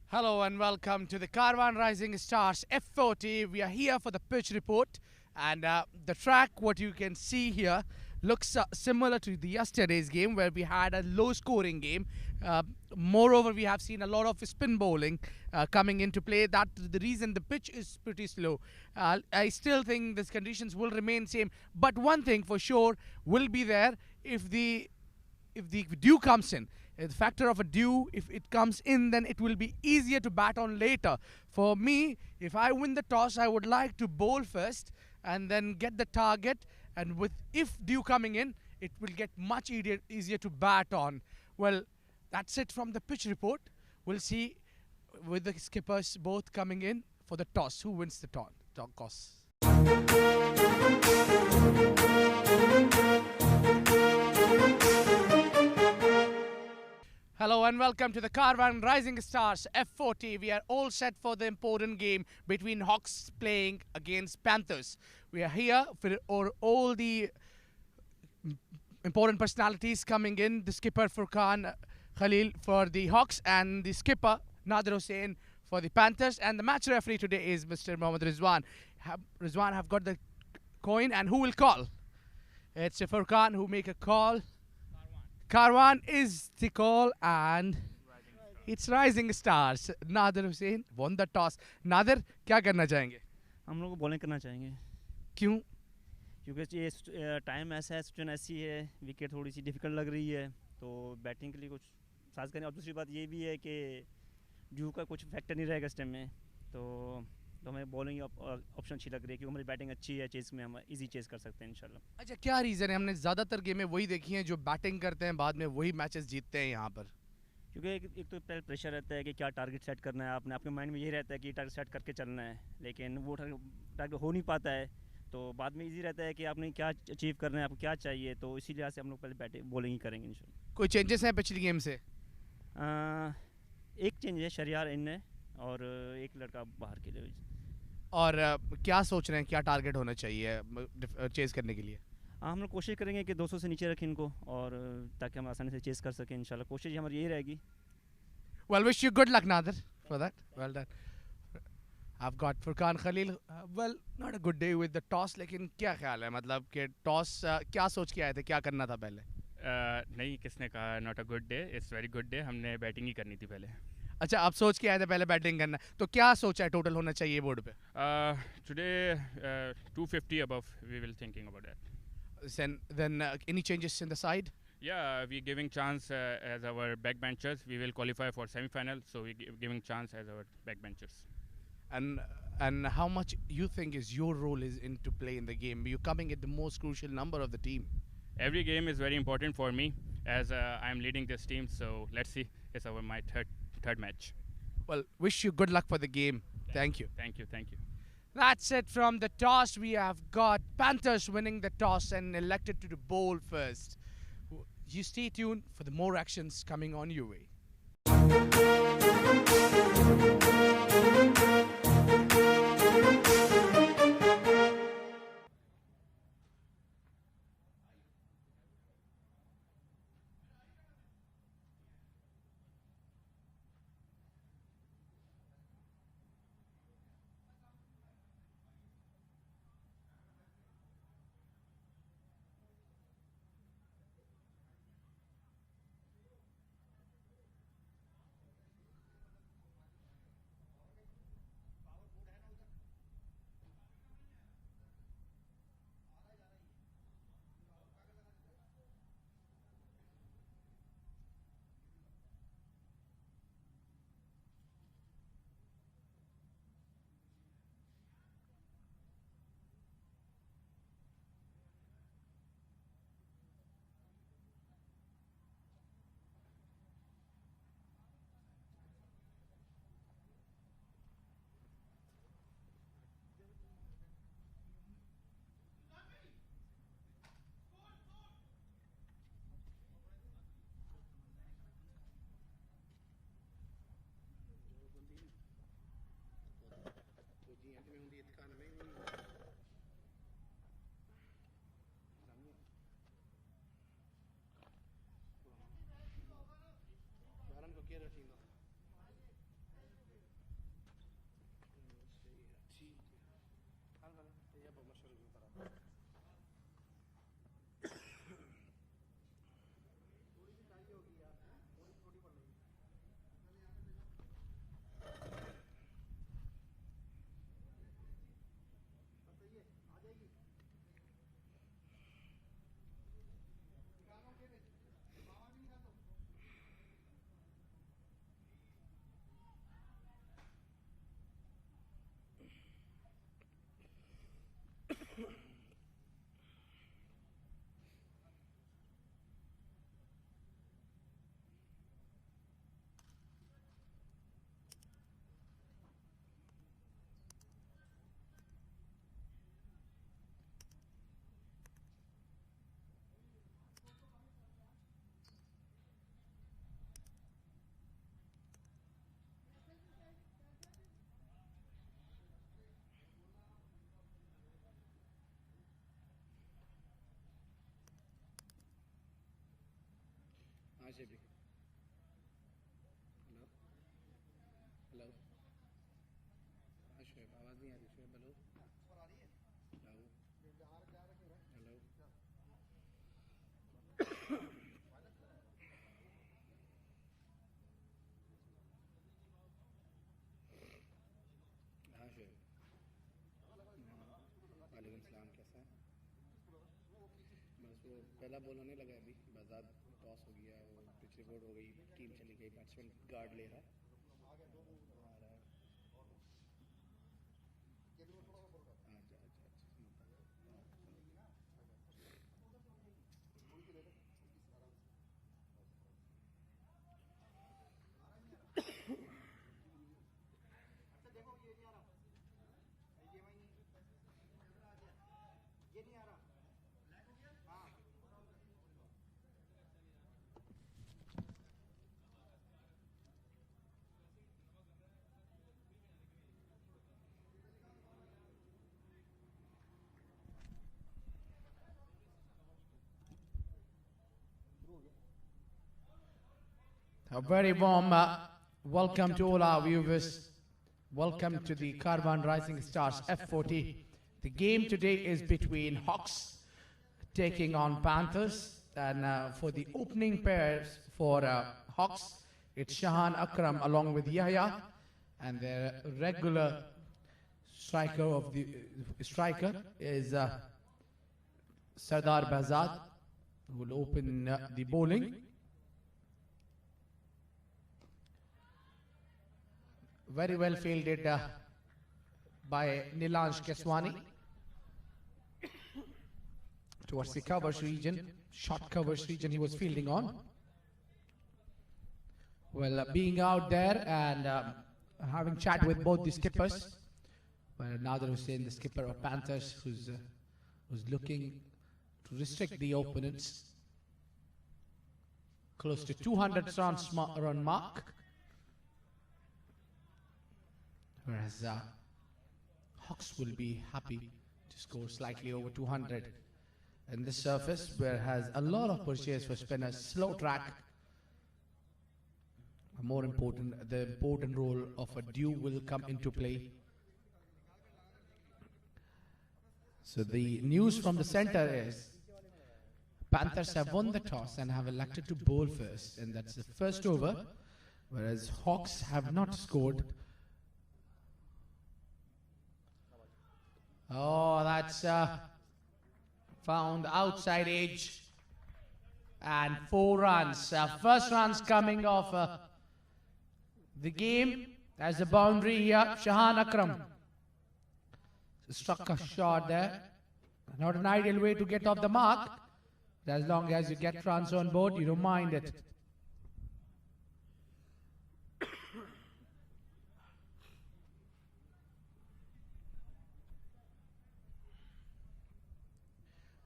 Hello and welcome to the Karwan Rising Stars F40. We are here for the pitch report, and the track, what you can see here, looks similar to the yesterday's game where we had a low-scoring game. Moreover, we have seen a lot of spin bowling coming into play. That's the reason the pitch is pretty slow. I still think these conditions will remain same, but one thing for sure will be there if the dew comes in. The factor of a dew, if it comes in, then it will be easier to bat on later. For me, if I win the toss, I would like to bowl first and then get the target. And if dew coming in, it will get much easier to bat on. Well, that's it from the pitch report. We'll see with the skippers both coming in for the toss. Who wins the toss? Hello and welcome to the Karwan Rising Stars F40. We are all set for the important game between Hawks playing against Panthers. We are here for all the important personalities coming in. The skipper Furqan Khalil for the Hawks and the skipper Nadir Hussain for the Panthers. And the match referee today is Mr. Mohammad Rizwan. Rizwan have got the coin, and who will call? It's Furqan who make a call. Karwan is the call, and it's Rising Stars. Nadir Hussain won the toss. Nadir, क्या करना चाहेंगे? हम लोग को bowling करना चाहेंगे. क्यों? क्योंकि ये टाइम ऐसा है, सिचुएशन ऐसी है, विकेट थोड़ी सी डिफिकल्ट लग रही है, तो बैटिंग के लिए कुछ साज करें. और दूसरी बात ये भी है कि ड्यू का कुछ फैक्टर नहीं रहेगा इस टाइम में, तो हमें बॉलिंग ऑप्शन अच्छी लग रही है क्योंकि हमारी बैटिंग अच्छी है. चेस में हम इजी चेस कर सकते हैं इंशाल्लाह. अच्छा, क्या रीज़न है? हमने ज़्यादातर गेमें वही देखी हैं जो बैटिंग करते हैं, बाद में वही मैचेस जीतते हैं यहाँ पर. क्योंकि एक तो प्रेशर रहता है कि क्या टारगेट सेट करना है. आपके माइंड में यही रहता है कि टारगेट सेट करके चलना है, लेकिन वो टारगेट हो नहीं पाता है, तो बाद में इजी रहता है कि आपने क्या अचीव करना है, आपको क्या चाहिए. तो इसी लिहाज से हम लोग पहले बैटिंग बॉलिंग ही करेंगे इंशाल्लाह. कोई चेंजेस हैं पिछली गेम से? एक चेंज है, शरियार इन है और एक लड़का बाहर के लिए. और क्या सोच रहे हैं, क्या टारगेट होना चाहिए चेस करने के लिए? हम लोग कोशिश करेंगे कि 200 से नीचे रखें इनको, और ताकि हम आसानी से चेस कर सकें इंशाल्लाह. कोशिश हमारी यही रहेगी. Well, wish you good luck, Nadir, for that. Well done. I've got Furqan Khalil. Well, not a good day with the toss, लेकिन क्या ख्याल है, मतलब कि टॉस क्या सोच के आए थे, क्या करना था पहले? नहीं, किसने कहा not a good day? It's very good day. हमने बैटिंग ही करनी थी पहले. अच्छा, आप सोच के आए थे पहले बैटिंग करना, तो क्या सोचा है टोटल होना चाहिए बोर्ड पे? Today 250 above. We will thinking about that. Then any changes in the side? Yeah, we giving chance as our backbenchers. We will qualify for semi-final, so we giving chance as our backbenchers. And how much you think is your role is into play in the game? You're coming at the most crucial number of the team. Every game is very important for me as I'm leading this team. So let's see. It's my third match. Well, wish you good luck for the game. Thank you. Thank you. Thank you. That's it from the toss. We have got Panthers winning the toss and elected to bowl first. You stay tuned for the more actions coming on your way. से भी hello hello Shoaib आवाज़ नहीं आ रही Shoaib hello hello हाँ शोएब वालेकुम सलाम कैसा है बस वो पहला बॉल होने लगा अभी बाजार टॉस हो गया वो पिच रिपोर्ट हो गई टीम चली गई बैट्समैन गार्ड ले रहा है A very warm welcome to all our viewers. Welcome to the Karwan Rising Stars F40. The game today is between Hawks taking on Panthers. And for the opening pairs for Hawks, it's Shahan Akram along with Yahya. And their regular striker is Sardar Bazad, who will open the bowling. Very well fielded by Nilansh Keswani towards the covers region, short covers region he was fielding on. Well, being out there and having chat with both the skippers, well, Nader Hussain, the skipper of Panthers, who's looking to restrict the opponents close to 200 run mark. Whereas Hawks will be happy to score slightly over 200 in this surface, where has a lot of purchase for spinners. Slow track. More important, the important role of a dew will come into play. So the news from the center is Panthers have won the toss and have elected to bowl first, and that's the first over, whereas Hawks have not scored. Oh, that's found outside edge and 4 runs. First runs coming off the game as a boundary here. Shahan Akram struck a shot there. Not an ideal way to get off the mark. As long as you get runs on board, you don't mind it.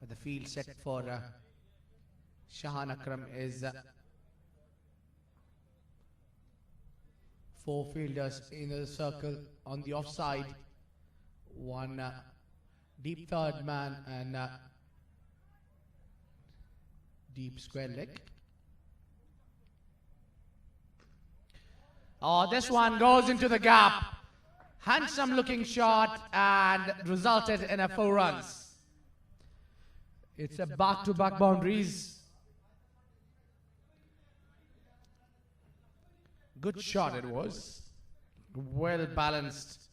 The field set for Shahan Akram is 4 fielders in a circle on the offside, 1 deep third man and deep square leg. Oh, this one goes into the gap. Handsome looking shot and resulted in a 4 runs. It's a back-to-back boundaries. Good shot it was. Well balanced.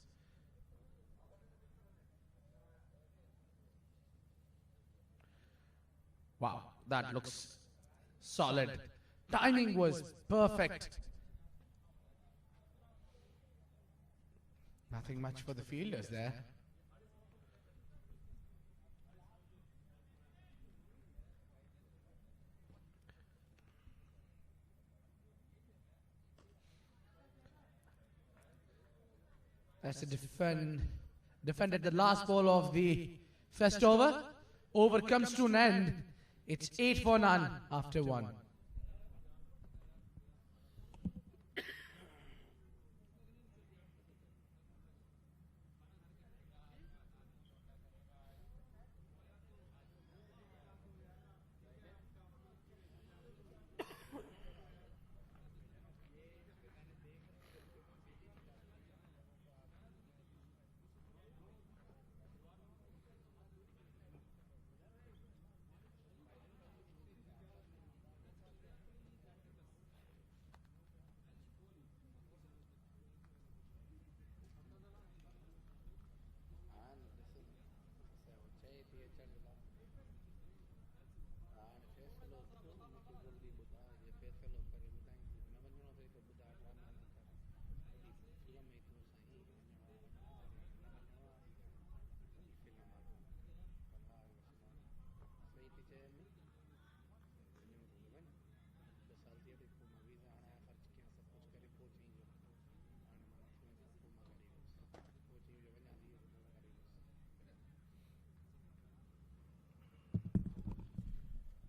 Wow, that looks solid. Timing was perfect. Nothing much for the fielders there. That's a defended the last ball of the first over. Over comes to an end. It's 8 for none after 1.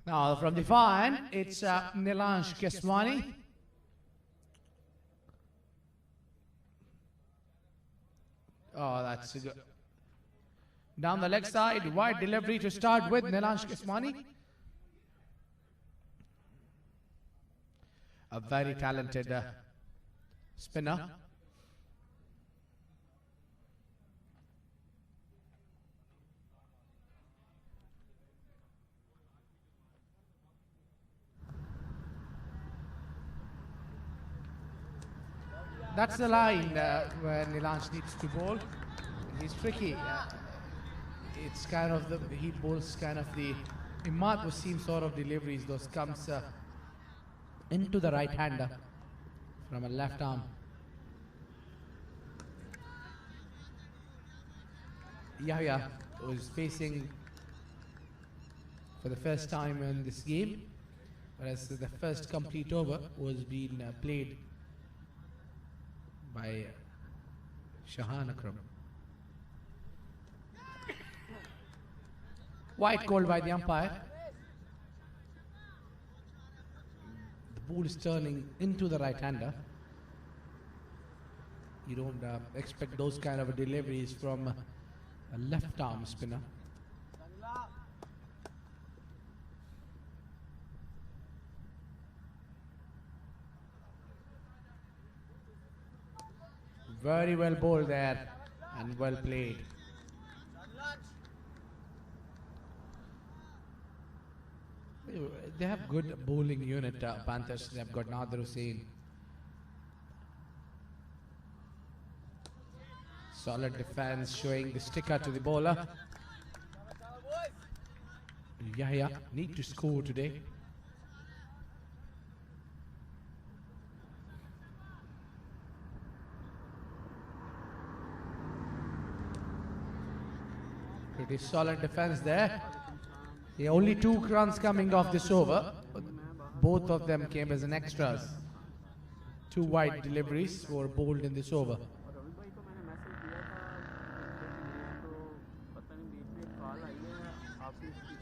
Now from the far end, it's Nilansh Keswani. Oh, that's good. Down the leg side, wide delivery to start with Nilansh Keswani. A very talented spinner. That's the line where Nilansh needs to bowl. He's tricky. It's kind of he bowls kind of the Imad Wasim sort of deliveries. Those comes into the right hander from a left arm. Yahya was facing for the first time in this game, whereas the first complete over was being played by Shahan Akram. White called by the umpire. The ball is turning into the right-hander. You don't expect those kind of deliveries from a left-arm spinner. Very well bowled there and well played. They have good bowling unit, Panthers. They have got Nadir Hussain. Solid defense showing the sticker to the bowler. Yahya need to score today. Pretty solid defense there. The only 2 runs coming off this over. Both of them came as an extras. 2 wide deliveries were bowled in this over.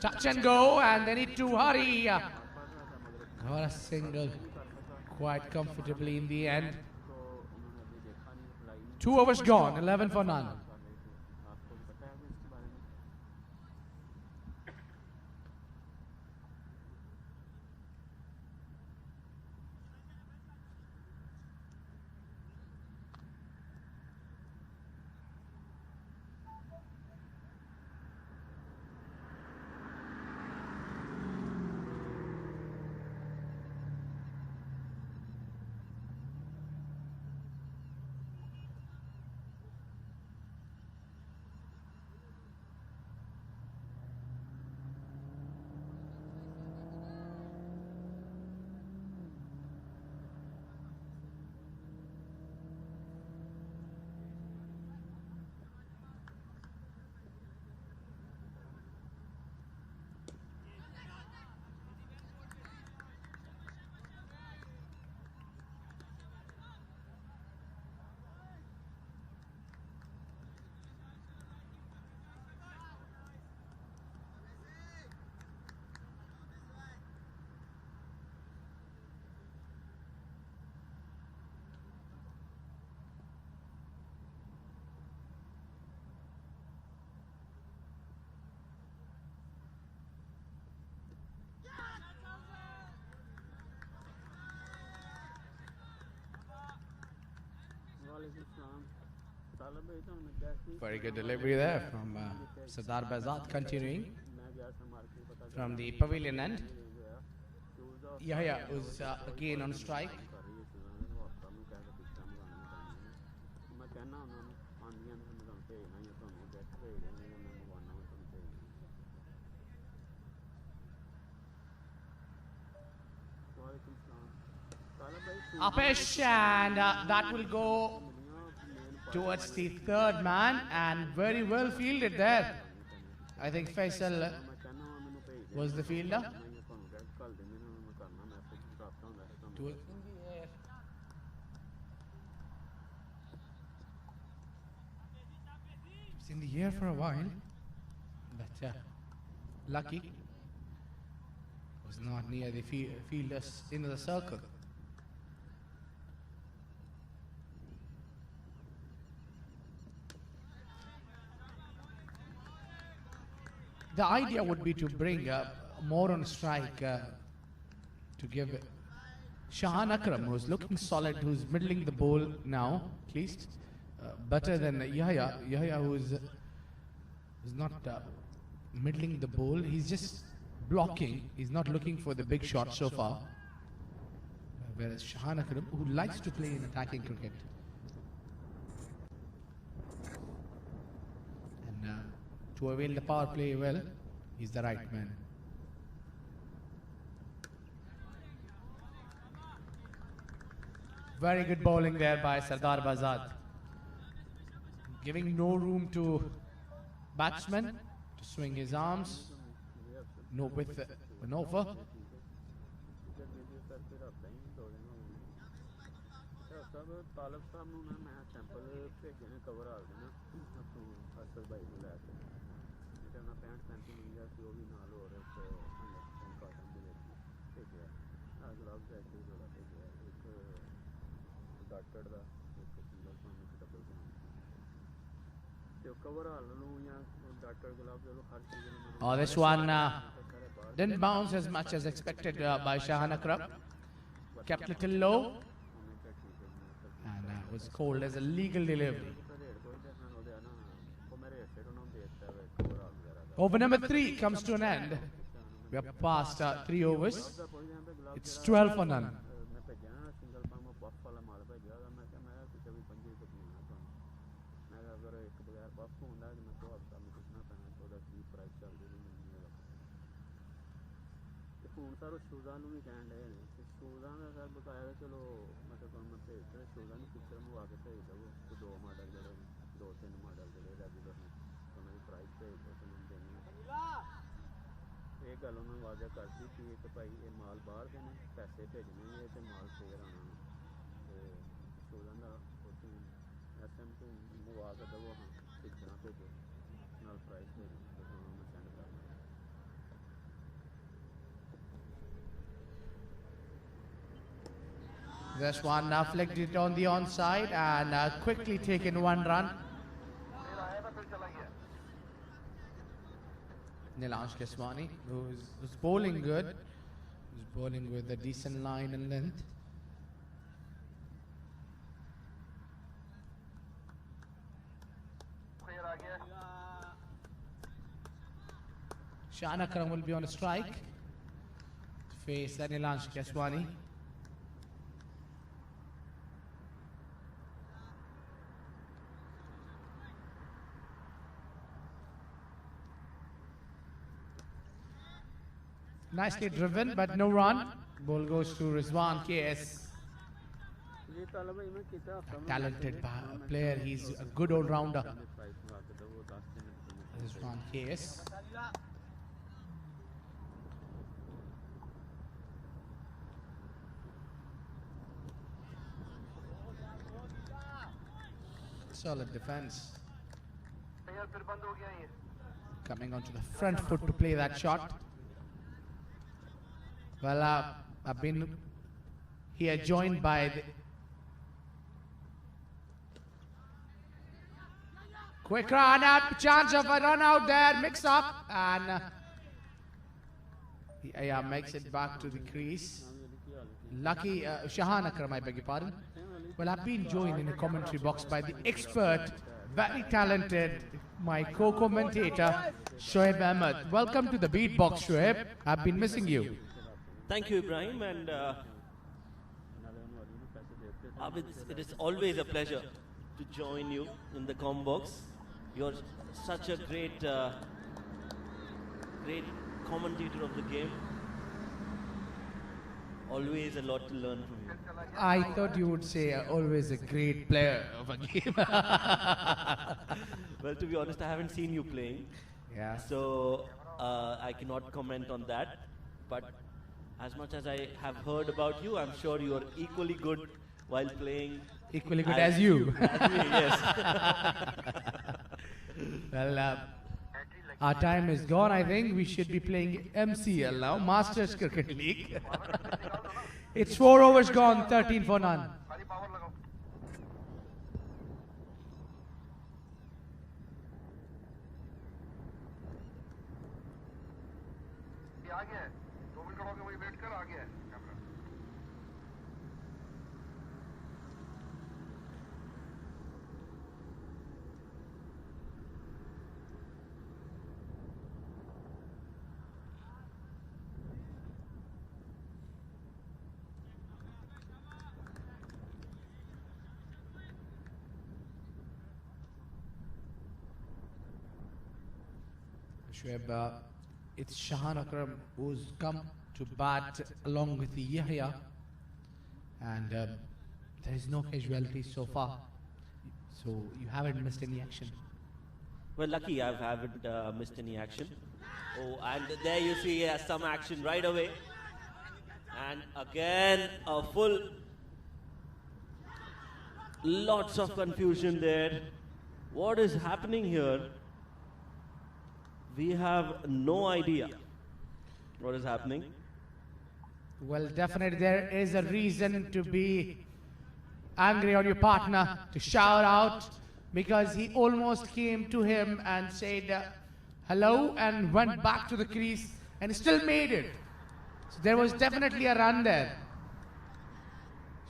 Touch and go, and they need to hurry. Got a single quite comfortably in the end. 2 overs gone, 11 for none. Very good delivery there from Sardar Bazat. Continuing from the pavilion end. Yahya was again on strike. Upish, and that will go towards the 3rd man, and very well fielded there. I think Faisal was the fielder. It's in the air for a while, but lucky. Was not near the fielders in the circle. The idea would be to bring more on strike to give Shahan Akram, who's looking solid, who's middling the ball now, at least, better than Yahya. Yahya, who's not middling the ball. He's just blocking. He's not looking for the big shot so far. Whereas Shahan Akram, who likes to play in attacking cricket. And to avail the power play well, he's the right man. Very good bowling there by Sardar Bazad. Giving no room to batsman to swing his arms. No width maneuver. Oh, this one didn't bounce as much as expected by Shahan Akram. Kept little low and was called as a legal delivery. Over number 3 comes to an end. We are past 3 overs. It's 12 for none. This one flicked it on the onside and quickly taken 1 run. Nilansh Keswani, who's bowling good, who's bowling with a decent line and length. Shahan Akram will be on a strike to face Nilansh Keswani. Nicely driven, but no run. Ball goes to Rizwan KS. A talented player, he's a good all-rounder. Rizwan KS. Solid defense. Coming onto the front foot to play that shot. Well, I've been here joined by the quick run up, chance of a run out there, mix up, and yeah, makes it back to the crease. Lucky Shahan Akram, I beg your pardon. Well, I've been joined in the commentary box by the expert, very talented, my co-commentator, Shoaib Ahmed. Welcome to the Beatbox, Shoaib. I've been missing you. Thank you, Ibrahim, and it is always a pleasure to join you in the comm box. You're such a great commentator of the game. Always a lot to learn from you. I thought you would say always a great player of a game. Well, to be honest, I haven't seen you playing. Yeah. So I cannot comment on that. But as much as I have heard about you, I'm sure you are equally good while playing. Equally good as you. As me, yes. Well, Our time is gone. I think we should be playing MCL now, Masters Cricket League. It's 4 overs gone, 13 for none. Shoaib, it's Shahan Akram who's come to bat along with Yahya, and there is no casualties so far, so you haven't missed any action. Well, lucky I haven't missed any action. Oh, and there you see some action right away. And again, a full... Lots of confusion there. What is happening here? We have no idea what is happening. Well, definitely there is a reason to be angry on your partner, to shout out, because he almost came to him and said hello and went back to the crease and still made it. So there was definitely a run there.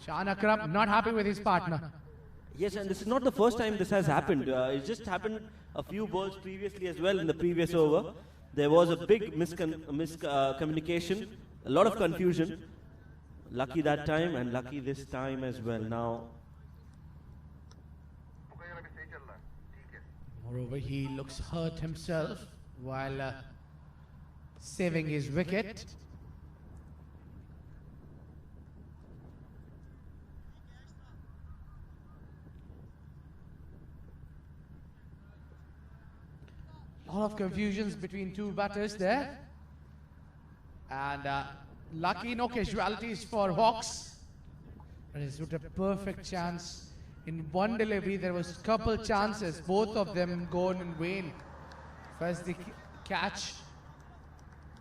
Shahan Akram not happy with his partner. Yes, and this is not the first time this has happened. It just happened a few balls previously as well in the previous over. There was a big miscommunication, a lot of confusion. Lucky that time and lucky this time as well. Now, moreover, he looks hurt himself while saving his wicket. A lot of confusions between two batters there, and lucky no casualties for Hawks. But it's with a perfect chance. In one delivery there was couple chances, both of them gone in vain. First the catch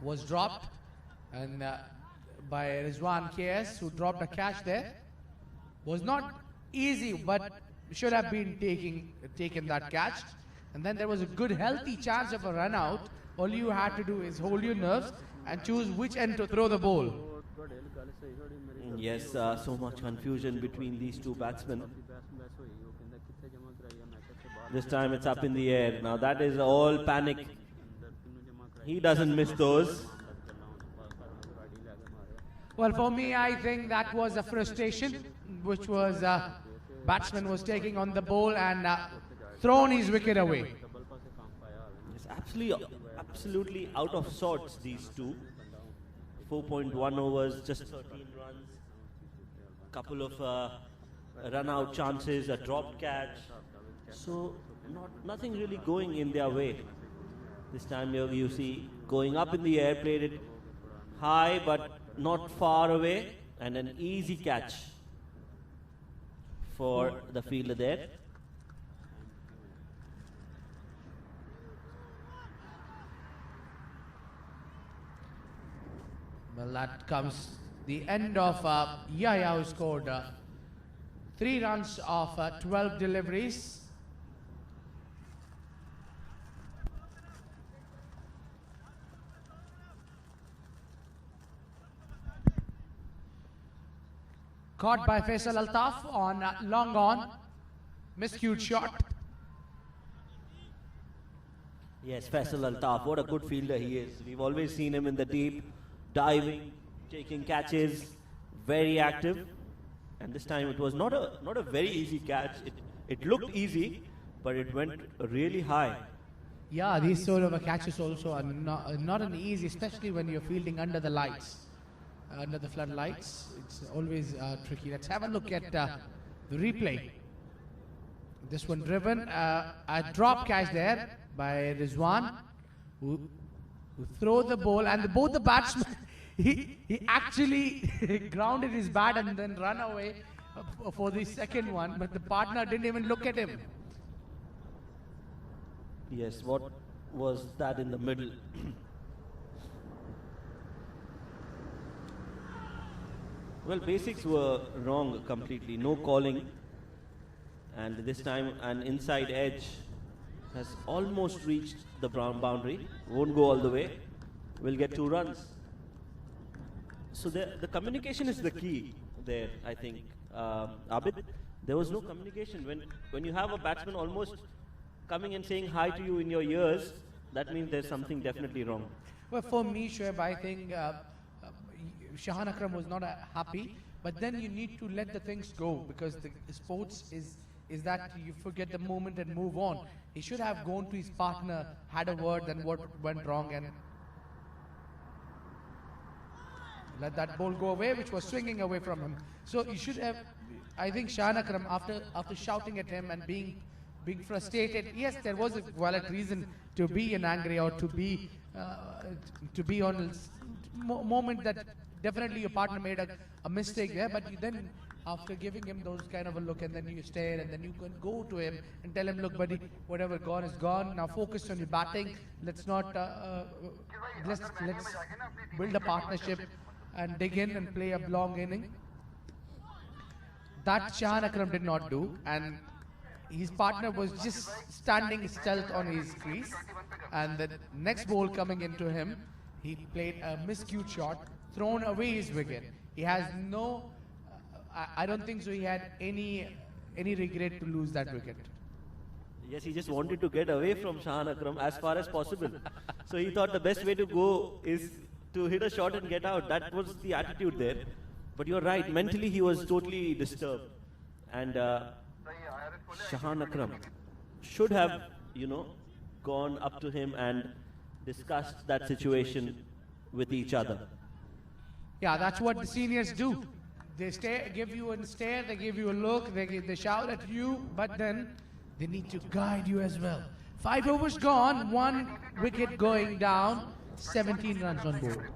was dropped, and by Rizwan KS, who dropped a catch there. Was not easy, but should have been taken that catch. And then there was a good healthy chance of a run out. All you had to do is hold your nerves and choose which end to throw the ball. Yes, so much confusion between these two batsmen. This time it's up in the air. Now that is all panic. He doesn't miss those. Well, for me, I think that was a frustration, which was batsman was taking on the ball and thrown his wicket away. It's absolutely out of sorts, these two. 4.1 overs, just 13 runs. Couple of run-out chances, a dropped catch. So, nothing really going in their way. This time you see going up in the air, played it high but not far away, and an easy catch for the fielder there. Well, that comes the end of Yahya, who scored 3 runs of 12 deliveries. Caught by Faisal Altaf on long on, miscued shot. Yes, Faisal Altaf, what a good fielder he is. We've always seen him in the deep, diving, taking catches, very active. And this time it was not a very easy catch. It looked easy, but it went really high. Yeah, these sort of catches also are not an easy, especially when you're fielding under the lights, under the floodlights. It's always tricky. Let's have a look at the replay. This one driven, a drop catch there by Rizwan, who throw the ball, and both the batsmen, he actually grounded his bat and then run away for the second one, but the partner didn't even look at him. Yes, was that in the middle. Well, basics were wrong completely. No calling. And this time an inside edge has almost reached the boundary. Won't go all the way. Will get 2 runs. So the communication is the key there, I think. Abid, there was no communication. When you have a batsman almost coming and saying hi to you in your ears, that means there's something definitely wrong. Well, for me, Shoaib, I think Shahan Akram was not happy, but then you need to let the things go, because the sports is that you forget the moment and move on. He should have gone to his partner, had a word, then what went wrong, and let that ball go away, which was swinging away from him. So you should have, I think Shahan Akram, after shouting at him and being frustrated, yes, there was a valid reason to be angry or to be on a moment that definitely your partner made a mistake there, but then after giving him those kind of a look, and then you stare, and then you can go to him and tell him, look buddy, whatever gone is gone, now focus on your batting, let's not let's build a partnership and dig in and play a long inning. That Shahan Akram did not do, and his partner was just standing stealth on his crease, and the next ball coming into him, he played a miscued shot, thrown away his wicket. He has no, I don't think so he had any regret to lose that wicket. Yes, he just wanted to get away from Shahan Akram as far as possible. So he thought the best way to go is to hit a shot and get out. That was the attitude there. But you're right, mentally he was totally disturbed. And Shahan Akram should have, gone up to him and discussed that situation with each other. Yeah, that's what the seniors do. They give you a stare, they give you a look, they shout at you, but then they need to guide you as well. 5 overs gone, 1 wicket going down, 17 runs on board.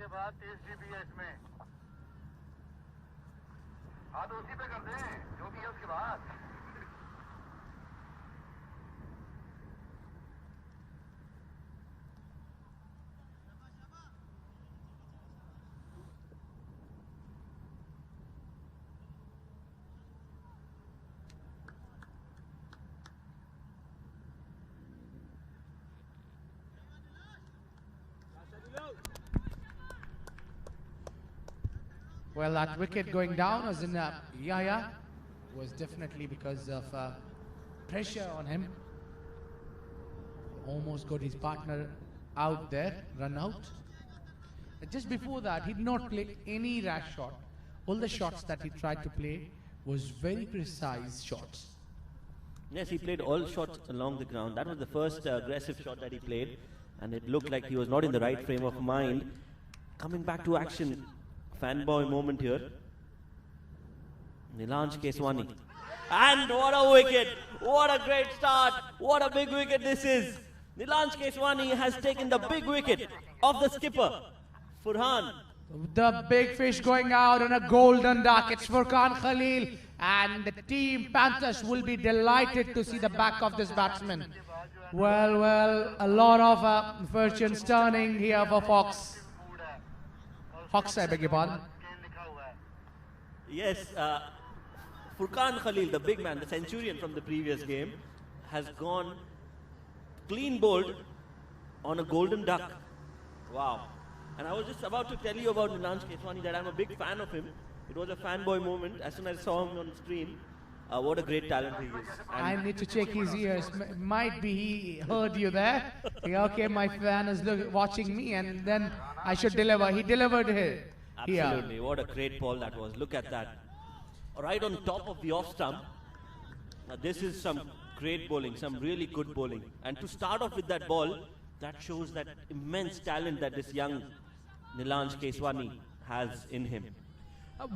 के बाद 30 GB है इसमें। हाँ तो उसी पे कर दें जो भी है उसके बाद। Well, that wicket going down as in Yahya was definitely because of pressure on him. Almost got his partner out there, run out. And just before that, he did not play any rash shot. All the shots that he tried to play was very precise shots. Yes, he played all shots along the ground. That was the first aggressive shot that he played, and it looked like he was not in the right frame of mind. Coming back to action, fanboy moment here. Nilanj Keswani. And what a wicket! What a great start! What a big wicket this is! Nilanj Keswani has taken the big wicket of the skipper, Furhan. The big fish going out on a golden duck. It's Furkan Khalil, and the team Panthers will be delighted to see the back of this batsman. Well, a lot of fortunes turning here for Fox. Fox, I beg your pardon. Yes, Furkan Khalil, the big man, the centurion from the previous game, has gone clean bowled on a golden duck. Wow. And I was just about to tell you about Nilanj Keswani that I'm a big fan of him. It was a fanboy moment as soon as I saw him on screen. What a great talent he is. And I need to check his ears. Might be he heard you there. Okay, my fan is watching me, and then I should deliver. He delivered here. Absolutely. What a great ball that was. Look at that. Right on top of the off stump. Now this is some great bowling, some really good bowling. And to start off with that ball, that shows that immense talent that this young Nilanj Keswani has in him.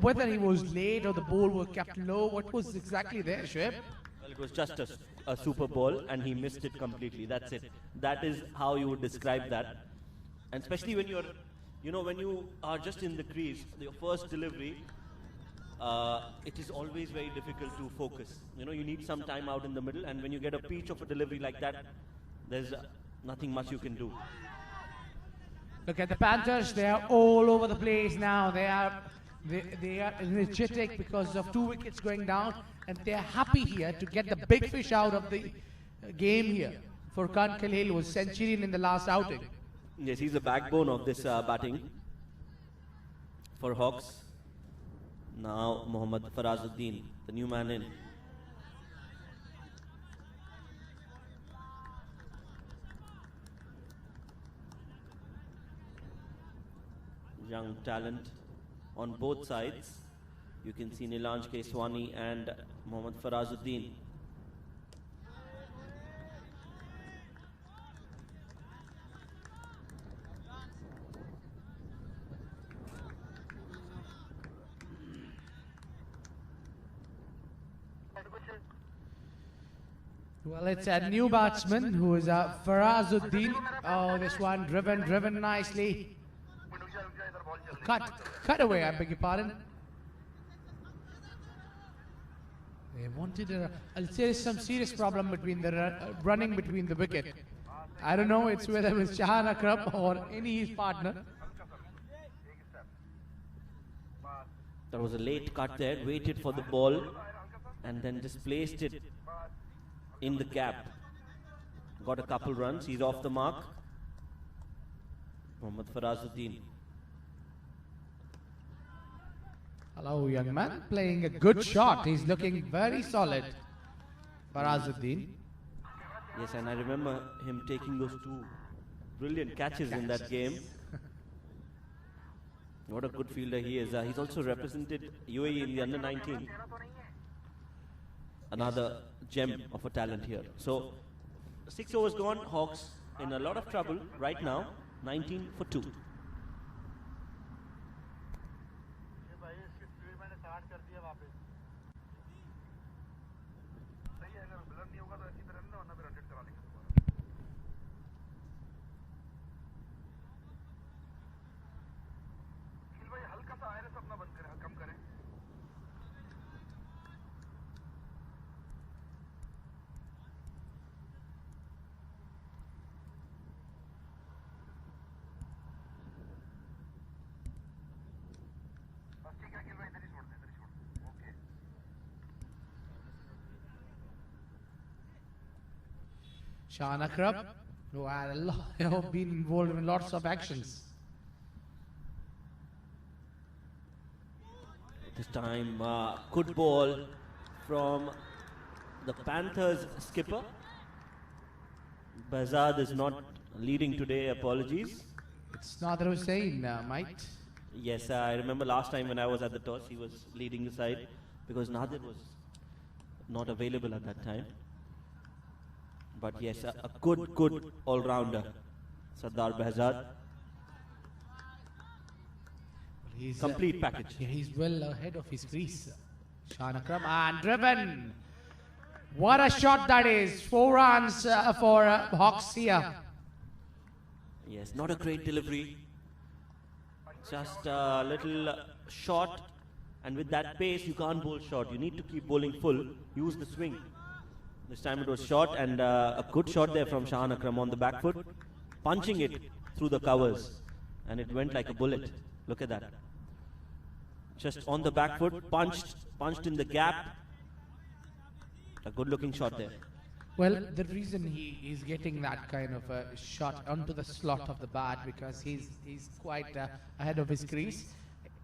Whether he was late or the ball was kept low, what was exactly there, Shoaib? Well, it was just a super ball and he missed it completely. That's it. That is how you would describe that. And especially when you're, when you are just in the crease, your first delivery, it is always very difficult to focus. You need some time out in the middle, and when you get a peach of a delivery like that, there's nothing much you can do. Look at the Panthers, they are all over the place now. They are energetic because of 2 wickets going down, and they are happy here to get the big fish out of the game here. Furkan Khalil was centurion in the last outing. Yes, he's the backbone of this batting for Hawks. Now Mohammad Farazuddin, the new man in. Young talent on both sides. You can see Nilanj Keswani and Mohammad Farazuddin. Well, it's a new batsman who is Farazuddin. Oh, this one driven nicely. Cut away, I beg your pardon. They wanted there is some serious problem between the running between the wicket. I don't know, it's whether it's Shahan Akram or any his partner. There was a late cut there, waited for the ball and then just placed it in the gap. Got a couple runs, he's off the mark. Mohammad Farazuddin. Hello, young man, playing a good shot. He's looking very solid. Farazuddin. Yes, and I remember him taking those 2 brilliant catches in that game. What a good fielder he is. He's also represented UAE in the under-19. Another gem of a talent here. So, 6 overs gone. Hawks in a lot of trouble right now. 19 for 2. Shahan Akram, who had been involved in lots of actions. This time, good ball from the Panthers skipper. Bazad is not leading today, apologies. It's Nader Hussain, mate. Yes, I remember last time when I was at the toss, he was leading the side because Nadir was not available at that time. But yes, a good all-rounder, Sardar Behzad. He's complete package. Yeah, he's well ahead of his crease. Shahan Akram and driven. What a shot that is. 4 runs for Hawks here. Yes, not a great delivery. Just a little short. And with that pace, you can't bowl short. You need to keep bowling full. Use the swing. This time it was short, and a good shot there from Shahan Akram on the back foot, punching it through the covers, and it went like a bullet. Look at that. Just on the back foot, punched in the gap. A good-looking shot there. Well, the reason he is getting that kind of a shot onto the slot of the bat because he's quite ahead of his crease.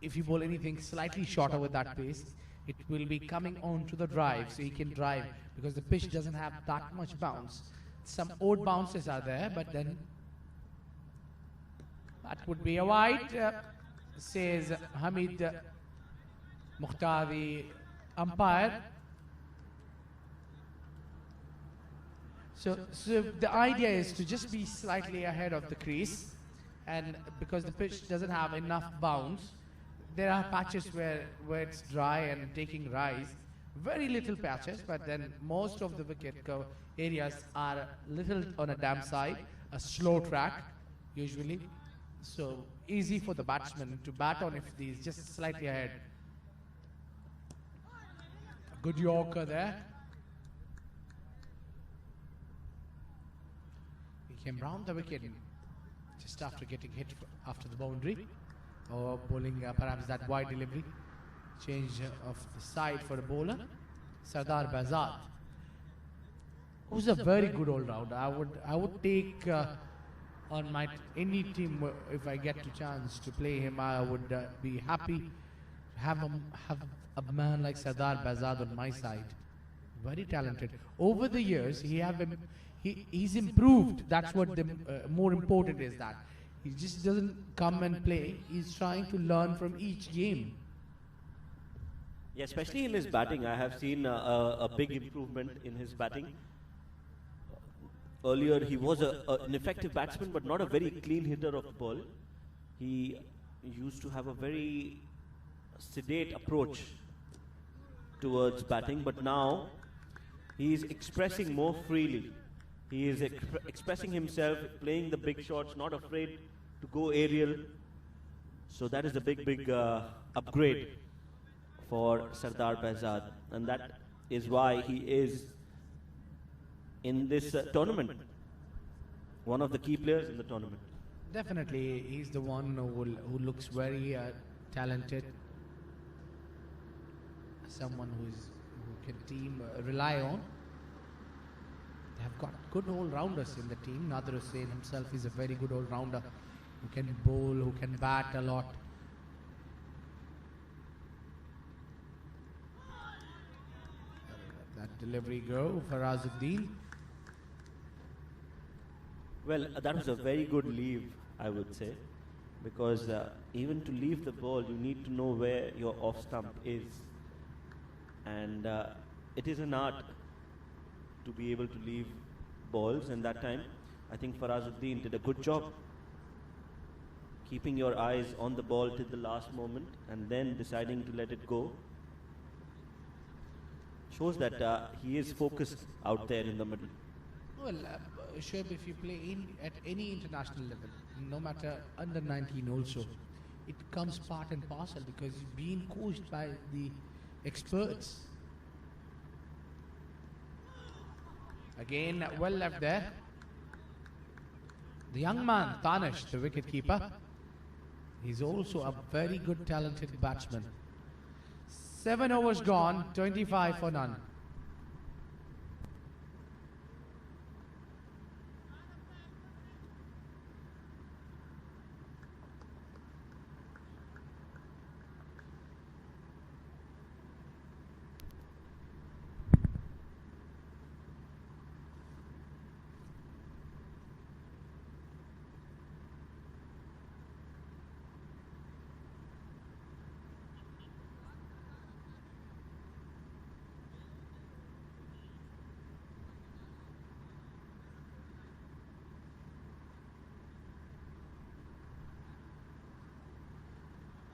If you bowl anything slightly shorter with that pace, it will be coming on to the drive, so he can drive because the pitch doesn't have that much bounce. Some odd bounces are there, but then that would be a wide, says Hamid Mukhtar, the umpire. So the idea is to just be slightly ahead of the crease, and because the pitch doesn't have enough bounce, there are patches where it's dry and taking rise. Very little patches, but then most of the areas are little on a damp side, a slow track usually. So easy for the batsman to bat on if he's just slightly ahead. Good Yorker there. He came round the wicket just after getting hit after the boundary, or bowling perhaps that wide delivery. Change of the side for a bowler. Sardar Bazad, who's a very good all-rounder. I would take on my any team if I get a chance to play him. I would be happy to have a man like Sardar Bazad on my side. Very talented. Over the years, he's improved. That's what the more important is, that he just doesn't come and play. He's trying to learn from each game. Yeah, especially in his batting, I have seen a big improvement in his batting. Earlier, he was an effective batsman, but not a very clean hitter of the ball. He used to have a very sedate approach towards batting, but now he is expressing more freely. He is expressing himself, playing the big shots, not afraid to go aerial. So that is a big upgrade for Sardar Bazad, and that is why he is in this tournament, one of the key players in the tournament. Definitely, he's the one who looks very talented. Someone who can team rely on. They have got good all-rounders in the team. Nadir Hussain himself is a very good all-rounder who can bowl, who can bat a lot. That delivery go for Azuddin. Well, that was a very good leave, I would say, because even to leave the ball, you need to know where your off stump is, and it is an art to be able to leave balls. And that time, I think Farazuddin did a good job keeping your eyes on the ball till the last moment and then deciding to let it go. Shows that he is focused out there in the middle. Well, Shoaib, if you play at any international level, no matter under 19 also, it comes part and parcel because you're being coached by the experts. Again, well left there. The young man, Tanish, the wicket-keeper, he's also a very good, talented batsman. 7 overs gone, 25 for none.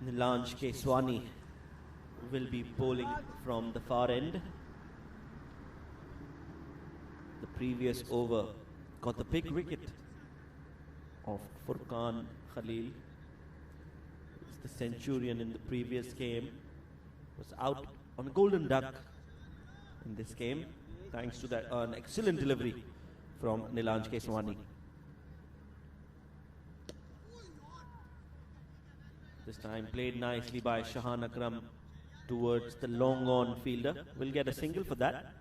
Nilanj Keswani will be bowling from the far end. The previous over got the big wicket of Furqan Khalil. It's the centurion in the previous game. Was out on a golden duck in this game, thanks to that an excellent delivery from Nilanj Keswani. This time played nicely by Shahan Akram towards the long on fielder. Will get a single for that.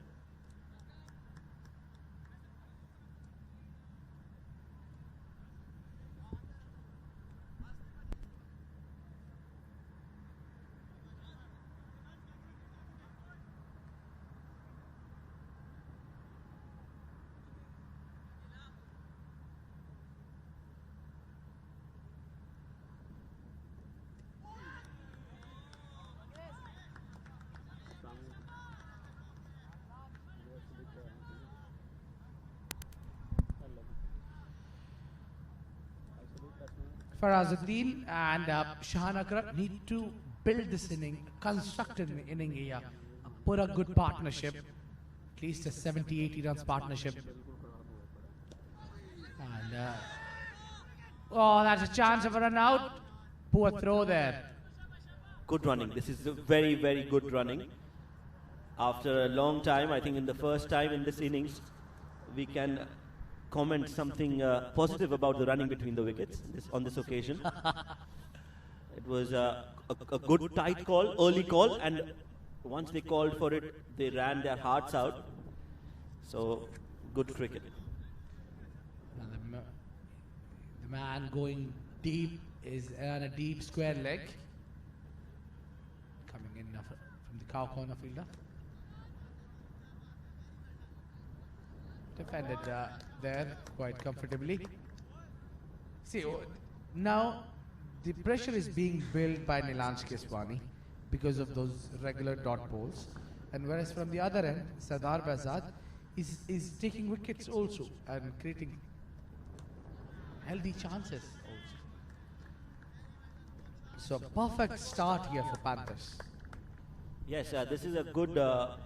Farazuddin and Shahan Akram need to build this inning, construct an inning here, put a good partnership, at least a 70-80 runs partnership. And oh, that's a chance of a run out. Poor throw there. Good running. This is a very, very good running. After a long time, I think in the first time in this innings, we can comment something positive about the running between the wickets on this occasion. It was a good tight call, early call, and once they called for it, they ran their hearts out. So, good cricket. And the man going deep is on a deep square leg. Coming in from the cow corner fielder. Defended there quite comfortably. See, now the pressure is being built by Nilansh Keswani because of those regular dot balls. And whereas from the other end, Sardar Behzad is taking wickets also and creating healthy chances also. So perfect start here for Panthers. Yes, this is a good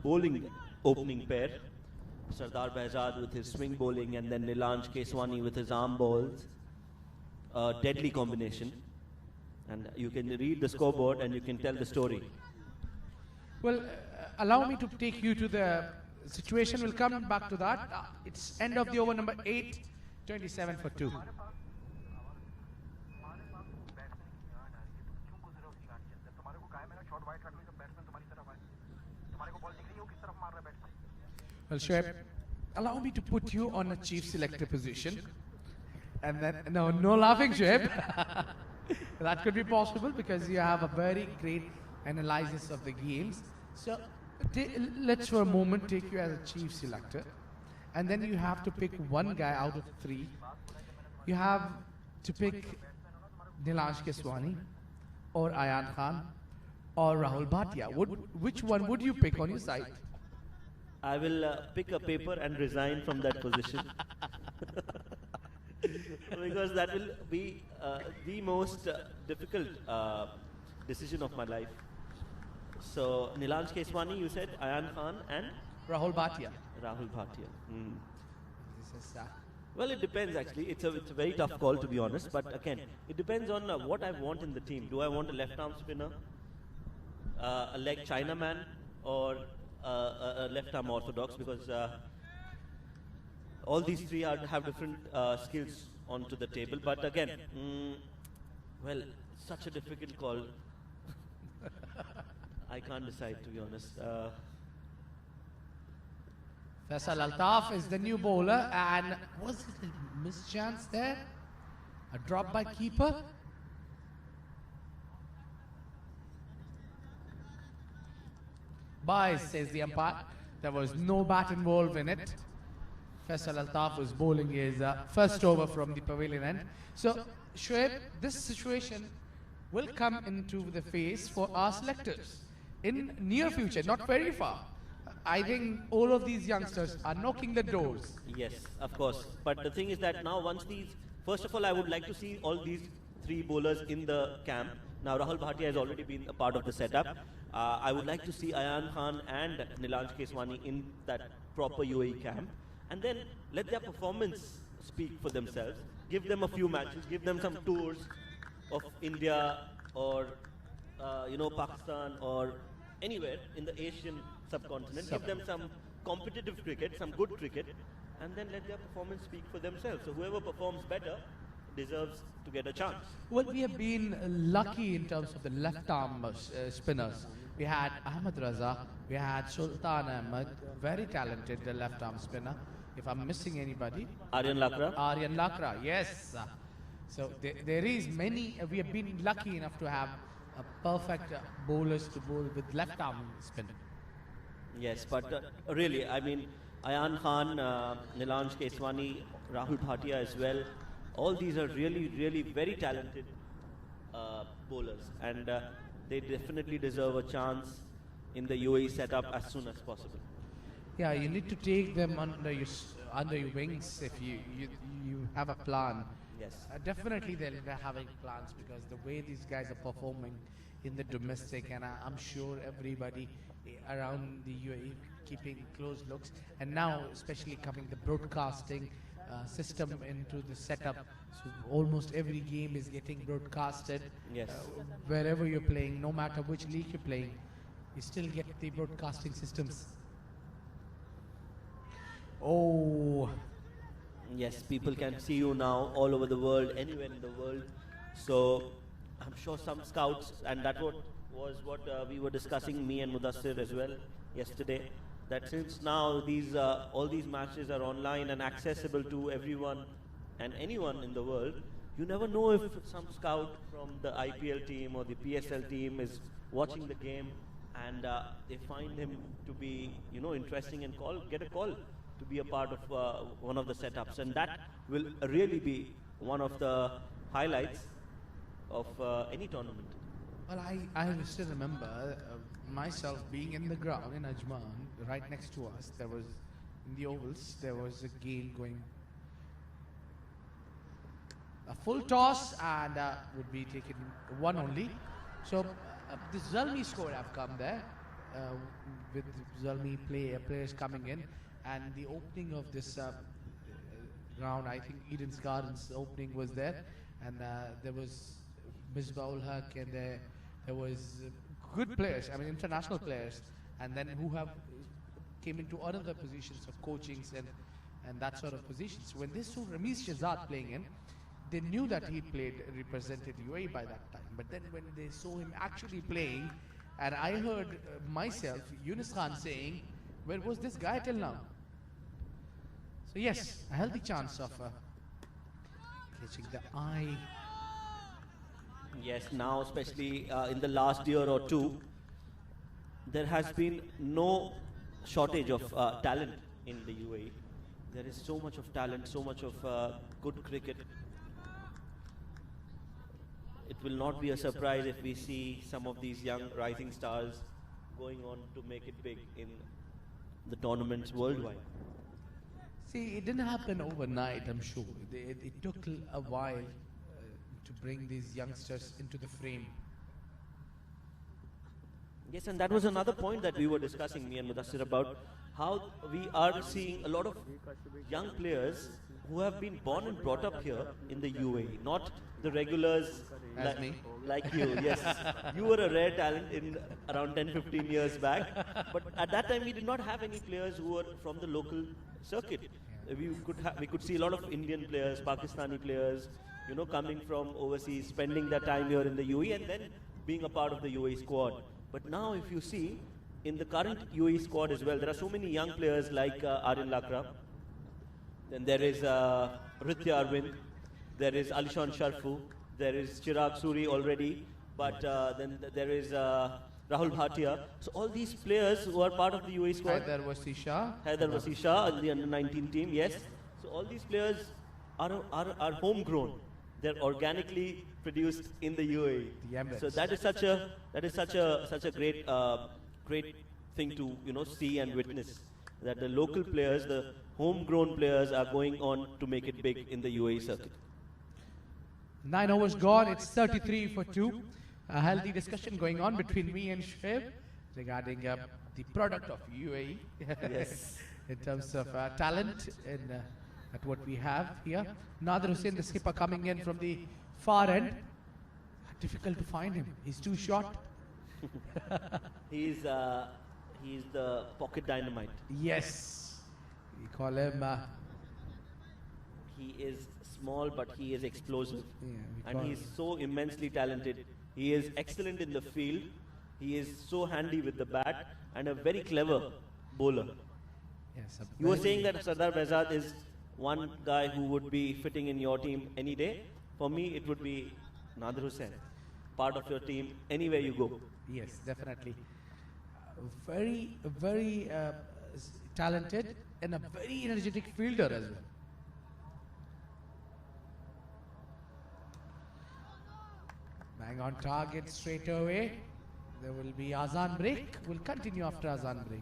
bowling opening pair. Sardar Behzad with his swing bowling and then Nilansh Keswani with his arm balls. Deadly combination. And you can read the scoreboard and you can tell the story. Well, allow me to take you to the situation. We'll come back to that. It's end of the over number 8, 27 for 2. Well, Shoaib, allow me to put you on a chief selector position. And then, no laughing, Shoaib. That could be possible because you have a very great analysis of the games. So, let's for a moment take you as a chief selector. And then you have to pick one guy out of 3. You have to pick Nilansh Keswani or Ayan Khan or Rahul Bhatia. Which one would you pick on your side? I will pick a paper and resign from that position. Because that will be the most difficult decision of my life. So, Nilansh Keswani, you said, Ayan Khan and? Rahul Bhatia. Rahul Bhatia. This is, well, it depends actually. It's a very tough call to be honest. But again, it depends on what I want in the team. Do I want a left-arm spinner, a leg Chinaman, or a left-arm orthodox? Because all these 3 have different skills onto the table. But again, well, such a difficult call. I can't decide, to be honest. Faisal Altaf is the new bowler, and was it a mischance there? A drop by keeper? Bye, says the umpire. There was no bat involved in it. Faisal Altaf was bowling his first over from the pavilion end. So, Shoaib, this situation will come into the face for our selectors in near future, not very far. I think all of these youngsters are knocking the doors. Yes, of course. But the thing is that now once these, first of all, I would like to see all these 3 bowlers in the camp. Now Rahul Bhatia has already been a part of the setup. I would like to see Ayan Khan and Nilansh Keswani in that proper UAE camp. And then let their performance speak for themselves. Give them a few matches, give them some tours of India or Pakistan or anywhere in the Asian subcontinent. Give them some competitive cricket, some good cricket, and then let their performance speak for themselves. So whoever performs better deserves to get a chance. Well, we have been lucky in terms of the left-arm spinners. We had Ahmed Raza, we had Sultan Ahmed, very talented left-arm spinner. If I'm missing anybody, Aryan Lakra. Aryan Lakra, yes. So there is many. We have been lucky enough to have perfect bowlers to bowl with left-arm spin. Yes, but really, I mean, Ayan Khan, Nilansh Keswani, Rahul Bhatia as well. All these are really, really very talented bowlers, and they definitely deserve a chance in the UAE setup as soon as possible. Yeah, you need to take them under your wings if you have a plan. Yes. Definitely they're having plans because the way these guys are performing in the domestic, and I'm sure everybody around the UAE keeping close looks. And now, especially coming the broadcasting system into the setup, so almost every game is getting broadcasted. Yes. Wherever you're playing, no matter which league you're playing, you still get the broadcasting systems. Oh, Yes, people can see you now all over the world, anywhere in the world. So I'm sure some scouts, and that was what we were discussing, me and Mudassir as well yesterday, that since now these all these matches are online and accessible to everyone and anyone in the world, you never know if some scout from the IPL team or the PSL team is watching the game and they find him to be, interesting and get a call to be a part of one of the setups, and that will really be one of the highlights of any tournament. well, I still remember myself being in the ground in Ajman, right next to us. There was, in the ovals, there was a game going. A full toss and would be taken one only. So the Zalmi score have come there with Zalmi players coming in, and the opening of this round, I think Eden's Gardens opening was there, and there was Misbah-ul Haq, and there was good players, I mean international players, and then who have came into other positions of coachings and that sort of positions. When they saw Ramiz Shahzad playing in, they knew that he represented UAE by that time. But then when they saw him actually playing, and I heard myself, Yunus Khan saying, where was this guy till now? So yes, a healthy chance of catching the eye. Yes, now especially in the last year or two, there has been no shortage of talent in the UAE. There is so much of talent, so much of good cricket. It will not be a surprise if we see some of these young rising stars going on to make it big in the tournaments worldwide. See, it didn't happen overnight, I'm sure. It took a while to bring these youngsters into the frame. Yes, and that was another point that we were discussing, me and Mudassir, about how we are seeing a lot of young players who have been born and brought up here in the UAE, not the regulars like you. Yes, you were a rare talent in around 10-15 years back, but at that time we did not have any players who were from the local circuit. We could see a lot of Indian players, Pakistani players, coming from overseas, spending their time here in the UAE and then being a part of the UAE squad. But now if you see, in the current UAE squad as well, there are so many young players like Shahan Akram. Then there is Ritya Arvind, there is Alishan Sharfu, there is Chirag Suri already, but then there is Rahul Bhatia. So all these players who are part of the UAE squad. Haider Wasisha in the under-19 team, yes. So all these players are homegrown. They're organically produced in the UAE. So that is such a great thing to see and witness, that the local players, the homegrown players, are going on to make it big in the UAE circuit. 9 overs gone, it's 33 for 2. A healthy discussion going on between me and Shoaib regarding the product of UAE. Yes. In terms of talent and at what we have here. Nadir Hussain, the skipper, coming in from the far end. Difficult to find him. He's too short. He's the pocket dynamite. Yes. We call him. He is small, but he is explosive. Yeah, and he's so immensely talented. He is excellent in the field. He is so handy with the bat and a very clever bowler. Yes, You were saying that Sardar Behzad is one guy who would be fitting in your team any day. For me, it would be Nadir Hussain, part of your team anywhere you go. Yes, definitely. Very talented and a very energetic fielder as well. Bang on target straight away. There will be Azan break. We'll continue after Azan break.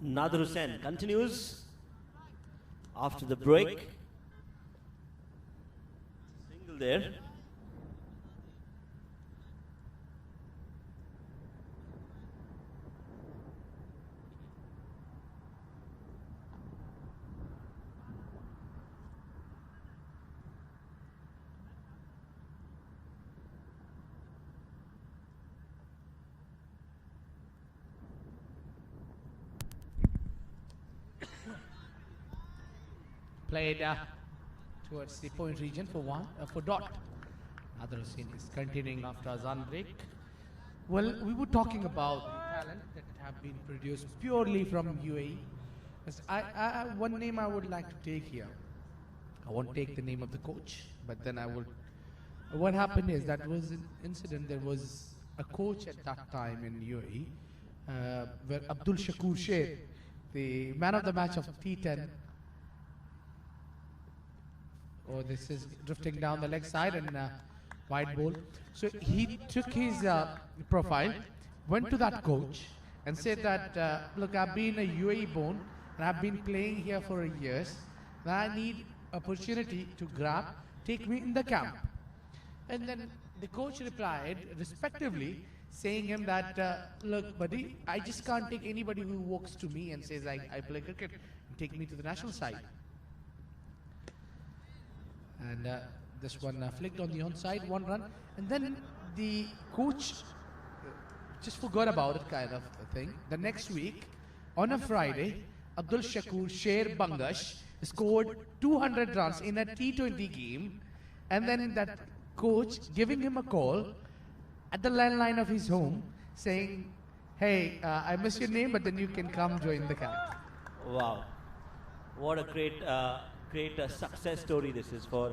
Nader Hussain continues after the break. Single there. Played towards the point region for dot. Nader Hussain is continuing after Azan break. Well, we were talking about the talent that have been produced purely from UAE. As one name I would like to take here. I won't take the name of the coach, but then I would. What happened is that was an incident. There was a coach at that time in UAE, where Abdul Shakur Sher, the man of the match of T10. Oh, this is drifting down the leg side and wide ball. So he took his profile, went to that coach and said that, look, I've been a UAE born and I've been playing here for years. And I need opportunity to grab, take me in the camp. And then the coach replied, respectively, saying him that, look, buddy, I just can't take anybody who walks to me and says I play cricket and take me to the national side. And this one flicked on the onside, 1 run. And then the coach just forgot about it, kind of a thing. The next week, on a Friday, Abdul Shakur Sher Bangash scored 200 runs in a T20 game. And then that coach giving him a call at the landline of his home saying, hey, I miss your name, but then you can come join the camp. Wow. What a great success story this is for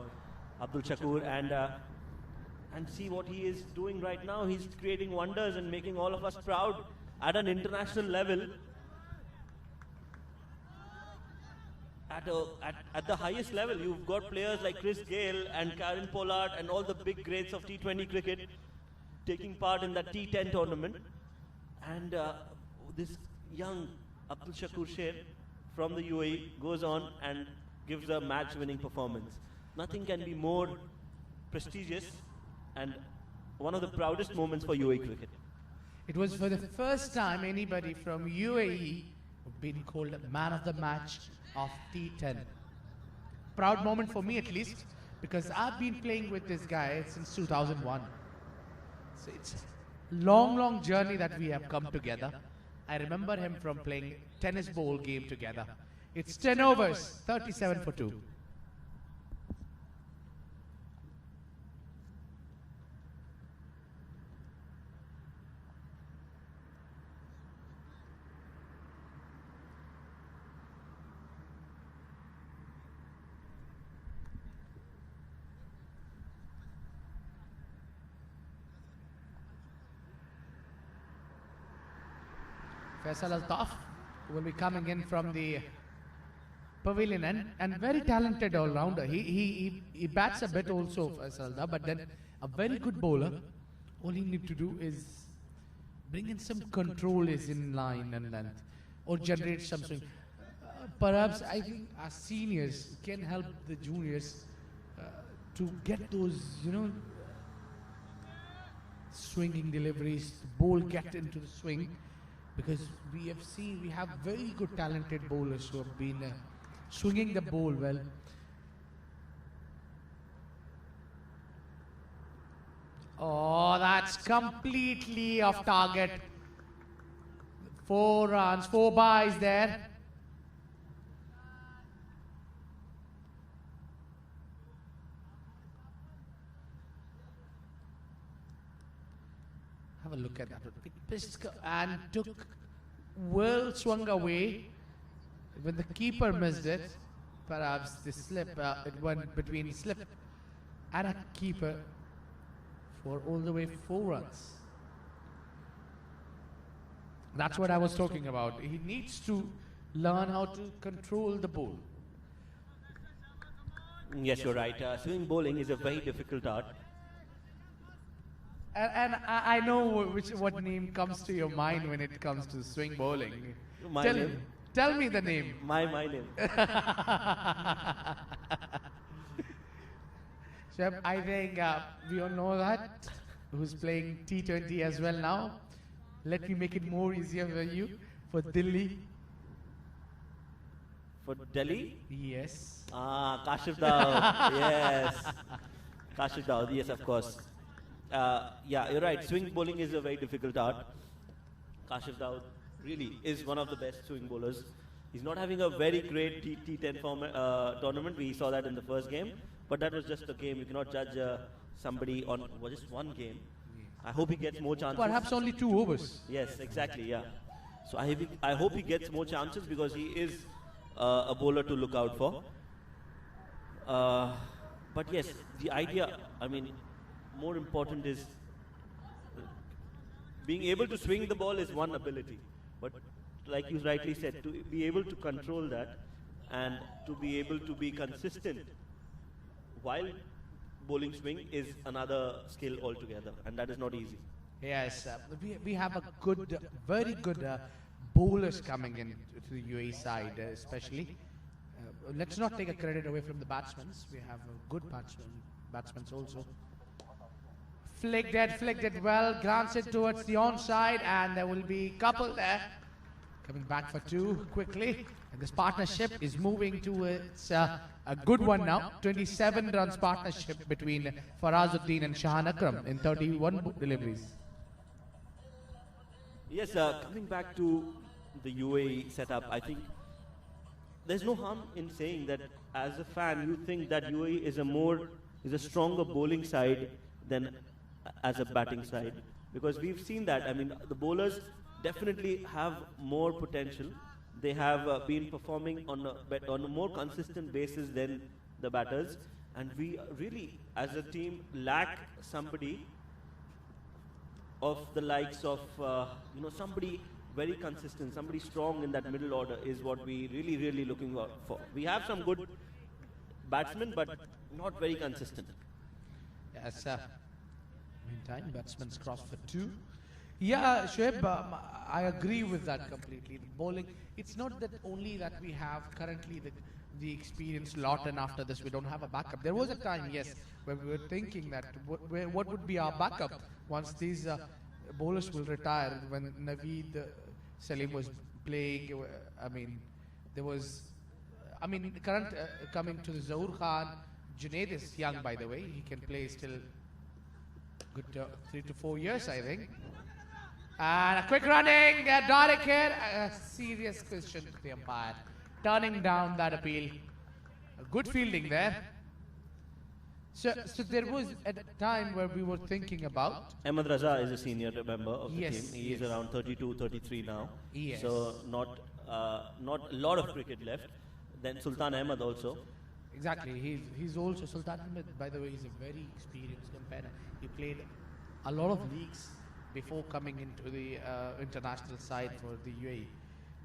Abdul Shakur, and see what he is doing right now. He's creating wonders and making all of us proud at an international level. At the highest level, you've got players like Chris Gale and Karen Pollard and all the big greats of T20 cricket taking part in that T10 tournament. And this young Abdul Shakur Sher from the UAE goes on and gives a match-winning performance. Nothing can be more prestigious and one of the proudest moments for UAE cricket. It was for the first time anybody from UAE been called man of the match of T10. Proud moment for me at least, because I've been playing with this guy since 2001. So it's a long journey that we have come together. I remember him from playing tennis ball game together. It's 10 overs, 37 for 2. Faisal Altaf will be coming in from the pavilion and very talented all-rounder. He bats a bit also, Faisal Altaf, but then a very good bowler. All he need to do is bring in some control is in line and length or generate some swing. Perhaps I think our seniors can help the juniors to get those, swinging deliveries, the ball get into the swing. Because we have very good talented bowlers who have been swinging the ball well. Oh, that's completely off target. 4 runs, 4 byes there. Have a look at that. It pissed and swung away. When the keeper missed it, perhaps the slip, it went between slip and a keeper for all the way 4 runs. That's what I was talking about. He needs to learn how to control the ball. Yes, you're right. Swing bowling is a very difficult art. And I know what name comes to your mind when it comes to swing bowling. My Tell name? him. Tell me the name. My name. Shoaib, I think we all know that. Who's playing T20 as well now. Let me make it more easier for you. For Delhi. For Delhi? Yes. Kashif Daud. Yes. Kashif Daud, yes, of course. Yeah, you're right. Swing bowling is a very difficult art. Kashif Daud really is one of the best swing bowlers. He's not having a very great T10 tournament. We saw that in the first game. But that was just a game. You cannot judge somebody on just one game. I hope he gets more chances. Perhaps only 2 overs. Yes, exactly, yeah. So I hope he gets more chances because he is a bowler to look out for. But yes, the idea, I mean, more important is being able to swing the ball is one ability. But like you rightly said, to be able to control that and to be able to be consistent while bowling swing is another skill altogether, and that is not easy. Yes, we have a good, very good bowlers coming in to the UAE side, especially. Let's not take a credit away from the batsmen. We have good batsmen also. Flicked it well, glance it towards the onside, and there will be a couple there. Coming back for 2 quickly. And this partnership is moving towards a good one now. 27 runs partnership between Farazuddin and Shahan Akram in 31 deliveries. Yes, coming back to the UAE setup, I think there's no harm in saying that as a fan, you think that UAE is a stronger bowling side than as a batting side. Because we've seen that, I mean, the bowlers definitely have more potential. They have been performing on a more consistent basis than the batters. And we really, as a team, lack somebody of the likes of, somebody very consistent, somebody strong in that middle order is what we really looking for. We have some good batsmen, but not very consistent. Yes, meantime, batsmen's cross for 2. Yeah, Shoaib, I agree with that completely. The bowling, it's not that only that we have currently the experienced lot, and after this we don't have a backup. There was a time, yes, where we were thinking that what would be our backup once these bowlers will retire. When Naveed Salim was playing, I mean, there was, current coming to the Zahoor Khan. Junaid is young, by the way. He can play still good 3 to 4 years, I think. And a quick running, direct hit, a serious question to the umpire. Turning down that appeal. A good fielding there. So there was a time where we were thinking about... Ahmed Raza is a senior member of the Yes, team. He is around 32, 33 now. Yes. So not a lot of cricket left. Then Sultan Ahmed also. Exactly. He's also Sultan Ahmed, by the way, he's a very experienced umpire. He played a lot of leagues before coming into the international side for the UAE.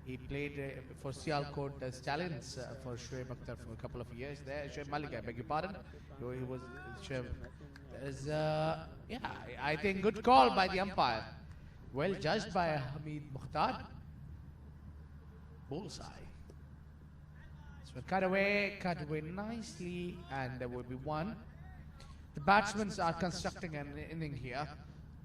He played for Sialkot Stallions for Shoaib Akhtar for a couple of years there. Shoaib Malik, I beg your pardon. He was Shoaib. I think good call by the umpire. Well judged by Hamid Mukhtar. Bullseye. So cut away nicely, and there will be 1. The batsmen are constructing an inning here.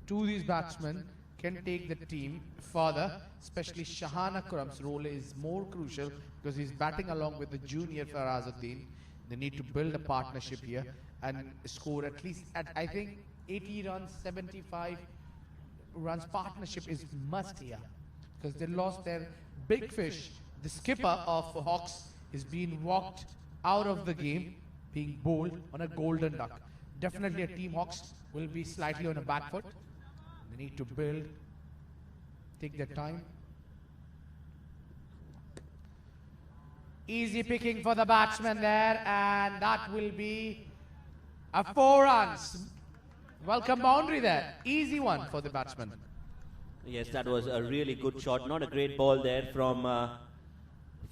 2 of these batsmen can take the team further, especially Shahan Akram's role is more crucial because he's batting along with the junior Farazuddin. They need to build a partnership here and score at least at, I think, 80 runs, 75 runs. Partnership is must here because they lost their big fish. The skipper of Hawks is being walked out of the game, being bowled on a golden duck. Definitely a team Hawks will be slightly on a back foot. They need to build, take their time. Easy picking for the batsman there, and that will be a 4 runs. Welcome boundary there. Easy one for the batsman. Yes, that was a really good shot. Not a great ball there from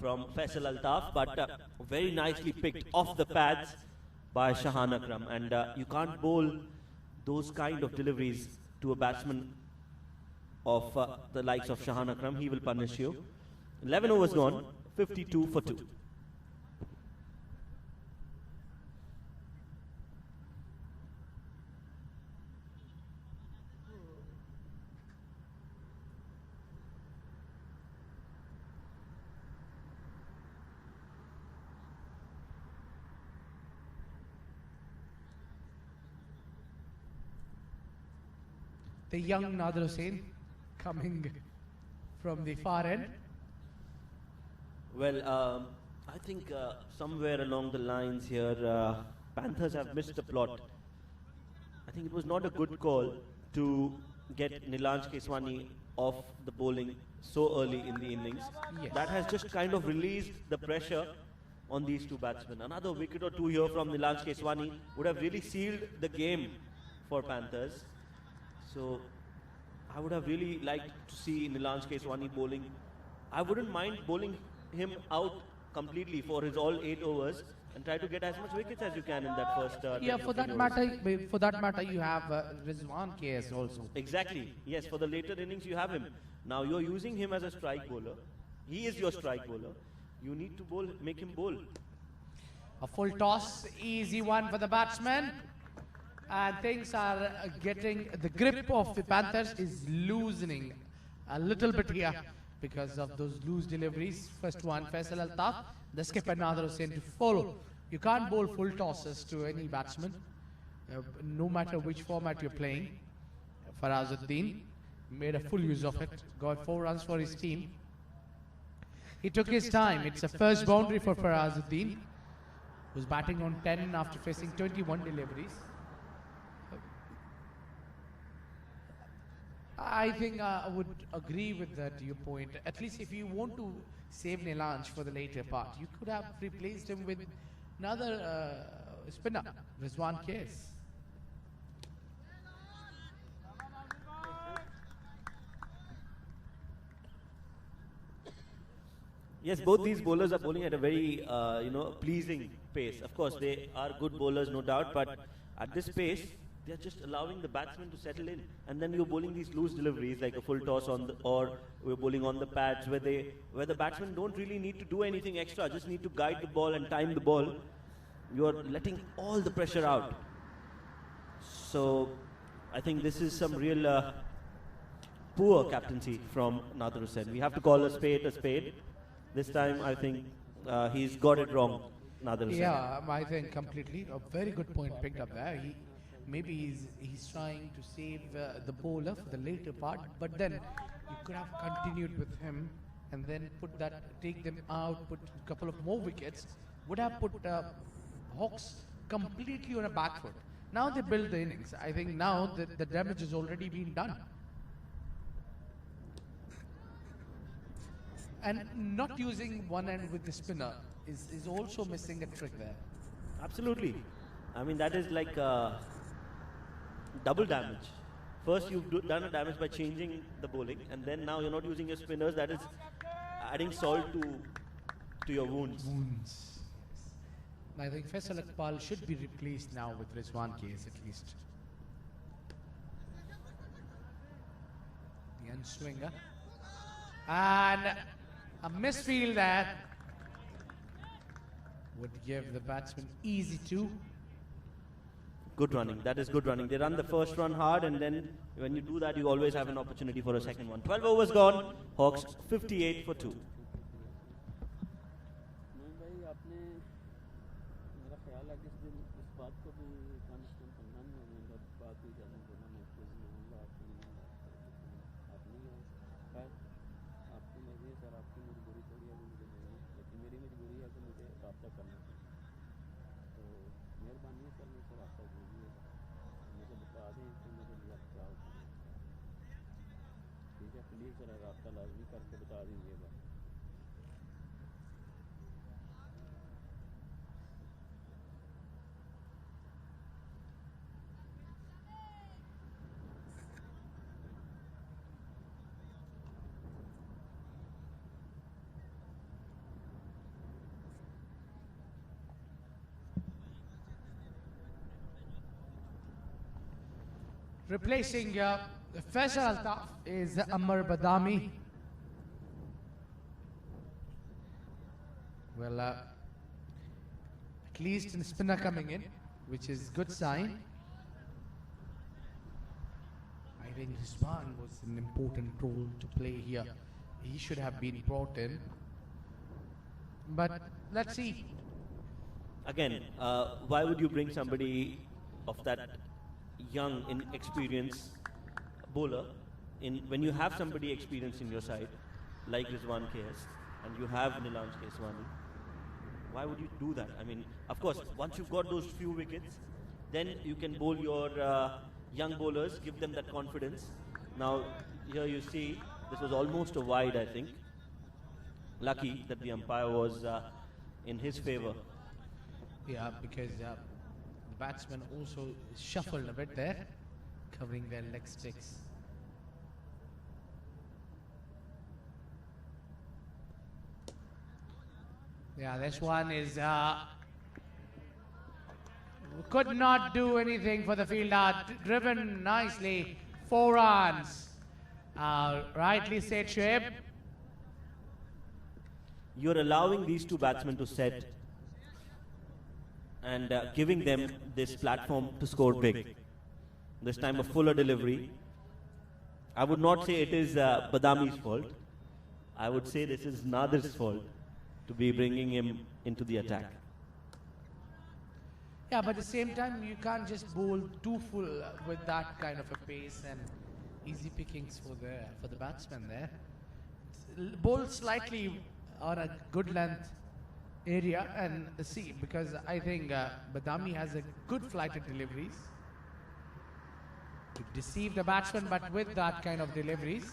Faisal Altaf, but very nicely picked off the pads by Shahan Akram. And you can't bowl those kind of deliveries to a batsman of the likes of Shahan Akram. He will punish you. 11 overs gone, 52 for 2. The young Nader Hussain coming from the far end. Well, I think somewhere along the lines here, Panthers have missed the plot. I think it was not a good call to get Nilanj Keswani off the bowling so early in the innings. Yes. That has just kind of released the pressure on these two batsmen. Another wicket or two here from Nilanj Keswani would have really sealed the game for Panthers. So I would have really liked to see Nilanj Keswani bowling. I wouldn't mind bowling him out completely for his all 8 overs and try to get as much wickets as you can in that first. Yeah, 10 for that 15 overs. matter, you have Rizwan KS also. Exactly. Yes, for the later innings you have him. Now you're using him as a strike bowler. He is your strike bowler. You need to bowl, make him bowl. A full toss, easy one for the batsman. And things are getting, the grip of the Panthers is loosening a little bit here because of those loose deliveries. First one, Faisal Altaf, the skipper Nader Hussain to follow. You can't bowl full tosses to any batsman, no matter which format you're playing. Farazuddin made a full use of it, got 4 runs for his team. He took his time. It's a first boundary for Farazuddin, who's batting on 10 after facing 21 deliveries. I think I would agree with that your point. At least if you want to save Nilanj for the later part, you could have replaced him with another spinner, Rizwan KS. Yes, both these bowlers are bowling at a very, pleasing pace. Of course, they are good bowlers, no doubt, but at this pace, they are just allowing the batsman to settle in. And then you're bowling these loose deliveries, like a full toss or we're bowling on the pads, where the batsmen don't really need to do anything extra, just need to guide the ball and time the ball. You're letting all the pressure out. So, I think this is some real poor captaincy from Nader Hussain. We have to call a spade a spade. This time, I think he's got it wrong, Nader Hussain. Yeah, I think completely. A very good point picked up there. Maybe he's trying to save the bowler for the later part, but then you could have continued with him and then take them out, put a couple of more wickets, would have put Hawks completely on a back foot. Now they build the innings. I think now the damage has already been done. And not using one end with the spinner is also missing a trick there. Absolutely. I mean, that is like double damage. First, you've done a damage by changing the bowling, and then now you're not using your spinners. That is adding salt to your wounds. I think Faisal Akram should be replaced now with Rizwan KS at least. The unswinger. And a misfield there would give the batsman easy 2. Good running. That is good running. They run the first run hard, and then when you do that, you always have an opportunity for a second one. 12 overs gone. Hawks 58 for 2. Replacing Faisal Altaf is Amar Badami. Well, at least a spinner coming in, which is good sign. I think Rizwan was an important role to play here. He should have been brought in. But let's see. Again, why would you bring somebody of that young, inexperienced bowler when you have somebody experienced in your side, like Rizwan KS, and you have Nilanj Keswani? Why would you do that? I mean, of course, once you've got those few wickets, then you can bowl your young bowlers, give them that confidence. Now, here you see, this was almost a wide, I think. Lucky that the umpire was in his favor. Yeah, because the batsman also shuffled a bit there, covering their leg sticks. Yeah, this one is could not do anything for the fielder. Driven nicely, 4 runs. Rightly said, Shoaib. You're allowing these two batsmen to set and giving them this platform to score big. This time a fuller delivery. I would not say it is Badami's fault. I would say this is Nadir's fault to be bringing him into the attack. Yeah, but at the same time, you can't just bowl too full with that kind of a pace and easy pickings for the batsman there. Bowl slightly on a good length area and see, because I think Badami has a good flight of deliveries to deceive the batsman, but with that kind of deliveries.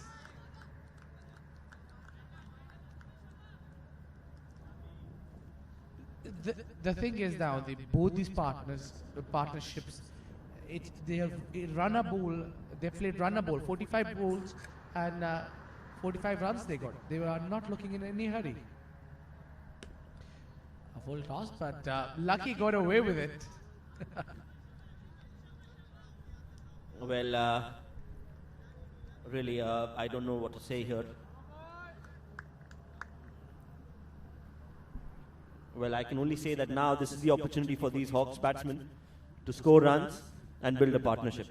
The thing is now, both these partnerships, they run a bowl, they played run a bowl, 45 bowls and 45 runs they got. They were not looking in any hurry. A full toss, but Lucky got away with it. Well, really, I don't know what to say here. Well, I can only say that now this is the opportunity for these Hawks batsmen to score runs and build a partnership.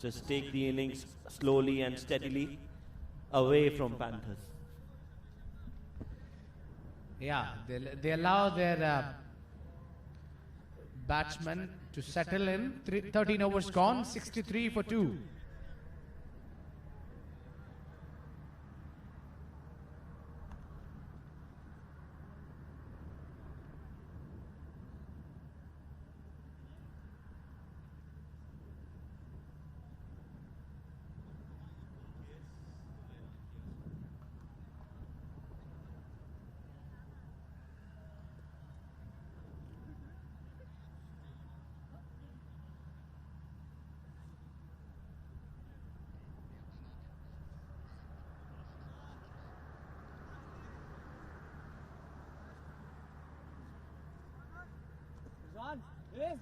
Just take the innings slowly and steadily away from Panthers. Yeah, they allow their batsmen to settle in. 13 overs gone, 63 for 2.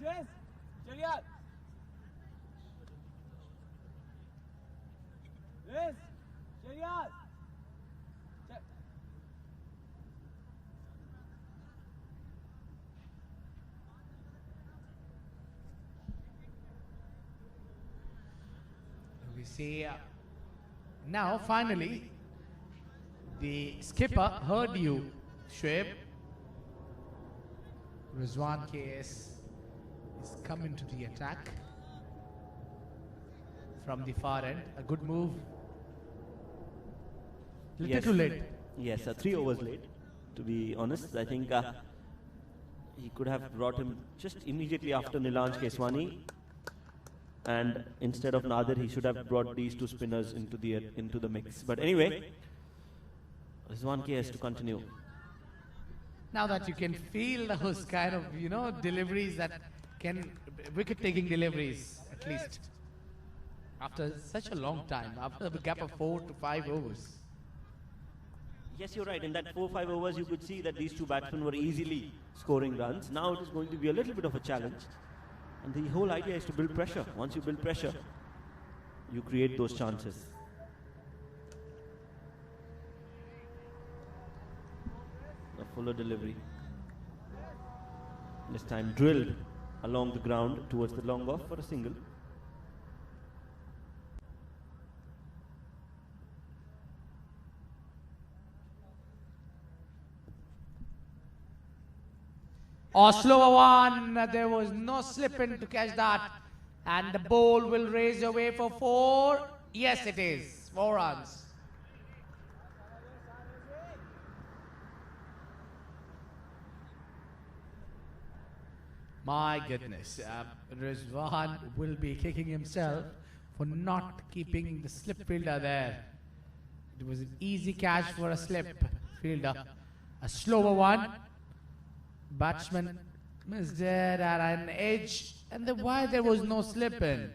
Race, चलिए race, चलिए We see now finally the skipper heard you, Shoaib. Rizwan KS is coming to the attack from the far end. A good move. Little Yes. too late. Yes, 3 overs late, to be honest. I think he could have brought him just immediately after Nilanj Keswani. And instead of Nadir, he should have brought these two spinners into the mix. But anyway, Rizwan K has to continue. Now that you can feel those kind of, deliveries that can, wicket-taking deliveries, at least. After such a long time, after a gap of 4 to 5 overs. Yes, you're right. In that 4-5 overs, you could see that these two batsmen were easily scoring runs. Now it is going to be a little bit of a challenge. And the whole idea is to build pressure. Once you build pressure, you create those chances. Fuller delivery. This time drilled along the ground towards the long off for a single. Slower one, there was no slip in to catch that. And the ball will raise away for 4. Yes, it is. 4 runs. My goodness, Rizwan will be kicking himself for not keeping the slip fielder there. It was an easy catch for a slip fielder. A slower one. Batsman missed there at an edge, and why there was no slip in?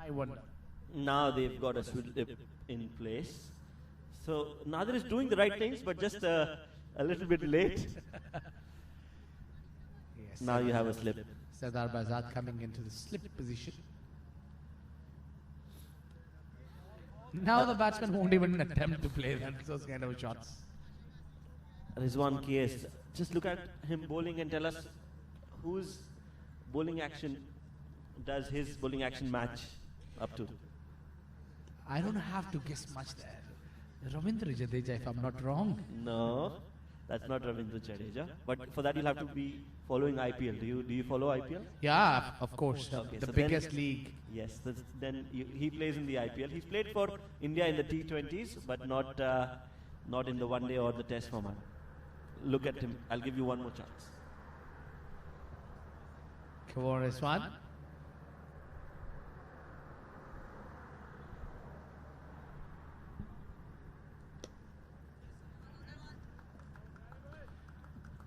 I wonder. Now they've got a slip in place. So Nadir is doing the right things, but just a little bit late. Yes, Now you have a slip. Sardar Bazad coming into the slip position. Now the batsman won't even attempt to play those kind of shots. Rizwan KS, just look at him bowling and tell us whose bowling action does his bowling action match up to. I don't have to guess much there. Ravindra Jadeja, if I'm not wrong. No, that's not Ravindra Jadeja. But for that you'll have to be following IPL. Do you follow IPL? Yeah, of course. Okay, The so biggest league. Yes, he plays in the IPL. He's played for India in the T20s, but not in the one day or the test format. Look at him. I'll give you one more chance. Karwan Rising.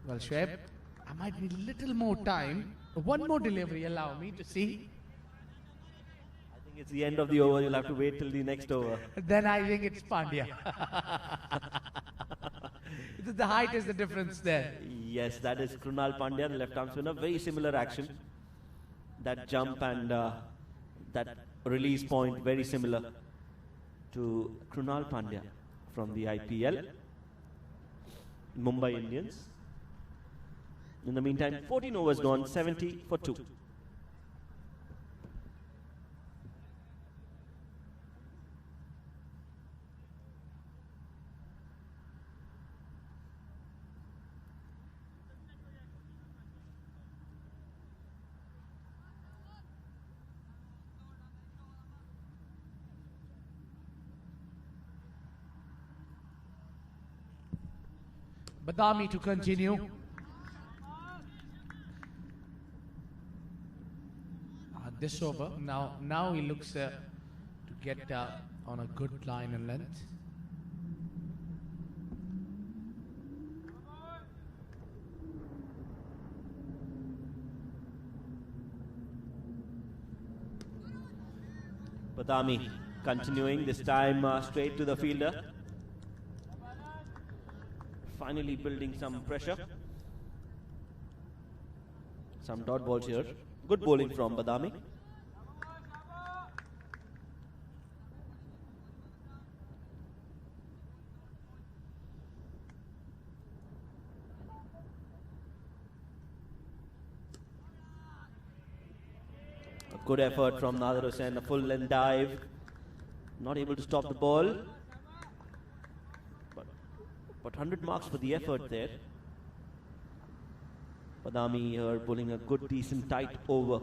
Well, Shoaib, I might need a little more time. One more delivery, allow me to see. I think it's the end of the over. You'll have to wait till the next over. Then I think it's Pandya. The height is the difference there. Yes, that is Krunal Pandya, the left arm spinner. Very similar action. That jump and that release point, very similar to Krunal Pandya from the IPL. Mumbai Indians. In the meantime, 14 overs gone, 70 for 2. Badami to continue. This over. Now he looks to get on a good line and length. Badami continuing, this time straight to the fielder. Finally building some pressure. Some dot balls here. Good bowling from Badami. A good effort from Nadir Hussain, a full length dive. Not able to stop the ball. But 100 marks for the effort there. Badami here bowling a good, decent, tight over.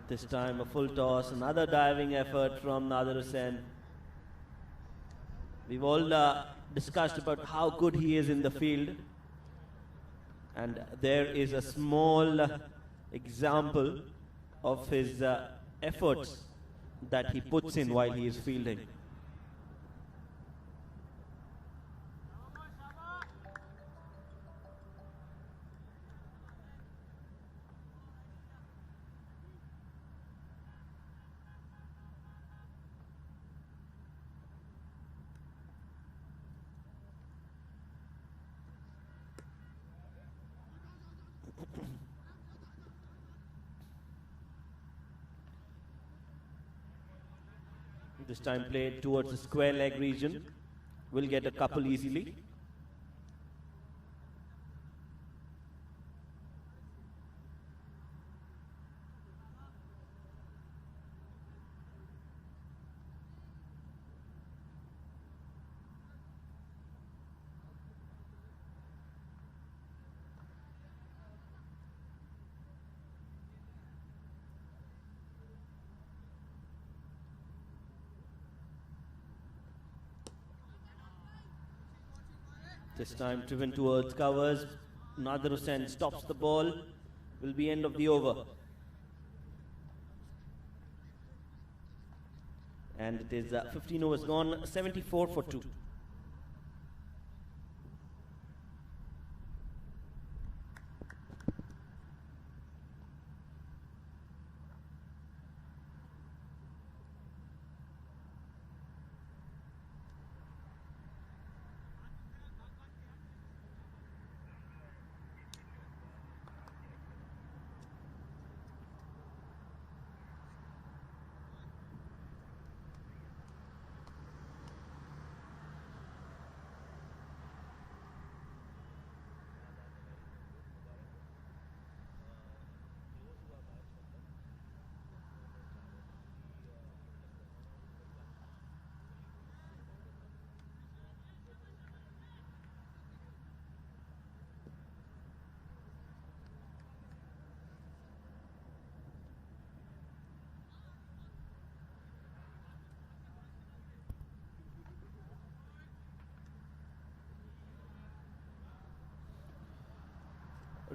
This time a full toss, another diving effort from Nadir Hussain. We've all discussed about how good he is in the field. And there is a small example of his efforts that he puts in while he is fielding. This time played towards the square leg region. Will get a couple easily. This time driven towards covers. Nadir Hussain stops the ball. Will be end of the over. And it is 15 overs gone, 74 for 2.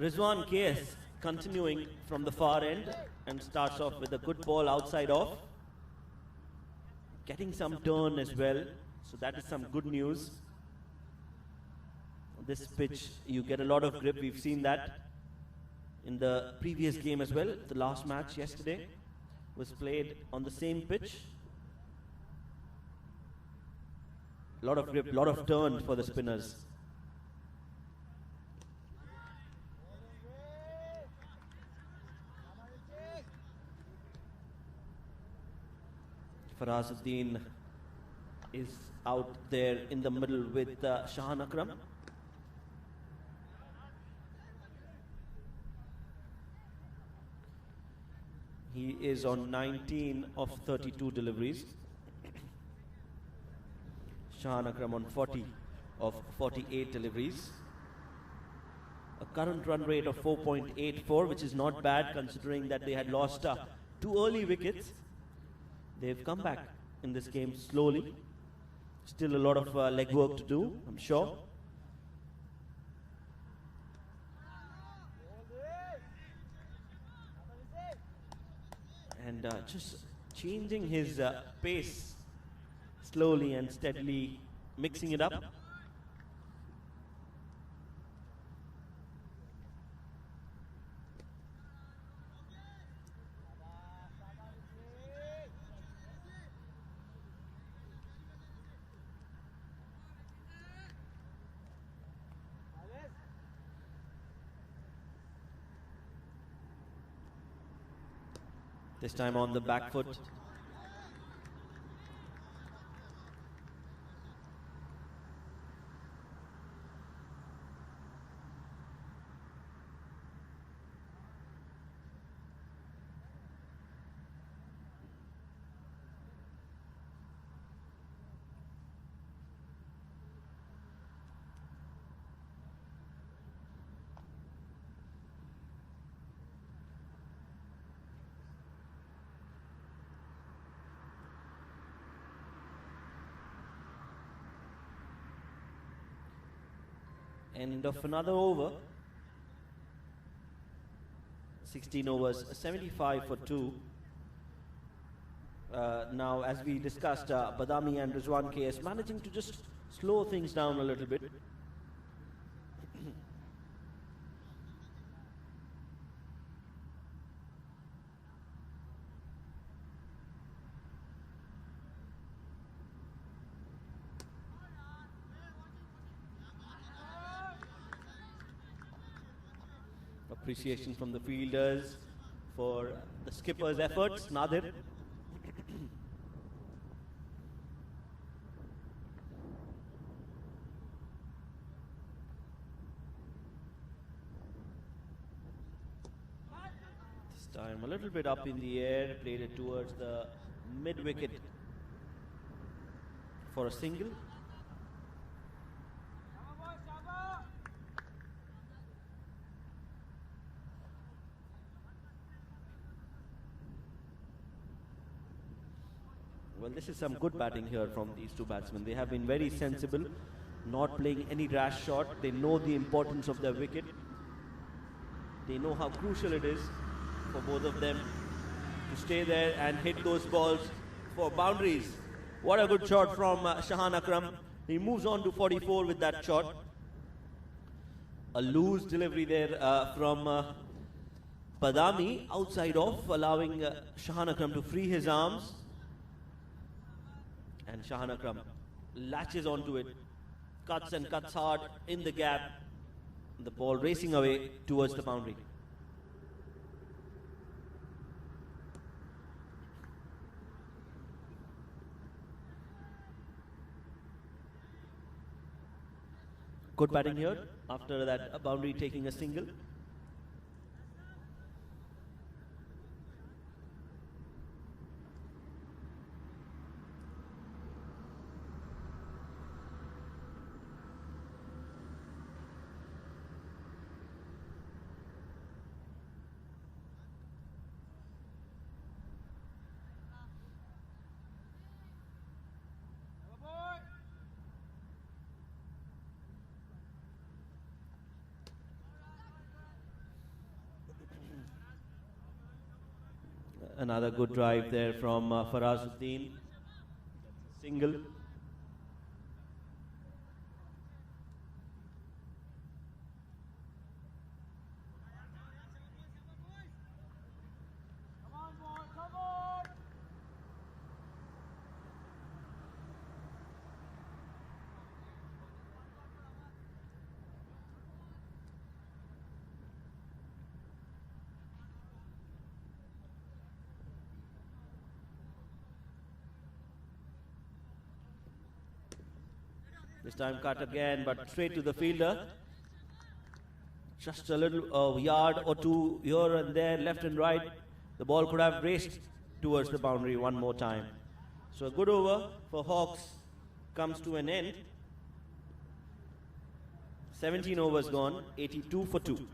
Rizwan KS continuing from the far end and starts off with a good ball outside off. Getting some turn as well, so that is some good news. This pitch, you get a lot of grip. We've seen that in the previous game as well. The last match yesterday was played on the same pitch. A lot of grip, a lot of turn for the spinners. Farazuddin is out there in the middle with Shahan Akram. He is on 19 of 32 deliveries. Shahan Akram on 40 of 48 deliveries. A current run rate of 4.84, which is not bad considering that they had lost 2 early wickets. They've come back in this game slowly. Still a lot of legwork to do, I'm sure. And just changing his pace slowly and steadily, mixing it up. This time on the back foot. End of another over. 16 overs, 75 for 2. Now, as we discussed, Badami and Rizwan KS managing to just slow things down a little bit. Appreciation from the fielders for the skipper's efforts, Nadir. time a little bit up in the air, played it towards the mid wicket for a single. Well, this is some good batting here from these two batsmen. They have been very sensible, not playing any rash shot. They know the importance of their wicket. They know how crucial it is for both of them to stay there and hit those balls for boundaries. What a good shot from Shahan Akram. He moves on to 44 with that shot. A loose delivery there from Badami outside off, allowing Shahan Akram to free his arms. And Shahan Akram latches onto it, cuts and cuts hard in the gap. The ball racing away towards the boundary. Good batting here after that boundary taking a single. Another good drive there from Farazuddin. Single. This time cut again, but straight to the fielder. Just a little yard or two here and there, left and right. The ball could have raced towards the boundary one more time. So a good over for Hawks comes to an end. 17 overs gone, 82 for 2.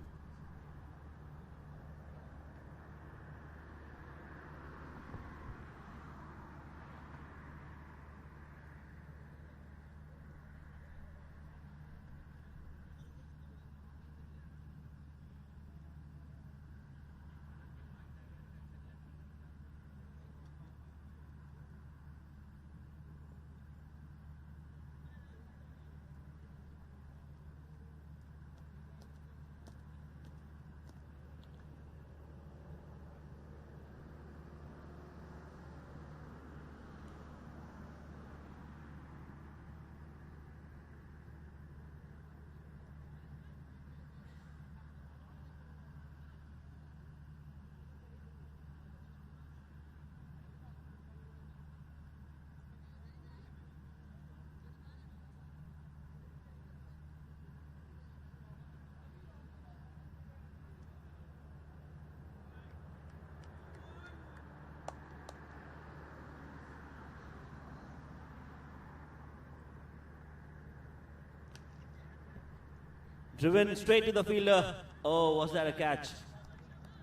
Driven straight to the fielder. Oh, was that a catch?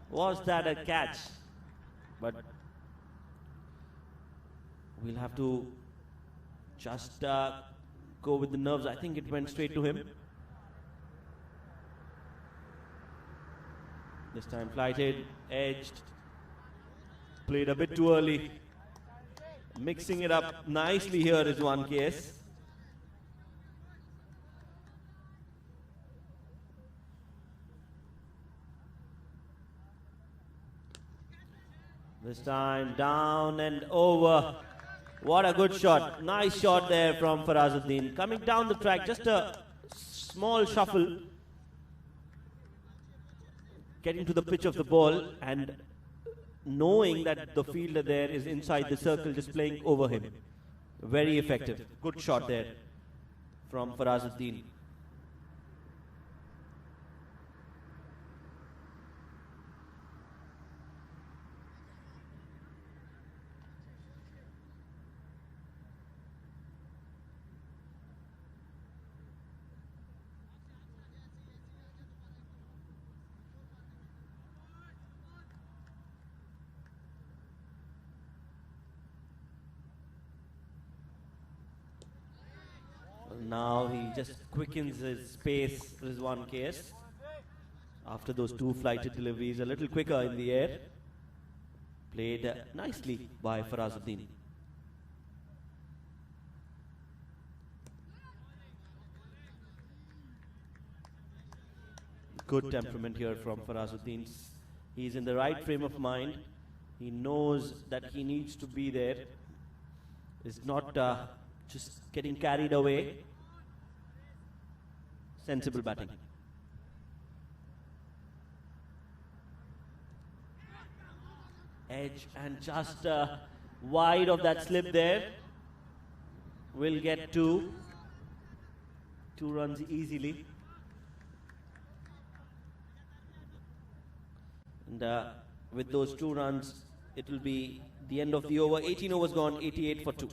Was that a catch? But we'll have to just go with the nerves. I think it went straight to him. This time flighted, edged, played a bit too early. Mixing it up nicely here is one case. This time down and over. What a good shot. Nice shot there from Farazuddin. Coming down the track, just a small shuffle. Getting to the pitch of the ball and knowing that the fielder there is inside the circle, just playing over him. Very effective. Good shot there from Farazuddin. Now he just quickens his pace, Rizwan KS. After those two flighted deliveries, a little quicker in the air. Played nicely by Farazuddin. Good temperament here from Farazuddin. He's in the right frame of mind. He knows that he needs to be there. He's not just getting carried away. Sensible batting. Edge and just wide of that slip there. Will get two runs easily. And with those 2 runs, it will be the end of the over. 18 overs gone, 88 for 2.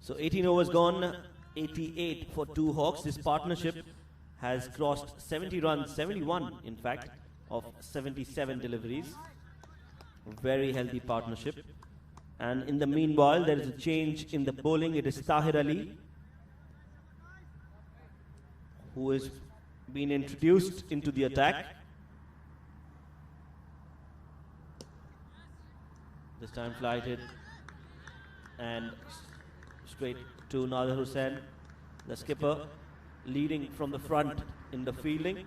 So 18 overs gone, 88 for 2 Hawks. This partnership has crossed 70 runs, 71 in fact, of 77 deliveries. A very healthy partnership. And in the meanwhile, there is a change in the bowling. It is Tahir Ali, who has been introduced into the attack. This time flighted and straight to Nader Hussain, the skipper, leading from the front in the fielding.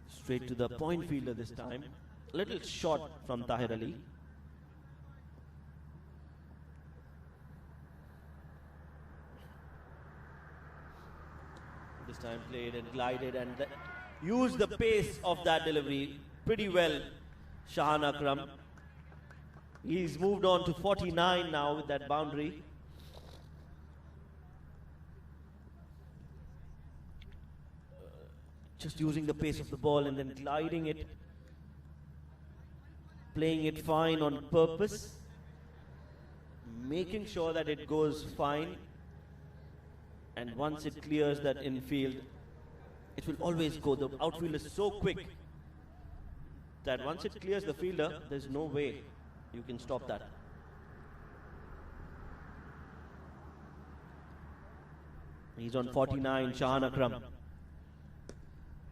Straight to the point fielder this time. Little short from Tahir Ali. This time played and glided and used the pace of that delivery pretty well, Shahan Akram. He's moved on to 49 now with that boundary. Just using the pace of the ball and then gliding it, playing it fine on purpose, making sure that it goes fine. And once it clears that infield, it will always go. The outfield is so quick that once it clears the fielder, there's no way you can stop that. He's on 49, Shahan Akram.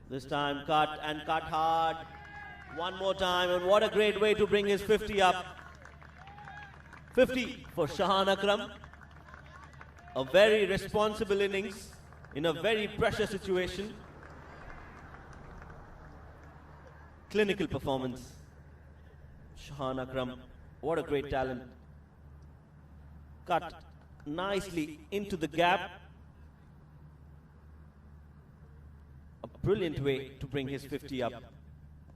This time cut and cut hard. One more time, and what a great way to bring his 50 up. 50 for Shahan Akram. A very responsible innings in a very pressure situation. Clinical performance. Shahan Akram, what a great talent. Cut nicely into the gap. A brilliant way to bring his 50 up.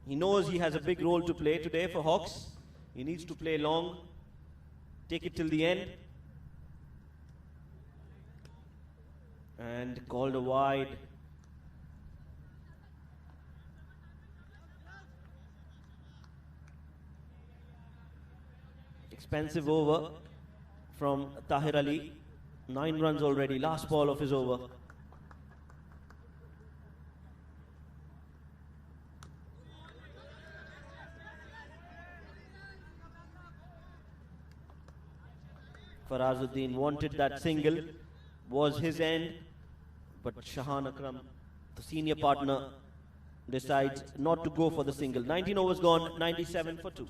He knows he has a big role to play today for Hawks. He needs to play long, take it till the end. And called a wide. Expensive over from Tahir Ali. 9 runs already, last ball of his over. Farazuddin wanted that single, was his end, but Shahan Akram, the senior partner, decides not to go for the single. 19 overs gone, 97 for 2.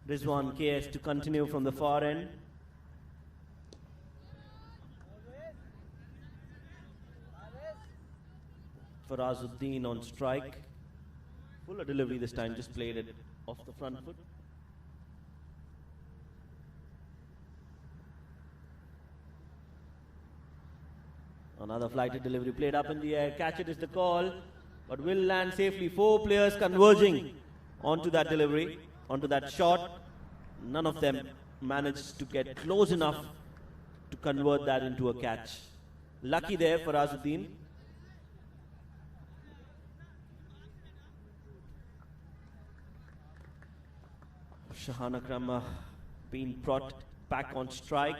Rizwan KS to continue from the far end. Farazuddin on strike. Fuller delivery this time, just played it off the front foot. Another flighted delivery played up in the air. Catch it is the call, but will land safely. 4 players converging onto that delivery, onto that shot. None of them managed to get close enough to convert that into a catch. Lucky there for Farazuddin. Shahan Akram being brought back on strike.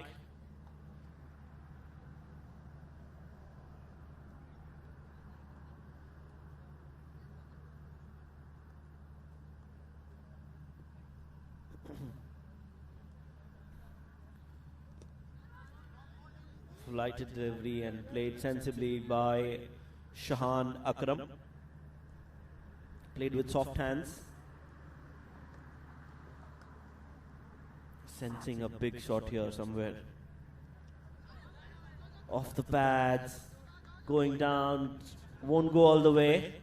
Flighted delivery and played sensibly by Shahan Akram. Played with soft hands. Sensing a big shot here somewhere. Off the pads. Going down. Won't go all the way.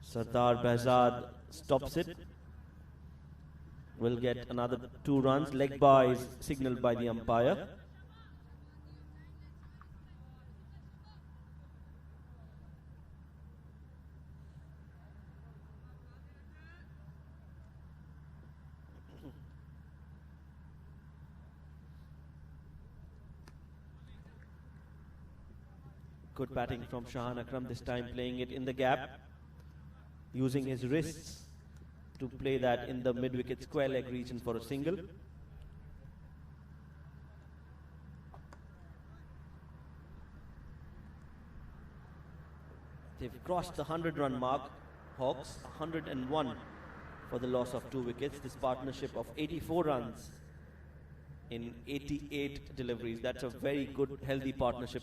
Sardar Behzad stops it. Will get another 2 runs. Leg bar is signaled by the umpire. Good batting from Shahan Akram, this time playing it in the gap, using his wrists to play that in the mid-wicket square leg region for a single. They've crossed the 100-run mark. Hawks 101 for the loss of 2 wickets. This partnership of 84 runs in 88 deliveries. That's a very good, healthy partnership.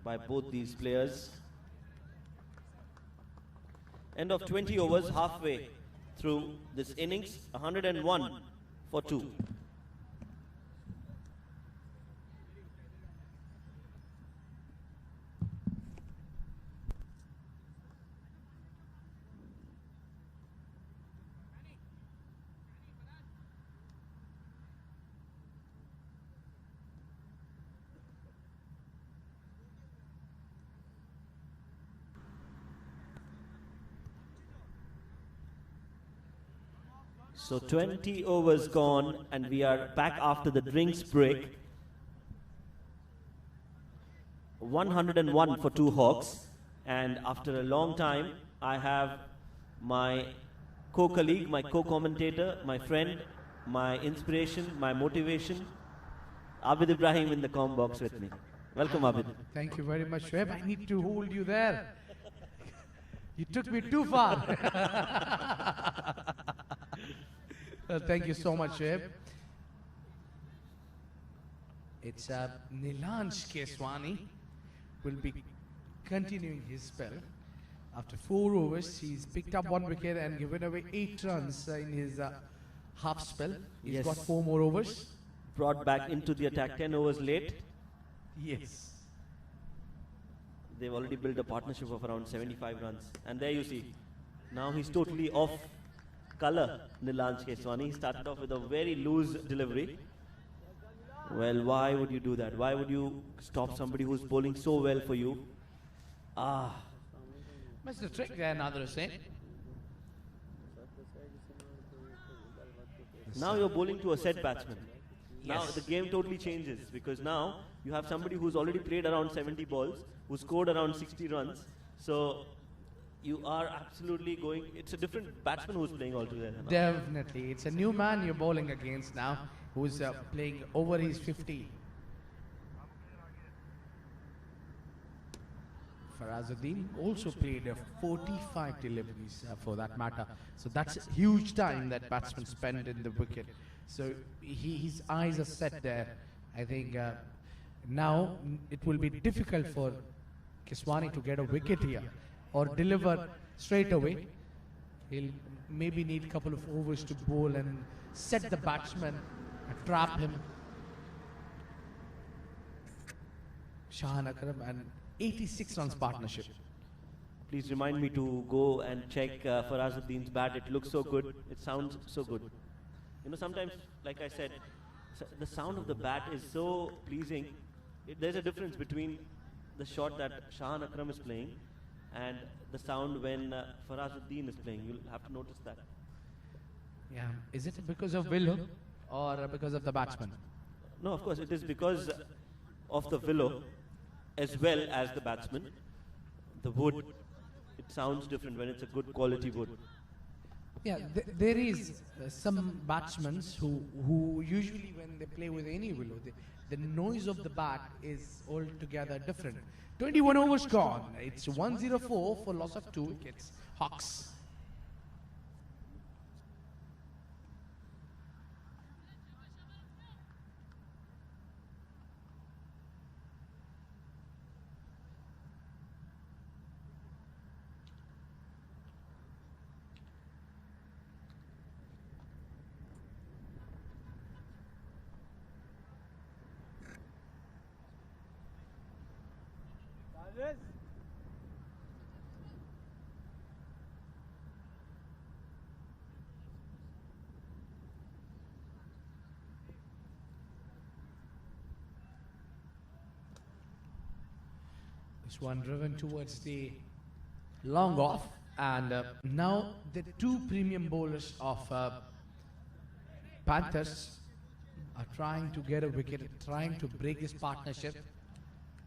By both these players. End of 20 overs, halfway through this innings, 101 for 2. So 20 overs gone and we are back after the drinks break. 101 for 2 Hawks, and after a long time I have my co-colleague, my co-commentator, my friend, my inspiration, my motivation, Abid Ibrahim in the comm box with me. Welcome Abid. Thank you very much, Shoaib. I need to hold you there. You took me too far. Thank you so much, Shoaib. It's Nilansh Keswani will be continuing his spell. After 4 overs, he's picked up 1 wicket and given away 8 runs in his half spell. He's Yes. got 4 more overs. Brought back into the attack 10 overs late. Yes. They've already built a partnership of around 75 runs. And there you see, now he's totally off color, Nilansh Keswani. He started off with a very loose delivery. Well, why would you do that? Why would you stop somebody who's bowling so well for you? Missed the trick there, Nader Hussain. Now you're bowling to a set batsman. Now Yes. the game totally changes because now you have somebody who's already played around 70 balls, who scored around 60 runs. So you are absolutely going, it's a different batsman who's playing altogether now. Definitely. It's a new man you're bowling against now who's playing over his 50. Farazuddin also played 45 deliveries for that matter. So that's a huge time that batsman spent in the wicket. So his eyes are set there. I think now it will be difficult for Keswani to get a wicket here or deliver straight away. He'll maybe need a couple of overs to bowl and set the batsman, trap him. Shahan Akram and 86 runs partnership. Please remind me to go and check Farazuddin's bat. It looks so good. It sounds so good. You know, sometimes, like I said, the sound of the bat is so pleasing. There's a difference between the shot that Shahan Akram is playing and the sound when Farazuddin is playing. You'll have to notice that. Yeah. Is it because of Willow or because of the batsman? No, of course, it is because of the willow as well as the batsman. The wood, it sounds different when it's a good quality wood. Yeah, there is some batsmen who usually when they play with any willow, the noise of the bat is altogether different. 21 overs gone. It's 104 for loss of 2 wickets. Hawks. Charges. This one driven towards the long off, and now the 2 premium bowlers of Panthers are trying to get a wicket, trying to break this partnership.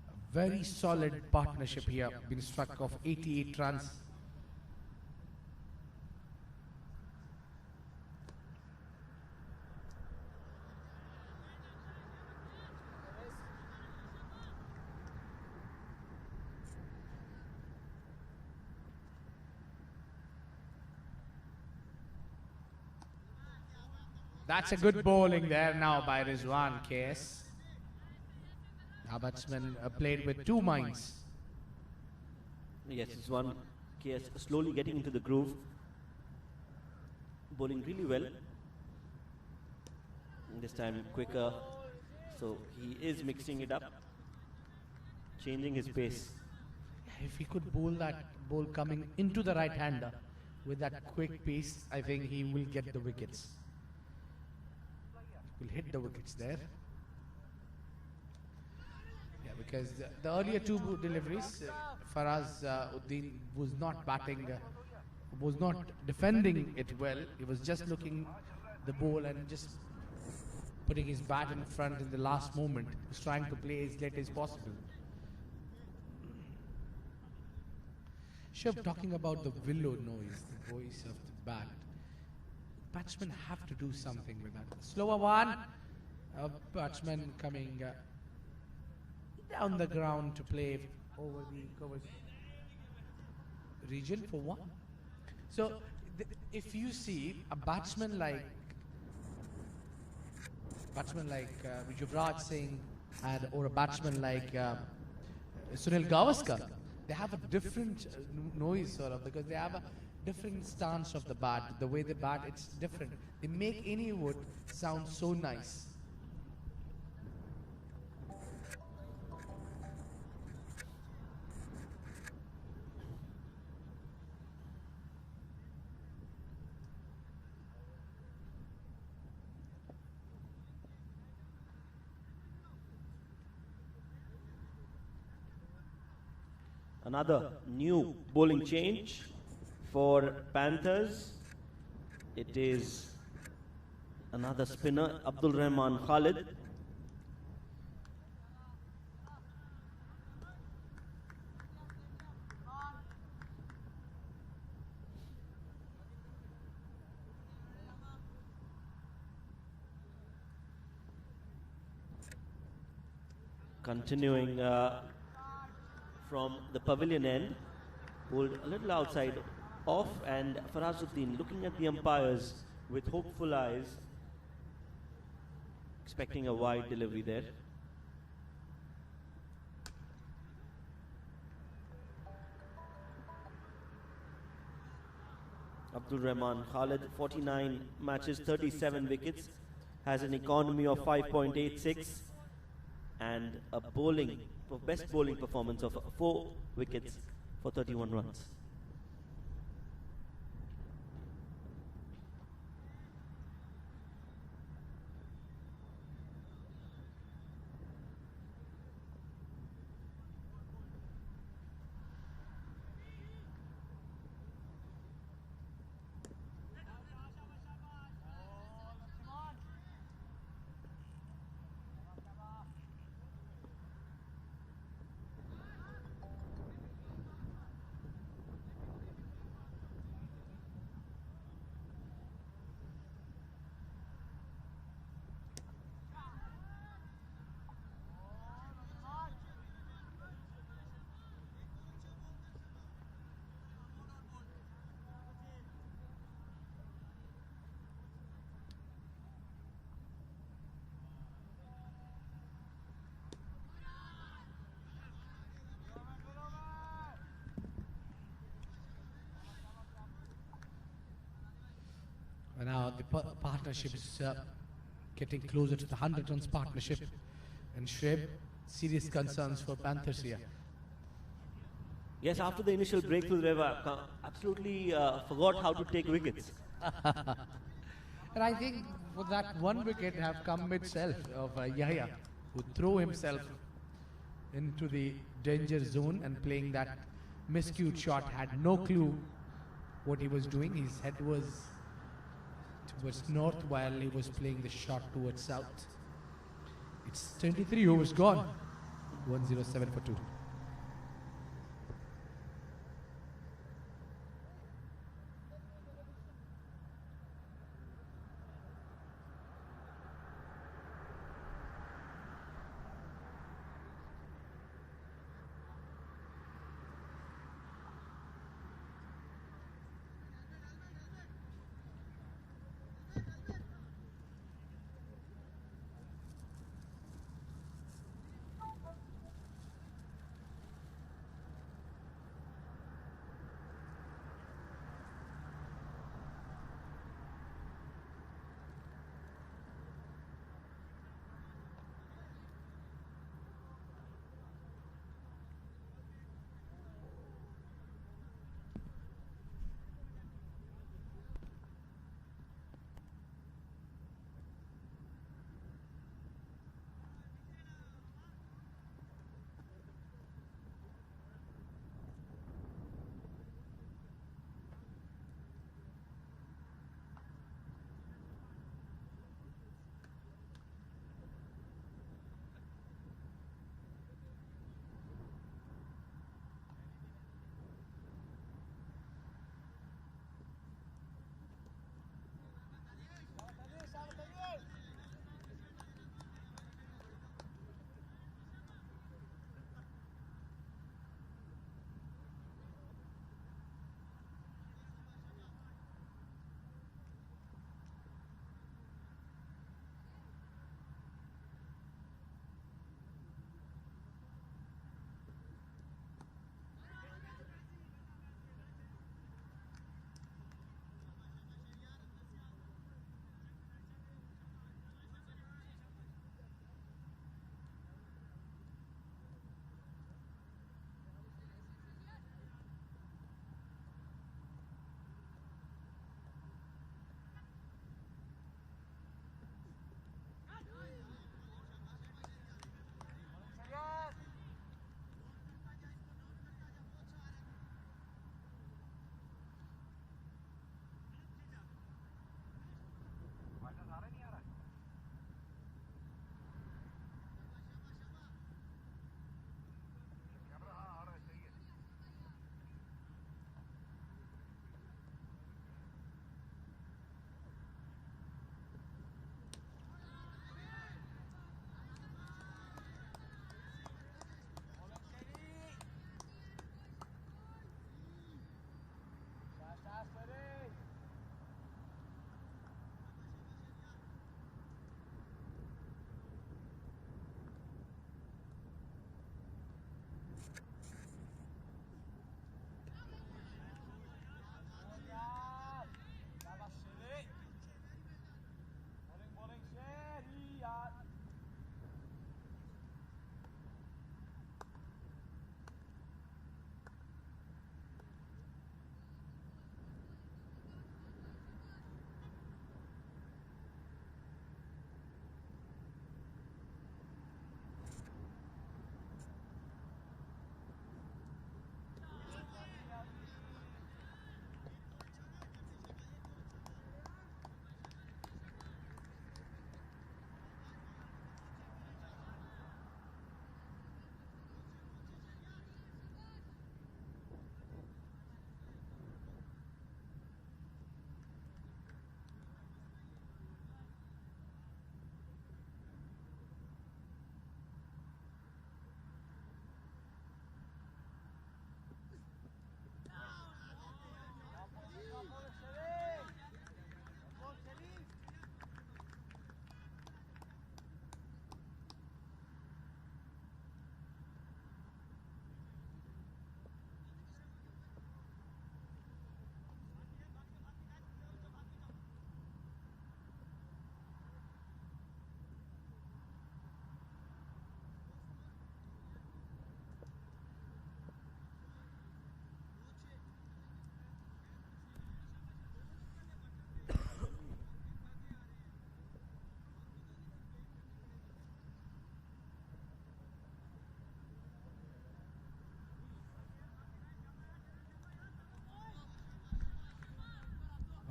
A very solid partnership here, been struck of 88 runs. That's a good bowling there now by Rizwan KS. Our batsman played with 2 minds. Yes, it's one case slowly getting into the groove. Bowling really well. This time quicker. So he is mixing it up. Changing his pace. If he could bowl that ball coming into the right hander with that quick pace, I think he will get the wickets. Will hit the wickets there. Yeah, because the earlier 2 deliveries, Faraz Uddin was not batting, was not defending it well. He was just looking the ball and just putting his bat in front in the last moment. He was trying to play as late as possible. Shiv, talking about the willow noise, the voice of the bat. Batsmen have to do something with that. Slower one. Batsman coming down the ground to play over the covered region for 1. So if you see a batsman like Yuvraj Singh and or a batsman like Sunil Gavaskar, they have a different noise sort of, because they have a different stance of the bat. The way they bat, it's different. They make any wood sound so nice. Another new bowling change for Panthers. It is another spinner, Abdul Rahman Khalid. Continuing from the pavilion end, pulled a little outside off, and Farazuddin looking at the umpires with hopeful eyes, expecting a wide delivery there. Abdul Rahman Khalid, 49 matches, 37 wickets, has an economy of 5.86 and a best bowling performance of 4 wickets for 31 runs. And now the partnership is getting closer to the 100 runs partnership. And Shreb, serious concerns for Panthers here. Yes, after the initial breakthrough, Reva absolutely forgot how to take wickets. And I think for that one wicket have come itself of Yahya, who threw himself into the danger zone and playing that miscued shot, had no clue what he was doing. His head was towards north while he was playing the shot towards south. It's 23 overs gone. 107 for 2.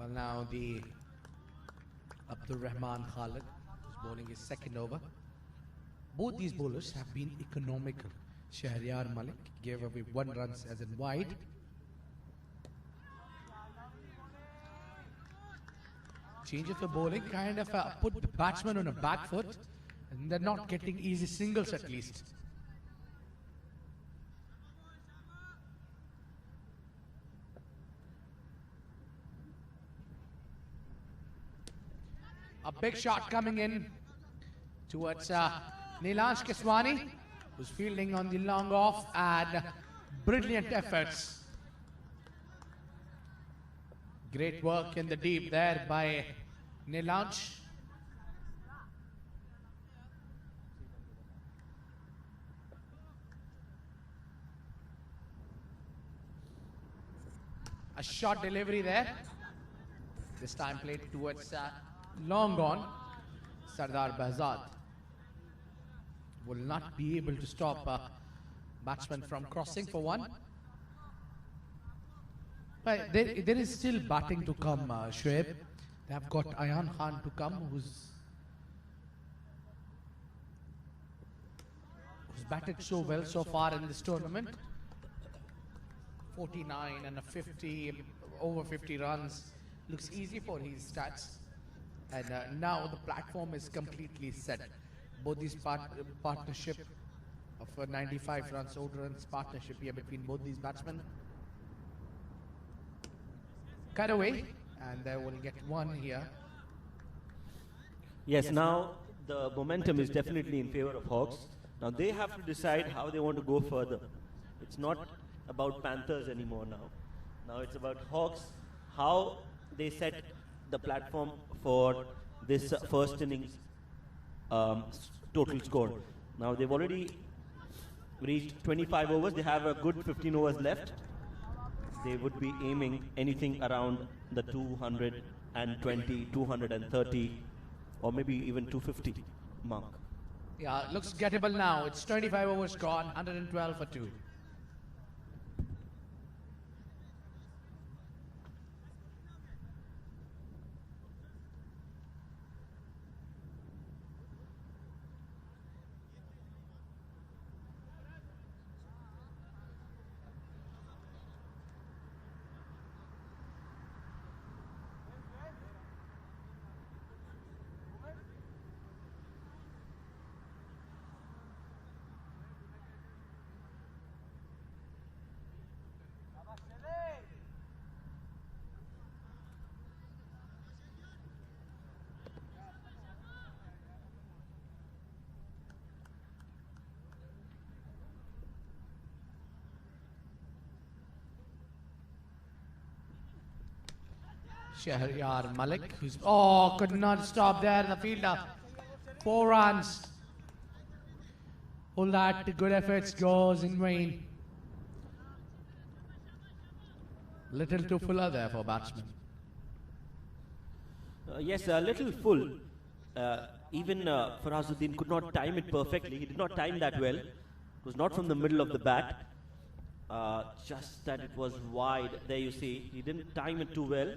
Well, now the Abdul Rahman Khalid is bowling his second over. Both these bowlers have been economical. Shahryar Malik gave away 1 run as in wide. Change of the bowling kind of put the batsman on a back foot, and they're not getting easy singles at least. A big shot coming in towards Nilansh Keswani, who's fielding on the long off, and brilliant efforts. Great work in the deep there by Nilansh. A short delivery there. This time played towards long on. Sardar Behzad will not be able to stop batsman from crossing for 1. But there is still batting to come, Shoaib. They have got Ayan Khan to come, who's batted so well so far in this tournament. 49 and a 50, over 50 runs. Looks easy for his stats. And now the platform is completely set. Both these partnership of 95 runs, odd runs partnership here between both these batsmen. Cut away, and they will get 1 here. Yes, now the momentum is definitely in favor of Hawks. Now they have to decide how they want to go further. It's not about Panthers anymore now. Now it's about Hawks, how they set the platform for this first innings total score. Now they've already reached 25 overs. They have a good 15 overs left. They would be aiming anything around the 220, 230, or maybe even 250 mark. Yeah, looks gettable now. It's 25 overs gone, 112 for 2. Shahryar Malik, who's could not stop there, the fielder. 4 runs. All that good efforts goes in vain. Little too fuller there for batsman. Yes, a little full. Even Farazuddin could not time it perfectly. He did not time that well. It was not from the middle of the bat. Just that it was wide. There you see, he didn't time it too well.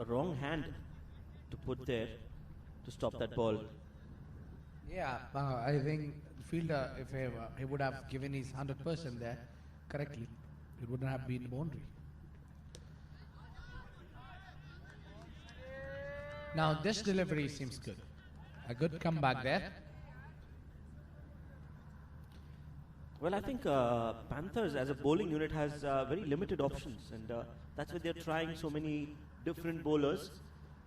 A wrong hand to put there to stop that ball. Yeah, I think the fielder, if he would have given his 100% there correctly, it wouldn't have been the boundary. Now this delivery seems good. A good comeback there. Well, I think Panthers as a bowling unit has very limited options, and that's why they're trying so many different bowlers.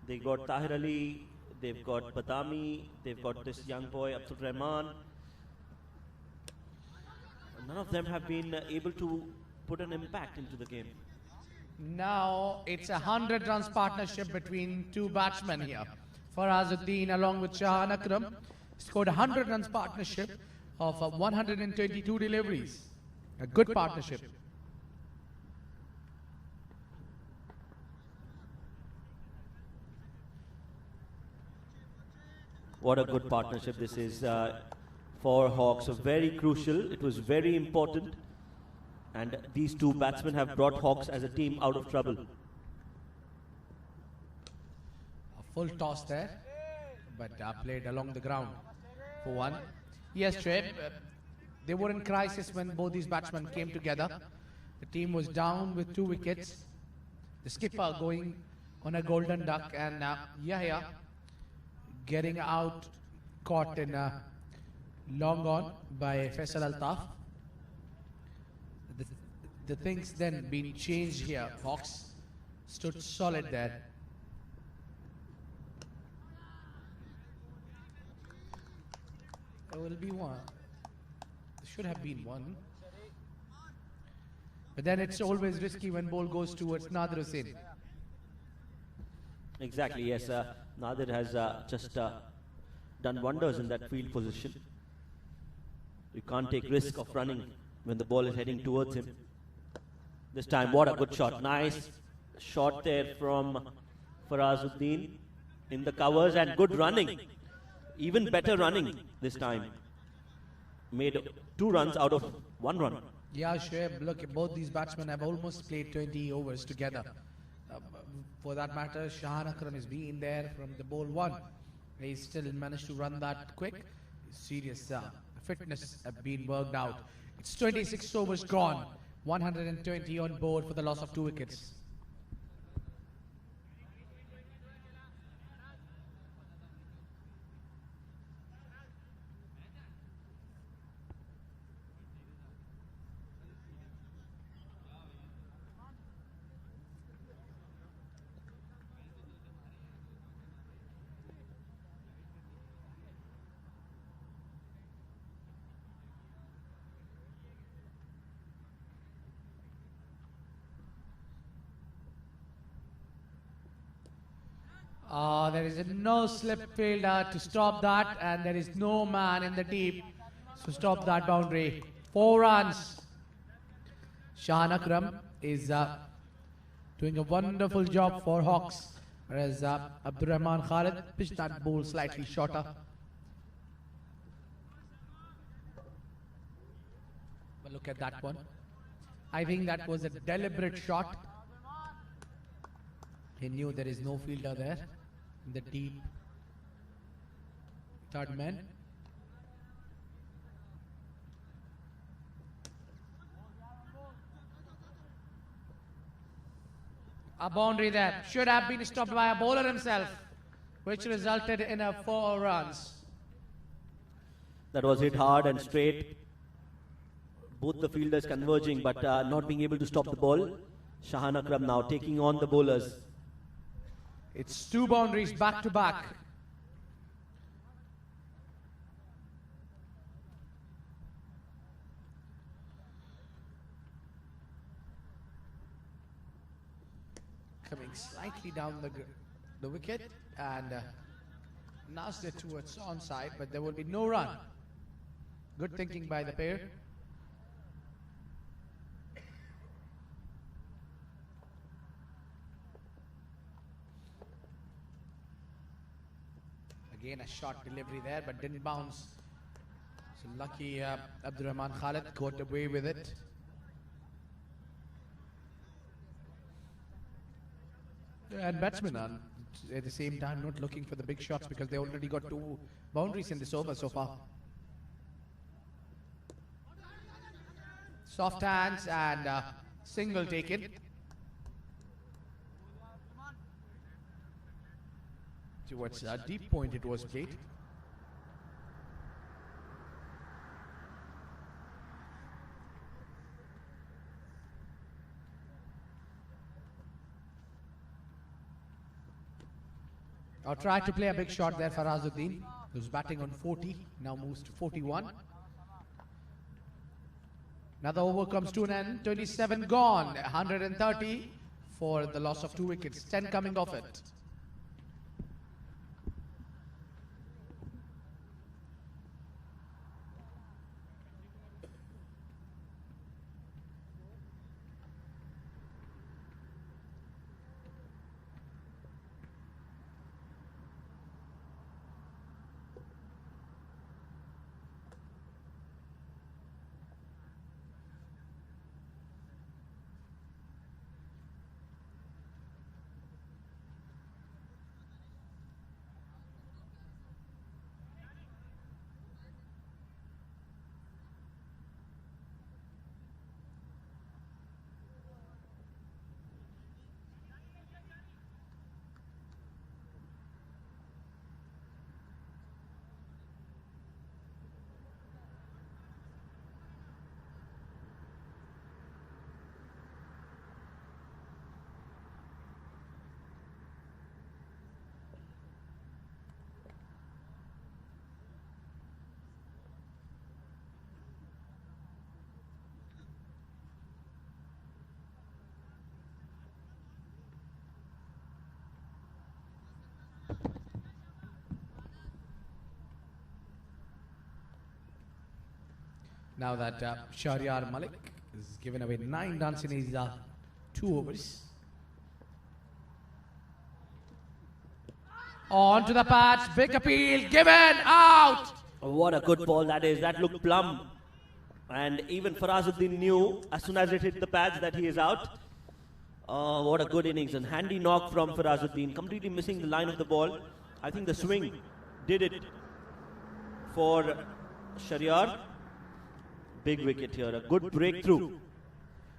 They got Tahir Ali, they've got Badami, they've got this young boy Abdul Rahman. None of them have been able to put an impact into the game. Now it's a 100 runs partnership between 2 batsmen here. Farazuddin along with Shahan Akram scored a 100 runs partnership of 122 deliveries. A good partnership. What a good partnership this is for Hawks. So very crucial. It was very important. And these 2 batsmen have brought Hawks as a team out of trouble. Full toss there, but played along the ground for one. Yes, Treb, they were in crisis when both these batsmen came together. The team was down with 2 wickets. The skipper going on a golden duck, and Yahya getting out, caught in a long on by Faisal Altaf. The things then been changed here. Hawks stood solid there. There will be one. There should have been one. But then it's always risky when ball goes towards Nadir Hussain. Exactly, yes. Nadir has just done wonders in that field position. You can't take risk of running when the ball is heading towards him. This time, what a good shot. Nice shot there from Farazuddin in the covers, and good running. Even better running this time. Made 2 runs out of 1 run. Yeah, Shoaib, look, both these batsmen have almost played 20 overs together. For that matter, Shahan Akram has been there from the ball 1. He still managed to run that quick. Serious fitness have been worked out. It's 26 overs gone. 120 on board for the loss of 2 wickets. There is no slip fielder to stop that, and there is no man in the deep to stop that boundary. 4 runs. Shahan Akram is doing a wonderful job for Hawks, whereas Abdurrahman Khalid pitched that ball slightly shorter. But look at that one. I think that was a deliberate shot. He knew there is no fielder there in the deep 3rd man. A boundary there should have been stopped by a bowler himself, which resulted in a 4 runs. That was hit hard and straight. Both the fielders converging, but not being able to stop the ball. Shahan Akram now taking on the bowlers. It's 2 boundaries back to back. Coming slightly down the wicket, and now's it towards onside, but there will be no run. Good thinking by the pair. Again, a short delivery there, but didn't bounce. So lucky Abdurrahman Khalid got away with it. And batsmen are at the same time not looking for the big shots because they already got 2 boundaries in this over so far. Soft hands and single taken. Towards a deep point it was played. I'll try to play a big shot there for Farazuddin, who's batting on 40, now moves to 41. Another over comes to an end, 27 gone, 130 for the loss of 2 wickets, 10 coming off it. Now that Shahryar Malik has given away 9 runs in his 2 overs. On to the patch, big appeal, given out! What a good ball that is. That looked plumb. And even Farazuddin knew as soon as it hit the pads that he is out. What a good innings. And handy knock from Farazuddin. Completely missing the line of the ball. I think the swing did it for Shahryar. Big wicket here. A good breakthrough.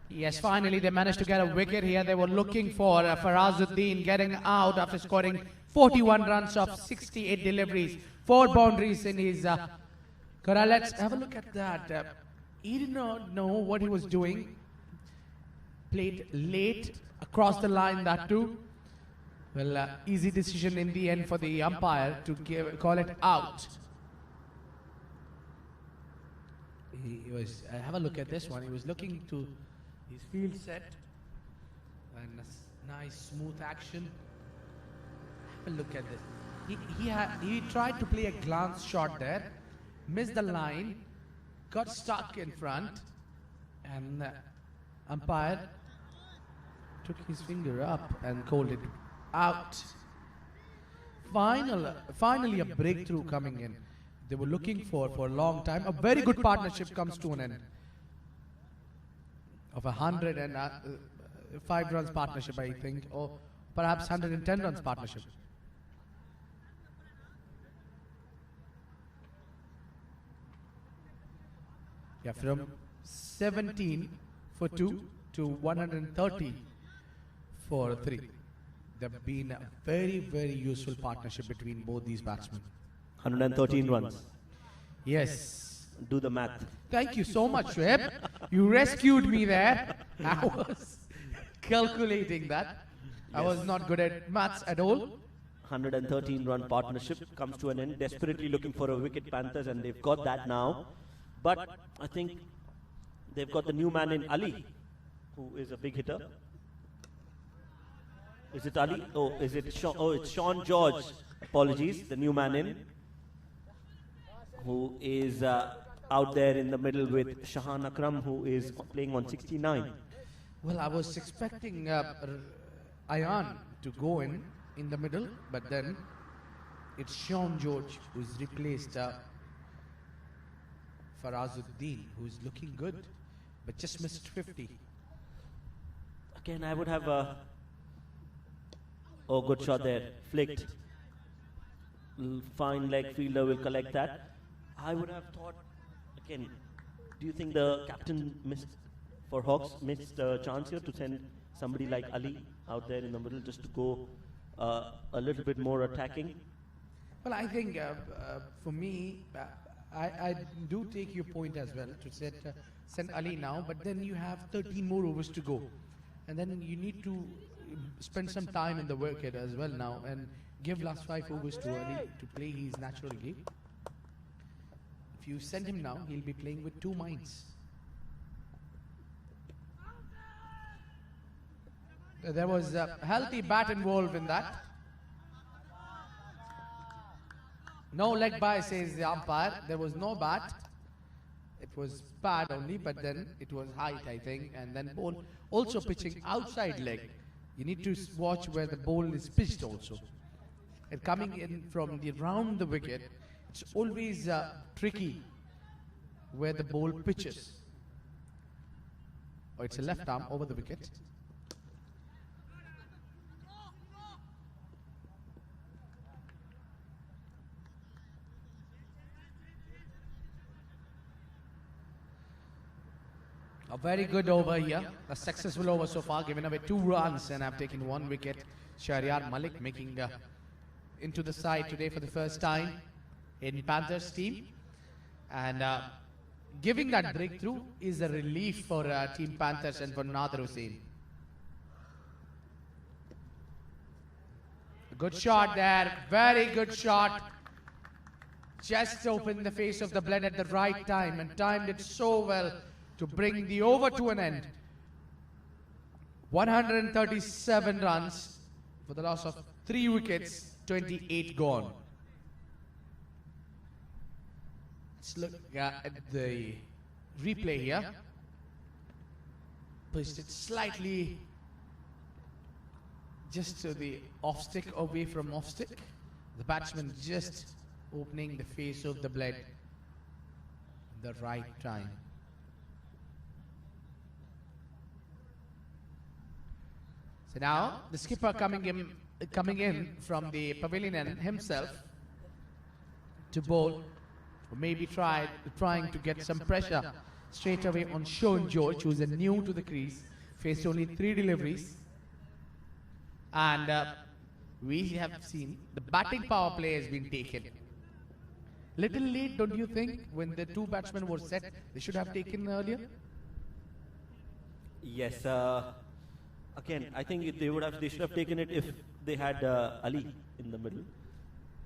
Yes, finally they managed to get a wicket here. They were looking for Farazuddin getting out after scoring 41 runs of 68 deliveries. 4 boundaries in his career. Let's have a look at that. He did not know what he was doing. Played late across the line, that too. Well, easy decision in the end for the umpire to call it out. He was, have a look at this one. He was looking to his field set. And a nice smooth action. Have a look at this. He tried to play a glance shot there, missed the line, got stuck in front, and umpire took his finger up and called it out. Finally a breakthrough coming in. They were looking for a long time. A very good partnership comes to an end. Of 105 runs partnership, I think, or perhaps 110 runs partnership. Yeah, from 17 for 2 to 130 for 3. They've been a very, very useful partnership between both these batsmen. 113 runs. Yes. Do the math. Thank you so much, Shoaib. You rescued me there. I was calculating that. I was not good at maths at all. 113 run partnership comes to an end. Desperately looking for a wicket, Panthers, and they've got that now. But I think they've got the new man in Ali, who is a big hitter. Is it Ali? Oh, is it Sean? Oh, it's Sean George. Apologies, the new man in, who is out there in the middle with Shahan Akram, who is playing on 69. Well, I was expecting Ayan to go in the middle, but then it's Sean George who's replaced Farazuddin, who's looking good, but just missed 50. Again, I would have a... Oh, good shot there. Flicked. Fine leg fielder will collect that. I would have thought, again, do you think the captain for Hawks missed a chance here to send somebody like Ali out there in the middle just to go a little bit more attacking? Well, I think for me, I do take your point as well to send Ali now, but then you have 13 more overs to go. And then you need to spend some time in the wicket as well now and give last 5 overs to Ali to play his natural game. If you send him now, he'll be playing with 2 minds. There was a healthy bat involved in that. No leg by, says the umpire. There was no bat. It was bad only, but then it was height, I think. And then ball also pitching outside leg. You need to watch where the ball is pitched also. And coming in from around the wicket, it's always tricky where the ball pitches. Oh, it's a left arm over the wicket. A very good over here. A successful over so far, giving away 2 runs and have taken 1 wicket. Shahryar Malik making into the side today for the first time in Panthers team. And giving that breakthrough is a relief for Team Panthers and for Nader Hussain. Good shot there. Very good shot. Just opened the face of the blade at the right time and timed it so well to bring the over to an end. 137 runs for the loss of 3 wickets, 28 gone. Let's look at the replay here. Pushed it slightly just to the off stick, away from off stick. The batsman just opening the face of the blade at the right time. So now the skipper coming in from the pavilion end himself to bowl, or maybe trying to get some pressure straight away on Shahan George, who's a new to the crease, faced only 3 deliveries. And we have seen the batting power play has been taken. Little late, don't you think? When the 2 batsmen were set, they should have taken earlier. Yes. Again, I think they should have taken it if they had Ali in the middle.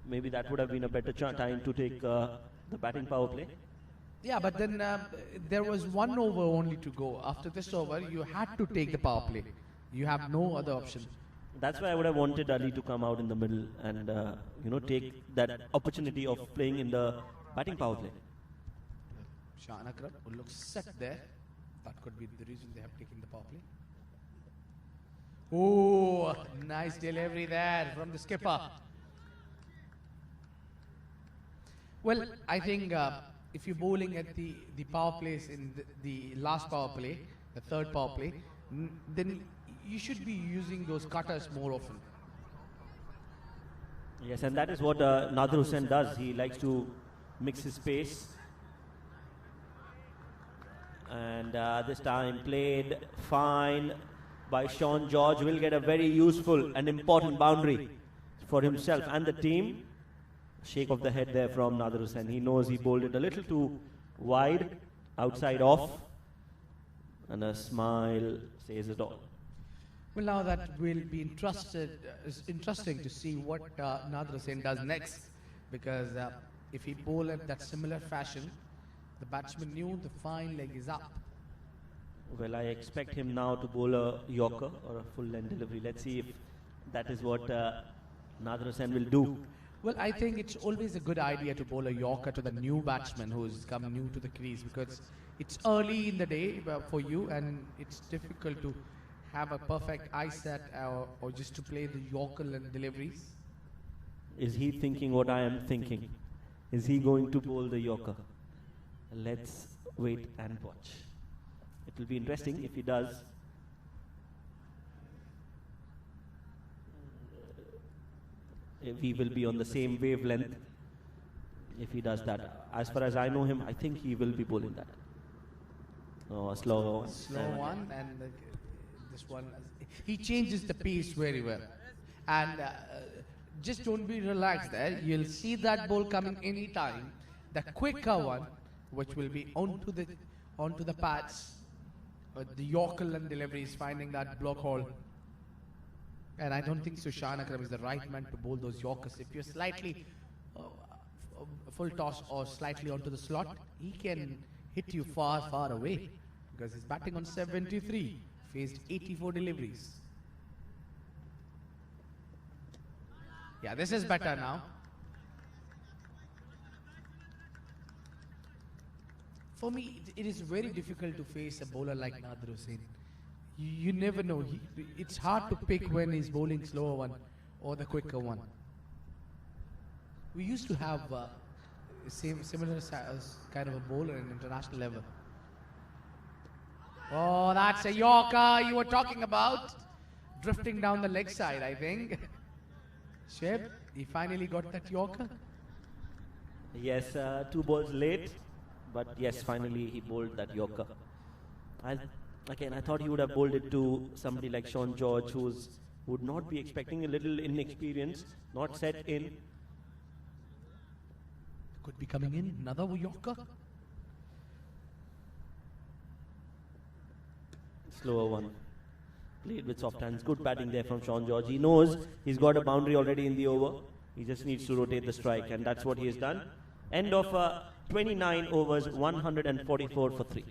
Maybe that would have been a better time to take the batting power play. Yeah, but then there was 1 over only to go. After this over, you had to take the power play. You have no other option. That's why I would have wanted Ali to come out in the middle and take that opportunity of playing in the batting power play. Shahan Akram who looks set there. That could be the reason they have taken the power play. Oh, nice delivery there from the skipper. Well, I think if you're bowling at the power plays in the last power play, the 3rd power play, then you should be using those cutters more often. Yes, and that is what Nadir Hussain does. He likes to mix his pace. And this time played fine by Shahan George. Will get a very useful and important boundary for himself and the team. Shake of the head there from Nadir Hussain. He knows he bowled it a little too wide, outside off. And a smile says it all. Well, now that will be interesting to see what Nadir Hussain does next, because if he bowl at that similar fashion, the batsman knew the fine leg is up. Well, I expect him now to bowl a Yorker or a full length delivery. Let's see if that is what Nadir Hussain will do. Well, I think it's always a good idea to bowl a Yorker to the new batsman who's come new to the crease, because it's early in the day for you and it's difficult to have a perfect eye set or just to play the Yorker and deliveries. Is he thinking what I am thinking? Is he going to bowl the Yorker? Let's wait and watch. It will be interesting if he does. If he will be on the same wavelength. If he does that. As far as I know him, I think he will be bowling that. Oh, a slow one. Slow one, and this one. He changes the pace very well. And just don't be relaxed there. You'll see that ball coming anytime. The quicker one, which will be onto the pads. The Yorker and delivery is finding that block hole. And I don't think so Shahan Akram is the right man to bowl those Yorkers. If you're slightly full toss or slightly onto the slot, he can hit you far, far away. Because he's batting on 73, faced 84 deliveries. Yeah, this is better now. For me, it is very difficult to face a bowler like Nadir Hussain. You never know. It's hard to pick when he's bowling slower one or the quicker one. We used to have similar kind of a bowler in international level. Oh, that's a Yorker you were talking about. Drifting down the leg side, I think. Sheb, he finally got that Yorker. Yes, 2 balls late. But yes, finally he bowled that Yorker. I thought he would have bowled it to somebody like Shahan George, who would not be expecting, a little inexperienced, not set in. Could be coming in another Yorker. Slower one. Played with soft hands. Good batting there from Shahan George. He knows he's got a boundary already in the over. He just needs to rotate the strike, and that's what he has done. End of 29 overs, 144 for 3.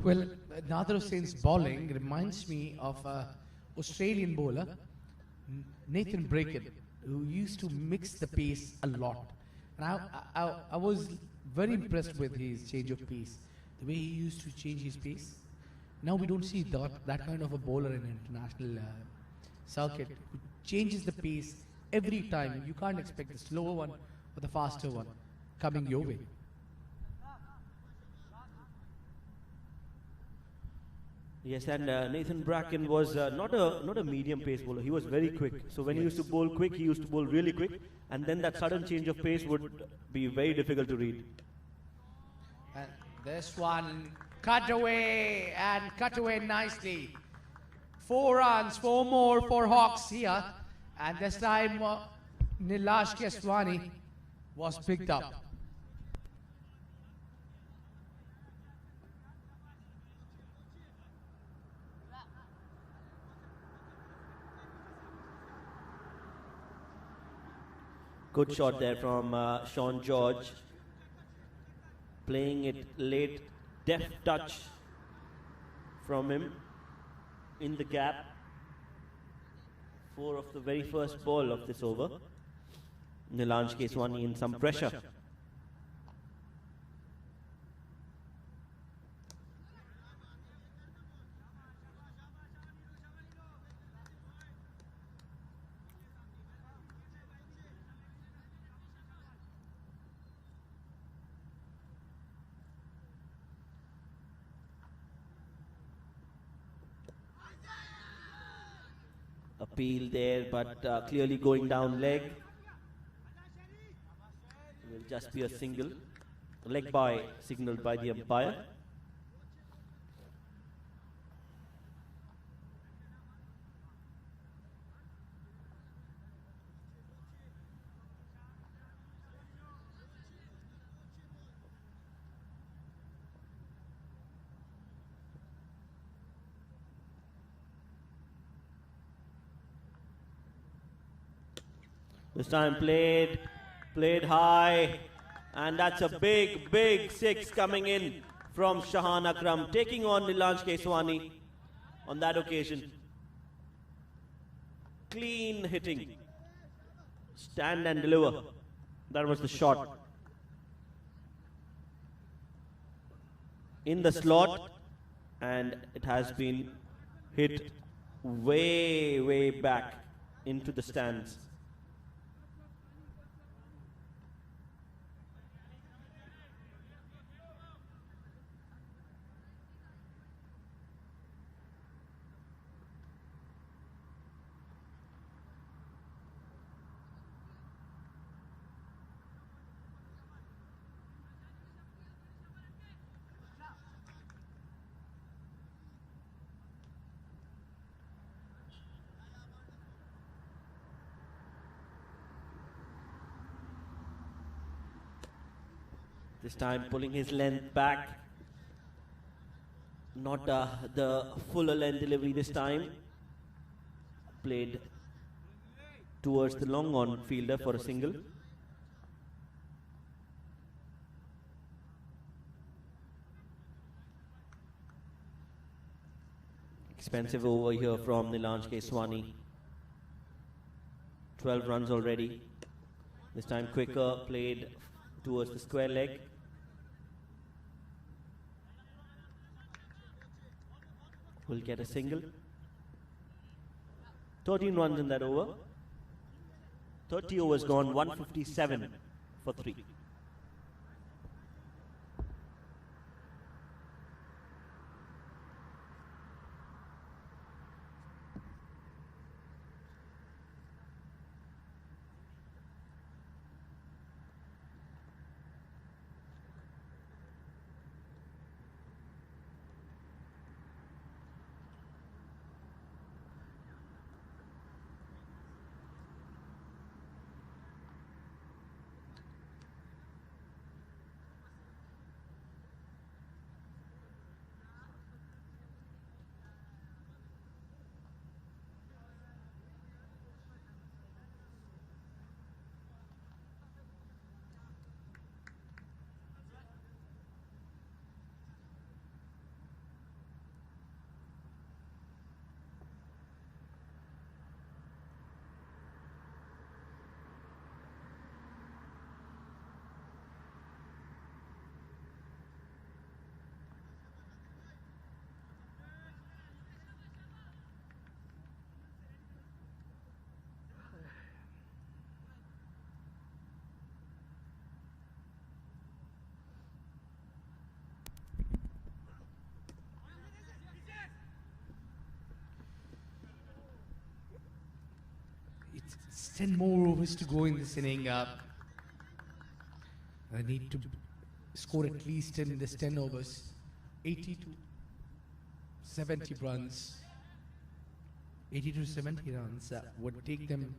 Well, Nader Hussein's bowling reminds me of Australian bowler Nathan Bracken, who used to mix the pace a lot. And I was very impressed with his change of pace, the way he used to change his pace. Now we don't see that kind of a bowler in international circuit who changes the pace every time. You can't expect the slower one or the faster one coming your way. Yes, and Nathan Bracken was not a medium pace bowler. He was very quick. So when he used to bowl quick, he used to bowl really quick, and then that sudden change of pace would be very difficult to read. And this one cut away nicely. 4 runs, 4 more for Hawks here, and this time Nilash Keswani was picked up. Good shot there from Sean George. Playing it late, deft touch from him in the gap. 4 of the very first ball of this over. Nilansh Keswani in some pressure. Appeal there, but clearly going down leg. Will just be a single. Leg by signaled by the umpire. This time played high, and that's a big 6 coming in from Shahan Akram, taking on Nilansh Keswani on that occasion. Clean hitting, stand and deliver. That was the shot. In the slot, and it has been hit way back into the stands. This time pulling his length back. Not the fuller length delivery this time. Played towards the long on fielder for a single. Expensive over here from Nilansh Keswani. 12 runs already. This time quicker, played towards the square leg. Will get a single. 13 runs in that over. 30 overs gone, 157 for 3. It's 10 more overs to go in this inning. They need to score at least in this 10 overs. 80 to 70 runs. 80 to 70 runs would take them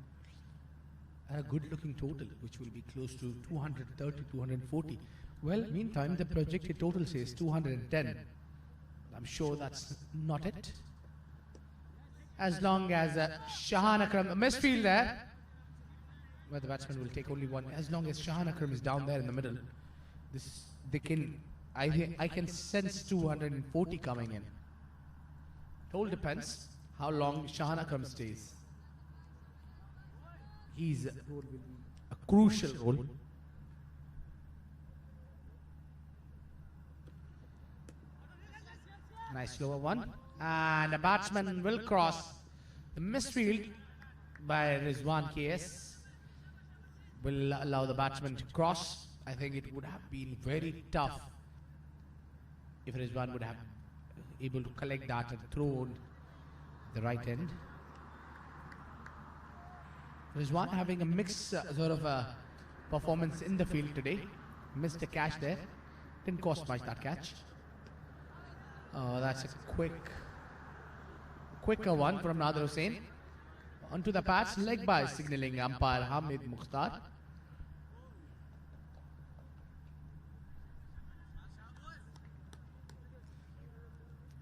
a good looking total, which will be close to 230, 240. Well, meantime, the projected total says 210. I'm sure that's not it. As long as Shahan Akram, a misfield there, where the batsman will take only one. As long as Shahan Akram is down there in the middle, they can. I can sense 240 coming in. It all depends how long Shahan Akram stays. He's a crucial role. Nice slower one. And a batsman will cross the misfield by Rizwan KS. Will allow the batsman to cross. I think it would have been very tough if Rizwan would have able to collect that and throw on the right end. Rizwan having a mixed sort of performance in the field today. Missed a catch there. Didn't cost much, that catch. That's a quicker one from Nadir Hussain. Onto the pads, leg by signalling umpire Hamid Mukhtar.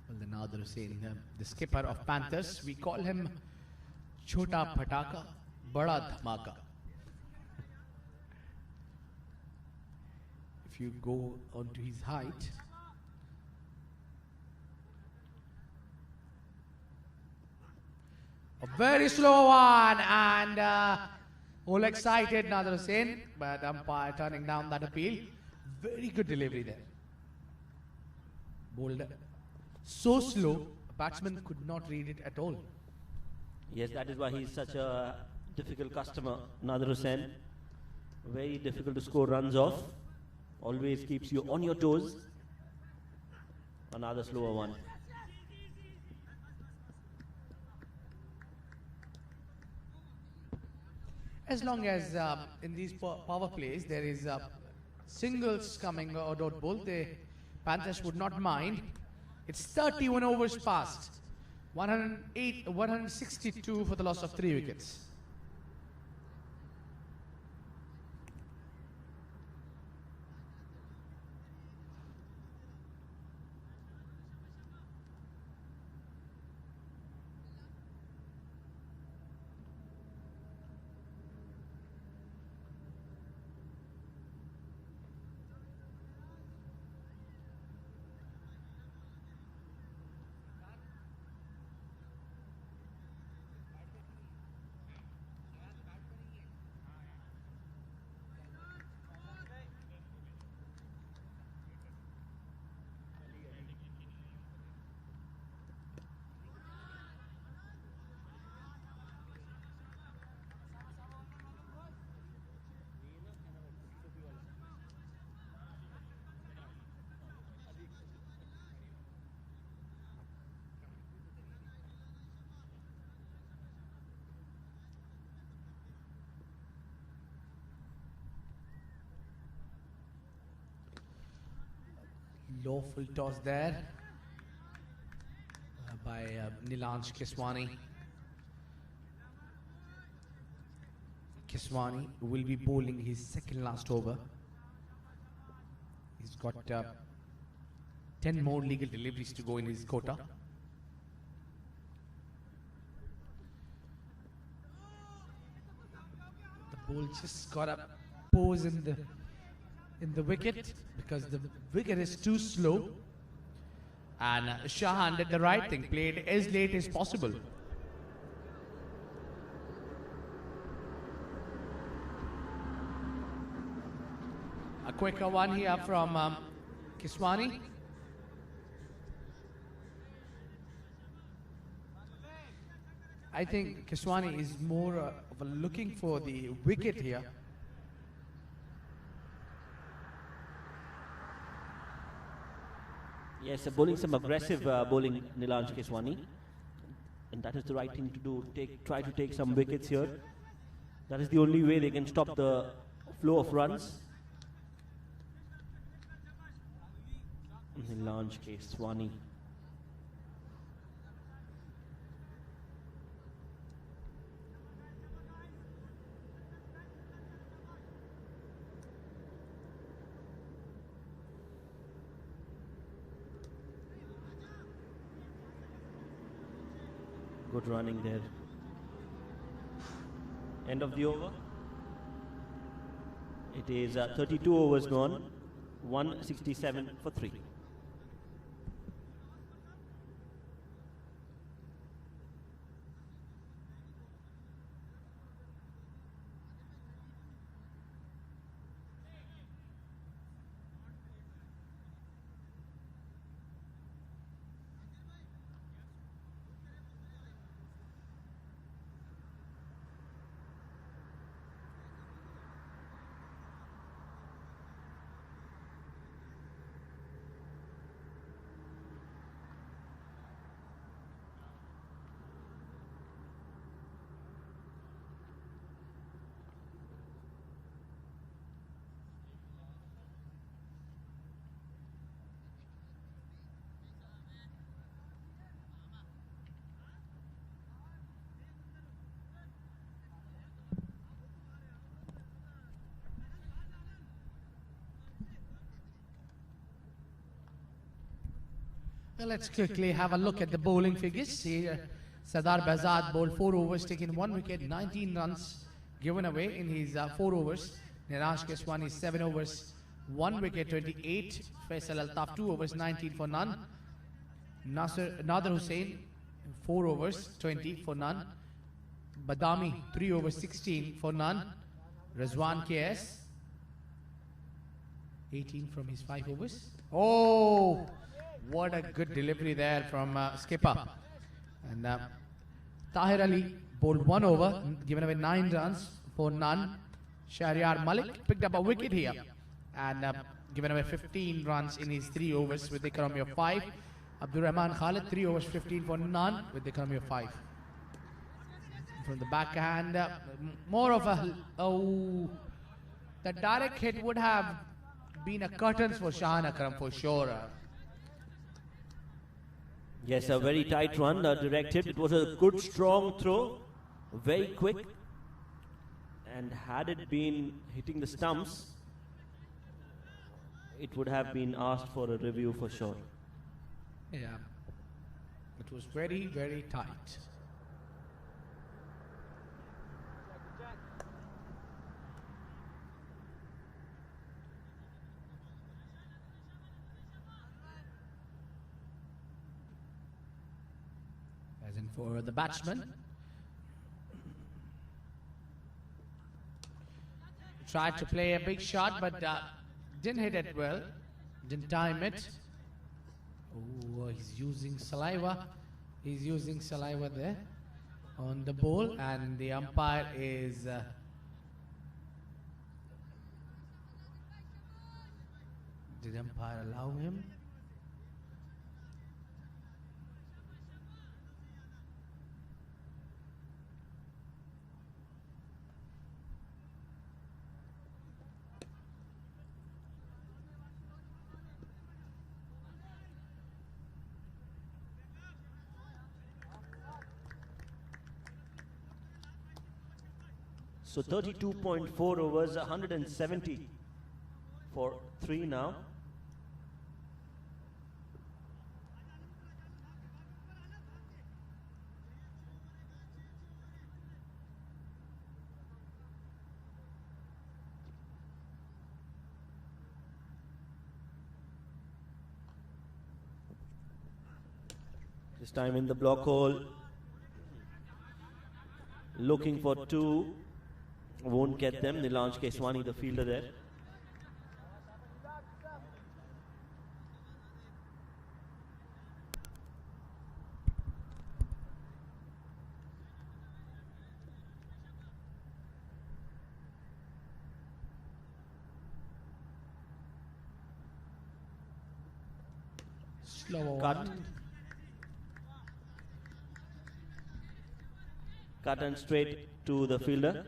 Well, the Nadir Hussain, the skipper of Panthers, we call him Chota Pataka, Bada Dhamaka. If you go onto his height, a very slow one, and all excited Nadir Hussain, but umpire turning down that appeal. Very good delivery there. Bowled so slow, a batsman could not read it at all. Yes, that is why he's such a difficult customer, Nadir Hussain. Very difficult to score runs off. Always keeps you on your toes. Another slower one. As long as in these power plays there is singles coming or dot ball, the Panthers would not mind. It's 31 overs past. 162 for the loss of 3 wickets. Lawful toss there by Nilanj Kiswani. Kiswani will be bowling his second last over. He's got 10 more legal deliveries to go in his quota. The ball just got a pose in the wicket because the wicket is too slow, and Shahan did the right thing, played as late as possible. A quicker one here from Kiswani. I think Kiswani is more of a looking for the wicket here. Yes, bowling some aggressive bowling, Nilanj Keswani. And that is the right thing to do. Try to take some wickets here. That is the only way they can stop the flow of runs. Launch case Swani. Good running there. End of the over. It is 32 overs gone. 167 for 3. Well, let's quickly have a look at the bowling figures. Here, Sardar Bazad bowled 4 overs, taking 1 wicket, 19 runs given away in his 4 overs. Niraj Keswani 7 overs, 1 wicket, 28. Faisal Altaf 2 overs, 19 for none. Nader Hussain 4 overs, 20 for none. Badami 3 overs, 16 for none. Razwan KS 18 from his 5 overs. Oh! What a good delivery there from skipper. And Tahir Ali bowled 1 over, given away 9 runs for none. Shahryar Malik picked up a wicket here and given away 15 runs in his 3 overs with the economy of 5. Abdur Rahman Khalid 3 overs, 15 for none with the economy of 5. From the backhand, more of a the direct hit would have been a curtains for Shahan Akram for sure. Yes, a very tight run, direct hit. It was a good, strong throw, very quick. And had it been hitting the stumps, it would have been asked for a review for sure. Yeah, it was very, very tight. As in for the batsman. Tried to play a big shot, but didn't hit it well. Didn't time it. Oh, he's using saliva. He's using saliva there on the ball, and the umpire is did the umpire allow him? So 32.4 overs, 170 for 3 now. This time in the block hole, looking for 2. Won't get them. Nilanj Keswani, the fielder there. Slow Cut. Cut and straight to the fielder.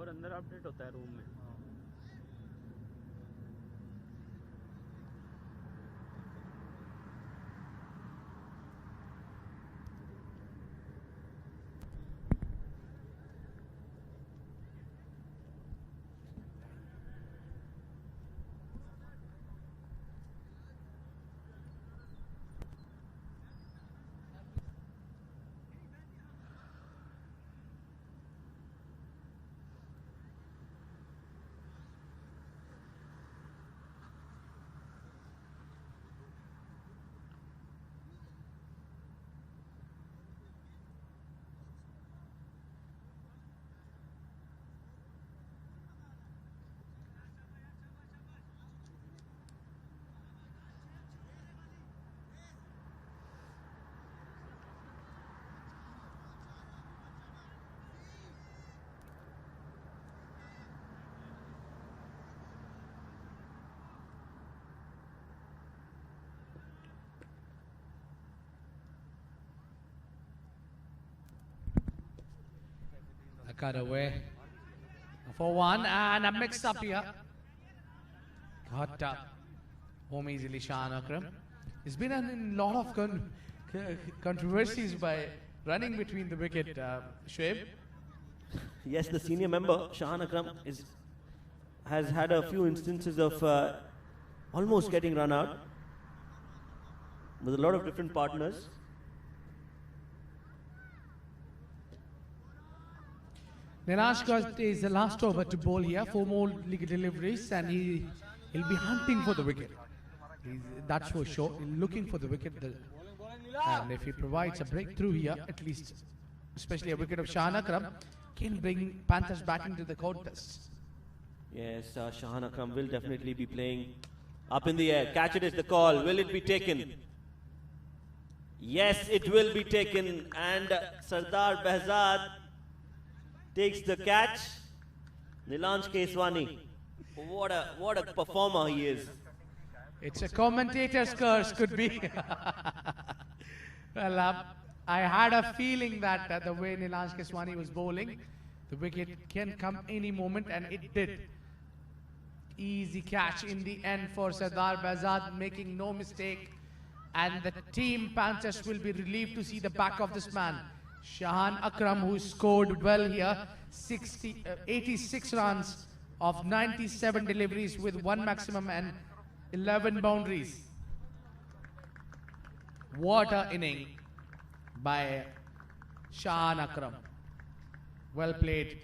अंदर update होता है room में. Cut away for one and a mix up here. Got home easily Shahan Akram. There's been a lot of controversies by running between the wicket, Shoaib. Yes, the senior member, Shahan Akram, has had a few instances of almost getting run out with a lot of different partners. Nilashka is the last over to bowl here. 4 more league deliveries and he'll be hunting for the wicket. That's for sure. Looking for the wicket. And if he provides a breakthrough here, at least, especially a wicket of Shahan Akram, can bring Panthers back into the contest. Yes, Shahan Akram will definitely be playing up in the air. Catch it is the call. Will it be taken? Yes, it will be taken. And Sardar Behzad takes the catch. Nilanj Keswani, what a performer he is. It's a commentator's curse, could be. Well, I had a feeling that the way Nilanj Keswani was bowling, the wicket can come any moment, and it did. Easy catch in the end for Sardar Behzad, making no mistake. And the team Panthers will be relieved to see the back of this man. Shahan Akram, who scored well here, 86 runs of 97 deliveries with 1 maximum and 11 boundaries. What an inning by Shahan Akram. Well played.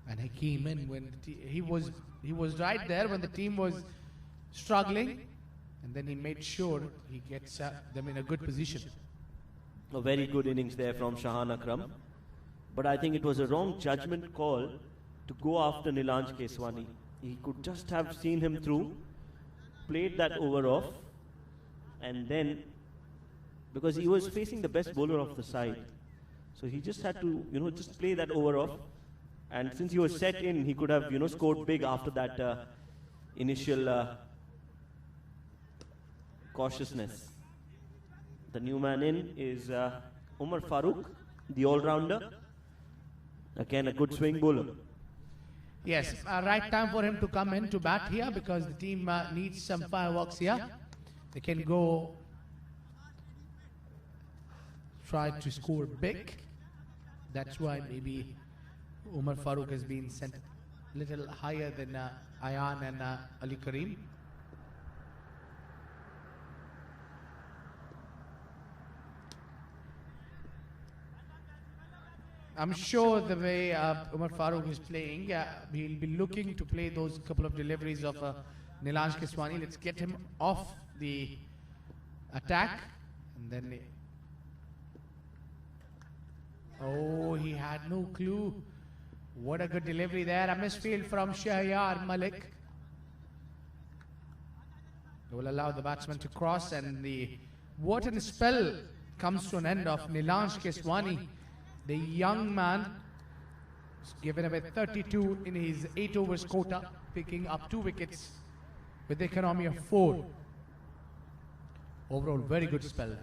And he came in when he was right there when the team was struggling, and then he made sure he gets them in a good position. A very good innings there from Shahan Akram. But I think it was a wrong judgment call to go after Nilanj Keswani. He could just have seen him through, played that over off, and then, because he was facing the best bowler of the side, so he just had to, just play that over off. And since he was set in, he could have, scored big after that initial cautiousness. The new man in is Umar Farooq, the all-rounder. Again, a good swing bowler. Yes, right time for him to come in to bat here because the team needs some fireworks here. They can go try to score big. That's why maybe Umar Farooq has been sent a little higher than Ayan and Ali Kareem. I'm sure the way Umar Farooq is playing, he'll be looking to play those couple of deliveries of Nilanj Keswani. Let's get him off the attack. And then, oh, he had no clue. What a good delivery there. A misfield from Shahyar Malik. They will allow the batsman to cross, and the what a spell comes to an end of Nilanj Keswani. The young man has given away 32 in his 8 overs quota, picking up 2 wickets with the economy of 4. Overall, very good spell.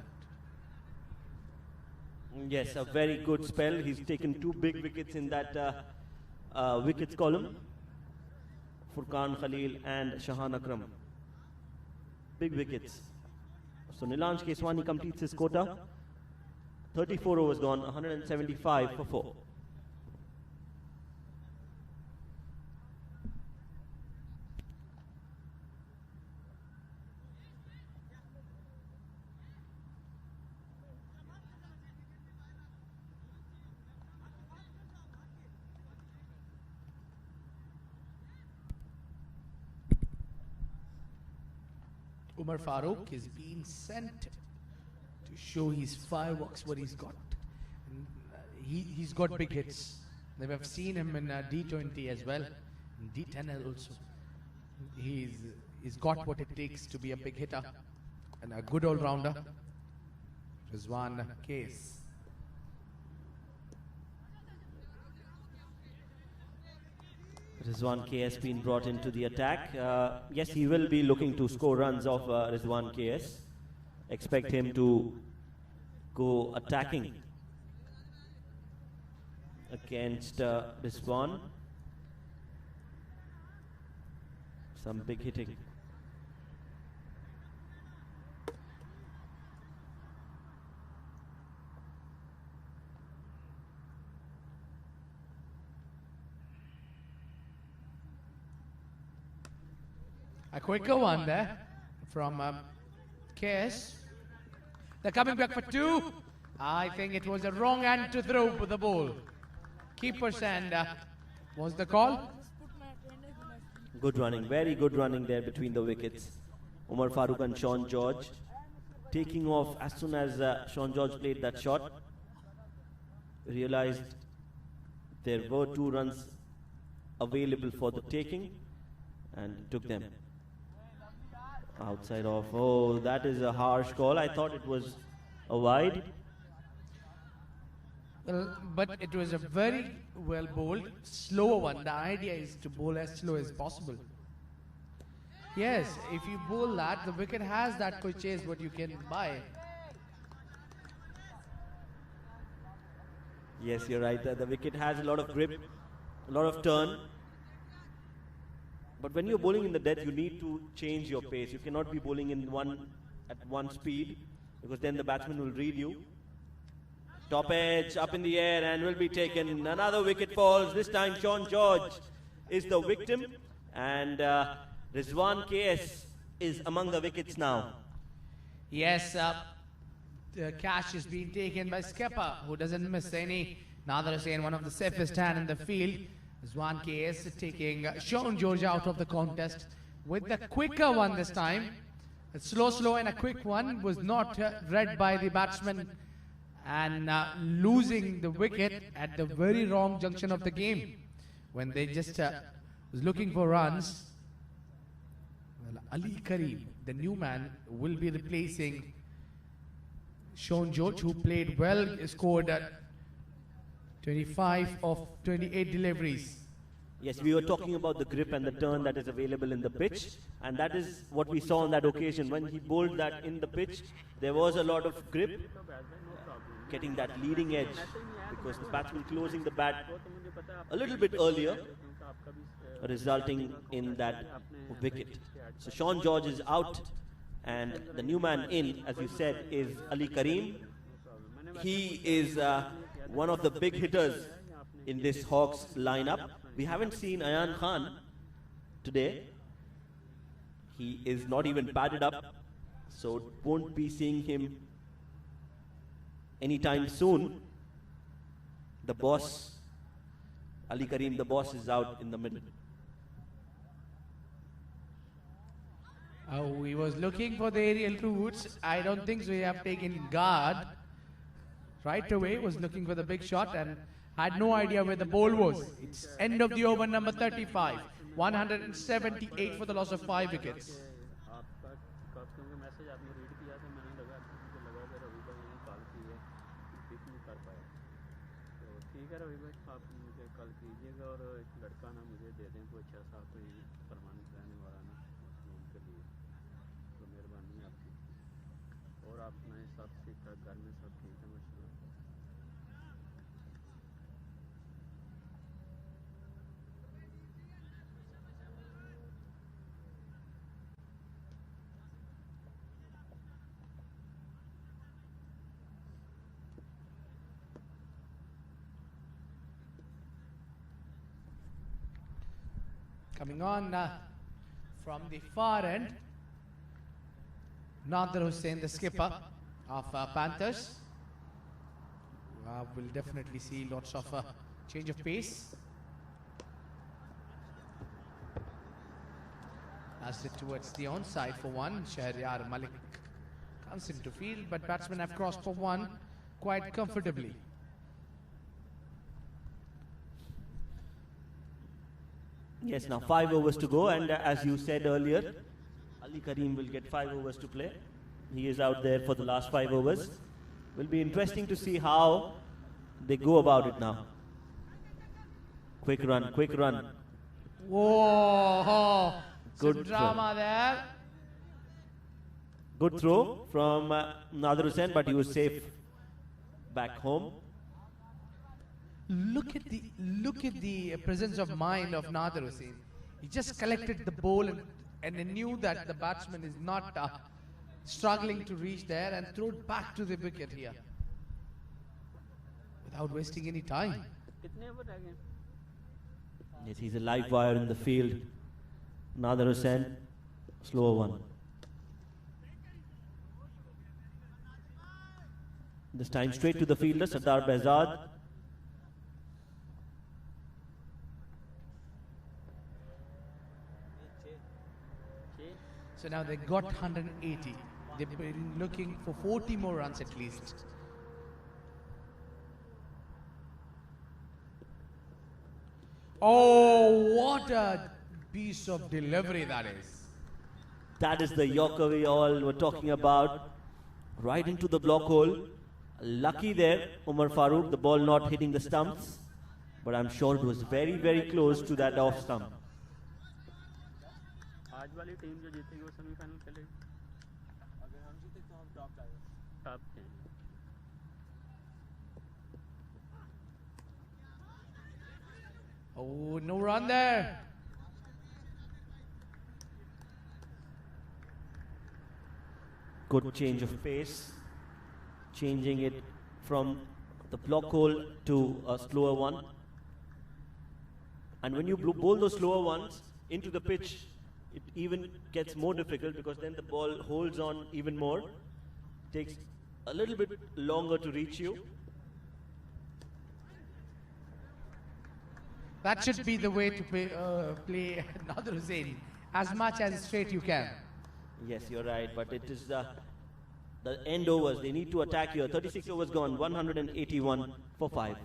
Yes, a very good spell. He's taken 2 big wickets in that wickets column. Furqan Khalil and Shahan Akram. Big wickets. So Nilanj Keswani completes his quota. 34 overs gone, 175 for 4. Umar Farooq is being sent to show his fireworks what he's got. And, he's got big hits. We've seen him in D20 as well, in D10 also. He's got what it takes to be a big hitter and a good all-rounder. Rizwan Case. Rizwan KS been brought into the attack. Yes, he will be looking to score runs off Rizwan KS. Expect him to go attacking against Rizwan. Some big hitting. A quicker one there from KS. They're coming back for 2. I think it was a wrong hand to throw for the ball. Keeper's hand was the call. Good running, very good running there between the wickets. Umar Farooq and Sean George taking off as soon as Sean George played that shot. Realized there were 2 runs available for the taking and took them. Outside off. Oh, that is a harsh call. I thought it was a wide. Well, but it was a very well bowled, slower one. The idea is to bowl as slow as possible. Yes, if you bowl that, the wicket has that quick chase what you can buy. Yes, you're right. The wicket has a lot of grip, a lot of turn. But when you're bowling in the death, you need to change your pace. You cannot be bowling at one speed, because then the batsman will read you. Top edge up in the air and will be taken. Another wicket falls. This time Sean George is the victim, and Rizwan KS is among the wickets now. Yes, the catch is being taken by skipper, who doesn't miss any. Nader Hussain, one of the safest hand in the field. Rizwan KS taking Sean George out of the contest with the quicker one this time. A slow and a quick one was not read by the batsman, and losing the wicket at the very wrong junction of the game when they just was looking for runs. Well, Ali Kareem, the new man, will be replacing Sean George, who played well, scored 25 of 28 deliveries. Yes, we were talking about the grip and the turn that is available in the pitch, and that is what we saw on that occasion. When he bowled that in the pitch, there was a lot of grip, getting that leading edge, because the batsman closing the bat a little bit earlier, resulting in that wicket. So Sean George is out, and the new man in, as you said, is Ali Kareem. He is one of the big hitters in this Hawks lineup. We haven't seen Ayan Khan today. He is not even padded up, so won't be seeing him anytime soon. The boss, Ali Kareem, the boss, is out in the middle. Oh, he was looking for the aerial routes. I don't think so. We have taken guard right away. Was looking for the big shot and had no idea where the ball was. It's end of the over, number 35. 178 for the loss of 5 wickets. Coming on from the far end, Nader Hussain, the skipper of Panthers. We'll definitely see lots of change of pace. As it towards the onside for one. Shahryar Malik comes into field, but batsmen have crossed for one quite comfortably. Yes, now 5 overs to go, and as you said earlier, Ali Karim will get 5 overs to play. He is out there for the last 5 overs. Will be interesting to see how they go about it now. Quick run, quick run. Whoa! Good Some drama throw. there. Good throw from Nader Hussain, but he was safe back home. Look at the presence of mind of Nader Hussain. He just collected the ball and he knew that the batsman is not struggling to reach there and threw it back to the wicket here without wasting any time. Yes, he's a live wire in the field. Nader Hussain, slower one. This time straight to the fielder, Sardar Behzad. So now they got 180. They've been looking for 40 more runs at least. Oh, what a piece of delivery that is. That is the Yorker we all were talking about. Right into the block hole. Lucky there, Umar Farooq, the ball not hitting the stumps. But I'm sure it was very, very close to that off stump. आज वाली team जो जीतेगी वो semifinal खेलेगी अगर हम जीते तो हम टॉप जाएंगे top Oh, no run there. Good change of pace. Changing it from the block hole to a slower one. And when you bowl those slower ones into the pitch, it even gets more difficult because then the ball holds on even more. Takes a little bit longer to reach you. That should be the way to play Nader Hussain. As much as straight you can. Yes, you're right, but it is the end overs. They need to attack here. 36 overs gone, 181 for 5.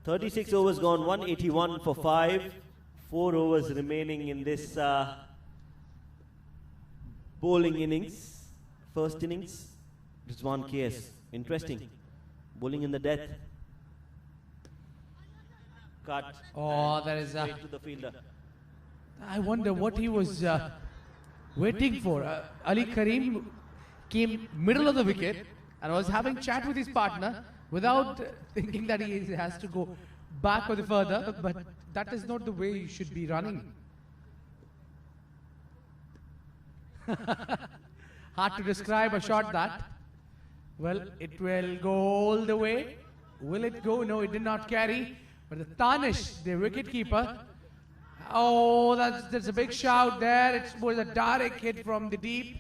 Thirty-six overs gone, 181 for 5. 4 overs remaining in this bowling innings. First innings, Rizwan KS. Interesting. Bowling in the death. Cut. Oh, there is Straight to the fielder. I wonder what he was waiting for. Ali Karim came middle of the wicket and was having chat with his partner without thinking that he has to go back or the further, but that is not the way you should be running. Hard to describe a shot that. Well, it will go all the way. Will it go? No, it did not carry. But the Tanish, the wicket keeper, oh, that's a big shout there. It was a direct hit from the deep.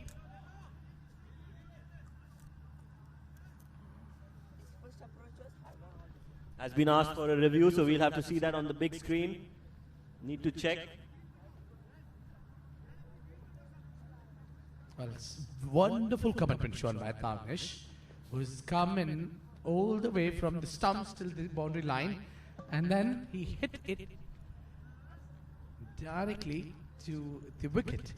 Has been asked for a review, so we'll have to see that on the big screen. Need to check. Well, wonderful commitment shown by Tarnish, who's come in all the way from the stumps till the boundary line, and then he hit it directly to the wicket.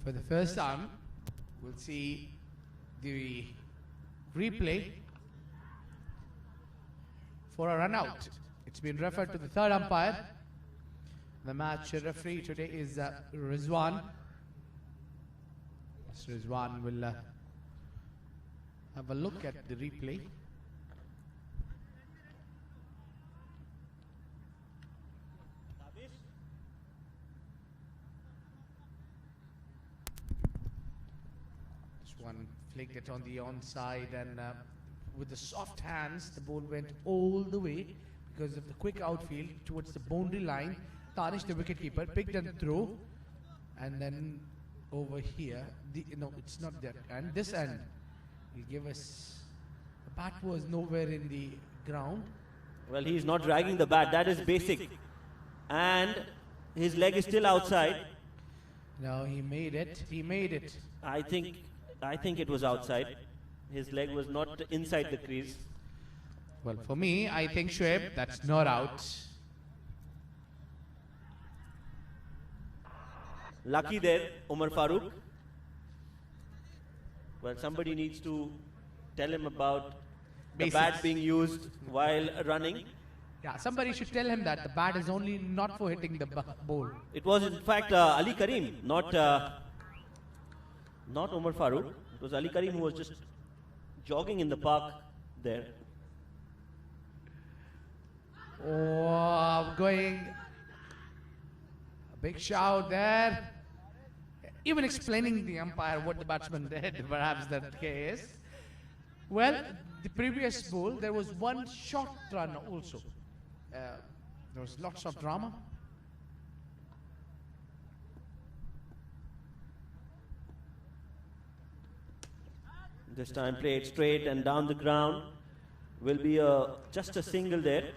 For the first time, we'll see the replay for a run out. It's been referred to the third umpire. The match referee today is Rizwan. Rizwan will have a look at the replay. One flicked it on the onside, and with the soft hands the ball went all the way because of the quick outfield towards the boundary line. Tanish, the wicketkeeper, picked and throw, and then over here, no, it's not that, and this end will give us, the bat was nowhere in the ground. Well, he's not dragging the bat, that is basic. And his leg is still outside. No, he made it. I think it was outside. His leg was not inside the crease. Well, for me, I think Shoaib, that's not out. Lucky there, Umar Farooq. Well, somebody needs to tell him about the bat being used while running. Yeah, somebody should tell him that the bat is only not for hitting the ball. It was in fact Ali Karim, not Umar Farooq. It was Ali Karim who was just jogging in the park there. Oh, going a big shout there. Even explaining the umpire what the batsman did, perhaps that case. Well, the previous ball, there was one short run also. There was lots of drama. This time played straight and down the ground. Will be just a single there.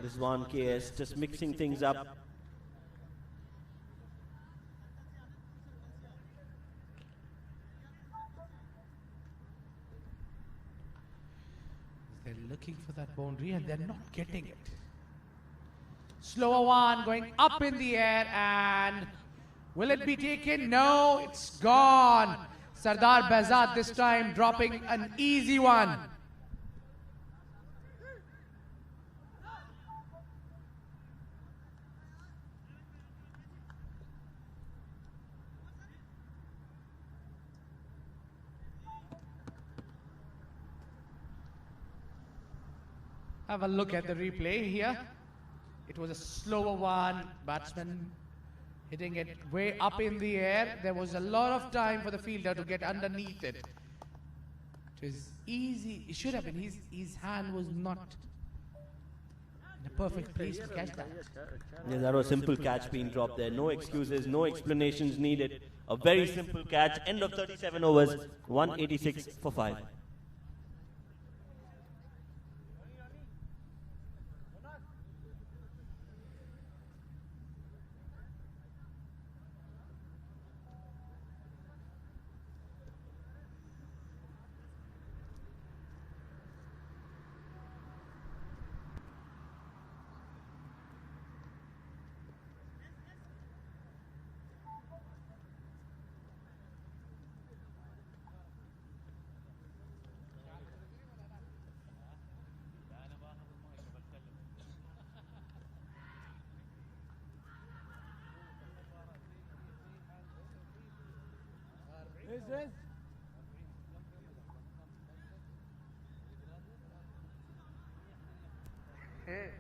This one KS just mixing things up. They're looking for that boundary and they're not getting it. Slower one going up in the air, and will it be taken? No, it's gone. Sardar Behzad this time dropping an easy one. Have a look at the replay here. It was a slower one, batsman hitting it way up in the air. There was a lot of time for the fielder to get underneath it. It was easy. It should have been. His hand was not in a perfect place to catch that. Yeah, that was a simple catch being dropped there. No excuses, no explanations needed. A very simple catch. End of 37 overs, 186 for 5. Hey.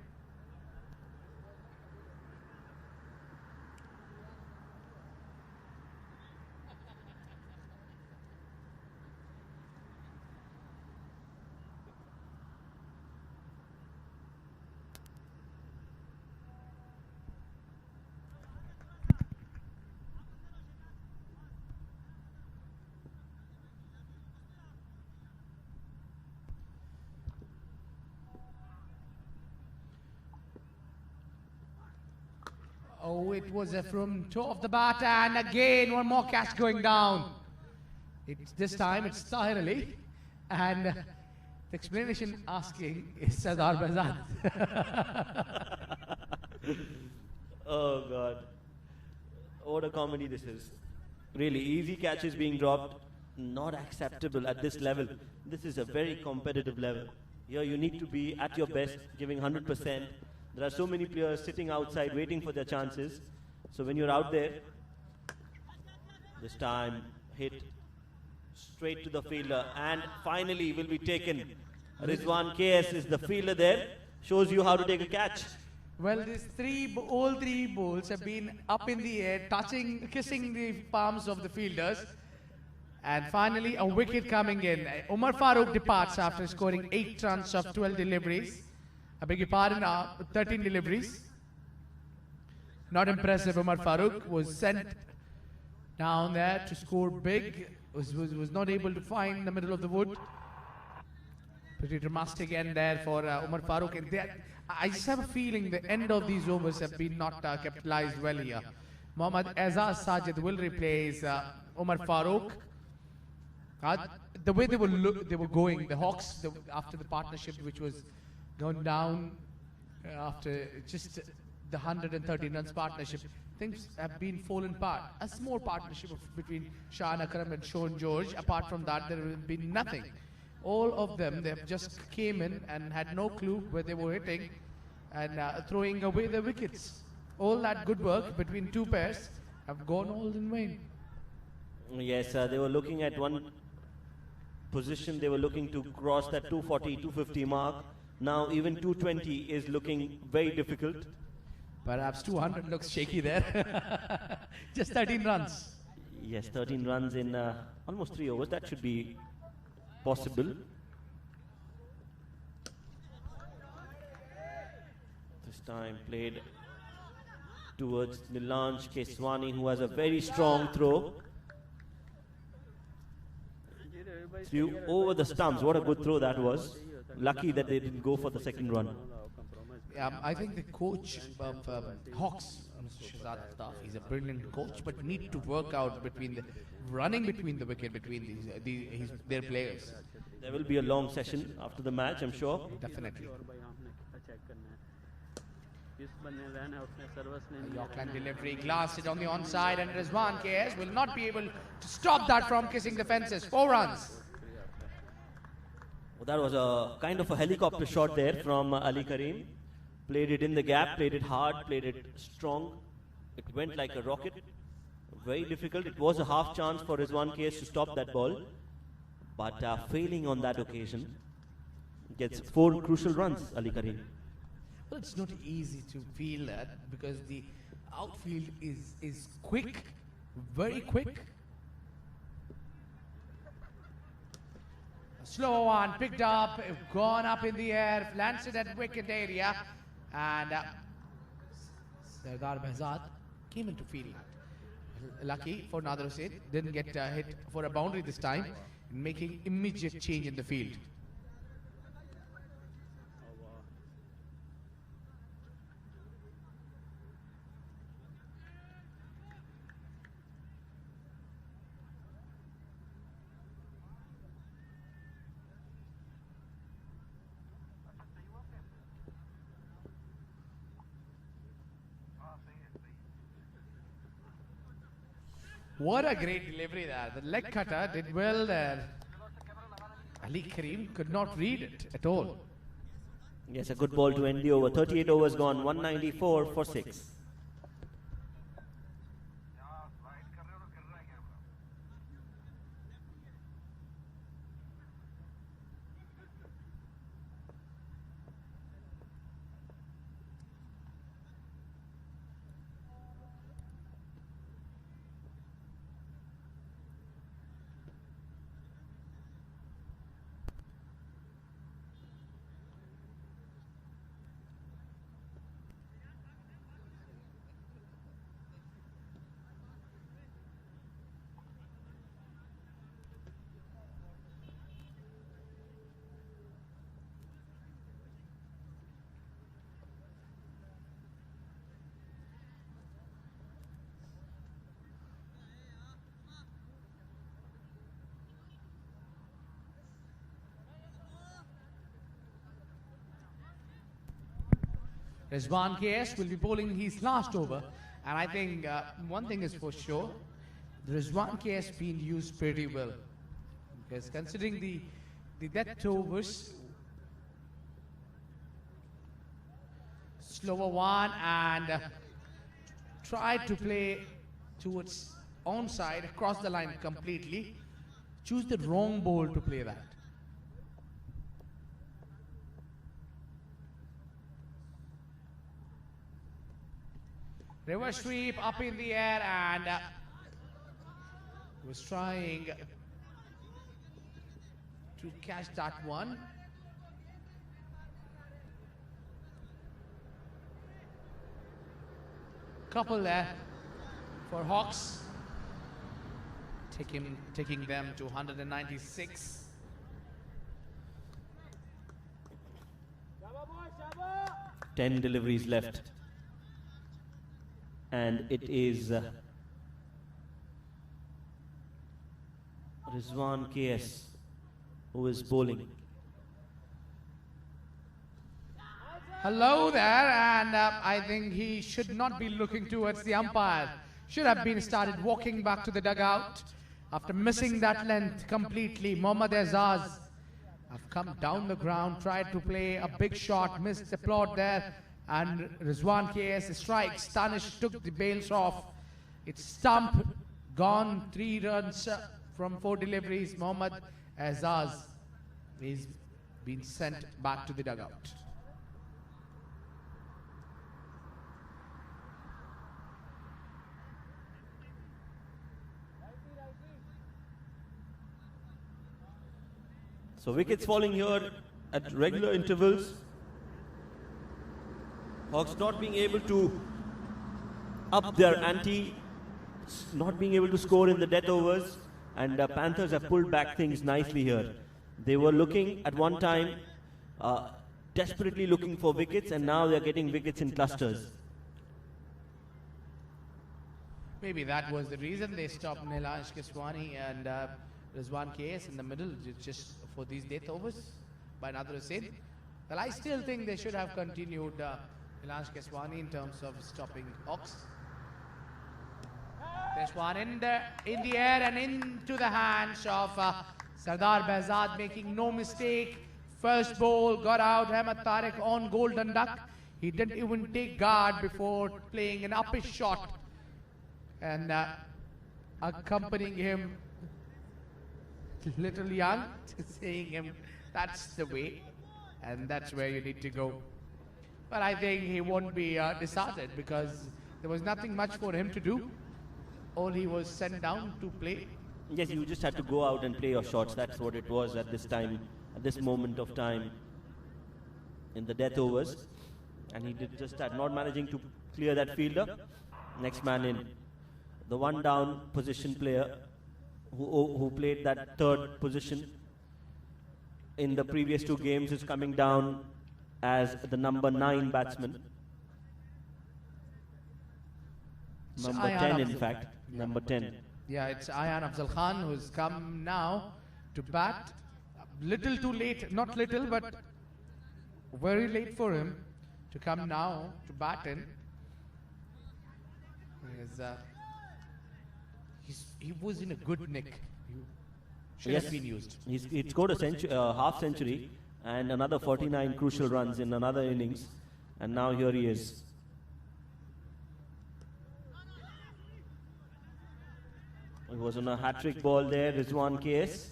Oh, it was from toe of the bat, and again one more catch going down. This time it's Tahir Ali, and the explanation asking is Sardar Bazad. Oh God. What a comedy this is. Really, easy catches being dropped, not acceptable at this level. This is a very competitive level. Here you need to be at your best, giving 100%. There are so many players sitting outside waiting for their chances. So when you're out there, this time hit straight to the fielder and finally will be taken. Rizwan KS is the fielder there. Shows you how to take a catch. Well, all three balls have been up in the air, kissing the palms of the fielders. And finally, a wicket coming in. Umar Farooq departs after scoring 8 runs of 12 deliveries. I beg your pardon, 13 deliveries. Not impressive. Umar Farooq was sent down there to score big. Was not able to find the middle of the wood. Pretty dramatic end there for Umar Farooq. And I just have a feeling the end of these overs have been not capitalized well here. Mohammad Azaz Sajid will replace Umar Farooq. The way they were going, the Hawks, after the partnership which was gone down after just the 113 runs partnership, things have been fallen apart. A small partnership between Shahan Akram and Sean George. Apart from that, there has been nothing. All of them, they have just came in and had no clue where they were hitting and throwing away the wickets. All that good work between two pairs have gone all in vain. Yes, they were looking at one position. They were looking to cross that 240, 250 mark. Now even 220 is looking very difficult. Perhaps 200 looks shaky there. Just 13 runs. Yes, 13 runs in almost 3 overs. That should be possible. This time played towards Nilanj Keswani, who has a very strong throw. Threw over the stumps. What a good throw that was. Lucky that they didn't go for the second run. I think the coach of Hawks, Mr. Shahzad Altaf, he's a brilliant coach, but need to work out running between the wicket between their players. There will be a long session after the match, I'm sure. Definitely. Yorkland delivery glanced on the onside, and Rizwan KS will not be able to stop that from kissing the fences. 4 runs. Well, that was a kind of a helicopter shot there from Ali Kareem. Played it in the gap, played it hard, played it strong. It went like a rocket. Very difficult. It was a half chance for Rizwan KS to stop that ball. But failing on that occasion, gets 4 crucial runs, Ali Kareem. Well, it's not easy to feel that because the outfield is quick, very quick. A slow one, picked up, gone up in the air, landed at wicket area, and Sardar Behzad came into field. Lucky for Nader Hussain, didn't get hit for a boundary this time, making immediate change in the field. What a great delivery there. The leg cutter did well there. Ali Kareem could not read it at all. Yes, a good ball to end the over. 38 overs gone, 194 for 6. Rizwan KS will be bowling his last over. And I think one thing is for sure, Rizwan KS being used pretty well. Because considering the death overs, slower one, and tried to play towards onside across the line completely. Choose the wrong ball to play that. Reverse sweep up in the air, and was trying to catch that one. Couple there for Hawks, taking them to 196. Ten deliveries left, and it is Rizwan KS who is bowling. Hello there, and I think he should not be looking towards the umpire. Should have been started walking back to the dugout after missing that length completely. Mohammad Azaz have come down the ground, tried to play a big shot, missed the plot there, and Rizwan KS strikes. Tanish took the bails off. It's stump, gone, 3 runs from 4 deliveries. Mohammad Azaz is being sent back to the dugout. So wickets falling here at regular intervals. Hawks not being able to up their ante, not being able to score in the death overs, and Panthers have pulled back things nicely here. They were looking at one time, desperately looking for wickets, and now they're getting wickets in clusters. Maybe that was the reason they stopped Nilansh Keswani and Rizwan KS in the middle, just for these death overs by Nader Hussain. Well, I still think they should have continued Nilansh Keswani in terms of stopping Hawks. This one in the air and into the hands of Sardar Behzad, making no mistake. First ball got out. Ahmed Tariq on golden duck. He didn't even take guard before playing an uppish shot, and accompanying him, little young, saying him, that's the way, and that's where you need to go. But I think he won't be disheartened, because there was nothing much for him to do. All he was sent down to play. Yes, you just had to go out and play your shots. That's what it was at this time, at this moment of time in the death overs. And he did just that, not managing to clear that fielder. Next man in. The one down position player who played that third position in the previous 2 games is coming down as the number 9 batsman. Number 10, in fact. Number 10. Yeah, it's Ayan Afzal Khan who's come now to bat. Little too late, not little, but very late for him to come now to bat in. He was in a good nick. He should have been used. He's scored a half century and another 49 crucial runs in another innings. And now here he is. It was on a hat-trick ball there, Rizwan KS.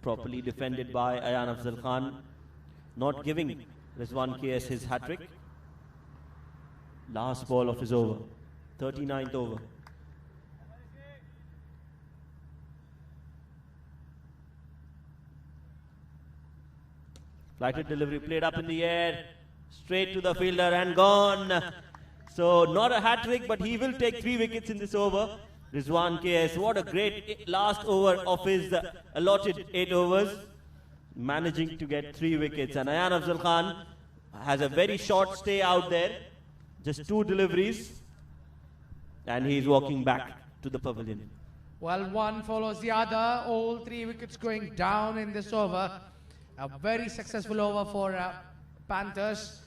Properly defended by Ayan Afzal Khan. Not giving Rizwan KS his hat-trick. Last ball of his over. 39th over. Flighted delivery played up in the air. Straight to the fielder and gone. So not a hat-trick, but he will take 3 wickets in this over. Rizwan KS, what a great last over of his allotted 8 overs. Managing to get 3 wickets. And Ayan Afzal Khan has a very short stay out there. Just 2 deliveries. And he's walking back to the pavilion. Well, one follows the other. All 3 wickets going down in this over. A very successful over for Panthers.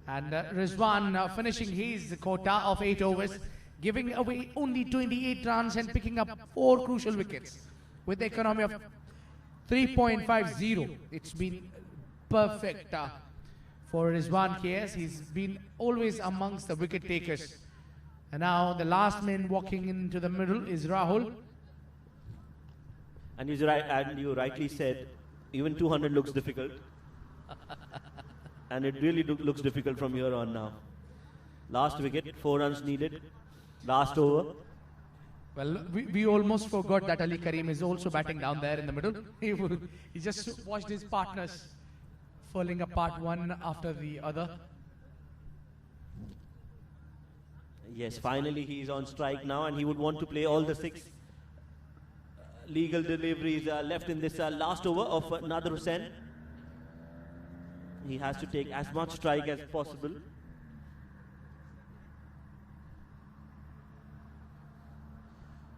And Rizwan finishing his quota of 8 overs, giving away only 28 runs and picking up 4 crucial wickets. With the economy of 3.50, it's been perfect for Rizwan KS. He's been always amongst the wicket takers. And now the last man walking into the middle is Rahul. And you rightly said, even 200 looks difficult. And it really looks difficult from here on now. Last wicket, 4 runs needed. Last over. Well, we almost forgot that Ali Karim is also batting down there in the middle. He just watched his partners falling apart one after the other. Yes, finally he's on strike now, and he would want to play all the 6 legal deliveries left in this last over of Nadir Hussain. He has to take as much strike as possible.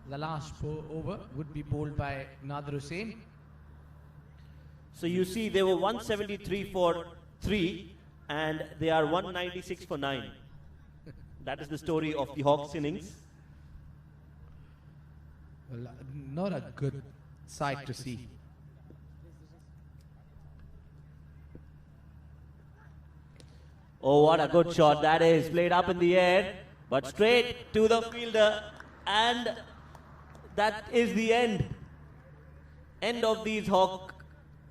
The last over would be bowled by Nadir Hussain. So you see they were 173 for 3 and they are 196 for 9. That is the story of the Hawks innings. Well, not a good sight to see. Oh, what a good shot that is. Played up in the air, but straight to the fielder. And that is the end. End of these Hawk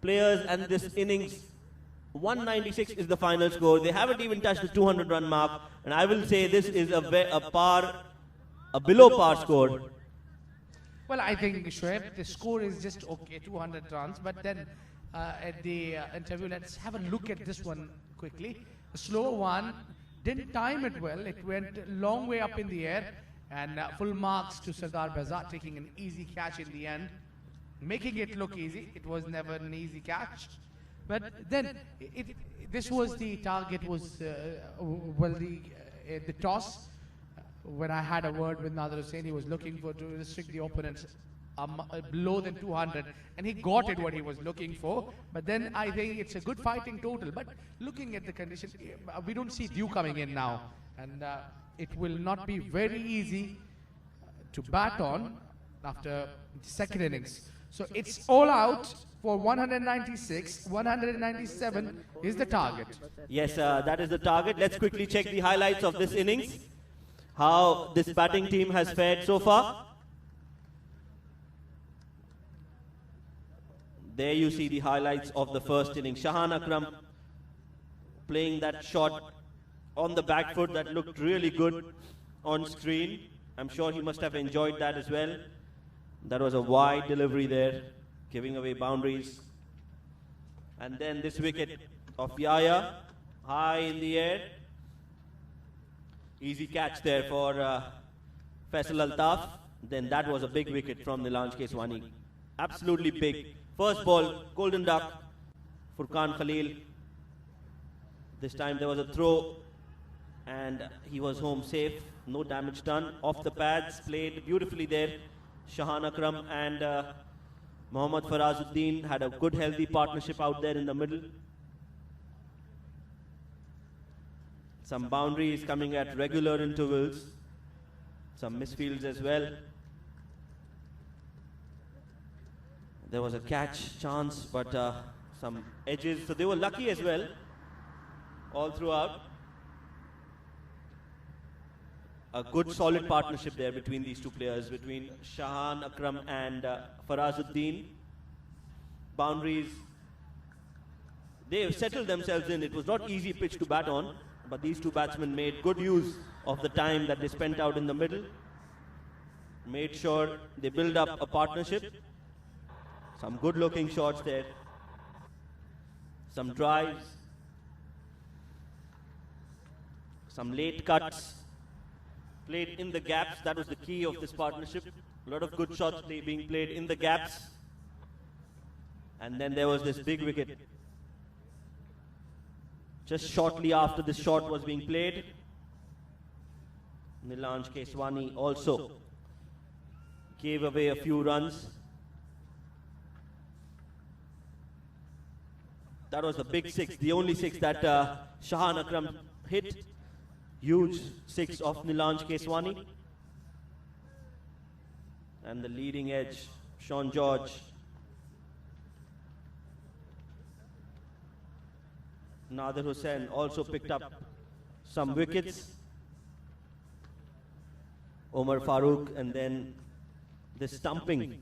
players and this innings. 196 is the final score. They haven't even touched the 200 run mark. And I will say this is a below par score. Well, I think, Shoaib, the score is just okay, 200 runs. But then at the interview, let's have a look at this one quickly. A slow one, didn't time it well. It went a long way up in the air. And full marks to Sardar Bazar, taking an easy catch in the end. Making it look easy. It was never an easy catch. But then, this was the target, was, the toss. When I had a word with Nadir Hussain, he was looking to restrict the opponents below than 200. And he got it what he was looking for. But then I think it's a good fighting total. But looking at the condition, we don't see dew coming in now. And it will not be very easy to bat on after the second innings. So it's all out for 196, 197 is the target. Yes, that is the target. Let's quickly check the highlights of this innings. How this batting team has fared so far. There you see the highlights of the first innings. Shahan Akram playing that shot on the back foot that looked really good on screen. I'm sure he must have enjoyed that as well. That was a wide delivery there, giving away boundaries. And then this wicket of Yaya, high in the air. Easy catch there for Faisal Altaf. Then that was a big wicket from Nilanj Keswani. Absolutely big. First ball, golden duck, Furqan Khalil. This time there was a throw and he was home safe. No damage done. Off the pads, played beautifully there. Shahan Akram and Mohammad Farazuddin had a good healthy partnership out there in the middle. Some boundaries coming at regular intervals. Some misfields as well. There was a catch chance, but some edges. So they were lucky as well, all throughout. A good solid partnership there between these two players, between Shahan Akram and Farazuddin. Boundaries, they settled themselves in. It was not easy pitch to bat on, but these two batsmen made good use of the time that they spent out in the middle. Made sure they build up a partnership. Some good looking shots there. Some drives. Some late cuts. Played in the gaps. That was the key of this partnership. A lot of good shots being played in the gaps. And then there was this big wicket. Just shortly after this shot was being played, Nilanj Keswani also gave away a few runs. That was the big six, the only six that Shahan Akram hit. Huge six of Nilanj Keswani. And the leading edge, Sean George. Nadir Hussain also picked up some wickets. Omar Farooq, and then the stumping.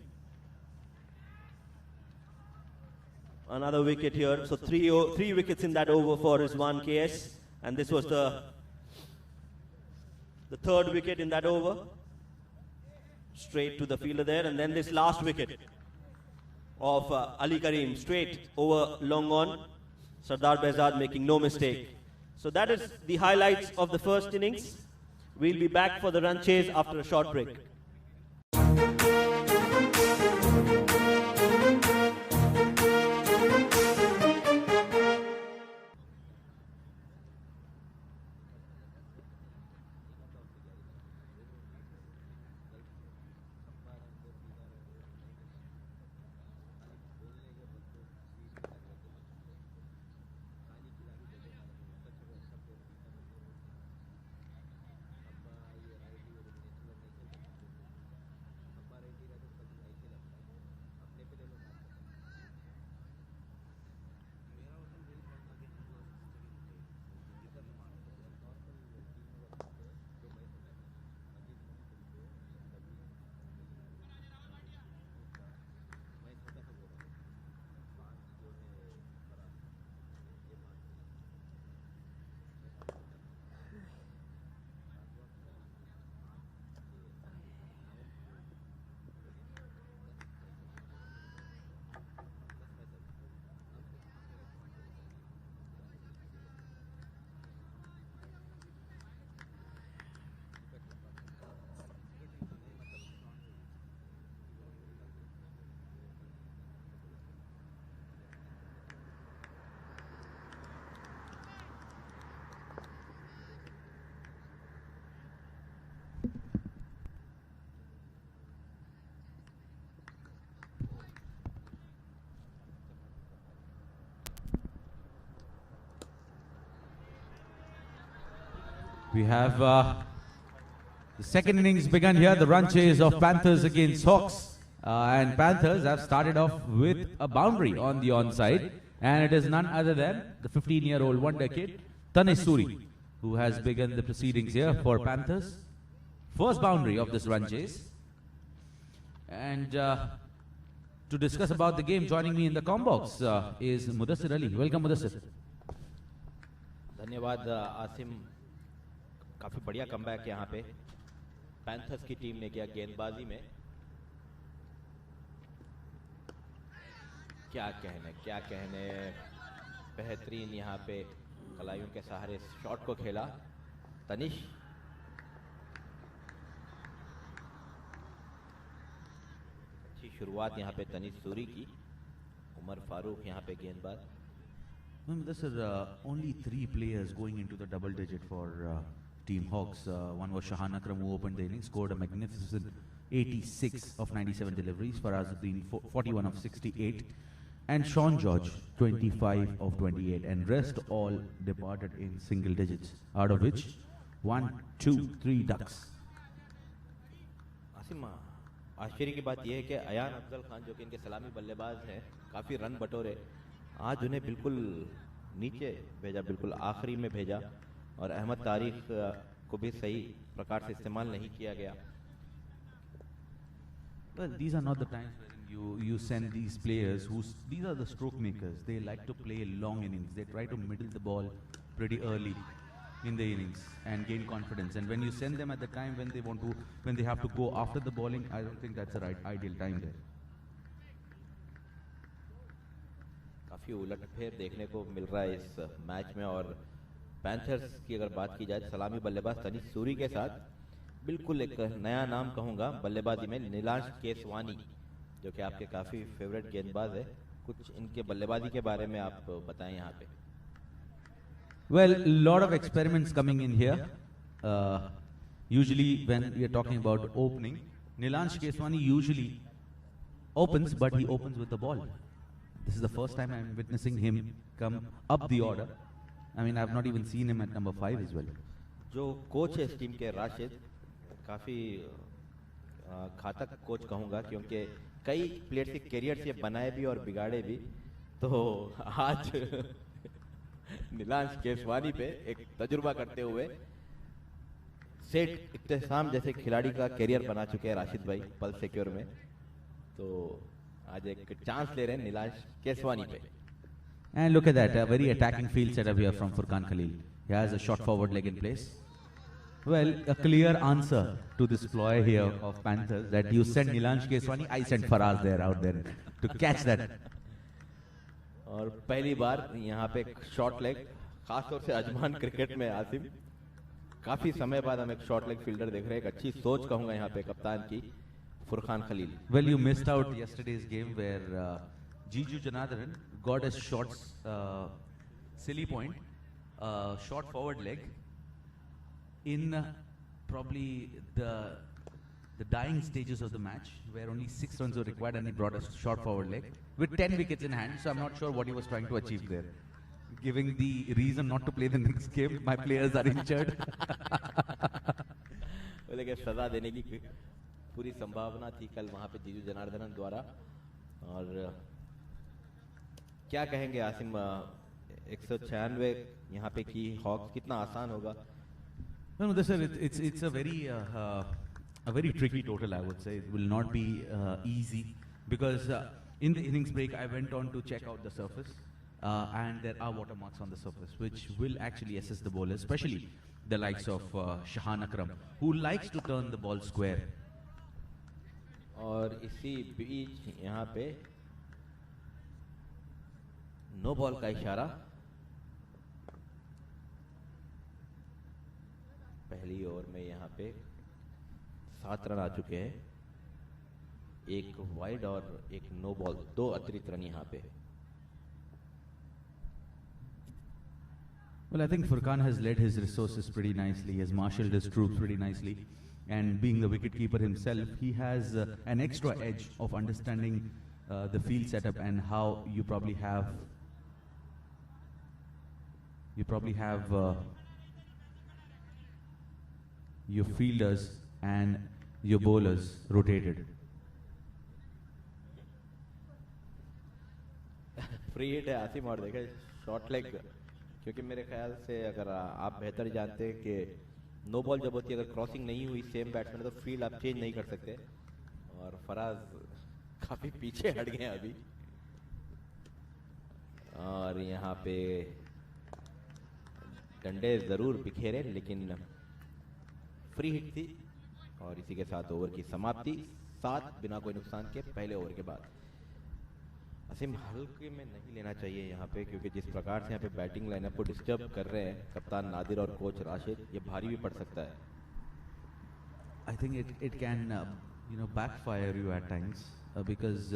Another wicket here. So three wickets in that over for Rizwan KS. And this was the third wicket in that over. Straight to the fielder there. And then this last wicket of Ali Karim. Straight over long on. Sardar Behzad making no mistake. So that is the highlights of the first innings. We'll be back for the run chase after a short break. We have the second innings begun here, the run chase of Panthers against Hawks. And Panthers have started off with a boundary on the onside. And it is none other than the 15-year-old wonder kid, Tanish Suri, who has begun the proceedings here for Panthers. First boundary of this run chase. And to discuss about the game, joining me in the combox is Mudassir Ali. Welcome, Mudassir. धन्यवाद आसिम. काफ़ी बढ़िया comeback यहाँ पे panthers की team ने किया गेंदबाजी में. क्या कहने बेहतरीन यहाँ पे कलाइयों के सहारे शॉट को खेला तनिश. अच्छी शुरुआत यहाँ पे तनिश सूरी की. उमर फारूक यहाँ पे गेंदबाज. This is only 3 players going into the double digit for Team Hawks. One was Shahan Akram, who opened the innings, scored a magnificent 86 of 97 deliveries. Farazuddin 41 of 68. And Sean George 25 of 28. And rest all departed in single digits, out of which 1, 2, 3 ducks. Asim, आश्चर्य की बात यह है कि अयान अफजल खान जो कि इनके सलामी बल्लेबाज हैं, काफ़ी रन बटोरे. आज उन्हें बिल्कुल नीचे भेजा, बिल्कुल आखिरी में भेजा. और अहमद तारिक को भी सही प्रकार से इस्तेमाल नहीं किया गया. Well, these are not the times when you send these players these are the stroke makers. They like to play long innings. They try to middle the ball pretty early in the innings and gain confidence. And when you send them at the time when they have to go after the bowling, I don't think that's the right ideal time there. काफ़ी उलटफेर देखने को मिल रहा है इस match में. और panthers की अगर बात की जाए, सलामी बल्लेबाज तनिश सूरी के साथ बिल्कुल एक नया नाम कहूँगा बल्लेबाजी में, नीलांश केसवानी, जो कि आपके काफ़ी फेवरेट गेंदबाज है. कुछ इनके बल्लेबाजी के बारे में आप बताएं यहाँ पे. Well, a lot of experiments coming in here. Usually when we are talking about opening, Nilansh Keswani usually opens, but he opens with the ball. This is the first time I'm witnessing him come up the order I mean, I've not even seen him at number 5 as well. जो coach है इस team के राशिद, काफ़ी घातक coach कहूँगा, क्योंकि कई players के करियर से बनाए भी और बिगाड़े भी। तो आज नीलांश केसवानी पे एक तजुर्बा करते हुए सेठ इख्तिसाम जैसे खिलाड़ी का करियर बना चुके हैं राशिद भाई पल सिक्योर में। तो आज एक चांस ले रहे हैं नीलांश केसवानी पे। And look at that, a very attacking field setup here from Furkan Khalil. He has a short forward leg in place. Well, a clear answer to this ploy here of Panthers that you send Nilansh Keswani, I send Faraz there out there to catch that. और पहली बार यहाँ पे short leg, खासतौर से Ajman cricket में आसिम, काफी समय बाद हम एक शॉर्ट लेग फील्डर देख रहे हैं। एक अच्छी सोच कहूंगा यहाँ पे कप्तान की, Furqan Khalil. Well, you missed out yesterday's game where Jiju Janardhan got a short silly point, short forward leg in probably the dying stages of the match, where only 6 runs were required, and he brought a short forward leg with 10 wickets in hand. So I'm not sure what he was trying to achieve there, giving the reason not to play the next game. My players are injured. बोले सजा देने की पूरी संभावना थी कल वहां पे जीजू जनार्दनन द्वारा। और क्या कहेंगे आसिम, 196 यहाँ पे की हॉक्स, कितना आसान होगा? No, it's a very tricky total, I would say. It will not be easy because in the innings break I went on to check out the surface and there are watermarks on the surface which will actually assist the bowlers, especially the likes of Shahan Akram, who likes to turn the ball square. और इसी बीच यहाँ पे no ball का इशारा। पहली over में यहाँ पे 7 रन आ चुके हैं, एक वाइड और एक नो बॉल, 2 अतिरिक्त रन यहाँ पे। Well, I think Furkan has led his resources pretty nicely. He has marshaled his troops pretty nicely. And being the wicketkeeper himself, he has an extra edge of understanding the field setup and how you probably have your fielders and your bowlers rotated. Free hit है आसिम, और देखे short leg, क्योंकि मेरे ख्याल से अगर आप बेहतर जानते हैं कि नो बॉल जब होती है, अगर क्रॉसिंग नहीं हुई सेम बैट्समैन तो फील्ड आप चेंज नहीं कर सकते। और फराज काफी पीछे हट गए अभी, और यहाँ पे डंडे जरूर बिखेरे लेकिन फ्री हिट थी। और इसी के साथ ओवर की समाप्ति, 7 बिना कोई नुकसान के पहले ओवर के बाद। असीम, हल्के में नहीं लेना चाहिए यहाँ पे, क्योंकि जिस प्रकार से यहाँ पे बैटिंग लाइनअप को डिस्टर्ब कर रहे हैं कप्तान नादिर और कोच राशिद, ये भारी भी पड़ सकता है। I think it can backfire you at times because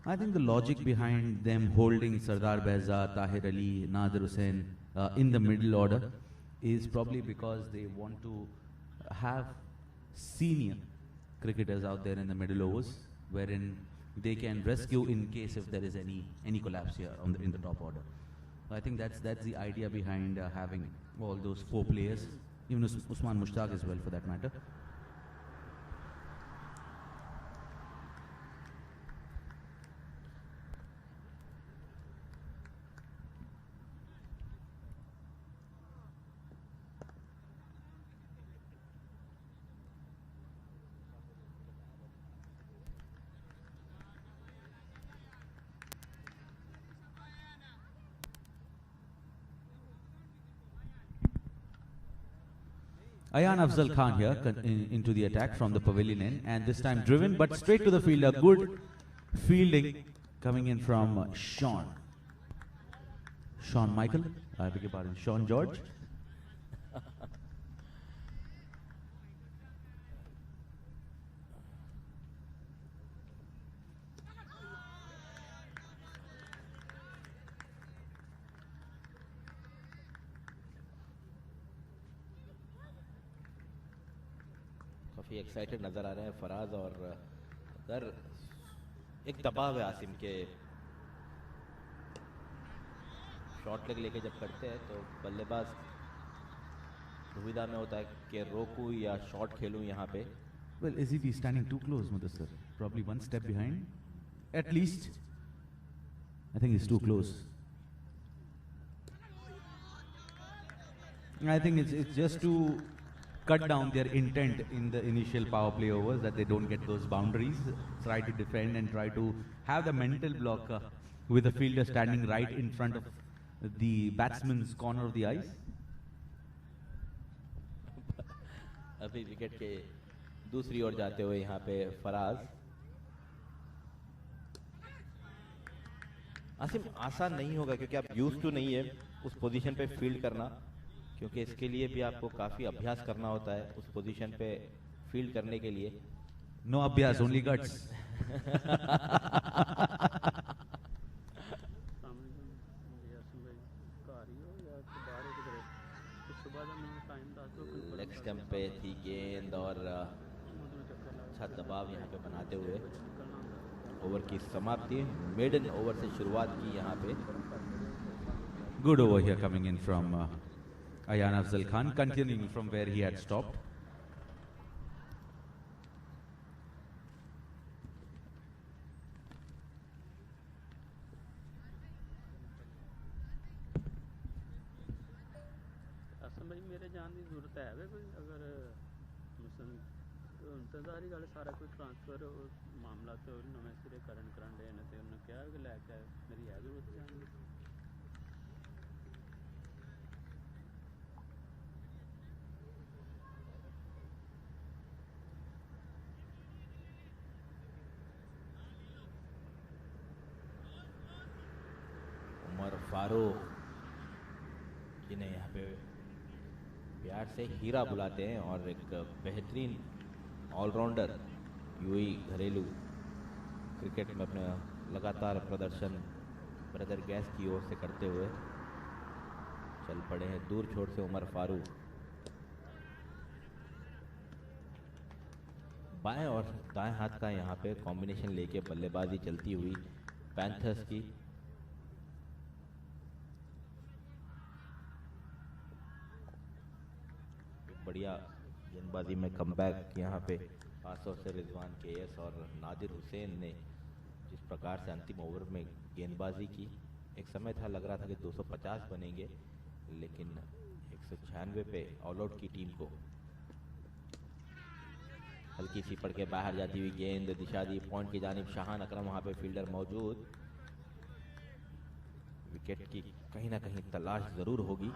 I think the logic behind them holding Sardar Behzad, Tahir Ali, Nadir Hussain in the middle order is probably because they want to have senior cricketers out there in the middle overs, wherein they can rescue in case if there is any collapse here in the top order. So I think that's the idea behind having all those 4 players, even Usman Mushtaq as well for that matter. Ayan Afzal Khan here into the attack from the pavilion end, and this time driven but straight to the fielder. Good fielding coming in from Sean Michael, I beg your pardon, Sean George. काफी excited नजर आ रहे हैं फराज, और अगर एक दबाव है आसिम के शॉर्ट लेग लेके जब करते हैं तो बल्लेबाज दुविधा में होता है कि रोकूं या शॉट खेलूं यहाँ पे. Well, is he standing too close, Mudassar? Probably one step behind. At least. I think he's too close. I think it's just to cut down their intent in the initial power play overs, that they don't get those boundaries, try to defend and try to have the mental block with the fielder standing right in front of the batsman's corner of the ice. अभी wicket के दूसरी ओर जाते हुए यहाँ पे फराज. आसिम, आसान नहीं होगा क्योंकि आप यूज टू नहीं है उस पोजीशन पे फील्ड करना, क्योंकि इसके लिए भी आपको काफी अभ्यास करना होता है उस पोजीशन पे फील्ड करने के लिए. No abhyas, only guts. Leg stump पे थी गेंद और अच्छा दबाव यहाँ पे बनाते हुए ओवर की समाप्ति. मेडन ओवर से शुरुआत की यहाँ पे. Good over here coming in from Ayan Afzal Khan, continuing from where he had stopped. इंतजार ही गल सारा कोई ट्रांसफर मामला तो नवे सिरे करन दे ने ते उन्होंने कहा कि लैके मेरी है जरूरत जाने की. उमर फारूक जिन्हें यहाँ पे प्यार से हीरा बुलाते हैं और एक बेहतरीन ऑलराउंडर यूई घरेलू क्रिकेट में अपना लगातार प्रदर्शन ब्रदर गैस की ओर से करते हुए चल पड़े हैं दूर छोर से उमर फारूक. बाएं और दाएं हाथ का यहाँ पे कॉम्बिनेशन लेके बल्लेबाजी चलती हुई पैंथर्स की. बढ़िया गेंदबाजी में कमबैक यहाँ पे खासतौर से रिजवान केएस और नादिर हुसैन ने जिस प्रकार से अंतिम ओवर में गेंदबाजी की. एक समय था लग रहा था कि 250 बनेंगे, लेकिन 196 पे ऑल आउट की टीम को हल्की सी पड़ के बाहर जाती हुई गेंद दिशा दी पॉइंट की जानिब. शाहान अकरम वहाँ पे फील्डर मौजूद. विकेट की कहीं ना कहीं तलाश जरूर होगी.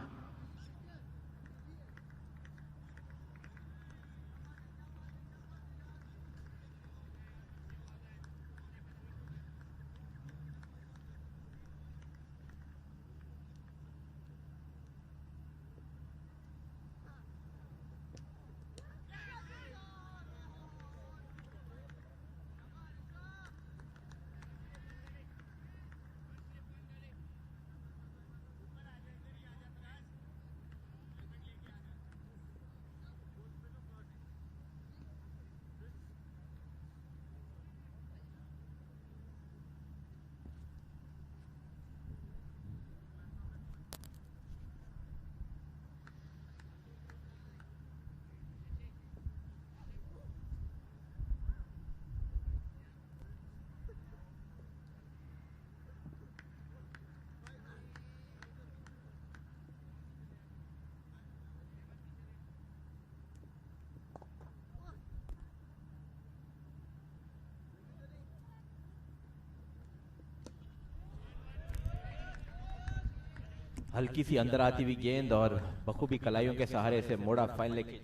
हल्की सी अंदर आती हुई गेंद और बखूबी कलाइयों के सहारे से मोड़ा फाइनल की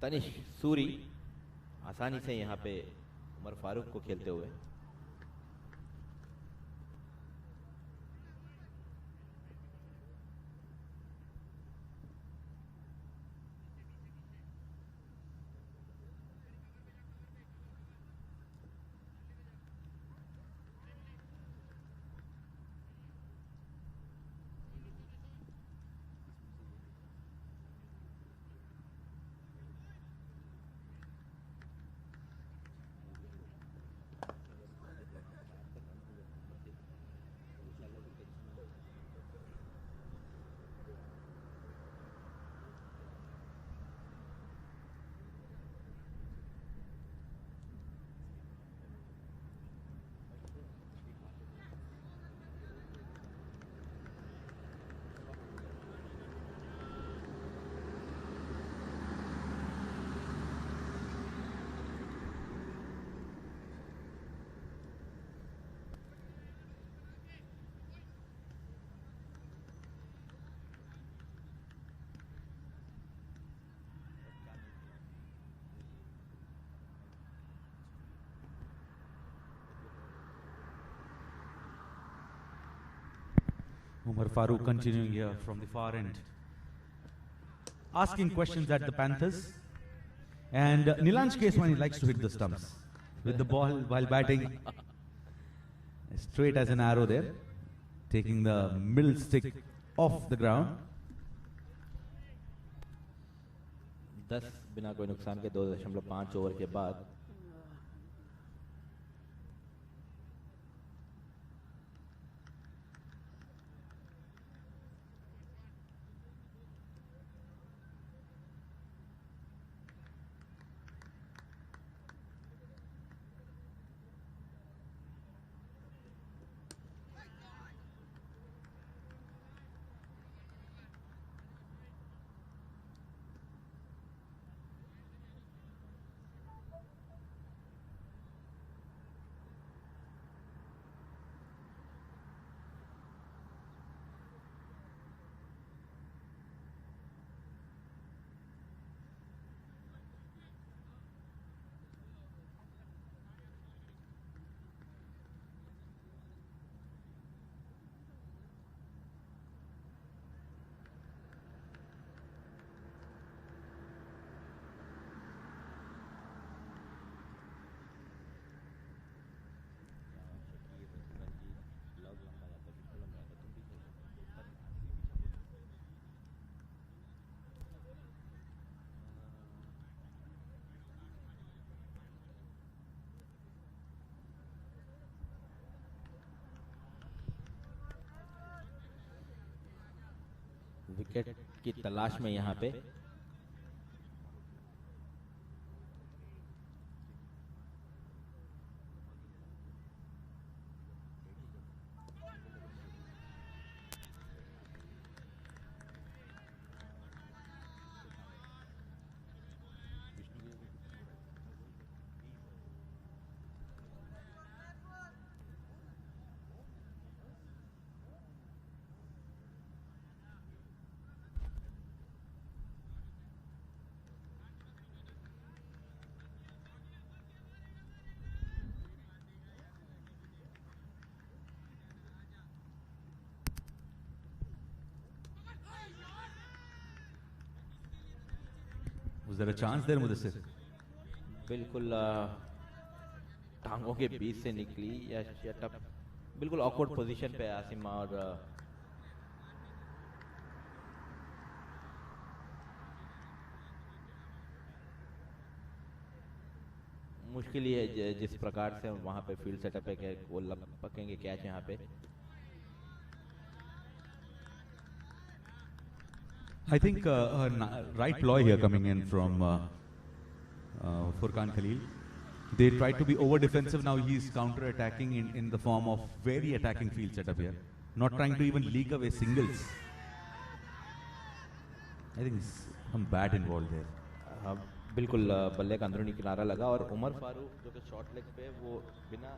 तनिष सूरी आसानी से यहाँ पे उमर फारूक को खेलते हुए. Umar Farooq continuing here from the far end, asking questions at the Panthers. And Nilansh Keswani likes to hit the stumps with the ball while batting. Straight as an arrow there, taking the middle stick off the ground. 10 बिना कोई नुकसान के 2.5 over के बाद wicket की तलाश में यहाँ पे Was there a chance there, Mudassir? बिल्कुल टांगों के बीच से निकली या शटअप बिल्कुल ऑकवर्ड पोजीशन पे आसिम और मुश्किल ही है जिस प्रकार से वहां पे फील्ड सेटअप है कि वो पकेंगे कैच यहाँ पे I think right ploy here coming in from Furkan Khalil. They tried to be over defensive. Now he's counter attacking in the form of very attacking field setup here. Not trying to even leak away singles. I think there's some bat involved there. बिल्कुल बल्ले का अंदरूनी किनारा लगा और उमर फारूक जो कि short leg पे वो बिना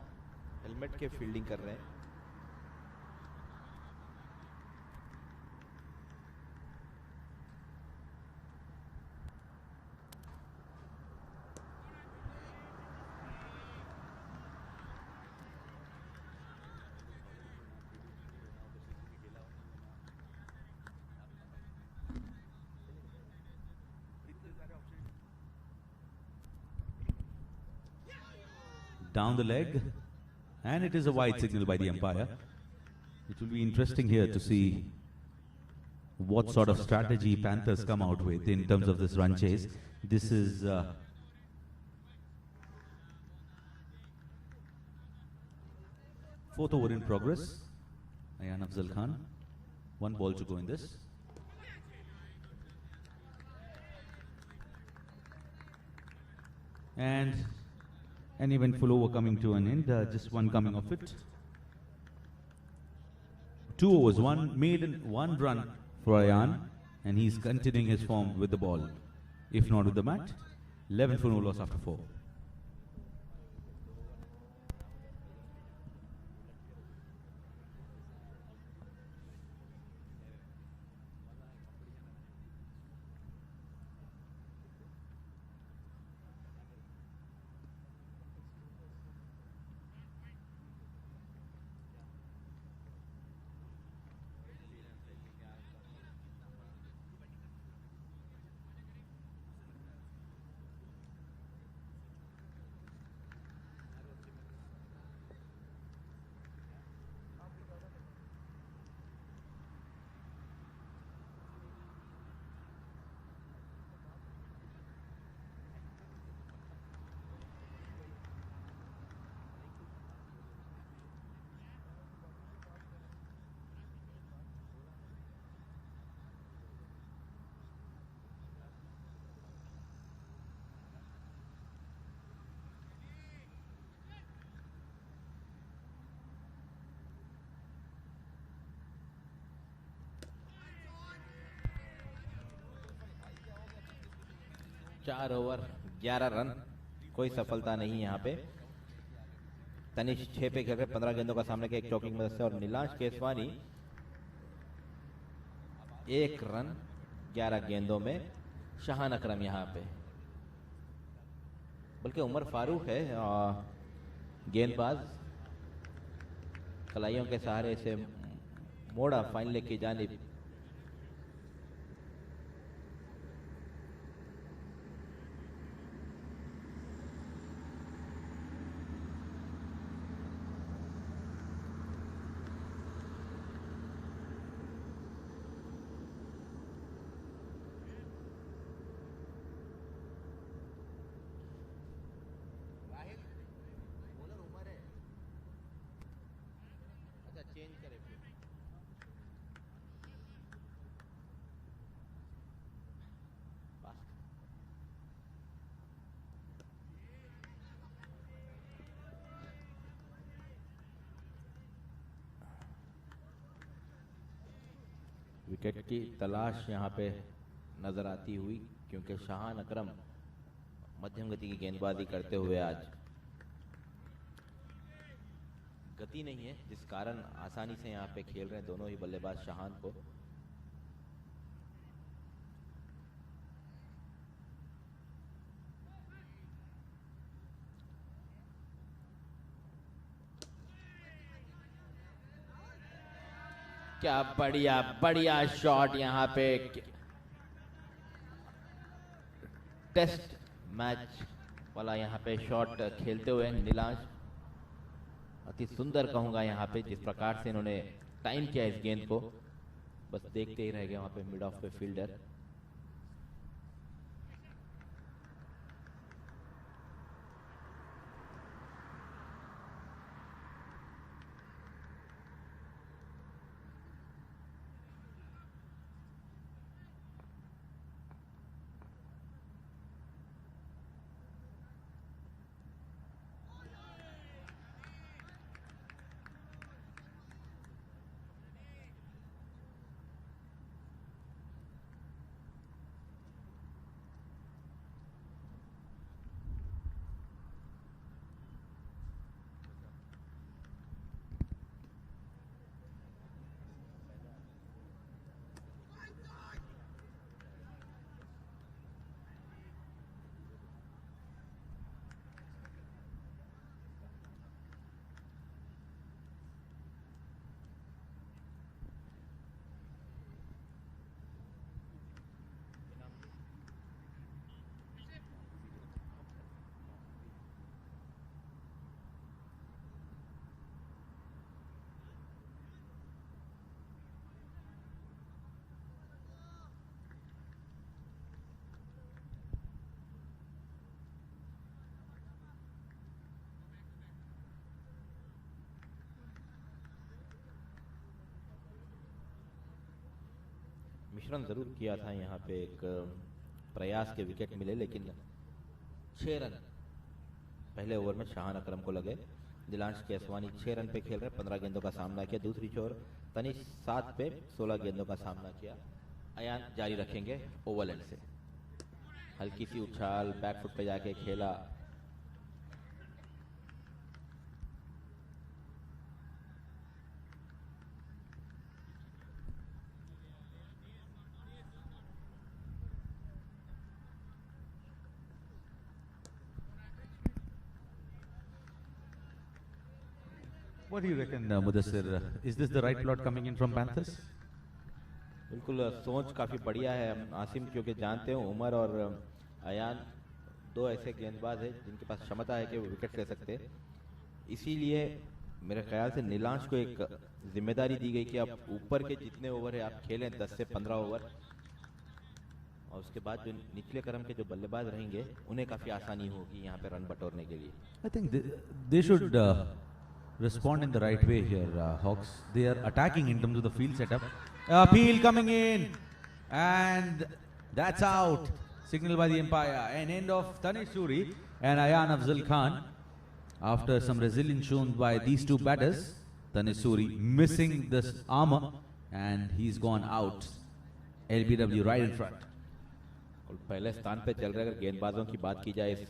हेलमेट के फील्डिंग कर रहे हैं Down the leg, and it is a wide signal by the umpire. It will be interesting here to see what sort of strategy Panthers come out with in terms of this run chase. This is fourth over in progress. Ayan Afzal Khan, one ball to go in this. And an eventful over coming to an end, just one coming off it. 2 overs, one maiden, one run for Ayan, and he's continuing his form with the ball, if not with the bat. 11 for no loss after 4. 4 over 11 run, कोई सफलता नहीं यहाँ पे। तनिष 6 पे खेल रहे, 15 गेंदों का सामना किया एक चौकिंग मदद से, और नीलांश केसवानी 1 रन 11 गेंदों में। शाहान अकरम यहाँ पे, बल्कि उमर फारूक है गेंदबाज, कलाइयों के सहारे से मोड़ा फाइनल की जानिब। विकेट की तलाश यहाँ पे नजर आती हुई, क्योंकि शाहान अकरम मध्यम गति की गेंदबाजी करते हुए आज गति नहीं है, जिस कारण आसानी से यहाँ पे खेल रहे हैं दोनों ही बल्लेबाज शाहान को। क्या बढ़िया बढ़िया शॉट यहाँ पे। टेस्ट मैच वाला यहाँ पे शॉट खेलते हुए नीलांश, अति सुंदर कहूंगा यहाँ पे, जिस प्रकार से इन्होंने टाइम किया इस गेंद को, बस देखते ही रह गए वहां पे मिड ऑफ पे फील्डर। मिश्रण जरूर किया था यहाँ पे, एक प्रयास के विकेट मिले, लेकिन 6 रन पहले ओवर में शाहान अकरम को लगे। नीलांश केसवानी 6 रन पे खेल रहे, 15 गेंदों का सामना किया। दूसरी छोर तनिष 7 पे 16 गेंदों का सामना किया। अयान जारी रखेंगे ओवल एंड से, हल्की सी उछाल, बैकफुट पे जाके खेला। What do you reckon, Mudassir? Is this the right plot coming in from Panthers? बिल्कुल सोच काफी बढ़िया है आसिम, क्योंकि जानते हो उमर और अयान 2 ऐसे गेंदबाज हैं जिनके पास क्षमता है कि वो विकेट ले सकते हैं। इसीलिए मेरे ख्याल से नीलांश को एक जिम्मेदारी दी गई कि आप ऊपर के जितने ओवर है आप खेलें, 10 से 15 ओवर, और उसके बाद जो निचले क्रम के जो बल्लेबाज रहेंगे उन्हें काफी आसानी होगी यहाँ पे रन बटोरने के लिए। I think they should respond in the right way here, Hawks. They are attacking in terms of the field setup. Appeal coming in, and that's out. Signal by the umpire. An end of Tanish Suri and Ayan Afzal Khan. After some resilience shown by these two batters, Tanish Suri missing this armor, and he's gone out. LBW right in front. और पहले स्थान पे चल रहे अगर गेंदबाजों की बात की जाए इस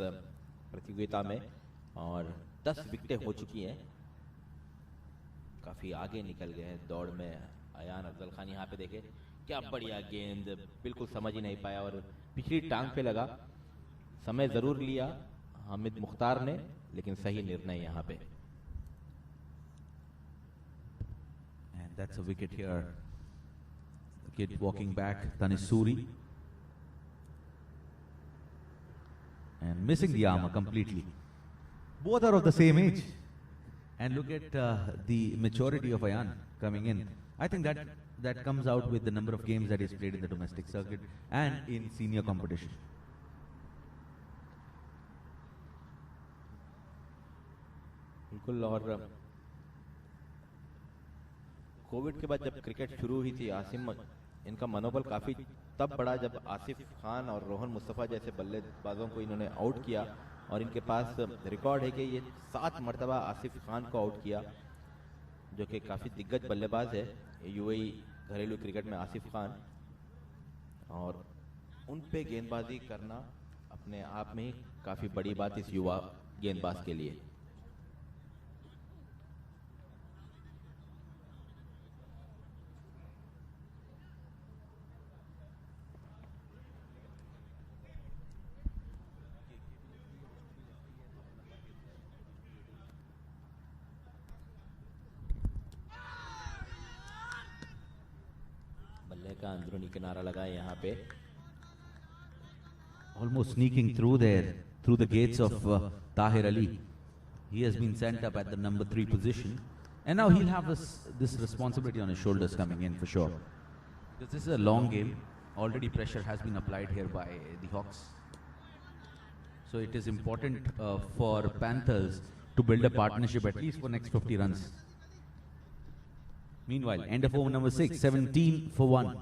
प्रतियोगिता में, और 10 विकेटें हो चुकी हैं, काफी आगे निकल गए हैं दौड़ में अयान अफजल खान। यहाँ पे देखे क्या बढ़िया गेंद, बिल्कुल समझ ही नहीं पाया और पिछली टांग पे लगा। समय जरूर लिया हामिद मुख्तार ने, लेकिन सही निर्णय यहाँ पे। And that's a wicket here. The kid walking back, Tanis Suri. And missing the armor completely. Both are of the same age. And look at the maturity of Ayan coming in. I think that comes out with the number of games that he's played in the domestic circuit and in senior competition. बिल्कुल। और Covid के बाद जब cricket शुरू हुई थी आसिम, इनका मनोबल काफी तब बढ़ा जब आसिफ खान और रोहन मुस्तफ़ा जैसे बल्लेबाजों को इन्होंने आउट किया। और इनके पास रिकॉर्ड है कि ये 7 मरतबा आसिफ खान को आउट किया, जो कि काफी दिग्गज बल्लेबाज है यूएई घरेलू क्रिकेट में आसिफ खान। और उन पे गेंदबाजी करना अपने आप में ही काफी बड़ी बात इस युवा गेंदबाज के लिए। बल्ले का अंदरूनी किनारा लगा है यहाँ पे। Almost sneaking through there, through the gates of Tahir Ali. He has been sent up at the number 3 position. And now he'll have this responsibility on his shoulders coming in for sure. Because this is a long game. Already pressure has been applied here by the Hawks. So it is important for Panthers to build a partnership at least for next 50 runs. Meanwhile, end of over number 6, 17 for 1.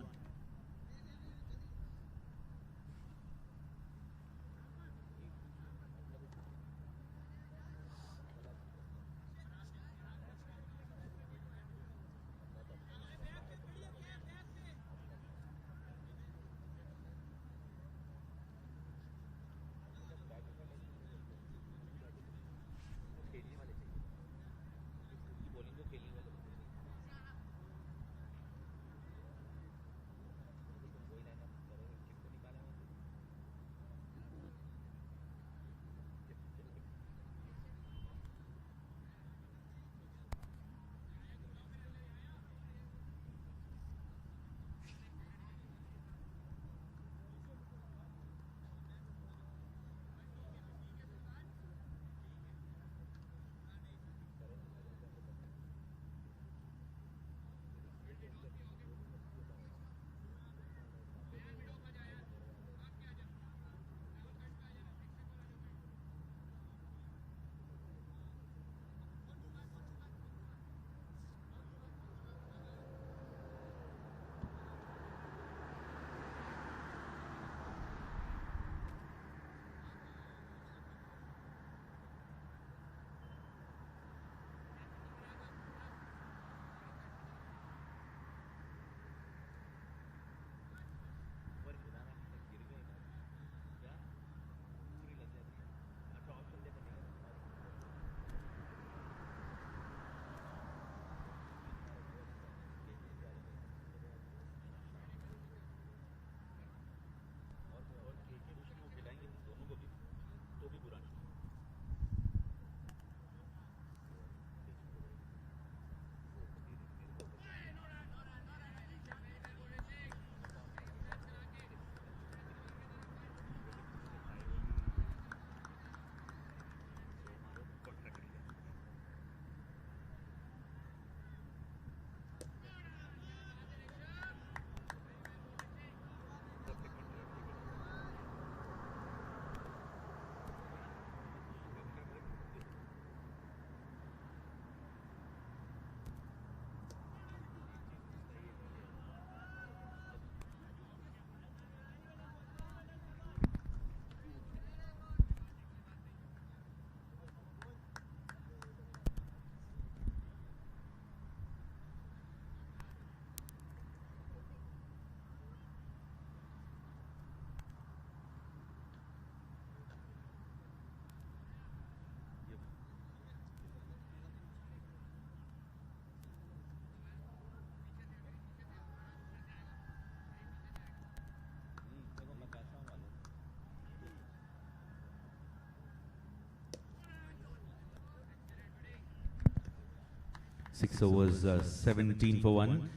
6 overs, 17 for 1.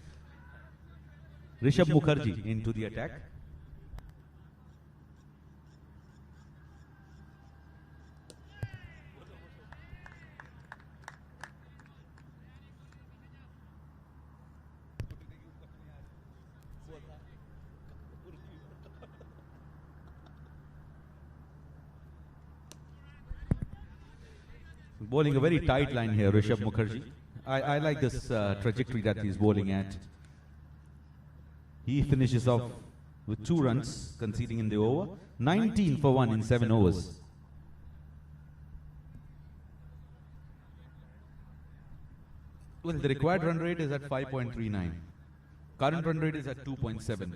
Rishabh Mukherjee into the attack. Bowling a very tight line here, Rishabh Mukherjee. I like this trajectory that he's bowling at. He finishes off with 2 runs, conceding in the over. 19 for 1 in 7 overs. Well, the required run rate is at 5.39. Current run rate is at 2.7.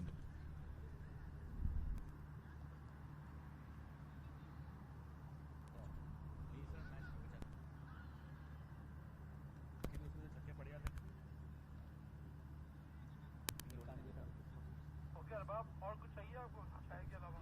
और कुछ चाहिए आपको चाय के अलावा?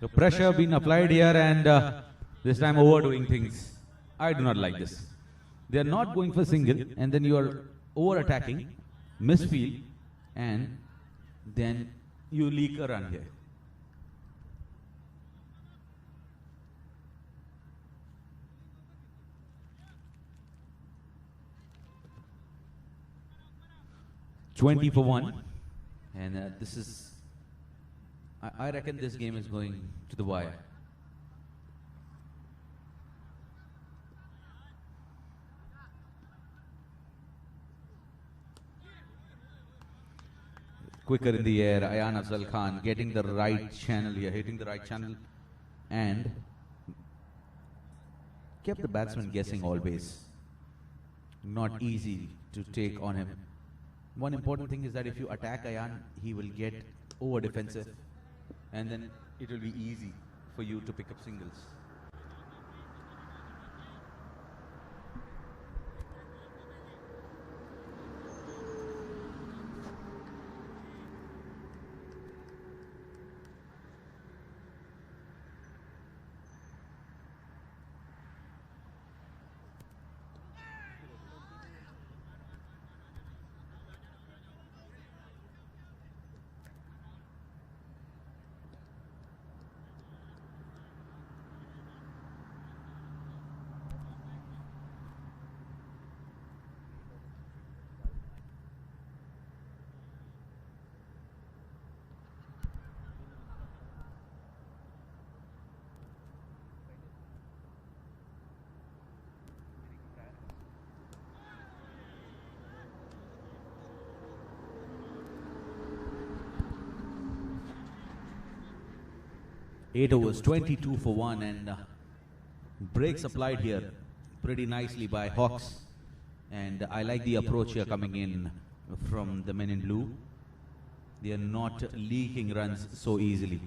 The pressure being applied here, and this time overdoing things. I do not like this. They are not going for single, and then you are over attacking, misfield, and then you leak a run here. $20 for 1, and this is. I reckon this game is going to the wire. Quicker in the air, Ayan Afzal Khan getting the right channel here, hitting the right channel, and kept the batsman guessing always. Not easy to take on him. One important thing is that if you attack Ayan, he will get over defensive, and then it will be easy for you to pick up singles. Eight overs, 22 for 1, and breaks applied here pretty nicely by Hawks. And I like the approach here coming in from the men in blue. They are not leaking runs so easily.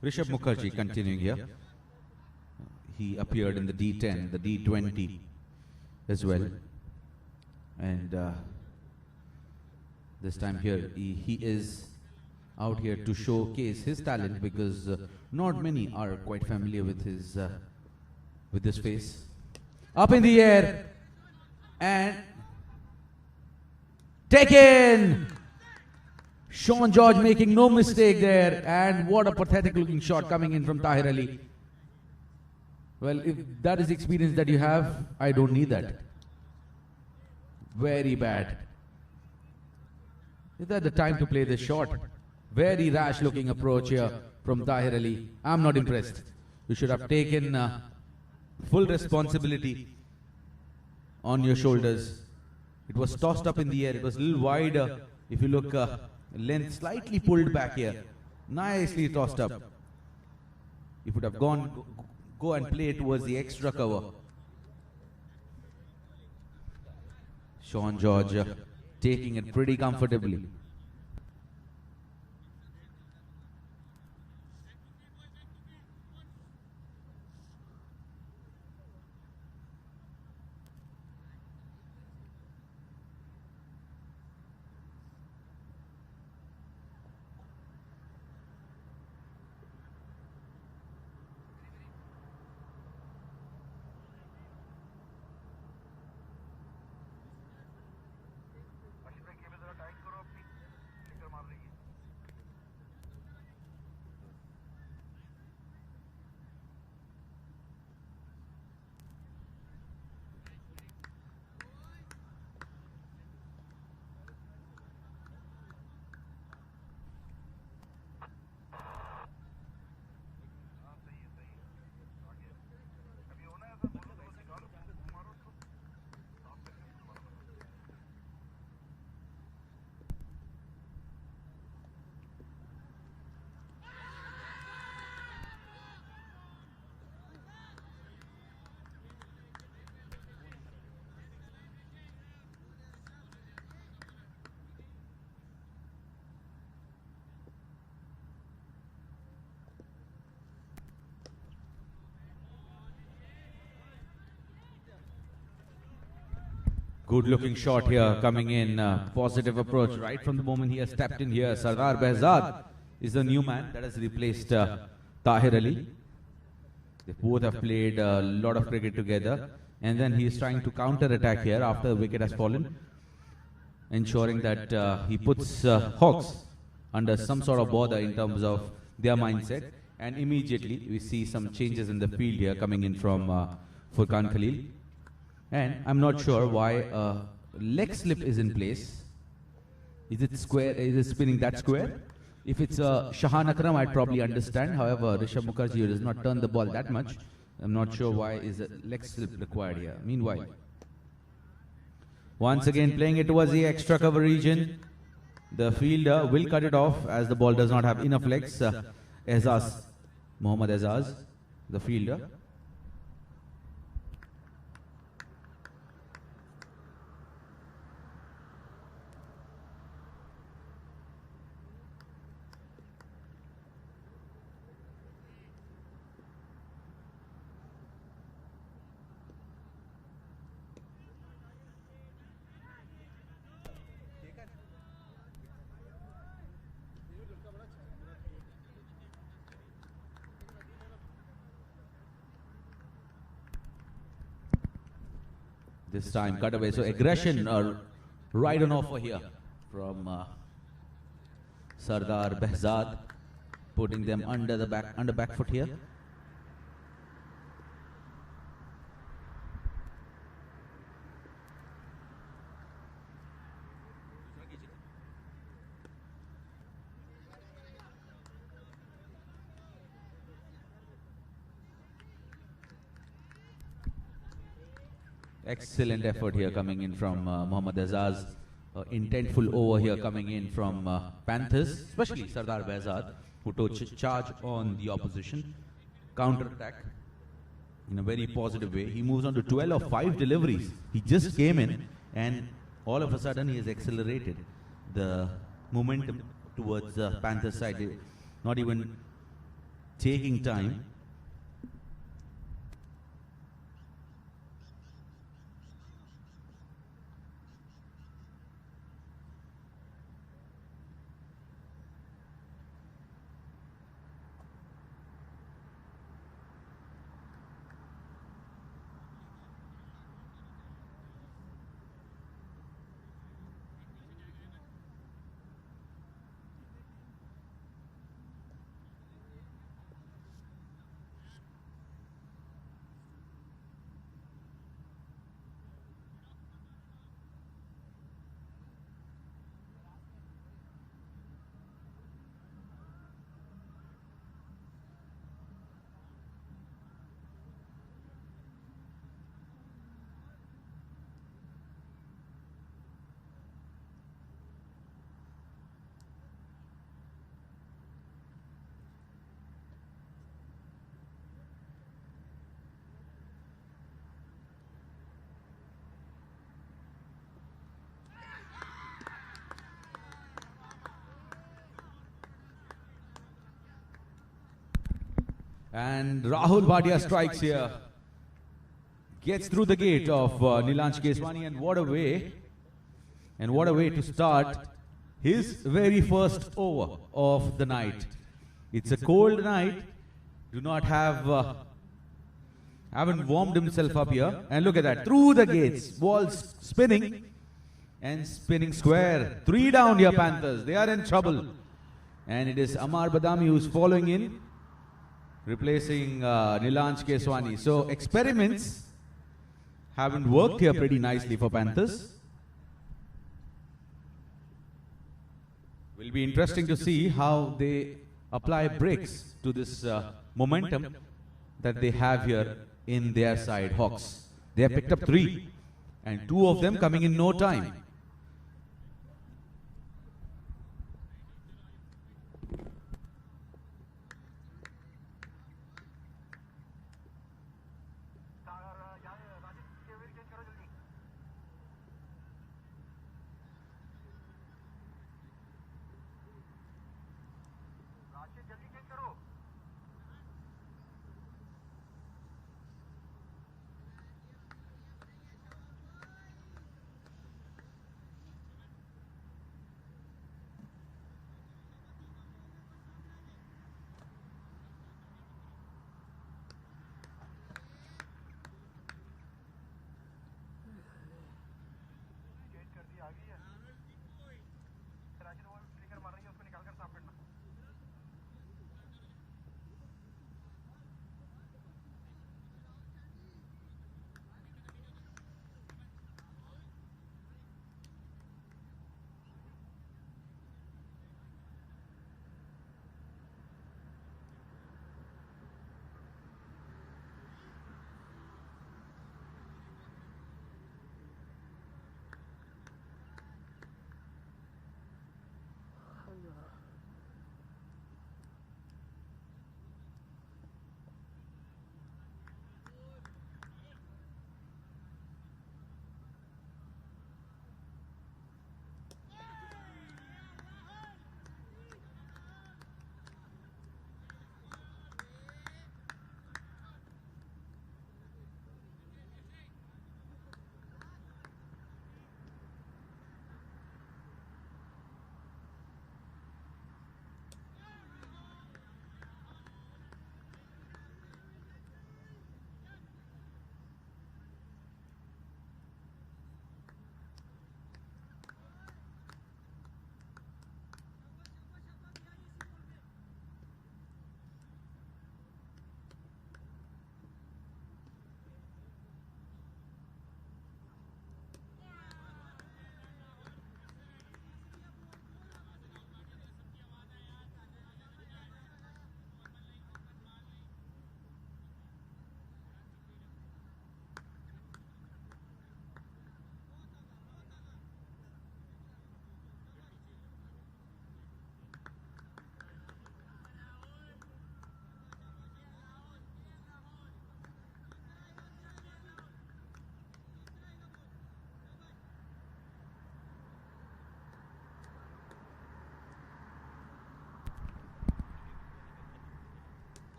Rishabh Mukherjee continuing here. He appeared in the D10, the D20 as well. And this time here, he is out here to showcase his talent, because not many are quite familiar with his with this face. Up in the air and taken. Sean George making no mistake there, and what a pathetic looking shot coming in from Tahir Ali. Well, if that is the experience that you have, I don't need that. Very bad. Is that the time to play this shot? Very rash looking approach here from Tahir Ali. I'm not impressed. You should have taken full responsibility on your shoulders. It was tossed up in the air. It was a little wider. If you look, length slightly pulled back here. Nicely tossed up. If would have go and play towards the extra cover. Sean George taking it pretty comfortably. Good looking shot here coming in. Positive approach right from the moment he has stepped in here. Sardar Behzad is the new man that has replaced Tahir Ali. They both have played a lot of cricket together. And then he is trying to counter attack here after the wicket has fallen. Ensuring that he puts Hawks under some sort of bother in terms of their mindset. And immediately we see some changes in the field here coming in from Furqan Khalil. And I'm not sure why leg slip is in place. Is it square? Is it spinning that square? If it's Shahan Akram, I'd probably understand. However, Rishabh Mukherjee does not turn the ball that much. I'm not sure why is a leg slip required here. Meanwhile, once again playing it towards the extra cover region. The fielder will cut it off as the ball does not have enough legs. Mohammad Azaz, the fielder. This time cut away. So aggression right on offer here from Sardar Behzad, putting them under back foot here. Excellent effort here coming in from Mohammad Azaz. Intentful over here coming in from Panthers, especially Sardar Behzad, who took charge on the opposition. Counter-attack in a very positive way. He moves on to 12 of 5 deliveries. He just came in and all of a sudden he has accelerated the momentum towards the Panthers side. Not even taking time. And Rahul Bhatia strikes here. Gets through the gate of Nilansh Keswani, and what a way. And what a way to start his very first over of the night. It's a cold night. Do not have, haven't warmed himself up here. And look at that, through the gates, balls spinning and spinning square. 3 down here, Panthers. They are in trouble. And it is Amar Badami who's following in, replacing Nilansh Keswani. So experiments haven't worked here pretty nicely for Panthers. Will be interesting to see how they apply breaks to this momentum that they have here in their side, Hawks. They have picked up 3, and 2 of them coming in no time.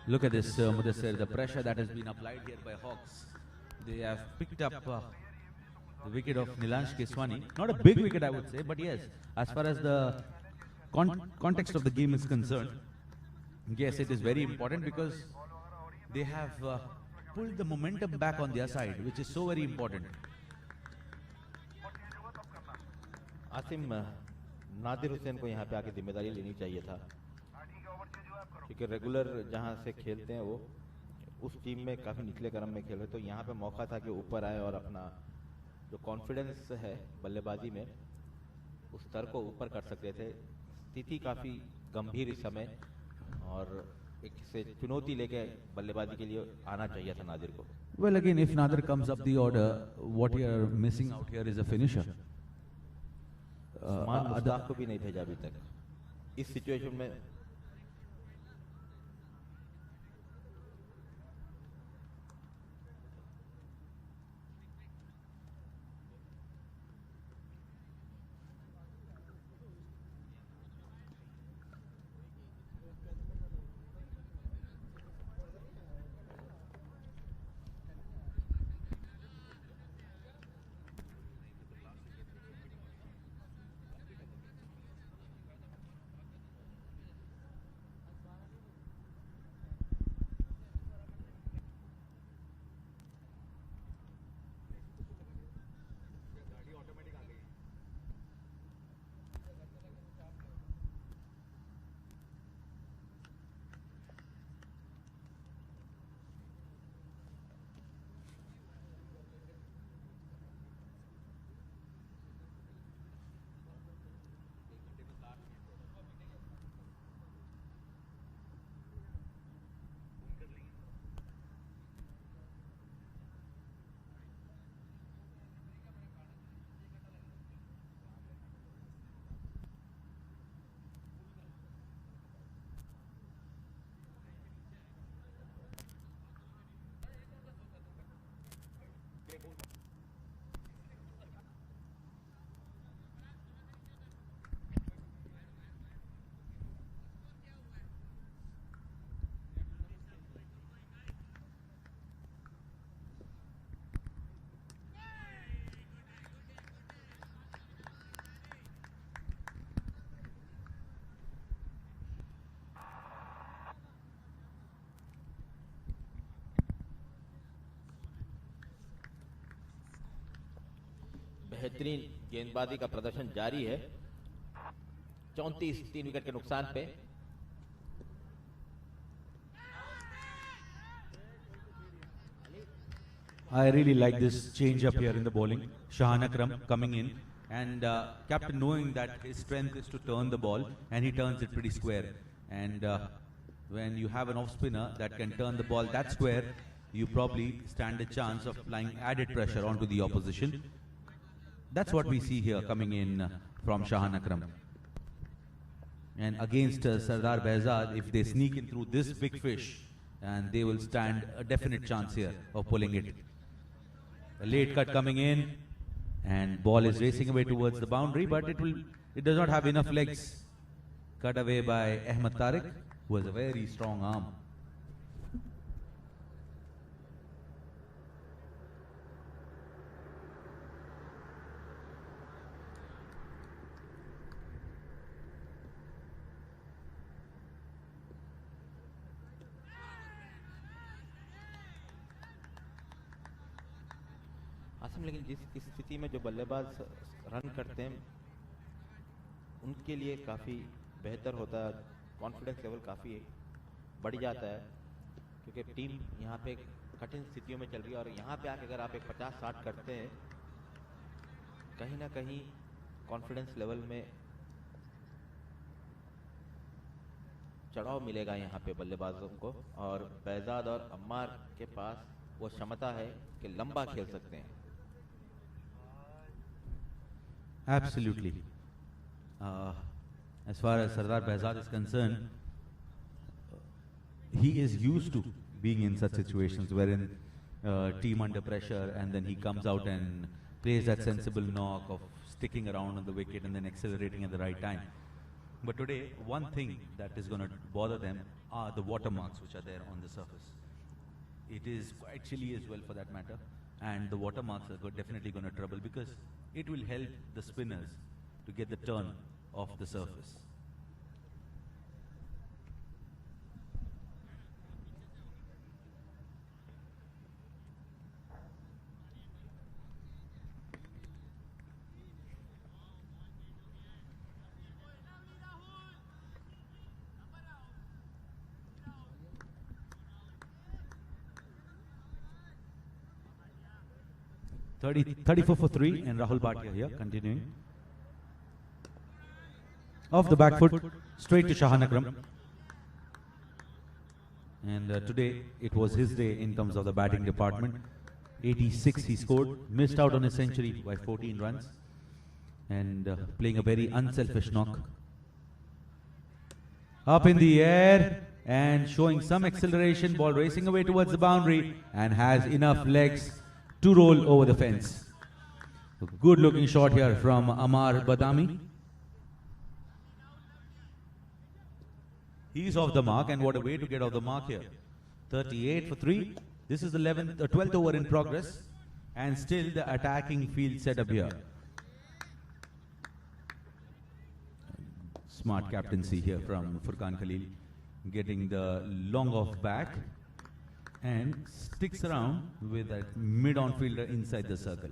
Look at this, Mudassir, the pressure that has been applied here by Hawks. They have picked up the wicket of Nilansh Keswani. Not a big wicket, I would say, but yes, as far as the context of the game is concerned, yes, it is very important because they have pulled the momentum back on their side, which is so very important. Asim Nadir Hussain को यहाँ पे आके जिम्मेदारी लेनी चाहिए था, क्योंकि regular जहाँ से खेलते हैं वो उस टीम में काफ़ी निचले क्रम में खेल रहे, तो यहाँ पे मौका था कि ऊपर आए और अपना जो कॉन्फिडेंस है बल्लेबाजी में उस स्तर को ऊपर कर सकते थे। स्थिति काफ़ी गंभीर इस समय और एक से चुनौती लेके बल्लेबाजी के लिए आना चाहिए था नादिर को। Well, again, if Nadir comes up the order, what you are missing out here is a finisher. Mushtaq को भी नहीं भेजा अभी तक इस सिचुएशन में। बेहतरीन गेंदबाजी का प्रदर्शन जारी है। 34 3 विकेट के नुकसान पे। I really like this change up here in the bowling. Shahan Akram coming in, and captain knowing that his strength is to turn the ball, and he turns it pretty square. And when you have an off spinner that can turn the ball that square, you probably stand a chance of applying added pressure onto the opposition. That's what we see here coming in from Shahan Akram. And against Sardar Behzad, if they sneak in through this big fish, and they will stand a definite chance here of pulling it. A late cut coming in, and ball is racing away towards the boundary, but it does not have enough legs. Cut away by Ahmed Tariq, who has a very strong arm. Asim, लेकिन जिस स्थिति में जो बल्लेबाज run करते हैं उनके लिए काफ़ी बेहतर होता है, कॉन्फिडेंस लेवल काफ़ी बढ़ जाता है, क्योंकि टीम यहाँ पे कठिन स्थितियों में चल रही है। और यहाँ पे आके अगर आप एक 50-60 करते हैं, कहीं ना कहीं कॉन्फिडेंस लेवल में चढ़ाव मिलेगा यहाँ पे बल्लेबाजों को। और बेहजाद और अम्मार के पास वो क्षमता है कि लंबा खेल सकते हैं। Absolutely. As far as Sardar Behzad is concerned, he is used to being in such situations wherein team under pressure, and then he comes out and plays that sensible knock of sticking around on the wicket and then accelerating at the right time. But today, one thing that is going to bother them are the watermarks which are there on the surface. It is quite chilly as well, for that matter, and the watermarks are definitely going to trouble, because it will help the spinners to get the turn off the surface. – 34 for 3, and Rahul Bhatia here continuing. Off the back foot, straight to Shahan Akram. And today it was his day in terms of the batting department. 86 he scored, missed out on a century by 14 runs, and playing a very unselfish knock. Up in the air and showing some acceleration, ball racing away towards the boundary, and has enough legs to roll over the fence. A good looking shot here from Amar Badami. He's off the mark, and what a way to get off the mark here. 38 for 3. This is the 12th over in progress, and still the attacking field set up here. Smart captaincy here from Furqan Khalil, getting the long off back and sticks around with that mid-on fielder inside the circle.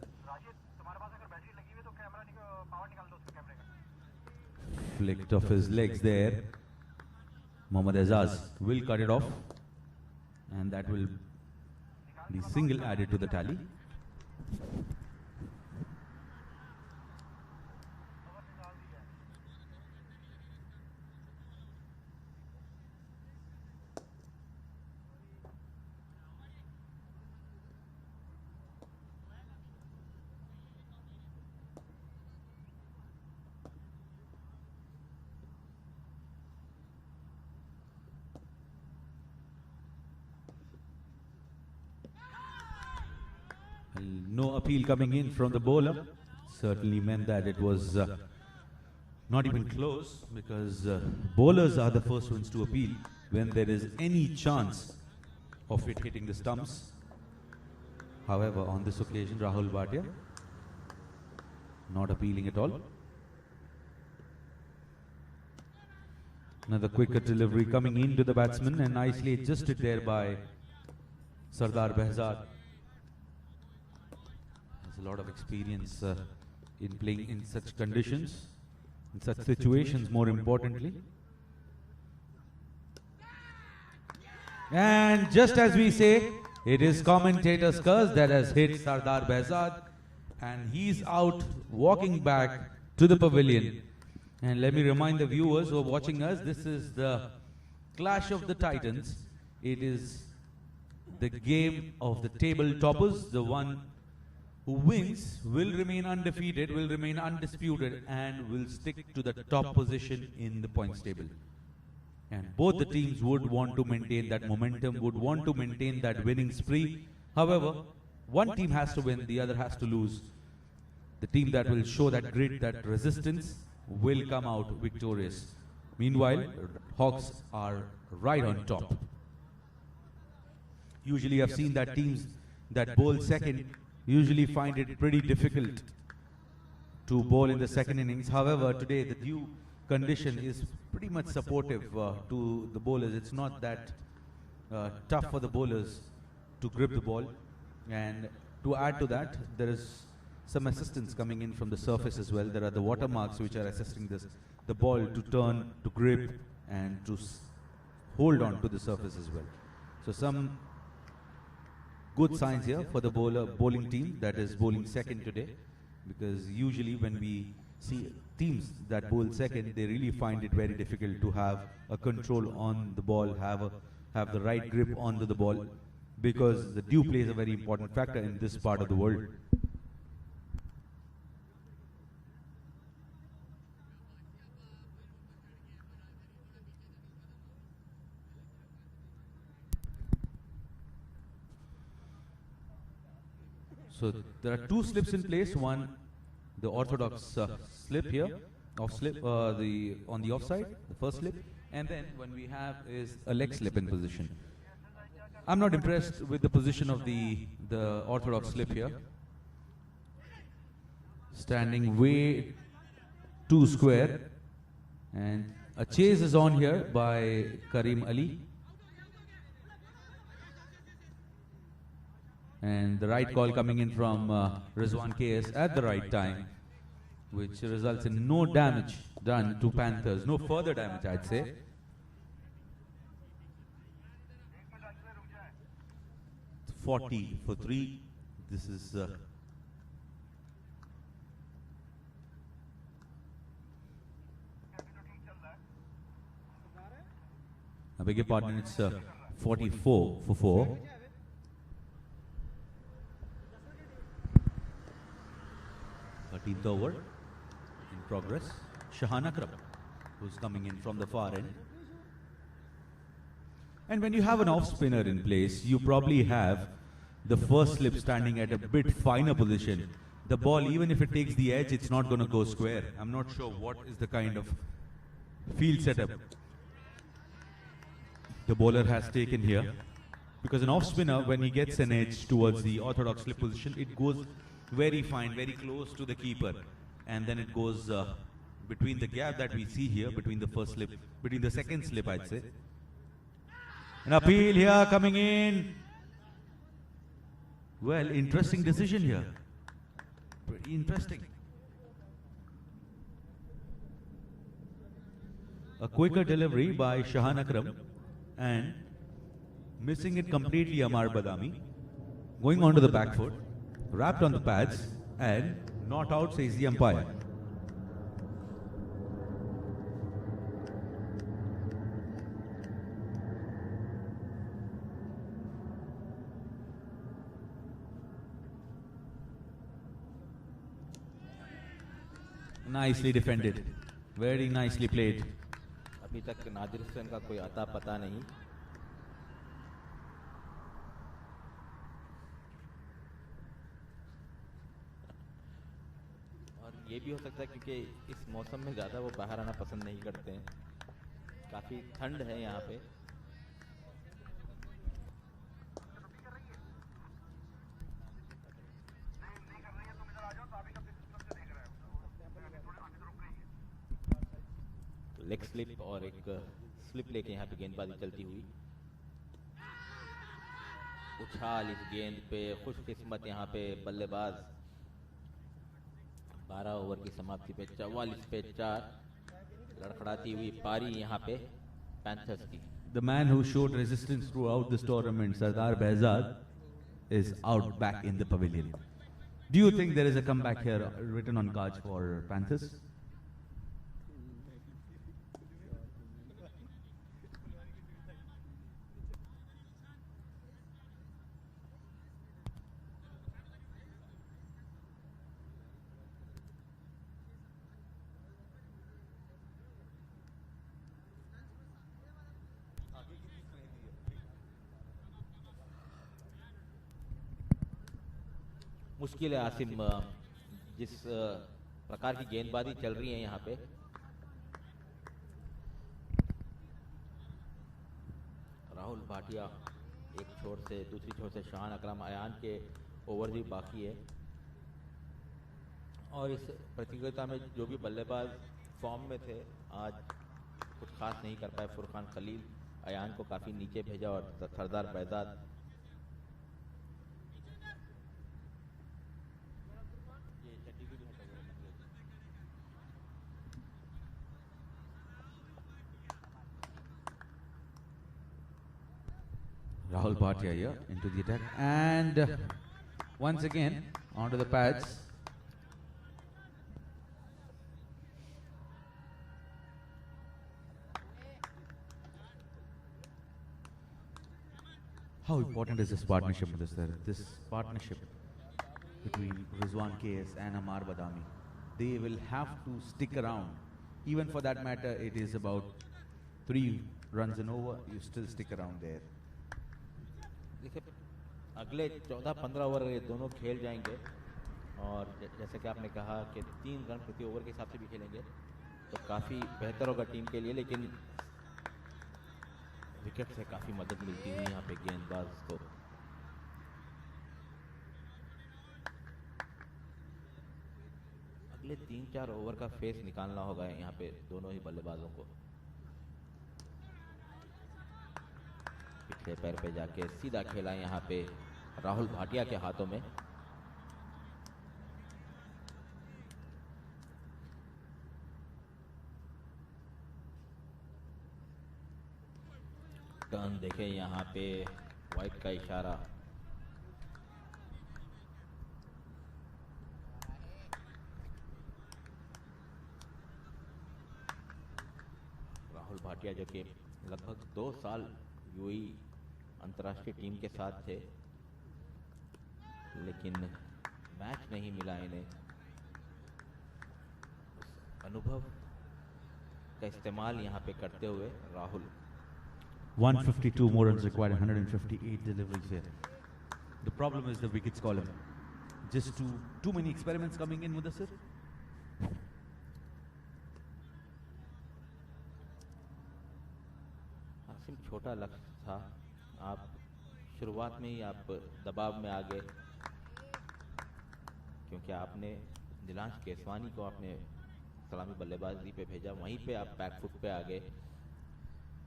Flicked off his legs there. Mohammad Azaz will cut it off, and that will be single added to the tally. No appeal coming in from the bowler. Certainly meant that it was not even close, because bowlers are the first ones to appeal when there is any chance of it hitting the stumps. However, on this occasion, Rahul Bhatia not appealing at all. Another quicker delivery coming into the batsman, and nicely adjusted there by Sardar Behzad. A lot of experience in playing in such conditions, in such situations more importantly. And just as we say, it is commentator's curse that has hit Sardar Behzad, and he's out walking back to the pavilion. And let me remind the viewers who are watching us, this is the Clash of the Titans. It is the game of the table toppers. The one who wins will remain undefeated, will remain undisputed, and will stick to the top position in the points table. And both the teams would want to maintain that momentum, would want to maintain that winning spree. However, one team has to win, the other has to lose. The team that will show that grit, that resistance, will come out victorious. Meanwhile, Hawks are right on top. Usually I've seen that teams that bowl second usually find it pretty difficult to bowl in the second innings. However, today the dew condition is pretty much supportive to the bowlers. It's not that tough for the bowlers to grip the ball. And to add to that, there is some assistance coming in from the surface as well. There are the watermarks which are assisting the ball to turn, to grip, and to hold on to the surface as well. So some good signs here for the bowling team that is bowling second today, because usually when we see teams that bowl second, they really find it very difficult to have a control on the ball, have the right grip onto the ball, because the dew plays a very important factor in this part of the world. So there are two slips in place. One, the orthodox slip here, on the offside, the first slip, and then when we have is a leg slip in position. I'm not impressed with the position of the orthodox slip here. Standing way too square, and a chase is on here by Karim Ali. And the right call coming in from Rizwan KS at the right time, which results in no damage done to Panthers. No further damage, I'd say. It's 40 for 3. This is I beg your pardon, it's 44 for 4. Over in progress. Shahan Akram, who's coming in from the far end. And when you have an off spinner in place, you probably have the first slip standing at a bit finer position. The ball, even if it takes the edge, it's not going to go square. I'm not sure what is the kind of field setup the bowler has taken here. Because an off spinner, when he gets an edge towards the orthodox slip position, it goes very fine, very close to the keeper, and then it goes between the gap that we see here, between the first slip, between the second slip, I'd say. An appeal here coming in. Well, interesting decision here. Pretty interesting. A quicker delivery by Shahan Akram, and missing it completely Amar Badami. Going on to the back foot. Wrapped on the pads, and not out, says the umpire. Nicely defended. Very nicely played. अभी तक नादिर हुसैन का कोई अता पता नहीं. ये भी हो सकता है क्योंकि इस मौसम में ज़्यादा वो बाहर आना पसंद नहीं करते हैं. काफ़ी ठंड है यहाँ पे. लेग स्लिप और एक स्लिप लेके यहाँ पे गेंदबाजी चलती हुई. उछाल इस गेंद पे, खुशकिस्मत यहाँ पे बल्लेबाज 12 ओवर की समाप्ति पे 44 पे 4 लड़खड़ाती हुई पारी यहाँ पे पैंथर्स की. The man who showed resistance throughout this tournament, Sardar Behzad, is out back in the pavilion. Do you think there is a comeback here written on cards for Panthers? मुश्किल है आसिम, जिस प्रकार की गेंदबाजी चल रही है यहाँ पे. राहुल भाटिया एक छोर से, दूसरी छोर से शाहान अकरम, अयान के ओवर भी बाकी है. और इस प्रतियोगिता में जो भी बल्लेबाज फॉर्म में थे आज कुछ खास नहीं कर पाए. फुरकान खलील अयान को काफ़ी नीचे भेजा और सरदार Behzad Rahul Bhatia here into the attack, and once again onto the pads. How important is this partnership, Mr. This partnership between Rizwan KS and Amar Badami. They will have to stick around. Even for that matter, it is about 3 runs and over, you still stick around there. देखिए अगले 14-15 over ये दोनों खेल जाएंगे और जैसे कि आपने कहा कि 3 रन प्रति ओवर के हिसाब से भी खेलेंगे तो काफ़ी बेहतर होगा टीम के लिए. लेकिन विकेट से काफ़ी मदद मिलती हुई यहाँ पे गेंदबाज को. अगले 3-4 ओवर का फेस निकालना होगा यहाँ पे दोनों ही बल्लेबाजों को. पिछले पैर पे जाके सीधा खेला यहाँ पे राहुल भाटिया के हाथों में. टर्न देखे यहाँ पे वाइट का इशारा. राहुल भाटिया जो कि लगभग 2 साल यूएई अंतर्राष्ट्रीय टीम के साथ थे लेकिन मैच नहीं मिला इन्हें. अनुभव का इस्तेमाल यहाँ पे करते हुए Rahul. 152 more runs required, 158 deliveries here. The problem is the wickets column. Just too many experiments coming in, Mudassir. Asim छोटा लक्ष्य था, आप शुरुआत में ही आप दबाव में आ गए क्योंकि आपने नीलांश केसवानी को आपने सलामी बल्लेबाजी पे भेजा, वहीं पे आप बैक फुट पे आ गए.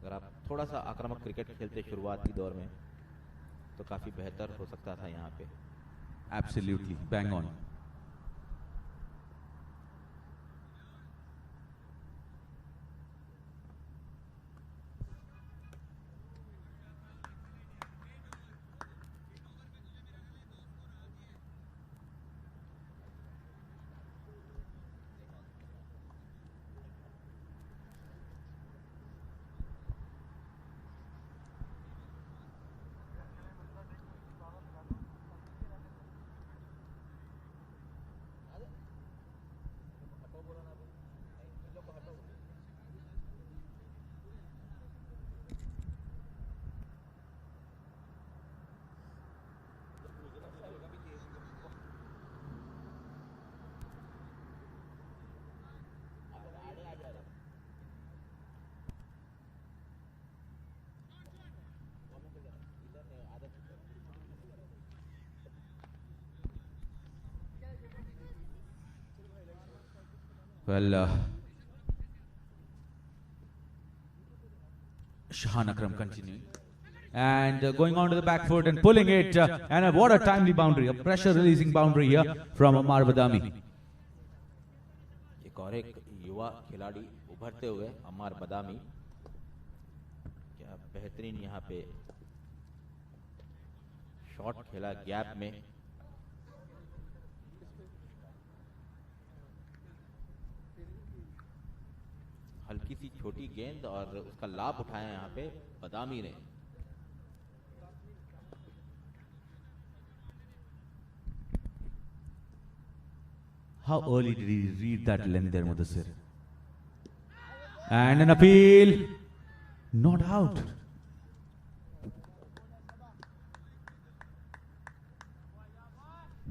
अगर आप थोड़ा सा आक्रामक क्रिकेट खेलते शुरुआती दौर में तो काफ़ी बेहतर हो सकता था यहाँ पे. Absolutely, bang on. Well, Shahan Akram continuing. And going on to the back foot and pulling it. And what a timely boundary, a pressure releasing boundary here from Amar Badami. और एक युवा खिलाड़ी उभरते हुए अमार बदामी, क्या बेहतरीन यहाँ पे शॉट खेला गैप में। हल्की सी छोटी गेंद और उसका लाभ उठाया यहाँ पे बदामी ने। How early did he read that length there, Mudassir? And an appeal, not out.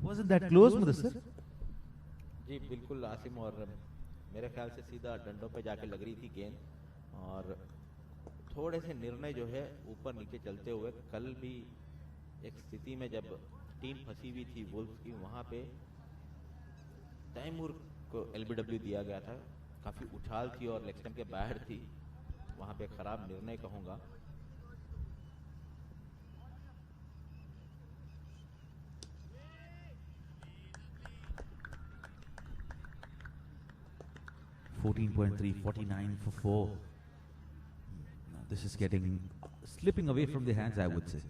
Wasn't that close, Mudassir? जी बिल्कुल आसिम, और मेरे ख्याल से सीधा डंडों पे जाके लग रही थी गेंद, और थोड़े से निर्णय जो है ऊपर नीचे चलते हुए। कल भी एक स्थिति में जब टीम फंसी हुई थी वुल्व्स की, वहां पे तैमूर को एलबीडब्ल्यू दिया गया था। काफी उछाल थी और लेग स्टंप के बाहर थी, वहां पे खराब निर्णय कहूंगा। .3, 49 for 4. Now this is slipping away from their hands, I would say,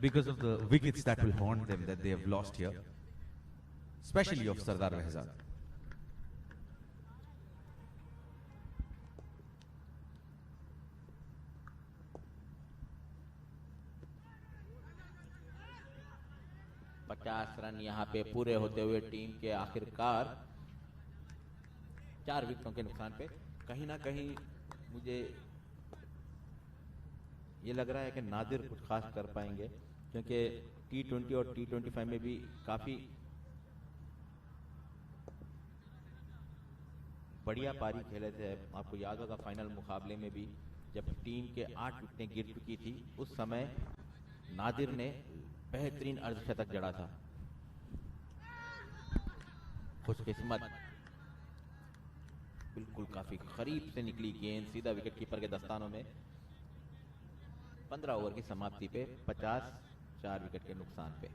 because of the wickets that will haunt them that they have lost here, especially of Sardar Behzad. Run यहाँ पे पूरे होते हुए टीम के आखिरकार 4 विकेटों के नुकसान पे। कहीं ना कहीं मुझे ये लग रहा है कि नादिर कुछ खास कर पाएंगे, क्योंकि T20 और T25 में भी काफी बढ़िया पारी खेले थे। आपको याद होगा फाइनल मुकाबले में भी जब टीम के 8 विकेटें गिर चुकी थी, उस समय नादिर ने बेहतरीन अर्धशतक जड़ा था। खुशकिस्मत, बिल्कुल काफी करीब से निकली गेंद सीधा विकेट कीपर के दस्तानों में। 15 ओवर की समाप्ति पे 50, 4 विकेट के नुकसान पे।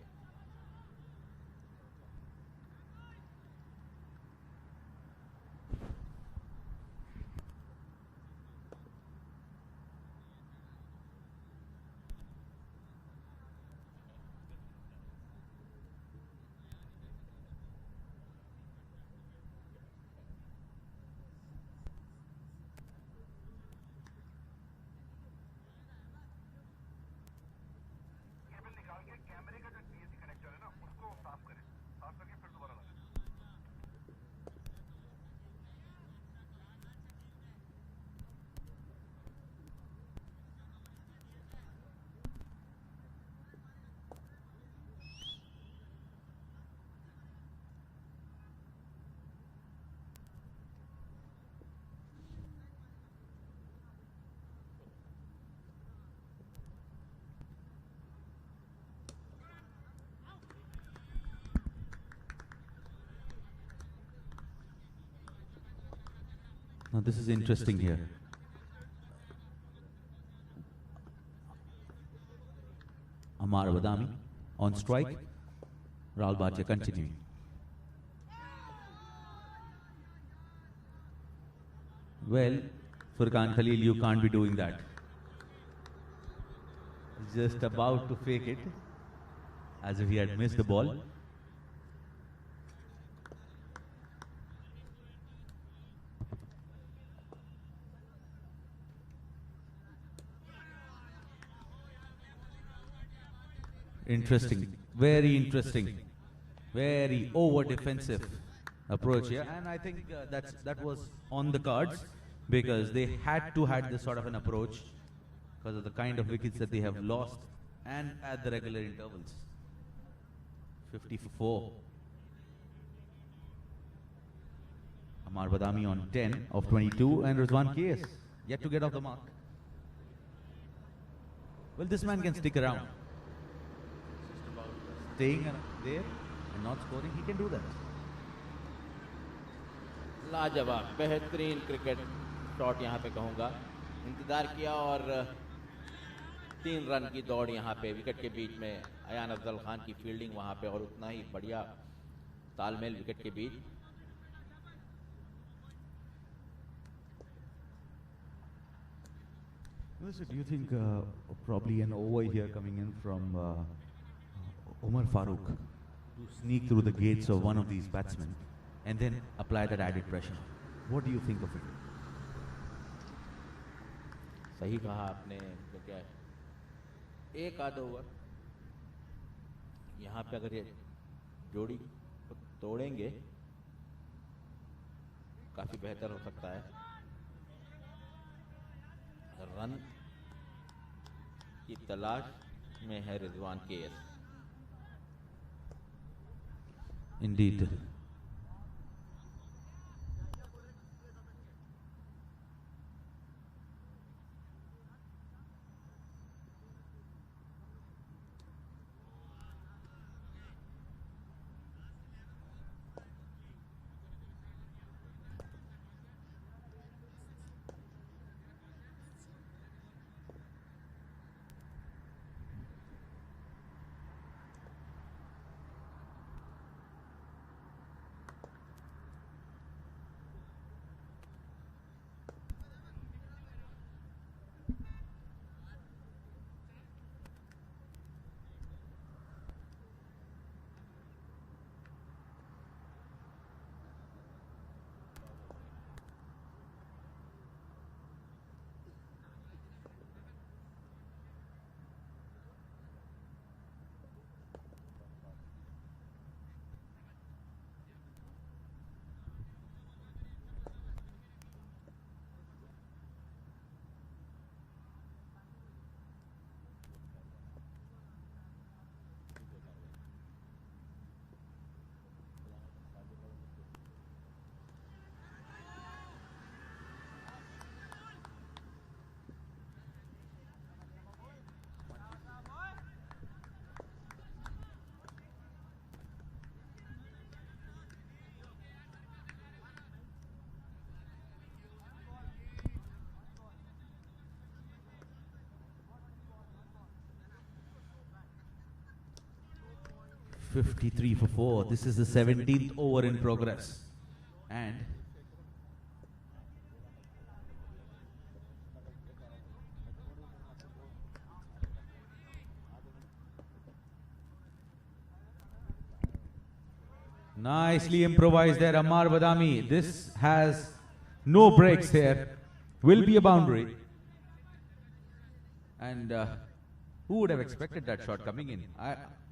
Now this is interesting here. Amar Badami on strike. Rahul Bhatia continuing. Well, Furqan Khalil, you can't be doing that. Just about to fake it, as if he had missed the ball. Interesting, very over defensive approach here, and I think that was on the cards because they had to had this sort of an approach because of the kind of wickets that they have lost and at the regular intervals. 50 for 4. Amar Badami on 10 of 22, and Rizwan KS yet to get off the mark. Well, this man can stick around. Staying there and not scoring, he can do that. लाजवाब बेहतरीन cricket shot यहाँ पे कहूँगा। इंतजार किया और 3 run की दौड़ यहाँ पे विकेट के बीच में। अयान अफजल खान की फील्डिंग वहाँ पे और उतना ही बढ़िया तालमेल विकेट के बीच। So do you think probably an over here coming in from Omar Farooq to sneak through the gates of one of these batsmen and then apply that added pressure? What do you think of it? सही कहा आपने, क्योंकि एक आध over यहाँ पे अगर ये जोड़ी को तोड़ेंगे काफी बेहतर हो सकता है। रन की तलाश में है Rizwan KS. Indeed. $53 for 4. This is the 17th over in progress. And nicely improvised there, Ammar Badami. This has no breaks here. Will be a boundary. And who would have expected that shot coming in?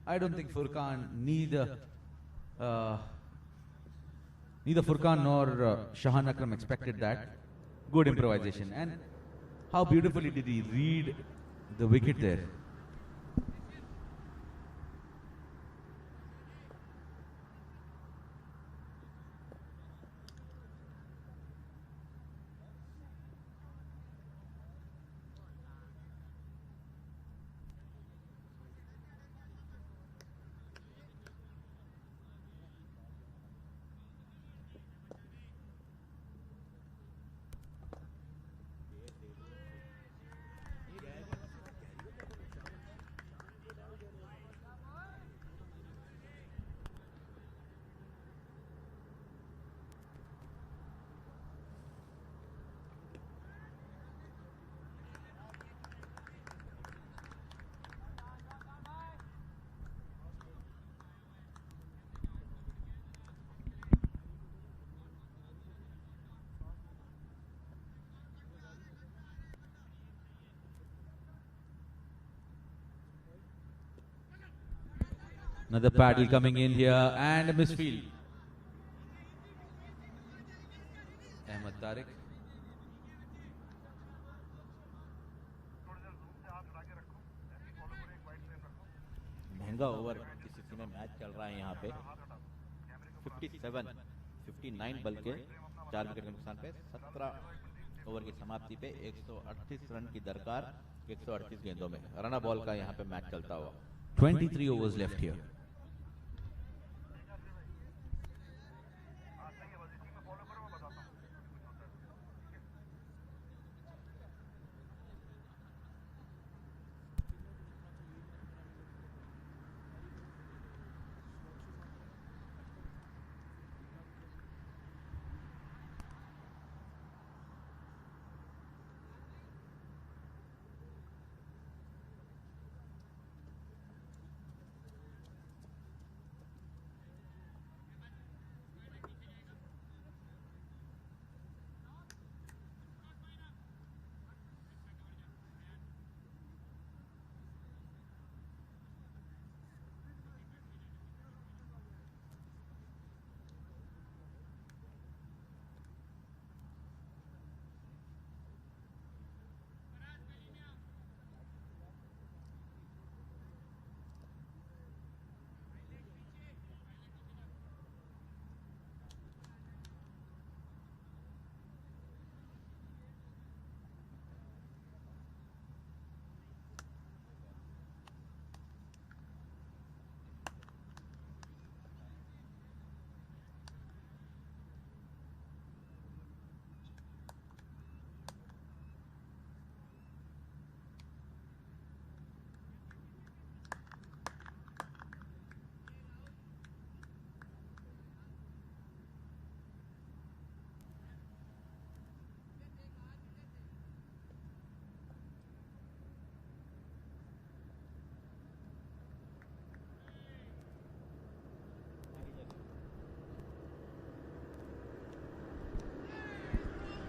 I don't think Furkan, neither Furkan nor Shahan Akram expected that. Good improvisation. And how beautifully did he read the wicket there? Another paddle coming in here and a misfield. Ahmed Tariq. महंगा over की स्थिति में match चल रहा है यहाँ पे। 57, 59 बल के 4 विकेट के नुकसान पे 17 ओवर की समाप्ति पे 138 रन की दरकार 138 गेंदों में। रना बॉल का यहाँ पे मैच चलता हुआ। 23 overs left here.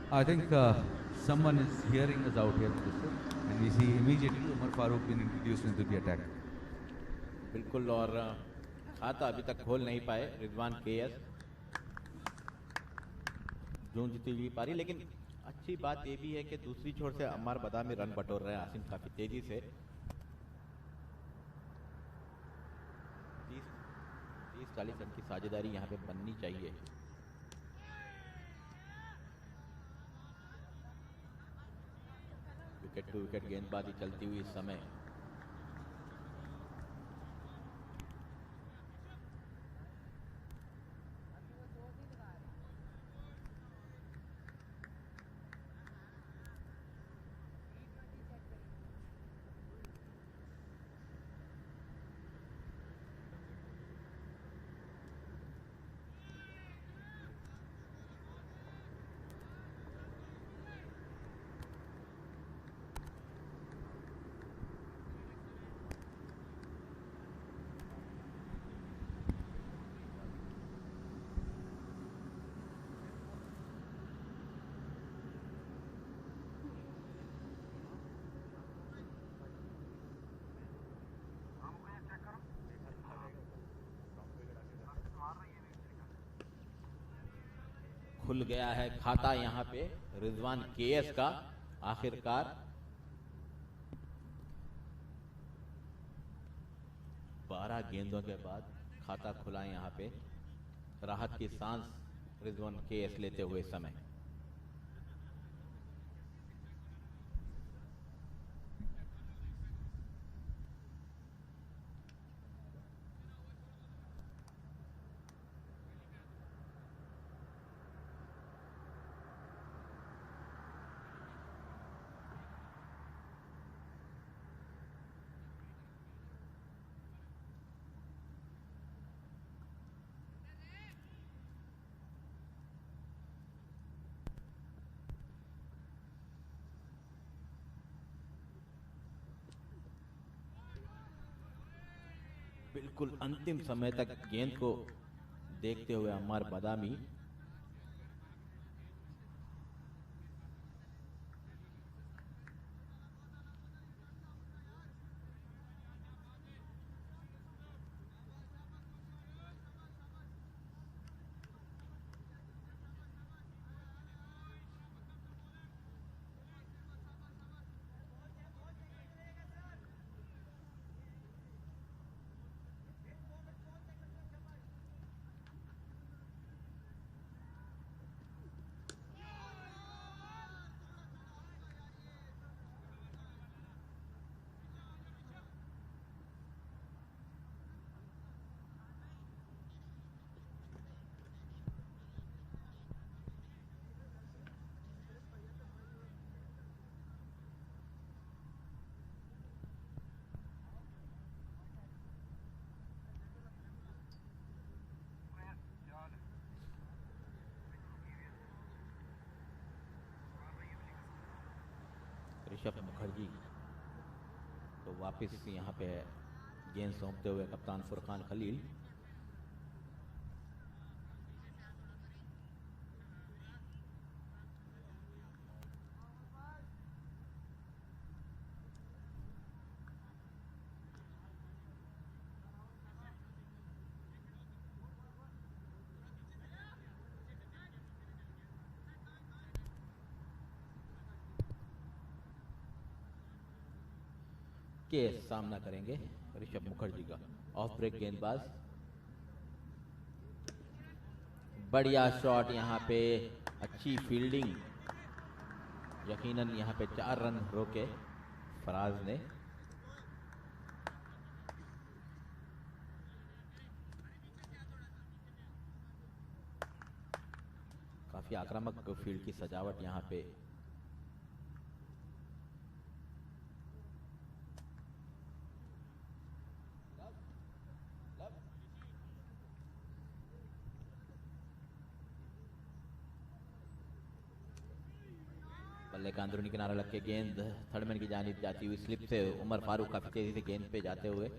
I think someone is hearing us out here, and we see immediately Umar Farooq being introduced into the attack. बिल्कुल, और खाता अभी तक खोल नहीं पाए रिजवान केएस, जूझती हुई पारी। लेकिन अच्छी बात यह भी है कि दूसरी छोर से अम्मार बदामी रन बटोर रहे हैं आसिम काफी तेजी से। 30-40 रन की साझेदारी यहाँ पे बननी चाहिए। विकेट टू विकेट गेंदबाजी चलती हुई इस समय। खुल गया है खाता यहाँ पे रिजवान केएस का आखिरकार। 12 गेंदों के बाद खाता खुला यहाँ पे, राहत की सांस रिजवान केएस लेते हुए समय। बिल्कुल अंतिम समय तक गेंद को देखते हुए अम्मार बदामी। ऋषभ मुखर्जी तो वापस यहाँ पे गेंद सौंपते हुए कप्तान फुरकान खलील। के सामना करेंगे ऋषभ मुखर्जी का। ऑफ ब्रेक गेंदबाज, बढ़िया शॉट यहाँ पे, अच्छी फील्डिंग। यकीनन यहाँ पे 4 रन रोके फराज ने। काफी आक्रामक फील्ड की सजावट यहाँ पे। बल्ले का अंदरूनी किनारा लग के गेंद थर्डमैन की जानिब जाती हुई स्लिप से उमर फारूक काफी तेजी से गेंद पे जाते हुए।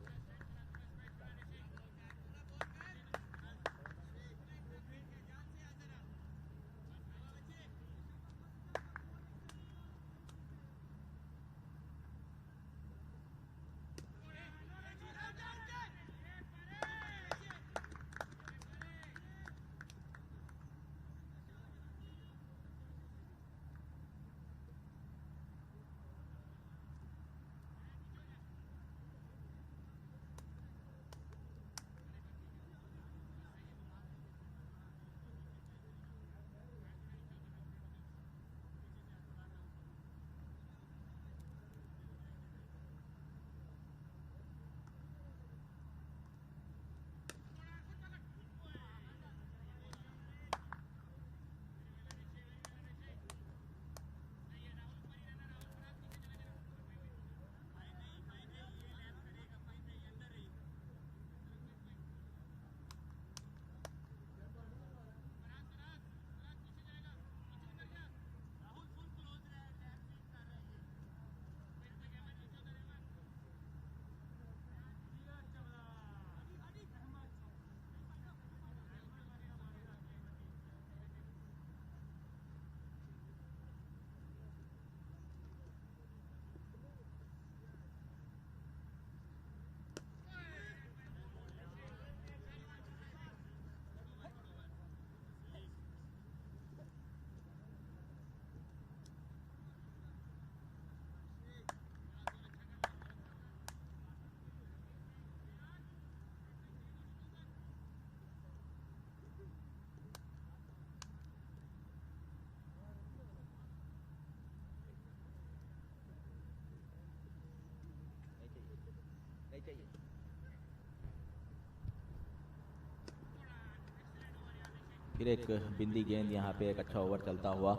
फिर एक बिंदी गेंद, यहाँ पे एक अच्छा ओवर चलता हुआ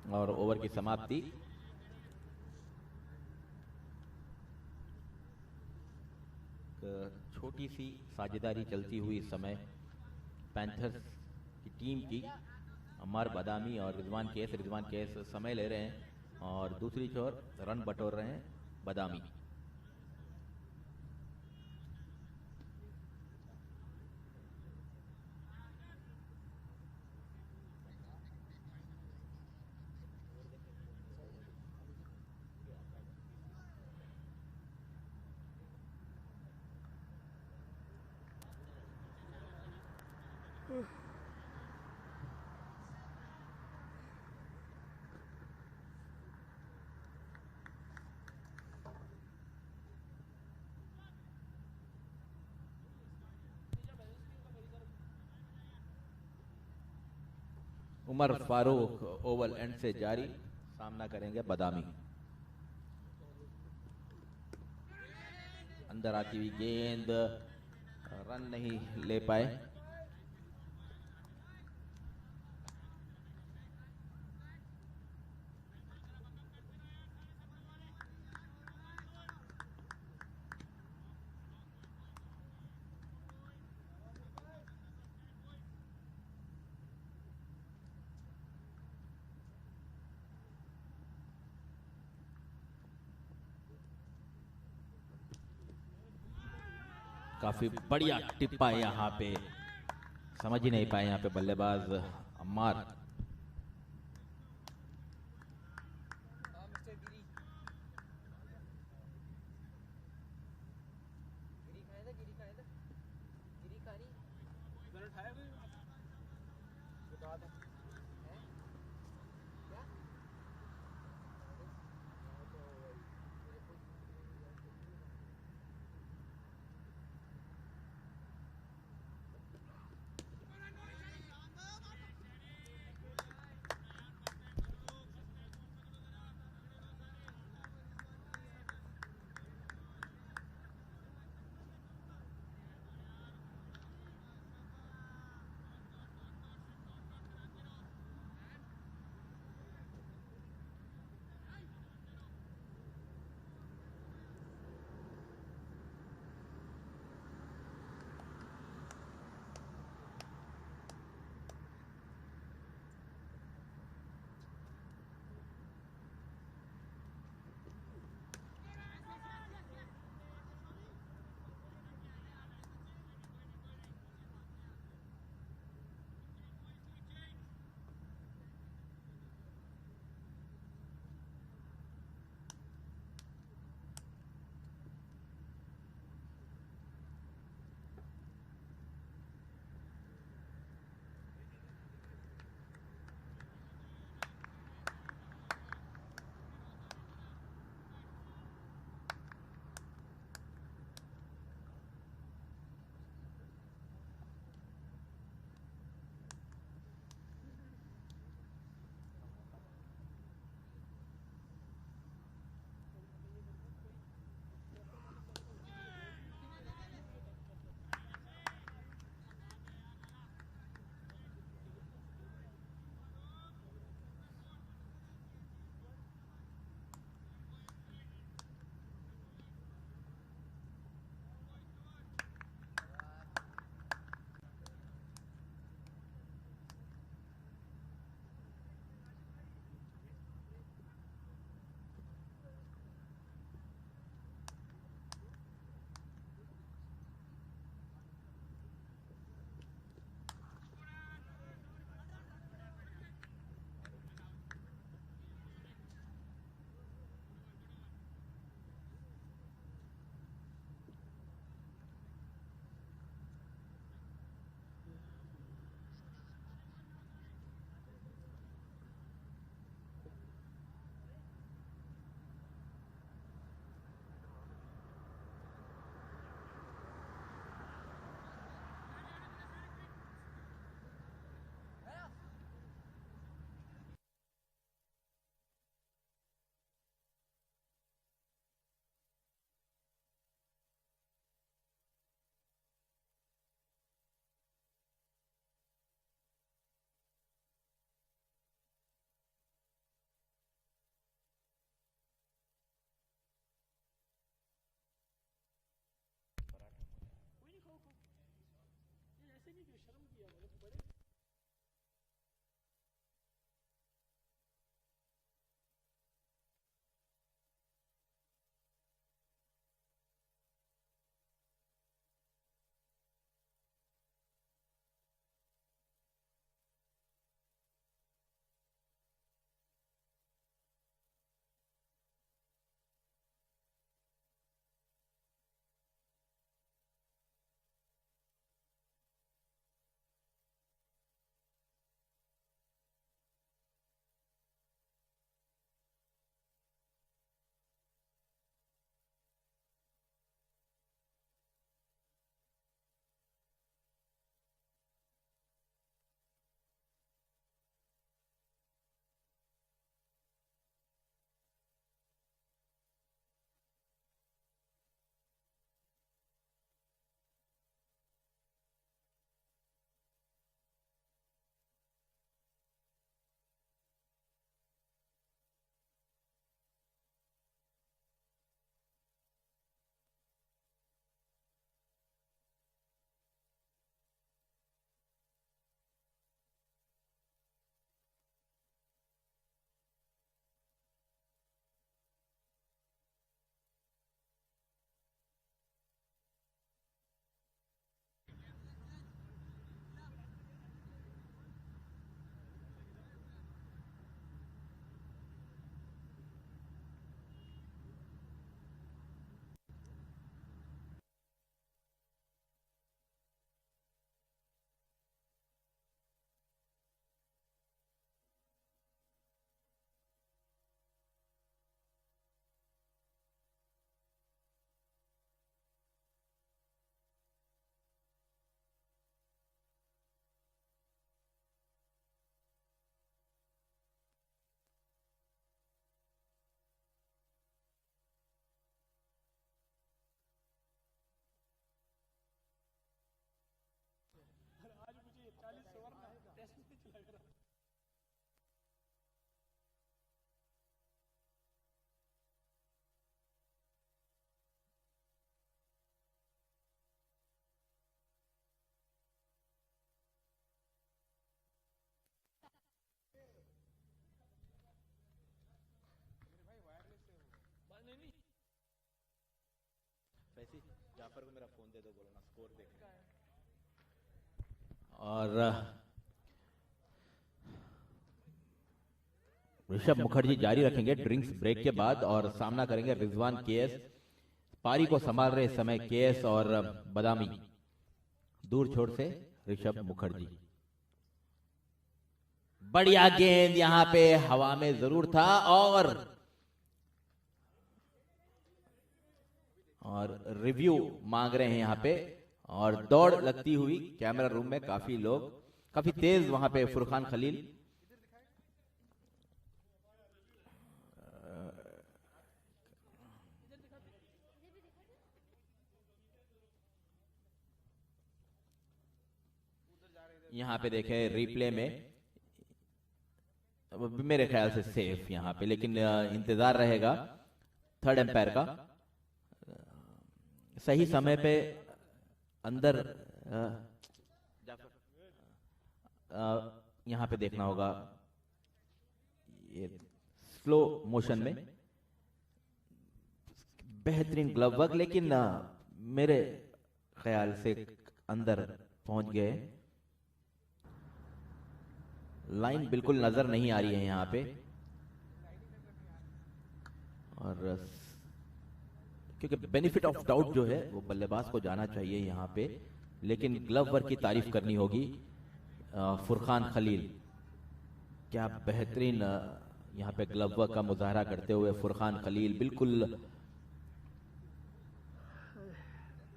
और ओवर की समाप्ति। छोटी सी साझेदारी चलती हुई इस समय पैंथर्स की टीम की। अम्मार बादामी और रिजवान केस समय ले रहे हैं और दूसरी छोर रन बटोर रहे हैं बादामी। उमर फारूक ओवल एंड से जारी, सामना करेंगे बादामी। अंदर आती हुई गेंद, रन नहीं ले पाए। काफी बढ़िया टिप्पा है यहाँ पे, समझ ही नहीं पाए यहाँ पे बल्लेबाज अम्मार। जाफर को मेरा फोन दे दो, बोलो ना स्कोर देखना है। और ऋषभ मुखर्जी जारी रखेंगे ड्रिंक्स ब्रेक के बाद और सामना करेंगे रिजवान केएस। पारी को संभाल रहे इस समय केएस और बदामी, दूर छोर से ऋषभ मुखर्जी। बढ़िया गेंद यहां पे हवा में जरूर था और रिव्यू मांग रहे हैं यहां पे, और दौड़ लगती हुई कैमरा रूम में काफी लोग, काफी तेज वहां पे फुरखान खलील यहां पे देखे रिप्ले में, मेरे ख्याल से सेफ यहां पे, लेकिन इंतजार रहेगा थर्ड एम्पायर का। सही समय पे अंदर यहां पे देखना होगा, ये स्लो मोशन में बेहतरीन ग्लव वर्क, लेकिन मेरे ख्याल से अंदर पहुंच गए। लाइन बिल्कुल नजर नहीं आ रही है यहां पे, और क्योंकि बेनिफिट ऑफ डाउट जो है वो बल्लेबाज को जाना चाहिए यहां पे, लेकिन ग्लव वर्क की तारीफ करनी होगी। फुरखान खलील, क्या बेहतरीन यहां पे ग्लव वर्क का मुजाहरा करते हुए फुरखान खलील, बिल्कुल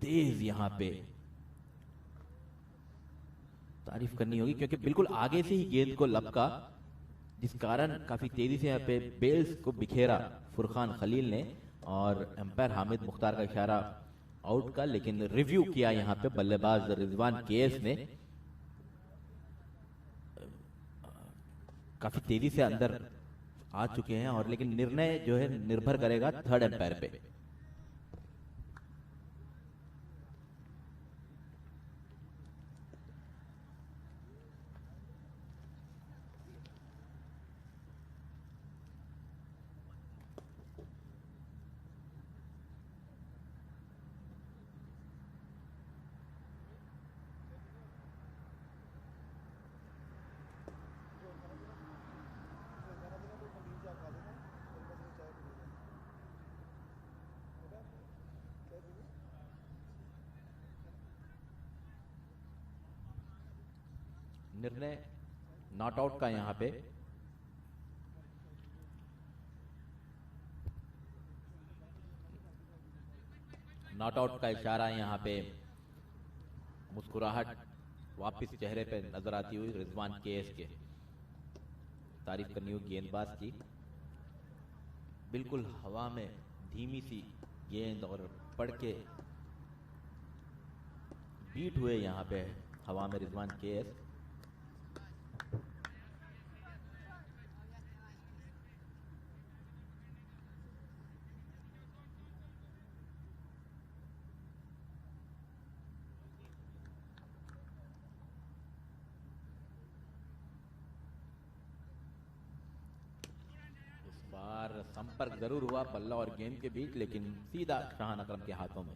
तेज यहां पे तारीफ करनी होगी, क्योंकि बिल्कुल आगे से ही गेंद को लपका, जिस कारण काफी तेजी से यहाँ पे बेल्स को बिखेरा फुरखान खलील ने, और एम्पायर हामिद मुख्तार का इशारा आउट का, लेकिन रिव्यू किया यहाँ पे बल्लेबाज रिजवान केएस ने। काफी तेजी से अंदर आ चुके हैं, और लेकिन निर्णय जो है निर्भर करेगा थर्ड एम्पायर पे। निर्णय नॉट आउट का यहां पे, नॉट आउट का इशारा यहां पे, मुस्कुराहट वापस चेहरे पे नजर आती हुई रिजवान केएस के। तारीफ करनी हुई गेंदबाज की, बिल्कुल हवा में धीमी सी गेंद और पड़ के बीट हुए यहां पे हवा में रिजवान केएस। संपर्क जरूर हुआ बल्ला और गेंद के बीच, लेकिन सीधा शाहान अकरम के हाथों में।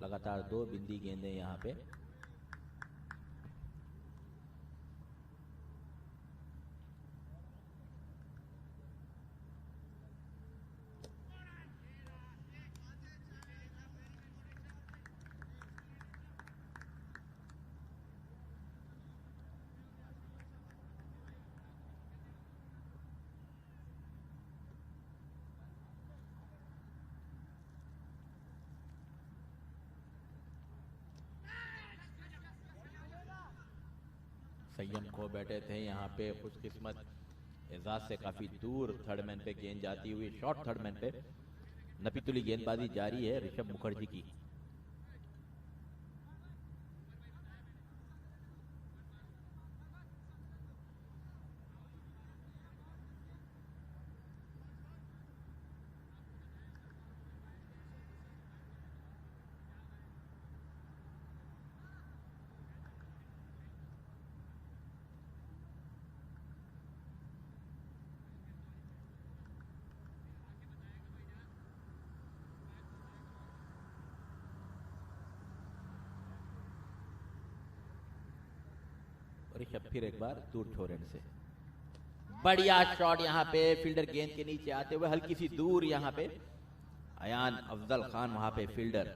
लगातार 2 बिंदी गेंदें यहां पे। संयम खो बैठे थे यहाँ पे खुशकिस्मत एजाज से काफी दूर थर्ड मैन पे गेंद जाती हुई, शॉर्ट थर्ड मैन पे नपीतुली गेंदबाजी जारी है ऋषभ मुखर्जी की। ऋषभ फिर एक बार दूर छोर से बढ़िया शॉट यहाँ पे फील्डर गेंद के नीचे आते हुए हल्की सी दूर यहाँ पे अयान अफजल खान वहां पे फील्डर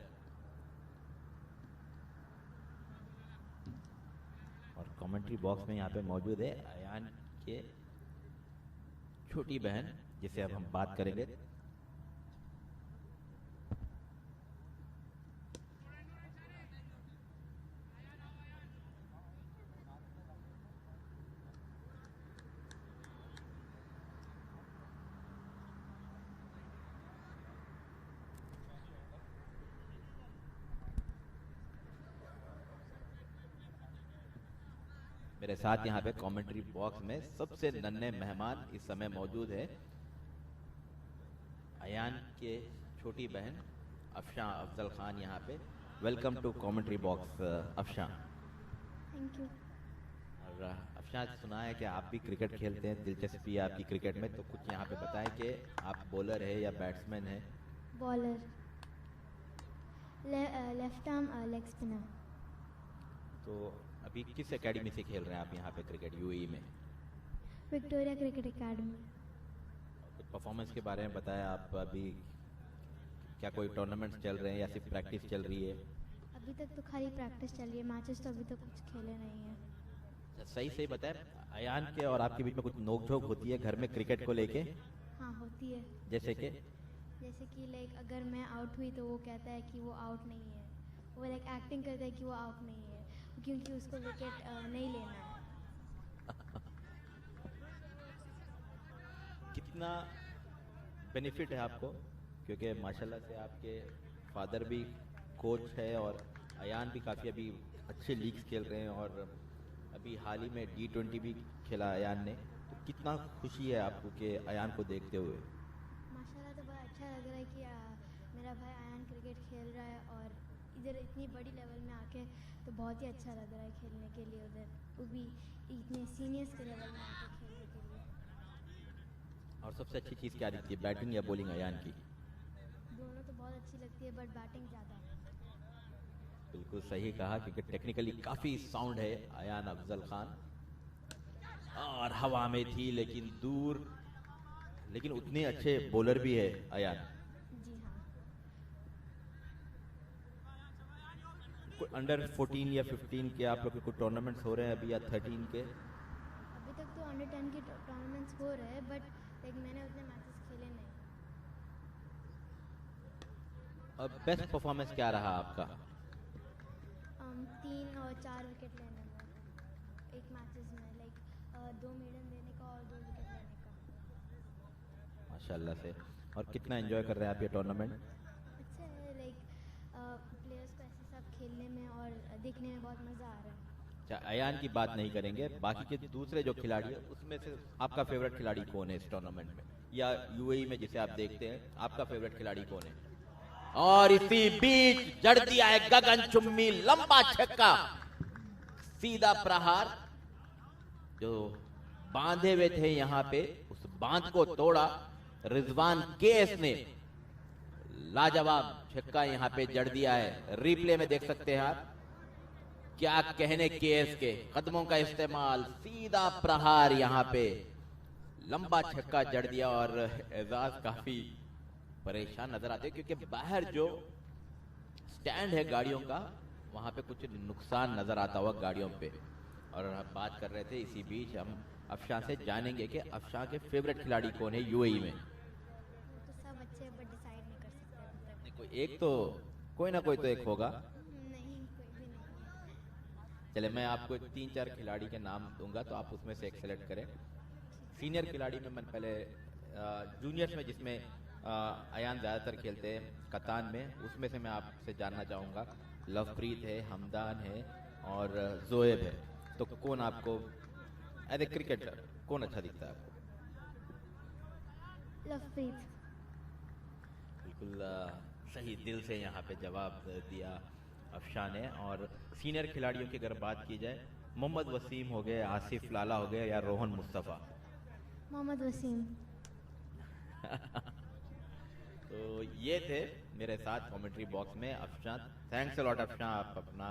और कमेंट्री बॉक्स में यहाँ पे मौजूद है अयान के छोटी बहन जिसे अब हम बात करेंगे। मेरे साथ यहाँ पे कमेंट्री बॉक्स में सबसे नन्हे मेहमान इस समय मौजूद है अयान के छोटी बहन अफशा अफजल खान यहाँ पे। Welcome to commentary box Afsha. Thank you. और अफशा सुना है कि आप भी क्रिकेट खेलते हैं, दिलचस्पी है आपकी क्रिकेट में, तो कुछ यहाँ पे बताएं कि आप बॉलर है या बैट्समैन है? Bowler, left arm leg spinner. तो अभी किस एकेडमी से खेल रहे हैं आप यहाँ पे क्रिकेट यूएई में? Victoria cricket academy. कुछ परफॉर्मेंस के बारे में बताया आप, अभी क्या कोई टूर्नामेंट्स चल रहे हैं या सिर्फ प्रैक्टिस चल रही है? अभी तक तो खाली प्रैक्टिस चल रही है, मैचेस तो अभी तक कुछ खेले नहीं है। सही सही बताया, अयान के और आपके बीच में कुछ नोकझोंक होती है घर में क्रिकेट को लेके? हाँ होती है। जैसे कि लाइक अगर मैं आउट हुई तो वो कहता है कि वो आउट नहीं है, वो लाइक एक्टिंग करता है कि वो आउट नहीं है क्योंकि उसको विकेट नहीं लेना है। कितना बेनिफिट है आपको, क्योंकि माशाल्लाह से आपके फादर भी कोच है और अयान भी काफ़ी अभी अच्छे लीग्स खेल रहे हैं और अभी हाल ही में T20 भी खेला अयान ने, तो कितना खुशी है आपको कि अयान को देखते हुए? माशाल्लाह तो बहुत अच्छा लग रहा है कि मेरा भाई अयान क्रिकेट खेल रहा है और इधर इतनी बड़ी लेवल में आके तो बहुत ही अच्छा लग रहा है खेलने के लिए, उधर वो भी इतने सीनियर्स के लेवल में आके खेलने के लिए। और सबसे अच्छी चीज़ क्या दिखती है, बैटिंग या बॉलिंग अयान की? दोनों तो बहुत अच्छी लगती है बट बैटिंग ज़्यादा। बिल्कुल सही कहा, क्योंकि टेक्निकली काफ़ी साउंड है अयान अफजल खान, और हवा में थी लेकिन दूर, लेकिन उतने अच्छे बॉलर भी है अयान। जी हाँ। अंडर 14 या 15 के आप लोग के कुछ टूर्नामेंट्स हो रहे हैं अभी, या 13 के? अभी तक तो अंडर 10 के टूर्नामेंट्स हो रहे हैं बट लाइक मैंने उतने मैचेस खेले नहीं। अब बेस्ट परफॉर्मेंस क्या रहा आपका? 3 और 4 विकेट लेने में एक मैचेस में, लाइक 2 मेडन देने का और 2 विकेट लेने का। माशाल्लाह से। और कितना एंजॉय कर रहे हैं आप ये टूर्नामेंट? अच्छा है, लाइक प्लेयर्स को ऐसे सब खेलने में और देखने में बहुत मज़ा आ रहा है। अच्छा, अयान की बात नहीं करेंगे, बाकी के दूसरे जो खिलाड़ी है उसमें से आपका फेवरेट खिलाड़ी कौन है इस टूर्नामेंट में, या यूएई में जिसे आप देखते हैं, आपका फेवरेट खिलाड़ी कौन है? और इसी बीच जड़ दिया है गगन चुम्बी लंबा छक्का, सीधा प्रहार, जो बांधे हुए थे यहाँ पे उस बांध को तोड़ा रिजवान केस ने, लाजवाब छक्का यहाँ पे जड़ दिया है। रिप्ले में देख सकते हैं आप, क्या कहने केस के, कदमों का इस्तेमाल, सीधा प्रहार यहाँ पे, लंबा छक्का जड़ दिया। और एजाज काफी परेशान नजर आते हैं क्योंकि बाहर जो स्टैंड है गाड़ियों का, वहां पे कुछ नुकसान नजर आता हुआ गाड़ियों पे। और हम बात कर रहे थे, इसी बीच हम अफशा से जानेंगे कि अफशा के फेवरेट खिलाड़ी कौन है यूएई में। तो सब अच्छे हैं बट डिसाइड नहीं कर सकते अभी तक। कोई एक तो, कोई ना कोई तो एक होगा। नहीं, कोई भी नहीं। चले, मैं आपको 3-4 खिलाड़ी के नाम दूंगा तो आप उसमें से एक सेलेक्ट करें। सीनियर खिलाड़ी में मैं पहले जूनियर्स में जिसमें अयान ज़्यादातर खेलते हैं कतान में, उसमें से मैं आपसे जानना चाहूँगा, लवप्रीत है, हमदान है और जोएब है, तो कौन आपको एज ए क्रिकेटर कौन अच्छा दिखता है आपको? लवप्रीत। बिल्कुल सही दिल से यहाँ पे जवाब दिया अफशा ने। और सीनियर खिलाड़ियों की अगर बात की जाए, मोहम्मद वसीम हो गए, आसिफ लाला हो गए, या रोहन मुस्तफ़ा? मोहम्मद वसीम। तो ये थे मेरे साथ कमेंट्री बॉक्स में Afsha. Thanks a lot Afsha, आप अपना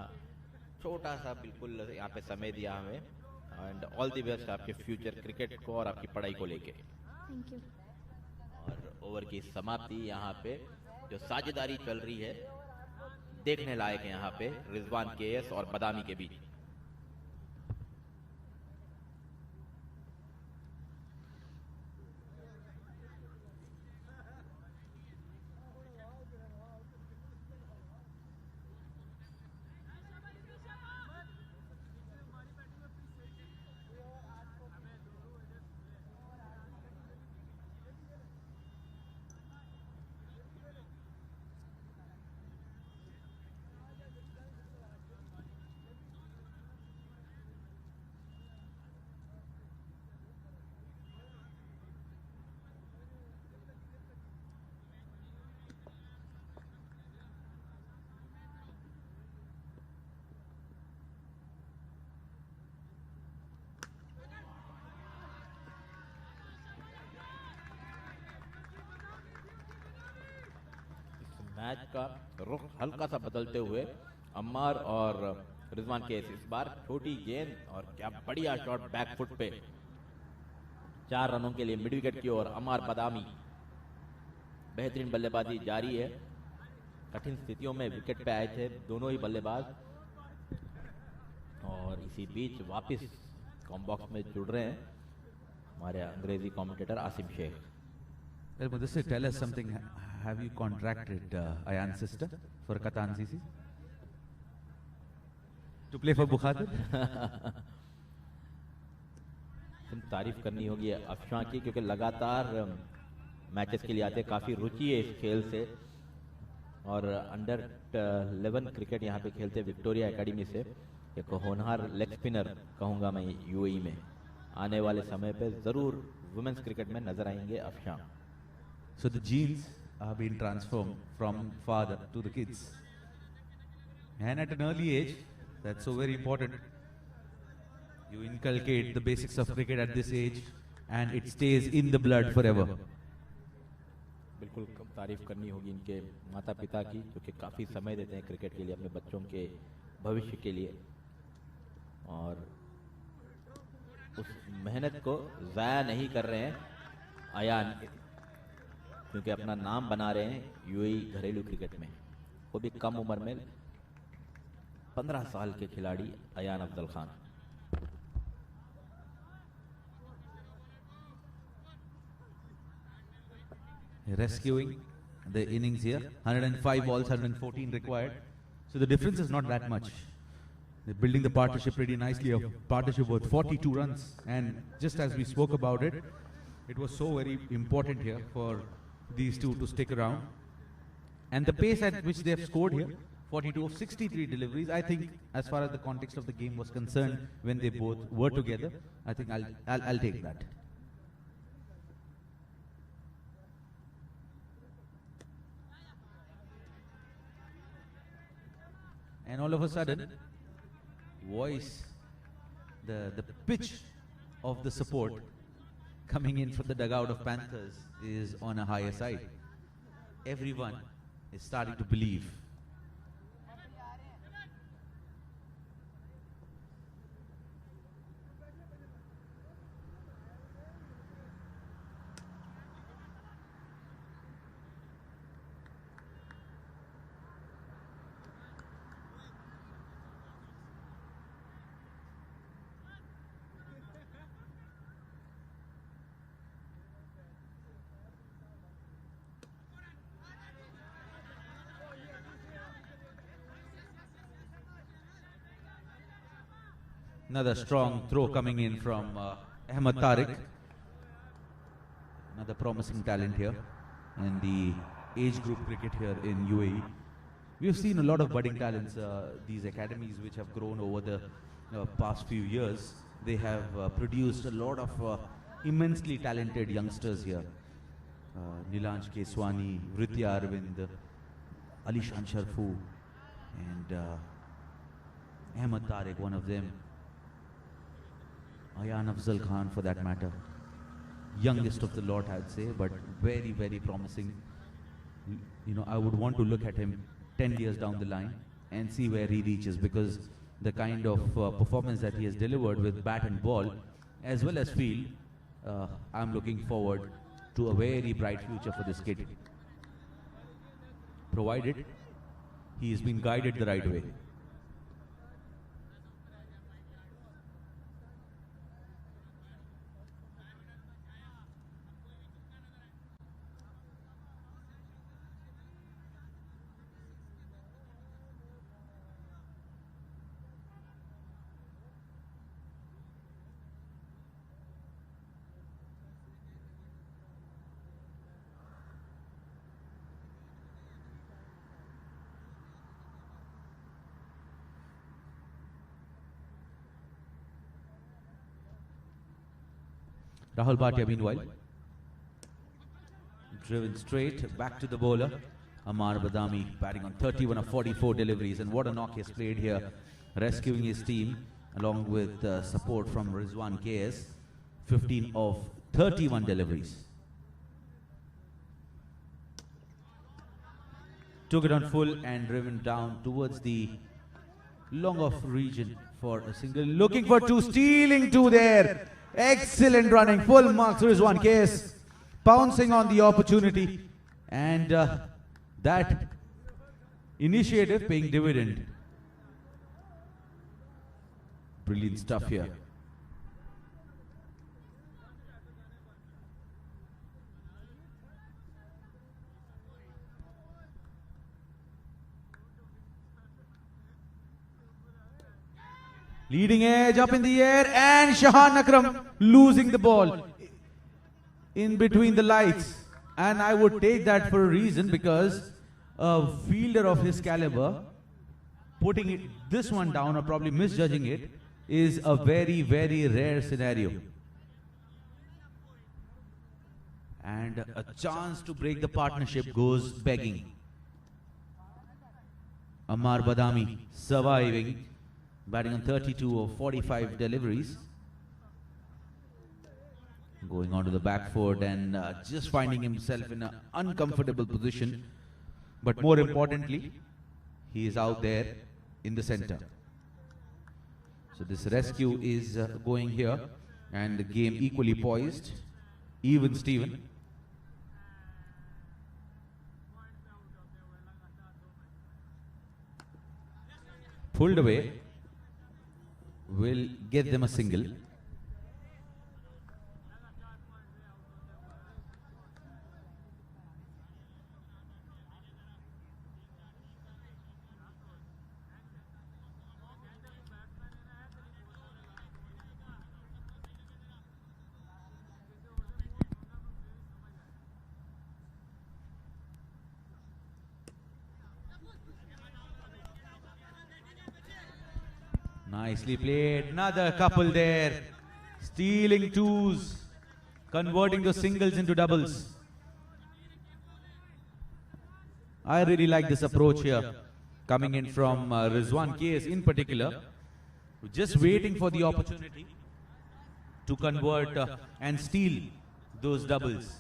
छोटा सा बिल्कुल यहाँ पे समय दिया हमें। एंड ऑल द बेस्ट आपके फ्यूचर क्रिकेट को और आपकी पढ़ाई को लेके। Thank you. और ओवर की समाप्ति यहाँ पे जो साझेदारी चल रही है देखने लायक है यहाँ पे रिजवान केएस और बदामी के बीच। मैच का रुख हल्का सा बदलते हुए अम्मार और रिजवान केस इस बार छोटी गेंद और क्या बढ़िया शॉट बैक फुट पे 4 रनों के लिए मिड विकेट की ओर अम्मार बदामी। बेहतरीन बल्लेबाजी जारी है। कठिन स्थितियों में विकेट पे आए थे दोनों ही बल्लेबाज और इसी बीच वापस कॉम बॉक्स में जुड़ रहे हैं हमारे अंग्रेजी commentator Asim Shaikh. Well, Mudassir, tell us something. Have you contracted Ayan's sister for Katan CC to play for Bukhatir? तुम तारीफ करनी होगी अफशां की क्योंकि लगातार मैचेस के लिए आते, काफी रुचि है इस खेल से और अंडर 11 क्रिकेट यहाँ पे खेलते विक्टोरिया एकेडमी से। एक होनहार लेग स्पिनर कहूंगा मैं यूएई में। आने वाले समय पे जरूर वुमेन्स क्रिकेट में नजर आएंगे Afshan. So the genes are being transformed from father to the kids, and at an early age, that's so very important. You inculcate the basics of cricket at this age, and it stays in the blood forever. बिल्कुल तारीफ करनी होगी इनके माता पिता की जो कि काफी समय देते हैं क्रिकेट के लिए अपने बच्चों के भविष्य के लिए और उस मेहनत को जाया नहीं कर रहे हैं अयान क्योंकि अपना नाम बना रहे हैं यूएई घरेलू क्रिकेट में। वो भी कम उम्र में 15 साल के खिलाड़ी Ayan Afzal Khan. Rescuing the innings here, 105 balls, 114 required. So the difference is not that much. They're building the partnership pretty nicely, a partnership worth 42 runs. And just as we spoke about it, it was so very important here for these two to stick around. And the pace at which they have scored here, 42 of 63 deliveries, I think as far as the context of the game was concerned, when they both were together, I think I'll take that. And all of a sudden, the pitch of the support coming in from the dugout of Panthers is on a higher side. Everyone is starting to believe. Another strong throw coming in from Ahmed Tariq. Another promising talent here in the age group cricket here in UAE. We have seen a lot of budding talents, these academies which have grown over the past few years. They have produced a lot of immensely talented youngsters here. Nilanj Keswani, Vritya Arvind, Alishan Sharfu, and Ahmed Tariq, one of them. Ayan Afzal Khan for that matter. Youngest of the lot, I'd say, but very, very promising. You know, I would want to look at him 10 years down the line and see where he reaches, because the kind of performance that he has delivered with bat and ball as well as field, I'm looking forward to a very bright future for this kid, provided he has been guided the right way. Rahul Bhatia meanwhile, driven straight back to the bowler. Amar Badami batting on 31 of 44 deliveries, and what a knock he has played here, rescuing his team along with support from Rizwan KS. 15 of 31 deliveries. Took it on full and driven down towards the long off region for a single. Looking for two, stealing two there. Excellent running, full marks. Rizwan KS pouncing on the opportunity, and that initiative paying dividend. Brilliant stuff here. Leading edge up in the air, and Shahan Akram losing the ball in between the lights. And I would take that for a reason, because a fielder of his caliber putting this one down or probably misjudging it is a very, very rare scenario. And a chance to break the partnership goes begging. Amar Badami surviving, batting on 32 of 45 deliveries. Going on to the back foot and just finding himself in an uncomfortable position. But more importantly, he is out there in the center. So this rescue is going here, and the game equally poised. Even Steven. Pulled away. Will get them a single. Nicely played. Another couple there. Stealing twos. Converting the singles into doubles. I really like this approach here. Coming in from Rizwan KS in particular. Just waiting for the opportunity to convert and steal those doubles.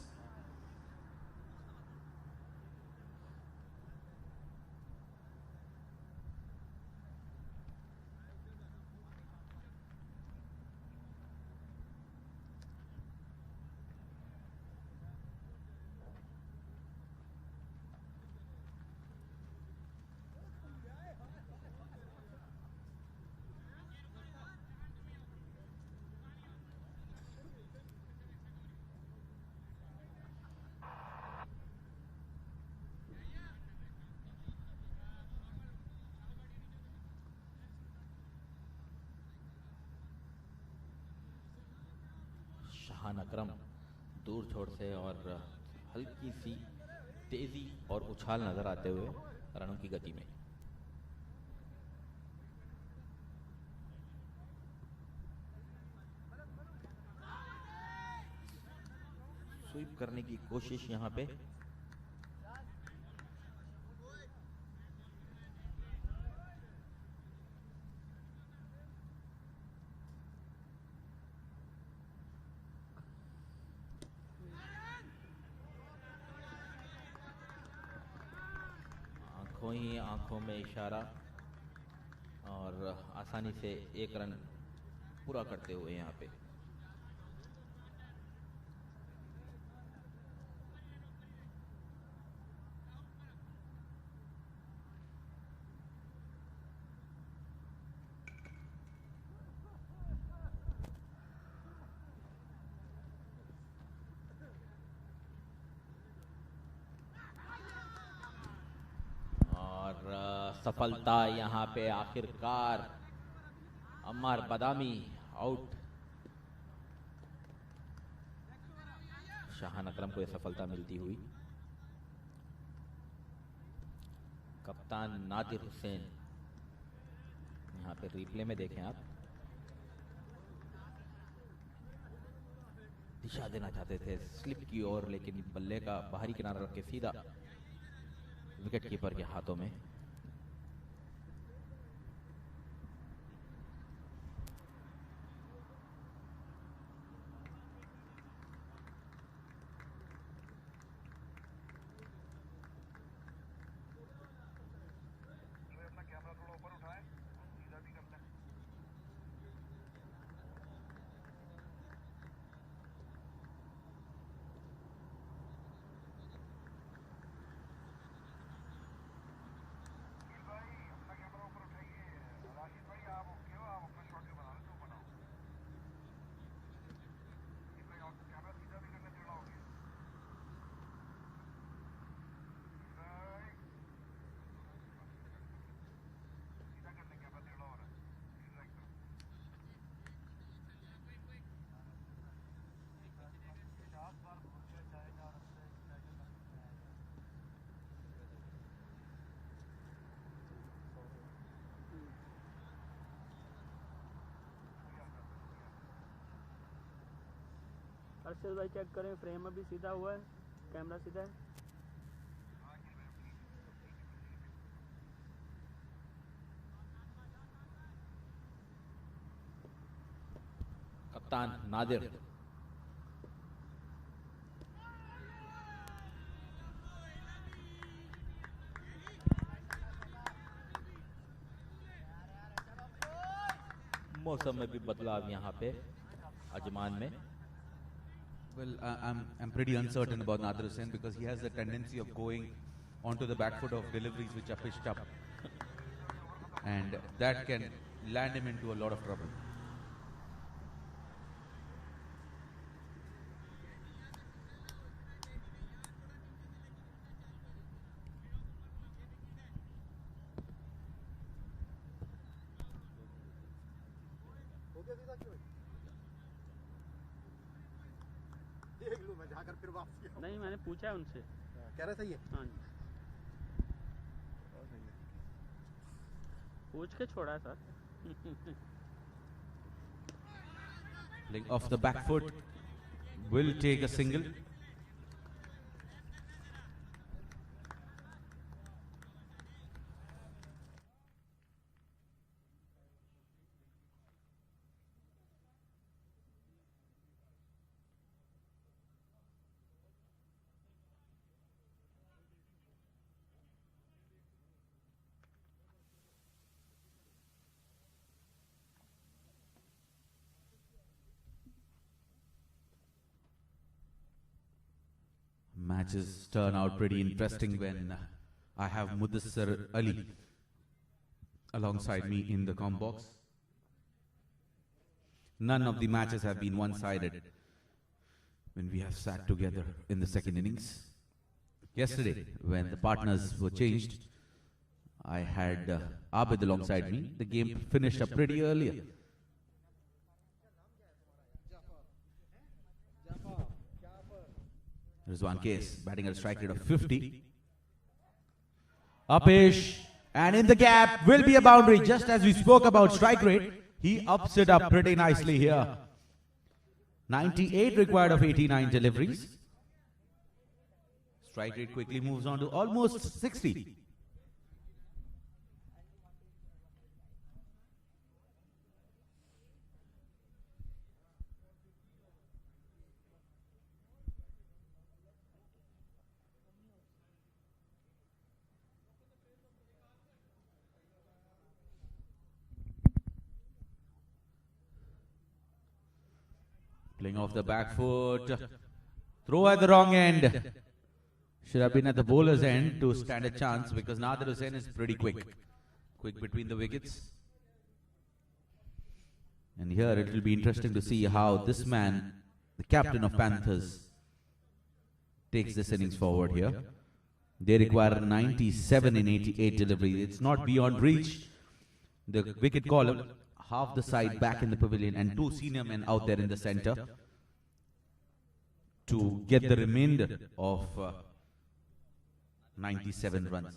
शाहान अकरम दूर छोर से और हल्की सी तेजी और उछाल नजर आते हुए रनों की गति में। स्वीप करने की कोशिश यहां पे। आंखों में इशारा, और और आसानी से एक रन पूरा करते हुए यहाँ पे। सफलता यहाँ पे आखिरकार, अम्मार बादामी आउट। शाहान अकरम को यह सफलता मिलती हुई। कप्तान नादिर हुसैन, यहाँ पे रिप्ले में देखें आप, दिशा देना चाहते थे स्लिप की ओर, लेकिन बल्ले का बाहरी किनारा रख के सीधा विकेट कीपर के हाथों में। अर्शद भाई चेक करें, फ्रेम अभी सीधा हुआ है, कैमरा सीधा है। कप्तान नादिर, मौसम में भी बदलाव यहाँ पे अजमान में। Well, I'm pretty uncertain about Nadir Hussain because he has a tendency of going onto the back foot of deliveries which are pitched up, and that can land him into a lot of trouble. नहीं, मैंने पूछा है उनसे, कह रहे सही है। हाँ जी, पूछ के छोड़ा है sir. Playing off the back foot, will take a single. Matches turn out pretty interesting when I have Mudassar Ali alongside me in the comm box. None of the matches have been one-sided when we have sat together in the second innings. Yesterday, when the partners were changed, I had Abid alongside me. The game finished up pretty earlier. Rizwan Case batting at a strike rate of 50. Upish, and in the gap will be a boundary. Just as we spoke about strike rate, he ups it up pretty nicely here. 98 required of 89 deliveries. Strike rate quickly moves on to almost 60. Playing off the back foot. Throw at the wrong end. Should have been at the bowler's end to stand a chance because Nadir Hussain is pretty quick. Quick between the wickets. And here it will be interesting to see how this man, the captain of Panthers, takes this innings forward here. They require 97 in 88 delivery. It's not beyond reach. The wicket caller, half the side back in the pavilion and two senior men out there in the centre to get the remainder of 97 runs.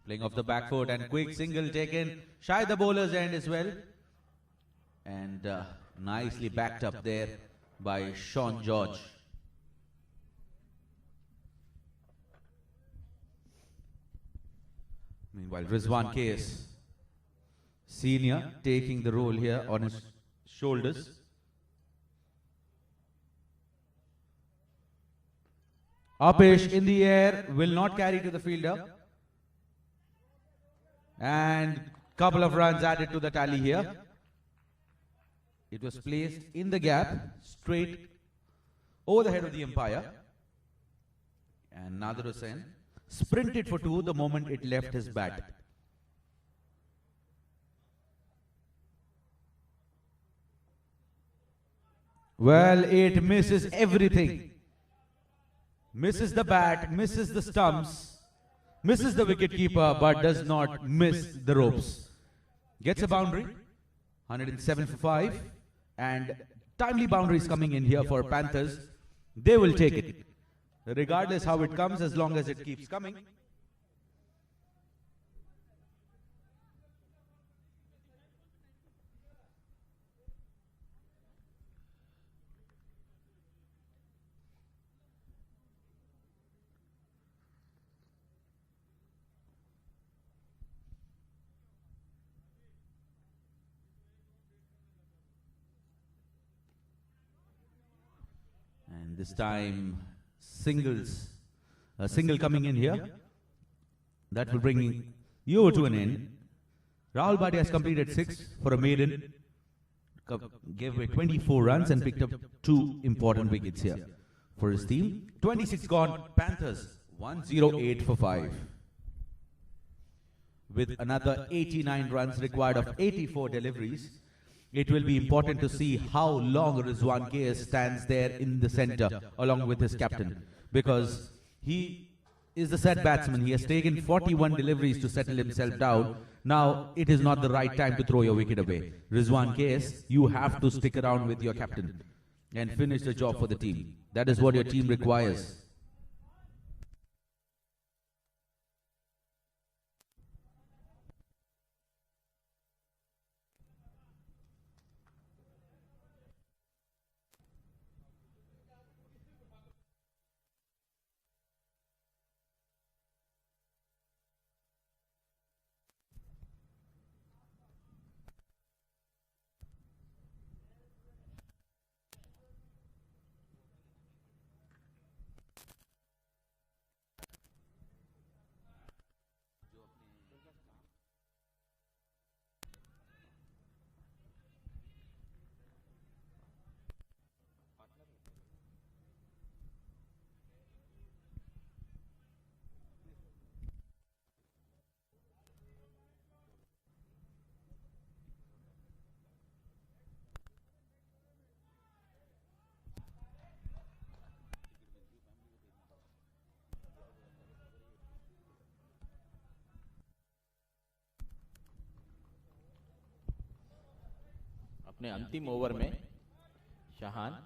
Playing off the back foot and quick single taken. Shy the bowler's end as well. And nicely backed up there by Sean George. Meanwhile, Rizwan KS, senior, taking the role here on his shoulders. Upish in the air, will not carry to the fielder. And couple of runs added to the tally here. It was placed in the gap, straight over the head of the umpire. And Nadir Hussain sprinted for two the moment it left his bat. Well, it misses everything. Misses the bat, misses the stumps, misses the wicketkeeper, but does not miss the ropes. Gets a boundary, 107 for 5, and timely boundaries coming in here for Panthers. They will take it, regardless how it comes, as long as it keeps coming. And this time, a single coming in here. That will bring you to an end. Rahul Bhatia has completed 6 for a maiden. Gave away 24 runs and picked up 2 important wickets here for his team. 26 gone, Panthers 108 for 5. With another 89 runs required of 84 deliveries, it will be important to see how long Rizwan KS stands there in the centre along with his captain, because he is the set batsman. He has taken 41 deliveries to settle himself down. Now it is not the right time to throw your wicket away. Rizwan KS, you have to stick around with your captain and finish the job for the team. That is what your team requires. अपने अंतिम over में शाहान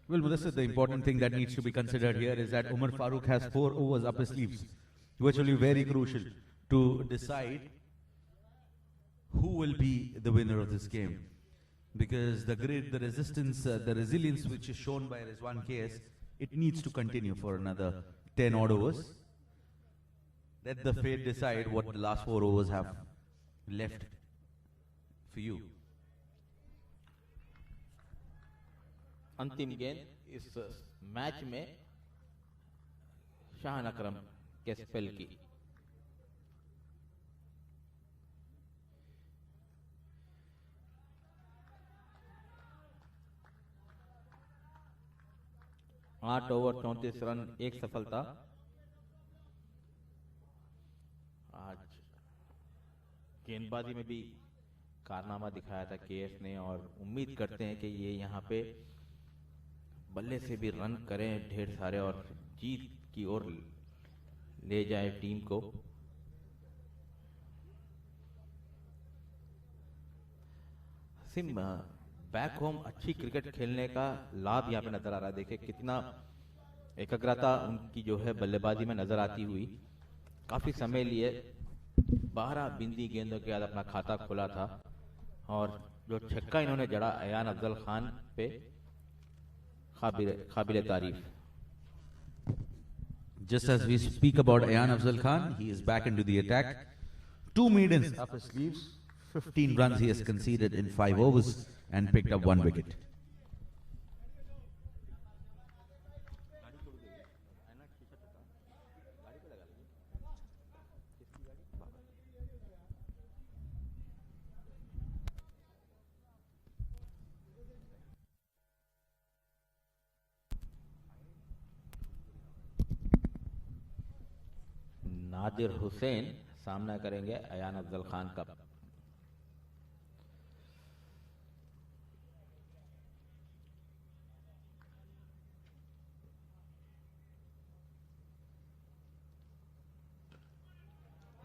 Well, this is the important thing that needs to be considered here is that Umar Farooq has 4 overs up his sleeves, which will be very crucial to decide who will be the winner of this game. because the grid, the resistance, the resilience which is shown by Rizwan KS, it needs to continue for another 10 odd overs. Let the fate decide what the last 4 overs have left for you. अंतिम गेंद इस match में शाहान अकरम के spell की। आठ over 34 run, एक सफलता। आज गेंदबाजी में भी कारनामा दिखाया था केएस ने, और उम्मीद करते हैं कि ये यहाँ पे बल्ले से भी रन करें ढेर सारे और जीत की ओर ले जाए टीम को। सिम बैक होम अच्छी क्रिकेट खेलने का लाभ यहाँ पे नजर आ रहा है। देखिए कितना एकाग्रता उनकी जो है बल्लेबाजी में नजर आती हुई। काफी समय लिए 12 बिंदी गेंदों के बाद अपना खाता खोला था, और जो छक्का इन्होंने जड़ा अयान अफजल खान पे, काबिल तारीफ। Just as we speak about Ayan Afzal Khan, he is back into the attack. 2 maidens up his sleeves. 15 runs he has conceded in 5 overs and picked up 1 wicket. Nadir Hussain सामना करेंगे अयान अफजल खान का।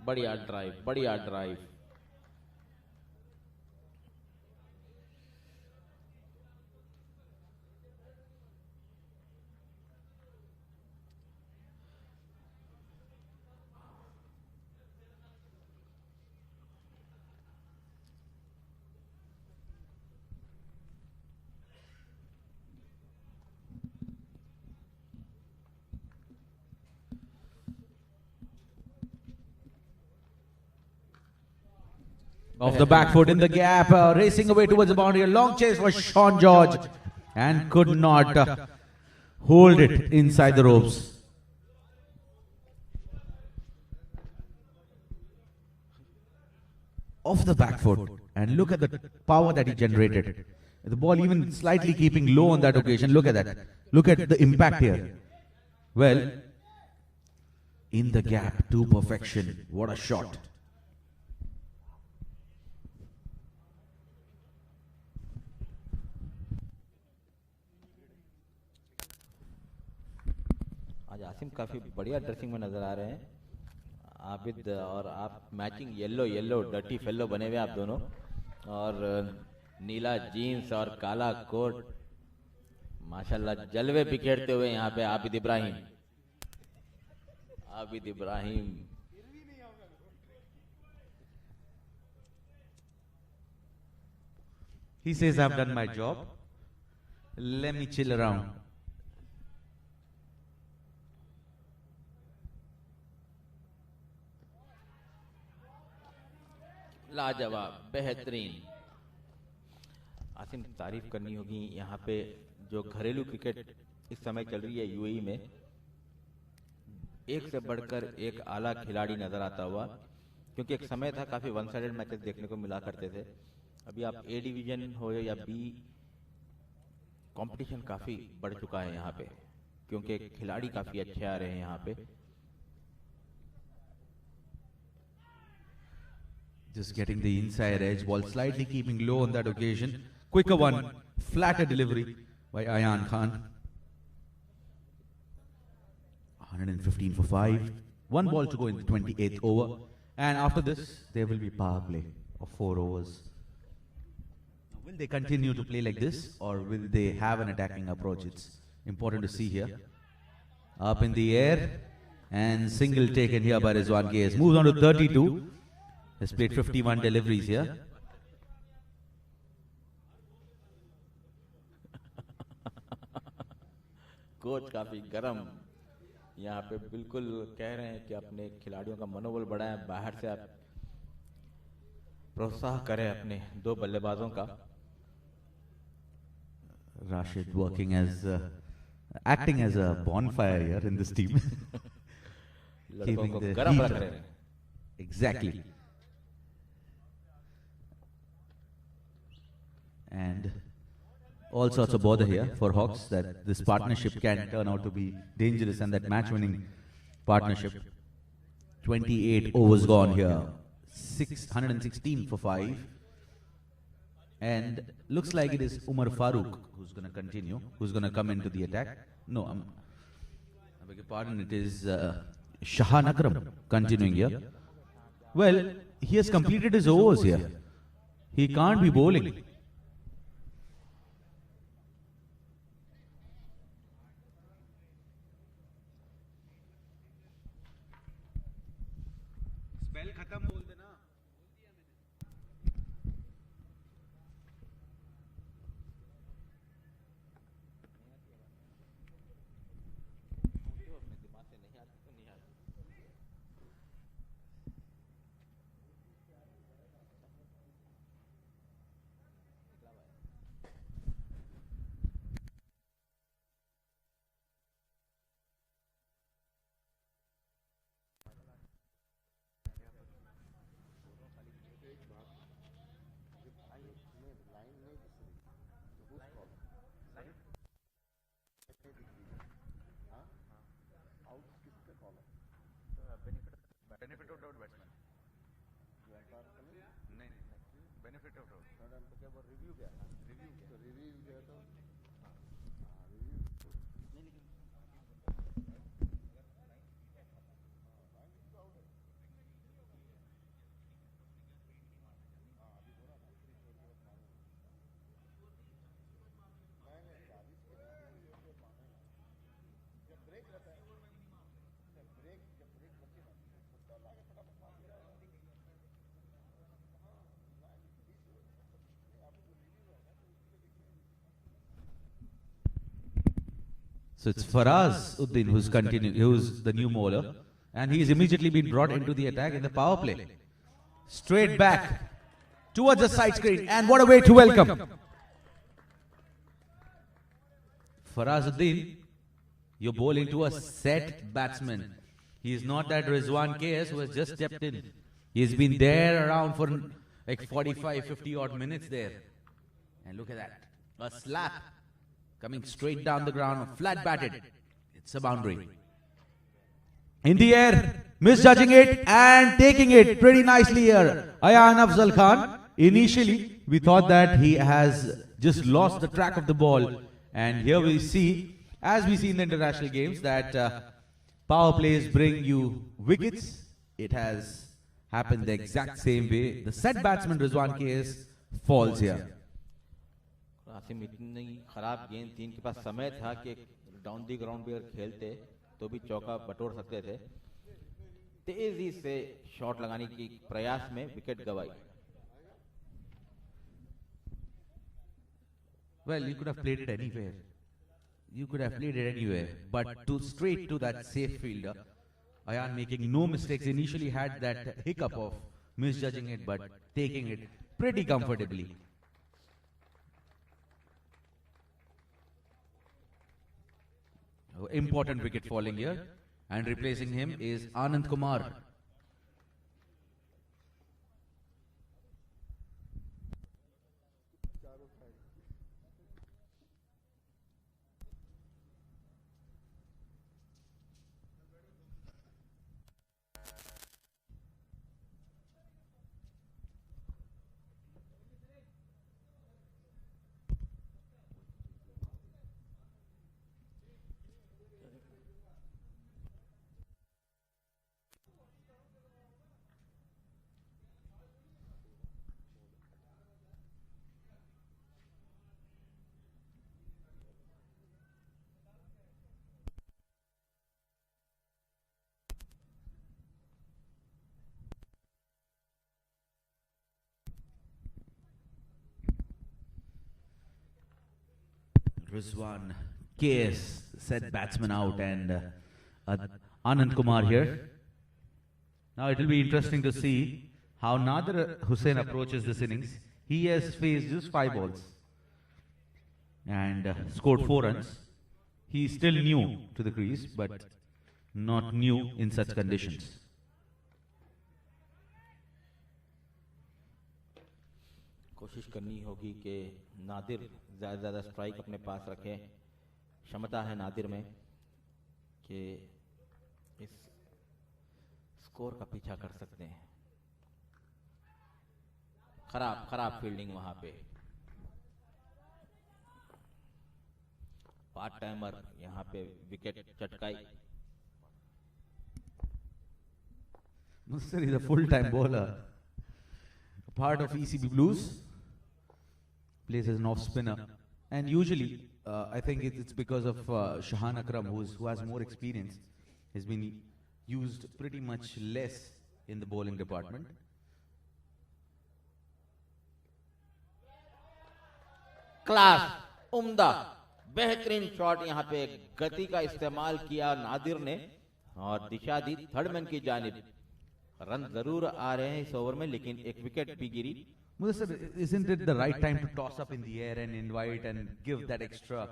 बढ़िया ड्राइव, बढ़िया drive. Off the back foot in the gap, racing away towards the boundary. A long chase for Sean George and could not hold it inside the ropes. Off the back foot, and look at the power that he generated. The ball even slightly keeping low on that occasion. Look at that. Look at the impact here. Well, in the gap to perfection. What a shot. Asim काफी बढ़िया dressing में नजर आ रहे हैं। आबिद और आप matching yellow yellow dirty fellow बने हुए आप दोनों, और नीला जीन्स और काला कोट, माशाल्लाह जलवे बिखेरते हुए यहाँ पे Abid Ibrahim. Abid Ibrahim He says, I've done my job. Let me chill around. लाजवाब, बेहतरीन। आसिम तारीफ करनी होगी यहाँ पे जो घरेलू क्रिकेट इस समय चल रही है यूएई में, एक से बढ़कर एक आला खिलाड़ी नजर आता हुआ। क्योंकि एक समय था काफी वन साइडेड मैचेस देखने को मिला करते थे। अभी आप ए डिवीजन हो या बी, कंपटीशन काफी बढ़ चुका है यहाँ पे, क्योंकि खिलाड़ी काफी अच्छे आ रहे हैं यहाँ पे। Just getting the inside edge, ball slightly keeping low on that occasion. Quicker one, flatter delivery by Ayan Khan. 115 for 5. 1 ball to go in the 28th over. And after this, there will be power play of 4 overs. Will they continue to play like this, or will they have an attacking approach? It's important to see here. Up in the air, and single taken here by Rizwan KS. Moves on to 32. Has played 51 deliveries here. Coach काफी गर्म यहाँ पे बिल्कुल कह रहे हैं कि अपने खिलाड़ियों का मनोबल बढ़ाएं, बाहर से आप प्रोत्साहन करें अपने दो बल्लेबाजों का. Rashid working as acting as a bonfire here in this team. लड़कों Keeping को the गर्म heat रख up. रहे हैं. Exactly. And all sorts of bother here for Hawks that this partnership can turn out to be dangerous, and that match-winning partnership. 28 overs gone here. 616 for 5. And looks like it is Umar Farooq who's going to continue, who's going to come into the attack. No, I beg your pardon, it is Shahan Akram continuing here. Well, he has completed his overs here. He can't be bowling. Spell khatam bol dena. benefit of doubt batsman. नहीं benefit of doubt. क्या वो review गया था? Review गया था. So it's Faraz Uddin who's the new bowler, and he's immediately been brought into the attack in the power play. Straight back towards the side screen, and what a way to welcome. Faraz Uddin, you're bowling to a set batsman. He's not that Rizwan KS who has just stepped in. He's been there around for like 45, 50 odd minutes there. And look at that. A slap coming straight down the ground, flat batted. It's a boundary. In the air, misjudging it and taking it pretty nicely here. Ayan Afzal Khan. Initially, we thought that he has just lost the track of the ball. And here we see, as we see in the international games, that power plays bring you wickets. It has happened the exact same way. The set batsman Rizwan KS falls here. Asim इतनी खराब गेंद थी, इनके पास समय था कि down the ground भी अगर खेलते तो भी चौका बटोर सकते थे. तेजी से शॉट लगाने की प्रयास में विकेट गवाई. Well, you could have played it anywhere. You could have played it anywhere. But to straight to that safe fielder, Ayan making no mistakes. Initially had that hiccup of misjudging it, but taking it pretty comfortably. Important wicket falling here, and replacing him is Anand Kumar. Rizwan KS said batsman out, and Anand Kumar here. Now it will be interesting to see how Nadir Hussain approaches this innings. He has faced just 5 balls and scored 4 runs. He is still new to the crease, but not new in such conditions. कोशिश करनी होगी कि नादिर ज़्यादा ज़्यादा strike अपने पास रखें. क्षमता है नादिर में कि इस स्कोर का पीछा कर सकते हैं. खराब फील्डिंग वहां पे. पार्ट टाइमर यहां पे wicket चटकाई. Mustar is a full-time bowler, a part of ECB Blues, plays as an off-spinner, and usually I think it's because of Shahan Akram, who has more experience, has been used pretty much less in the bowling department. Class, उम्दा, बेहतरीन shot. यहां पे गति का इस्तेमाल किया नादिर ने और दिशा दी थर्ड मैन की जानिब. रन जरूर आ रहे हैं इस ओवर में, लेकिन एक विकेट भी गिरी. Mudassar, isn't it the right time to toss up in the air and invite and give that extra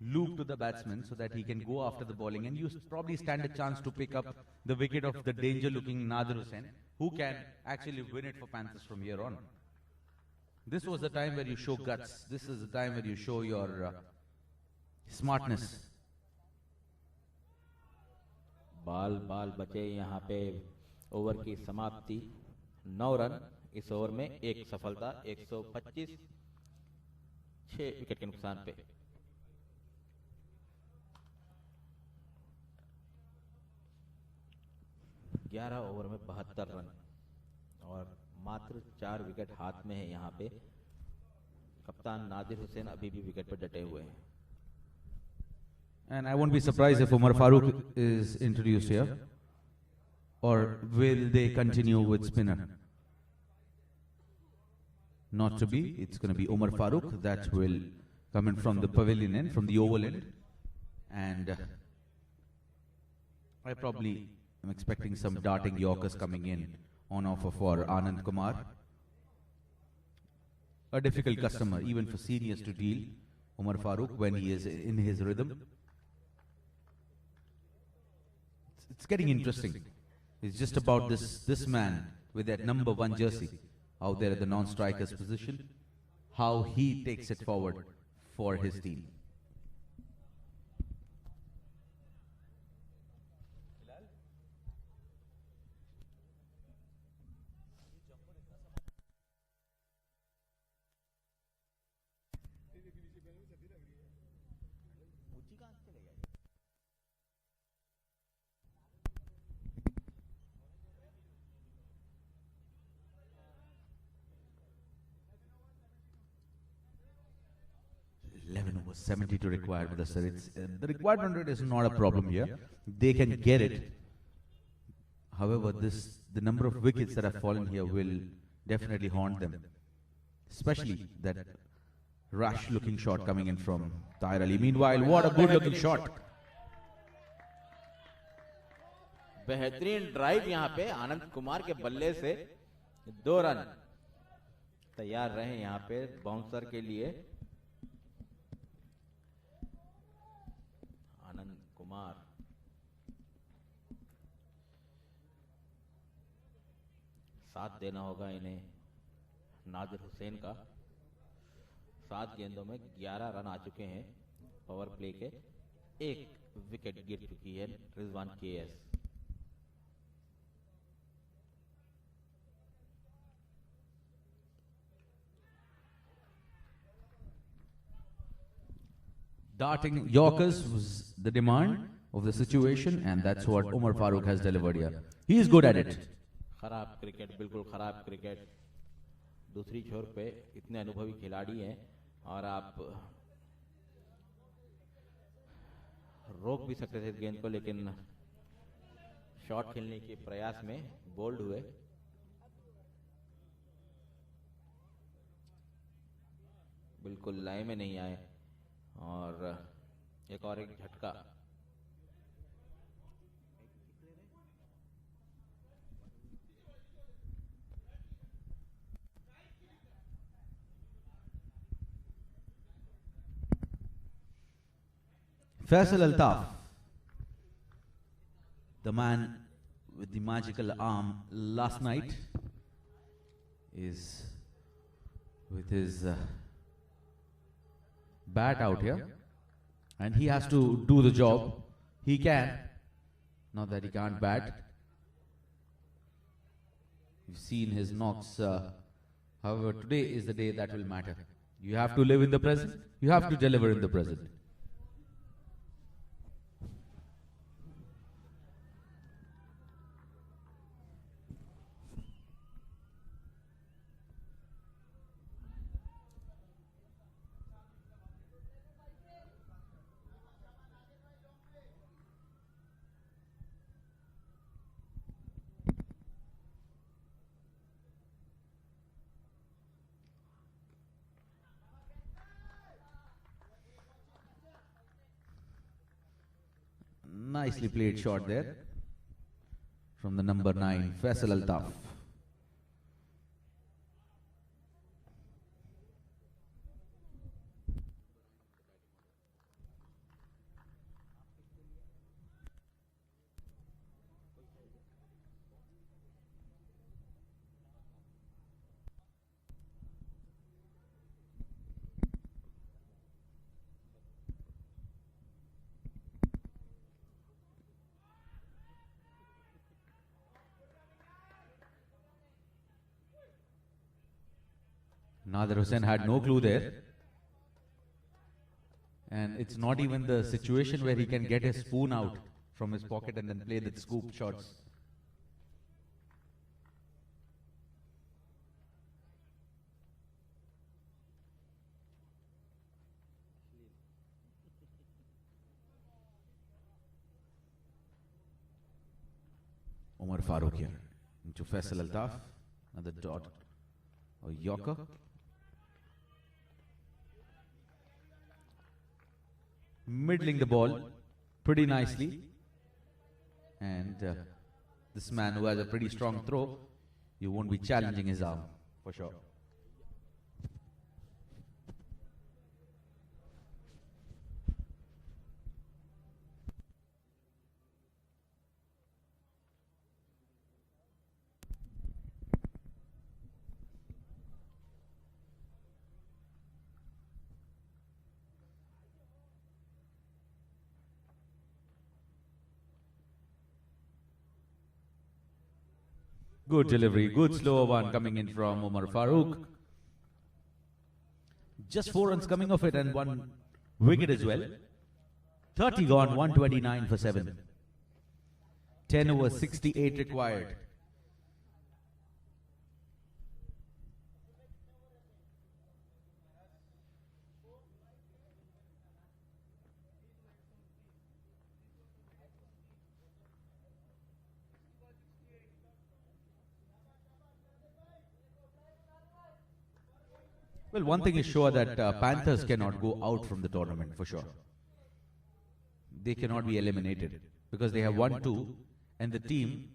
loop to the batsman so that he can go after the bowling, and you probably stand a chance to pick up the wicket of the danger-looking Nadir Hussain, who can actually win it for Panthers from here on. This was the time where you show guts. This is the time where you show your smartness. बाल बचे. यहाँ पे over की समाप्ति. 9 run इस over में, एक सफलता. 125, 6 विकेट के नुकसान पे. 11 ओवर में 72 रन और मात्र 4 विकेट हाथ में है. यहाँ पे कप्तान नादिर हुसैन अभी भी विकेट पर डटे हुए हैं. And I won't be surprised if Umar Farooq is introduced here. Or will they continue with spinner? Not to be. It's going to be Umar Farooq that will come in from the pavilion end, from the oval end. And I probably am expecting some darting Yorkers coming in on offer for Anand Kumar. A difficult customer, even for seniors to deal, Umar Farooq, when he is in his rhythm. It's getting interesting. It's just about this man with that number 1 jersey out there at the non-striker's position, how he takes it forward for his team. Was 72 required with the sir. The required run rate is not a problem here. They can get it. However, the number of wickets that have fallen here will definitely haunt them. Especially that rash-looking shot coming in from Tahir Ali. Meanwhile, what a good-looking shot. बेहतरीन drive यहाँ पे आनंद कुमार के बल्ले से 2 run तैयार रहे यहाँ पे बाउंसर के लिए. कुमार साथ देना होगा इन्हें नादिर हुसैन का. 7 गेंदों में 11 रन आ चुके हैं पावर प्ले के. 1 विकेट गिर चुकी है Rizwan KS. Darting Yorkers was the demand of the situation, and that's what Umar Farooq has delivered here. He is good at it. खराब क्रिकेट, बिल्कुल खराब क्रिकेट. दूसरी छोर पे इतने अनुभवी खिलाड़ी हैं और आप रोक भी सकते थे गेंद को, लेकिन शॉट खेलने के प्रयास में बोल्ड हुए. बिल्कुल लाइन में नहीं आए और एक और एक झटका। Faisal Altaf, the man with the magical arm last night, is with his bat out here, and he has to do the job. He can, not that he can't bat. You've seen his knocks. However, today is the day that will matter. You have to live in the present. You have to deliver in the present. Nicely played shot there from the number 9, Faisal Altaf. Nadir Hussain had no clue there. And it's not even the situation where he can get his spoon out from his pocket and then play the scoop shots. Umar Farooq here into Faisal Altaf, another dot or Yorker. Middling the ball pretty nicely, and this man who has a pretty strong throw, you won't be challenging his arm for sure. Good delivery, good slower one coming in from Umar Farooq. Just 4 runs coming off it and 1 wicket as well. 30 gone, 129 for 7. 10 over 68 required. Well, one thing is sure that Panthers cannot go out from the tournament for sure. They cannot be eliminated because they have won 2 and the team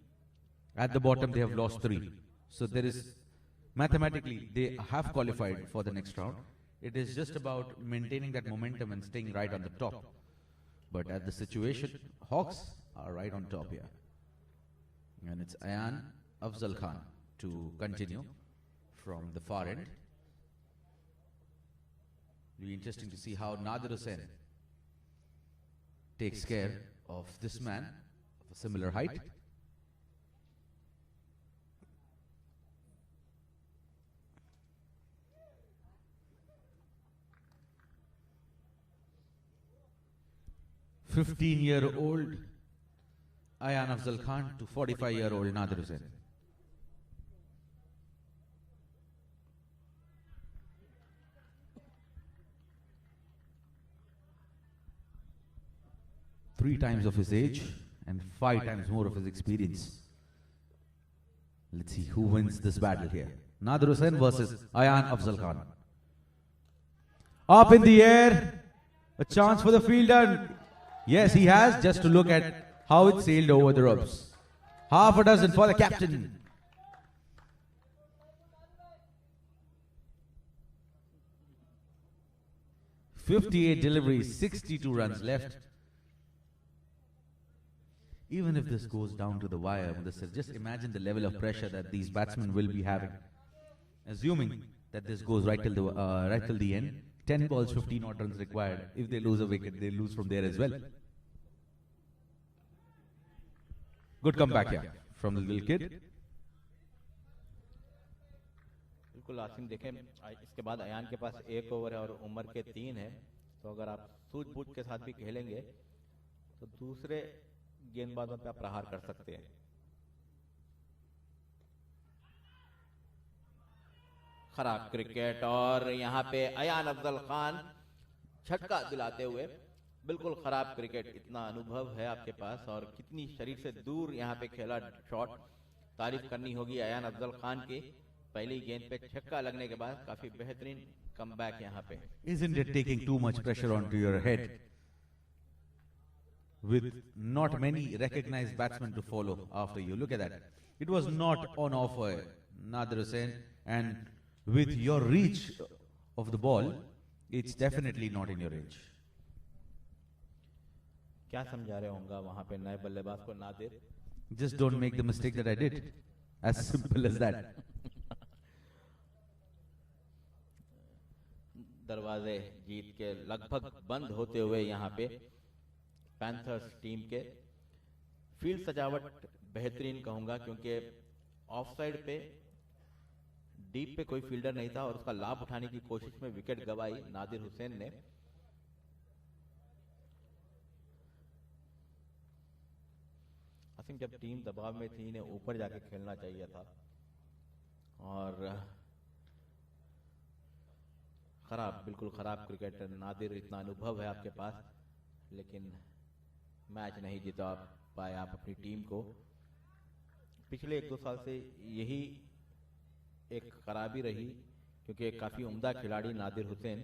at the bottom they have lost 3. So there is, mathematically, they have qualified for the next round. It is just about maintaining that momentum and staying right on the top. But at the situation, Hawks are right on top here. And it's Ayan Afzal Khan to continue from the far end. It'll be interesting to see how Nadir Hussain takes care of this man of a similar height. "15-year-old Ayan Afzal Khan to 45-year-old Nadir Hussain. Three times of his age and 5 times more of his experience. Let's see who wins this battle here. Nadir Hussain versus Ayan Afzal Khan. Up in the air. A A chance for the fielder. Yes, he has, just to look at how it sailed over the ropes. Half a dozen for the captain. "58 deliveries, 62 runs left." Even if this goes down to the wire, just imagine the level of pressure that these batsmen will be having. Assuming that this goes right till the end, 10 balls, 15 odd runs required. If they lose a wicket, they lose from there as well. Good comeback here from the little kid. बिल्कुल आसिम देखें, इसके बाद अयान के पास 1 over है और उम्र के 3 है, तो अगर आप सूझबूझ के साथ भी खेलेंगे तो दूसरे गेंदबाजों पे आप प्रहार कर सकते हैं। खराब क्रिकेट और यहाँ पे अयान अफजल खान झटका दिलाते हुए, बिल्कुल खराब क्रिकेट। इतना अनुभव है आपके पास और कितनी शरीर से दूर यहाँ पे खेला शॉट। तारीफ करनी होगी अयान अफजल खान की, पहली गेंद पे छक्का लगने के बाद काफी बेहतरीन कमबैक यहाँ पे। Isn't it taking too much pressure onto your head? With not many recognized batsmen to follow after you. Look at that. It was not on offer, Nadir Hussain, and with your reach of the ball, it's definitely not in your range. क्या समझा रहे होंगे वहां पे नए बल्लेबाज को Nadir? Just don't make the mistake that I did. As simple as that. दरवाजे जीत के लगभग बंद होते हुए यहाँ पे पैंथर्स टीम के फील्ड सजावट बेहतरीन कहूंगा, क्योंकि ऑफ साइड पे डीप पे कोई फील्डर नहीं था और उसका लाभ उठाने की कोशिश में विकेट गंवाई नादिर हुसैन ने। जब टीम दबाव में थी, इन्हें ऊपर जाके खेलना चाहिए था और खराब, बिल्कुल खराब क्रिकेट। नादिर, इतना अनुभव है आपके पास, लेकिन मैच नहीं जिता पाए आप अपनी टीम को। पिछले 1-2 साल से यही एक खराबी रही, क्योंकि काफी उम्दा खिलाड़ी नादिर हुसैन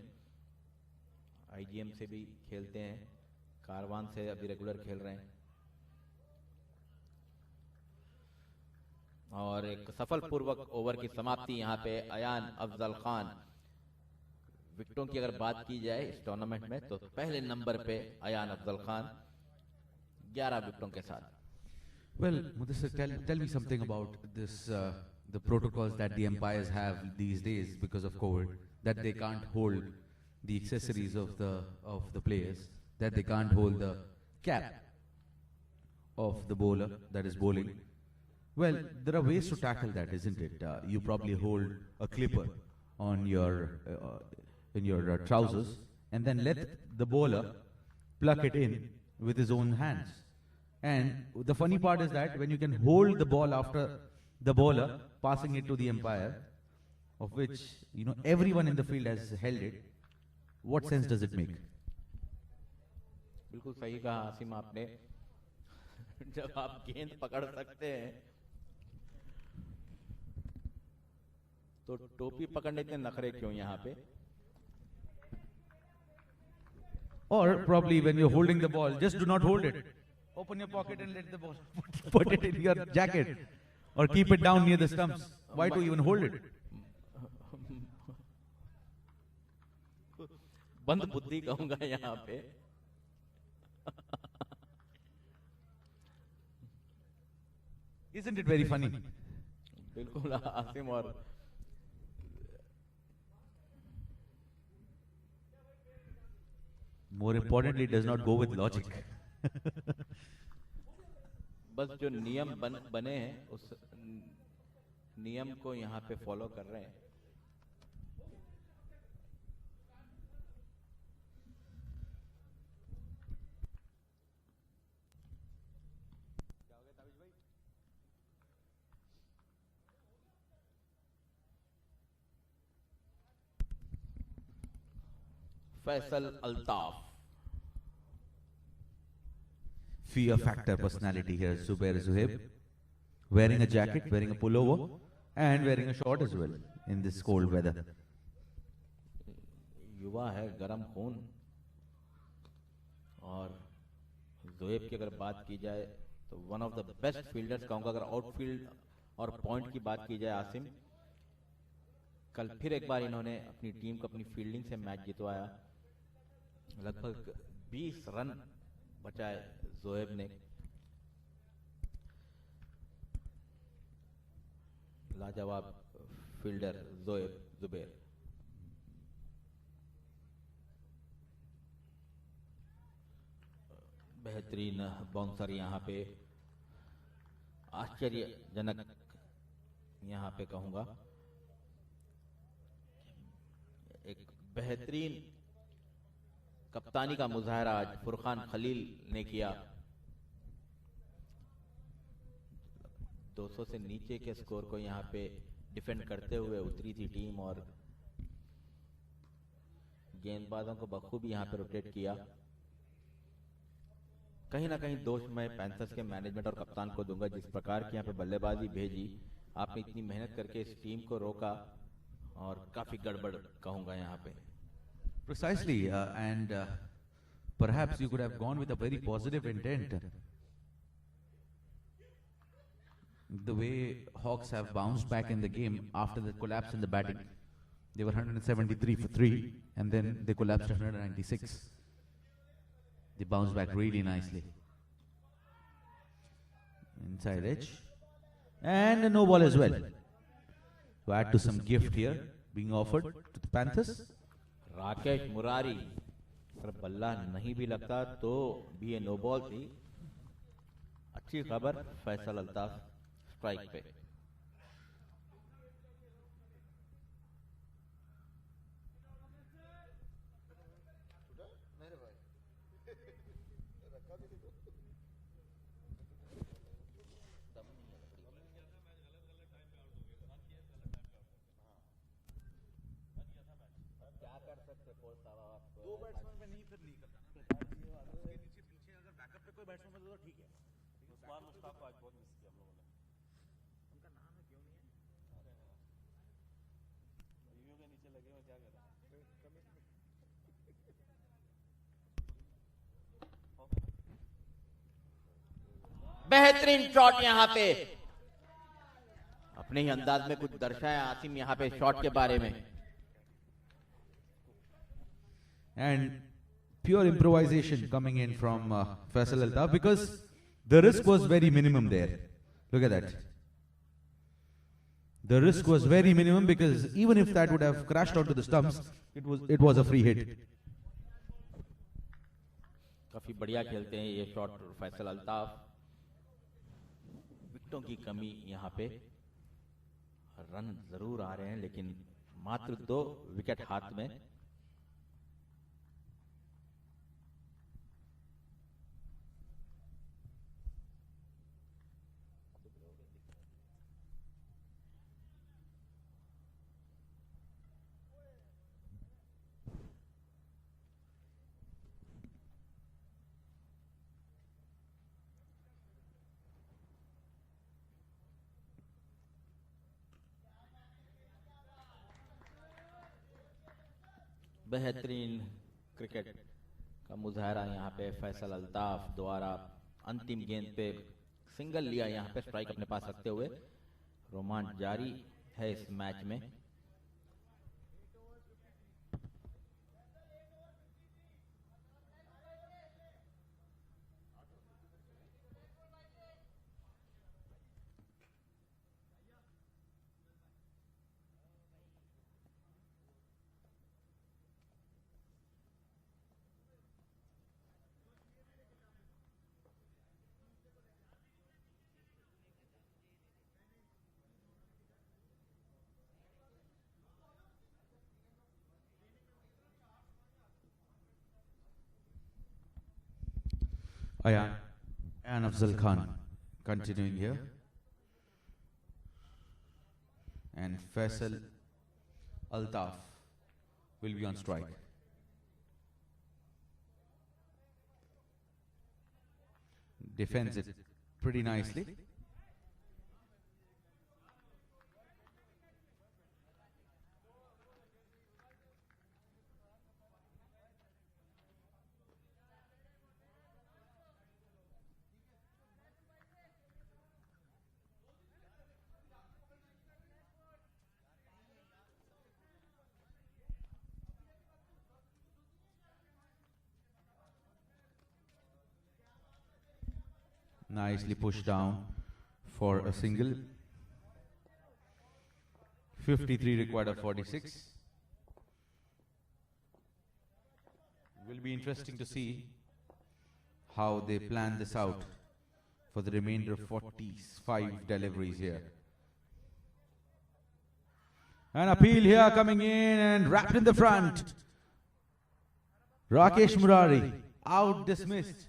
आईजीएम से भी खेलते हैं, कारवान से अभी रेगुलर खेल रहे हैं और एक सफल पूर्वक ओवर की समाप्ति यहाँ पे अयान अफजल खान। विकेटों की अगर बात की जाए इस टूर्नामेंट में तो पहले नंबर पे अयान अफजल खान 11 विकेटों के साथ। Well, Mudassir, tell me something about this, the protocols that the umpires have these days because of COVID, that they can't hold the accessories of the players, that they can't hold the cap of the bowler that is bowling. Well, there are ways to tackle that, isn't it? You probably hold a clipper on in your trousers, and then let the bowler pluck it in with his own hands. And the funny part is that when you can hold the ball after the bowler passing it to the umpire, of which everyone in the field has held it, what sense does it make? बिल्कुल सही कहा आसिम आपने। जब आप गेंद पकड़ सकते हैं तो टोपी पकड़ने के नखरे क्यों यहाँ पे? Or probably when you're holding the ball, just do not hold it. Open your pocket and let the ball put it in your jacket, or keep it down near the stumps. Why do you even hold it? बंद बुद्धि कहूंगा यहाँ पे। Isn't it very funny? बिल्कुल आसिम, और more importantly, it does not go with logic. बस जो नियम बने हैं उस नियम को यहाँ पे फॉलो कर रहे हैं। Faisal Altaf, Fear factor personality here, Zubair Zuhaib, wearing a jacket, wearing a pullover, and wearing a short as well in this cold weather. युवा है, गरम खून। और जोएब की अगर बात की जाए तो one of the best fielders कहूँगा। अगर आउटफील्ड और पॉइंट की बात की जाए आसिम, कल फिर एक बार इन्होंने अपनी टीम को अपनी फील्डिंग से मैच जितवाया। लगभग 20 रन बचाए जोएब ने। लाजवाब फील्डर जोएब जुबैर। बेहतरीन बाउंसर यहाँ पे, आश्चर्यजनक यहाँ पे कहूंगा। एक बेहतरीन कप्तानी का मुजाहरा आज फुरकान खलील ने किया। 200 से नीचे के स्कोर को यहाँ पे डिफेंड करते हुए उतरी थी टीम और गेंदबाजों को बखूबी यहाँ पे रोटेट किया। कहीं ना कहीं दोष मैं पैंथर्स के मैनेजमेंट और कप्तान को दूंगा, जिस प्रकार की यहाँ पे बल्लेबाजी भेजी। आपने इतनी मेहनत करके इस टीम को रोका और काफी गड़बड़ कहूंगा यहाँ पे। Precisely, and perhaps you could have gone with a very positive intent. The way Hawks have bounced back in the game after the collapse in the batting, they were 173 for 3, and then they collapsed 196. They bounced back really nicely. Inside edge. And a no ball as well. To add to some gift here being offered to the Panthers. Rakesh Murari, अगर बल्ला नहीं भी लगता तो भी ये no ball थी। अच्छी खबर, फैसल अल्ताफ स्ट्राइक पे। बेहतरीन शॉट यहाँ पे, अपने ही अंदाज में कुछ दर्शाया आसिम यहाँ पे शॉट के बारे में। And pure improvisation coming in from Faisal Altaf, because the risk was very minimum there. Look at that. The risk was very minimum because even if that would have crashed onto the stumps, it was a free hit. काफी बढ़िया खेलते हैं ये shot Faisal Altaf. विकेटों की कमी यहाँ पे, run जरूर आ रहे हैं लेकिन मात्र 2 विकेट हाथ में। बेहतरीन क्रिकेट का मुजाहरा यहाँ पे फैसल अल्ताफ द्वारा। अंतिम गेंद पे सिंगल लिया यहाँ पे, स्ट्राइक अपने पास रखते हुए। रोमांच जारी है इस मैच में। Ayan and Afzal Khan continuing here. And Faisal Altaf will be on strike. Defends it pretty nicely. Nicely pushed down for a single. 53 required of 46. Will be interesting to see how they plan this out for the remainder of 45 deliveries here. An appeal here coming in and wrapped in the front. Rakesh Murari out dismissed.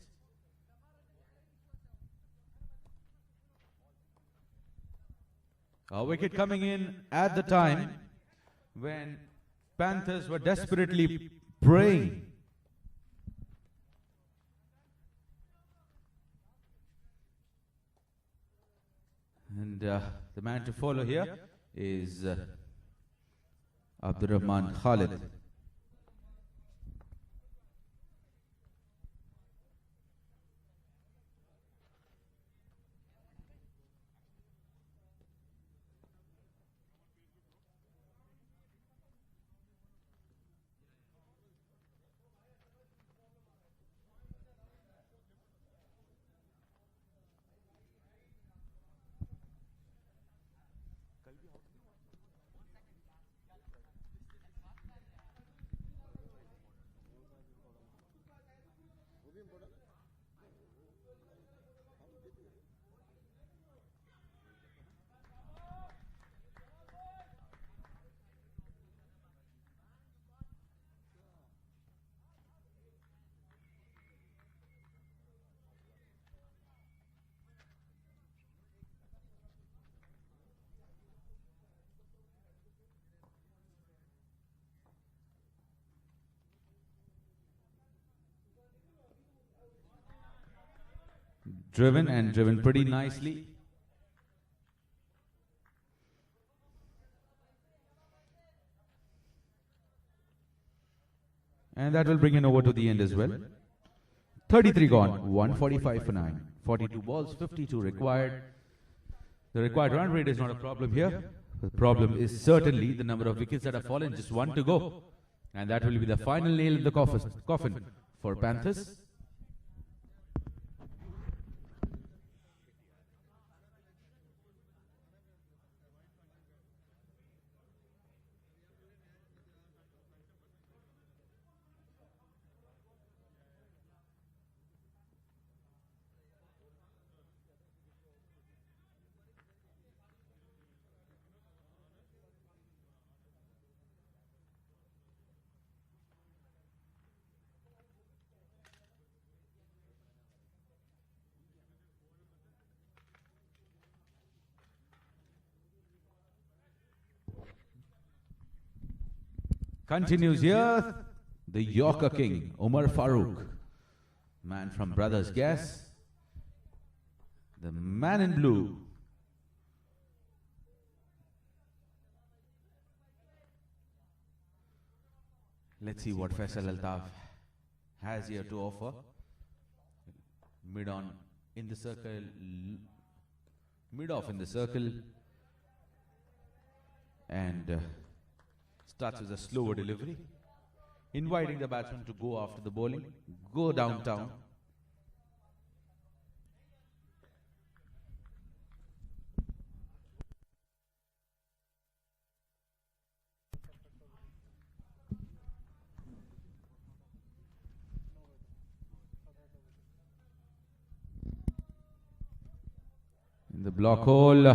A wicket coming in at the time when Panthers were desperately praying. And the man to follow here is Abdurrahman Khalid. Driven pretty nicely. And that will bring it over to the end as well. 33 gone, 145 for 9. 42 balls, 52 required. The required run rate is not a problem here. The problem is certainly the number of wickets that have fallen, just one to go. And that will be the final nail in the coffin for Panthers. Continues here, the Yorker King, Umar Farooq, man from Brothers Gas, the man in blue. Let's see what Faisal Altaf has here to offer. Mid-on in the circle, mid-off in the circle, and starts with a slower delivery, inviting the batsman to go after the bowling, go downtown. In the block hole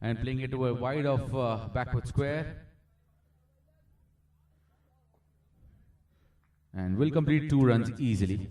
and playing it to a wide of backward square. And will complete 2 runs easily.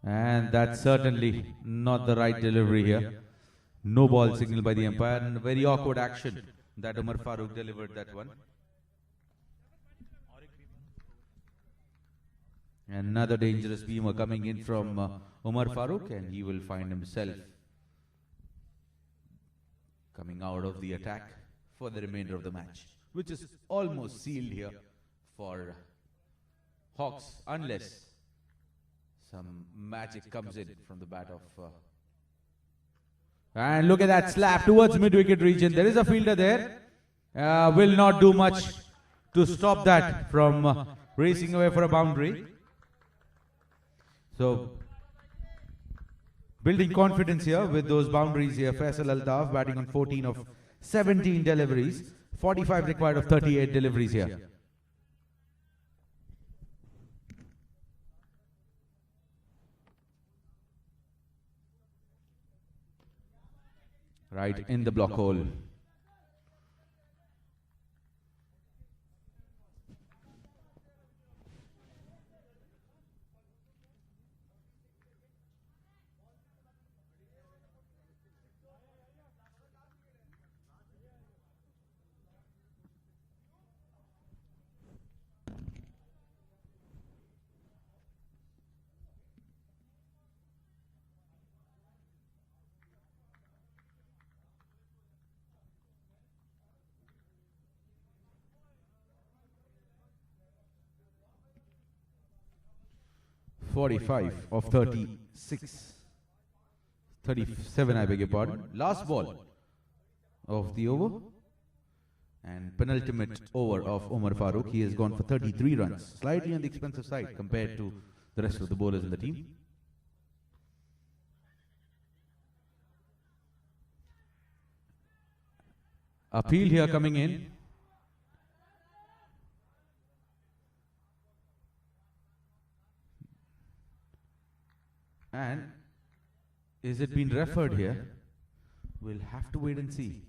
And that's certainly not the right delivery here. No ball signal by the umpire, and very awkward action that Umar Farooq delivered that one. Another dangerous beamer coming in from Umar Farooq, and he will find himself coming out of the attack for the remainder of the match, which is almost sealed here for Hawks, unless some magic comes in from the bat of... and look at that slap towards mid-wicket region. There is a fielder there. Will not do much to stop that from racing away for a boundary. So, building confidence here with those boundaries here. Faisal Altaf batting on 14 of 17 deliveries. 45 required of 38 deliveries here. Right in the block hole. .45 of 36. 37, I beg your pardon. Last ball of the over. And penultimate over of Umar Farooq. He has gone for 33 runs. Slightly on the expensive side compared to the rest of the bowlers in the team. Appeal here coming in. And is it been referred here? We'll have to wait and see.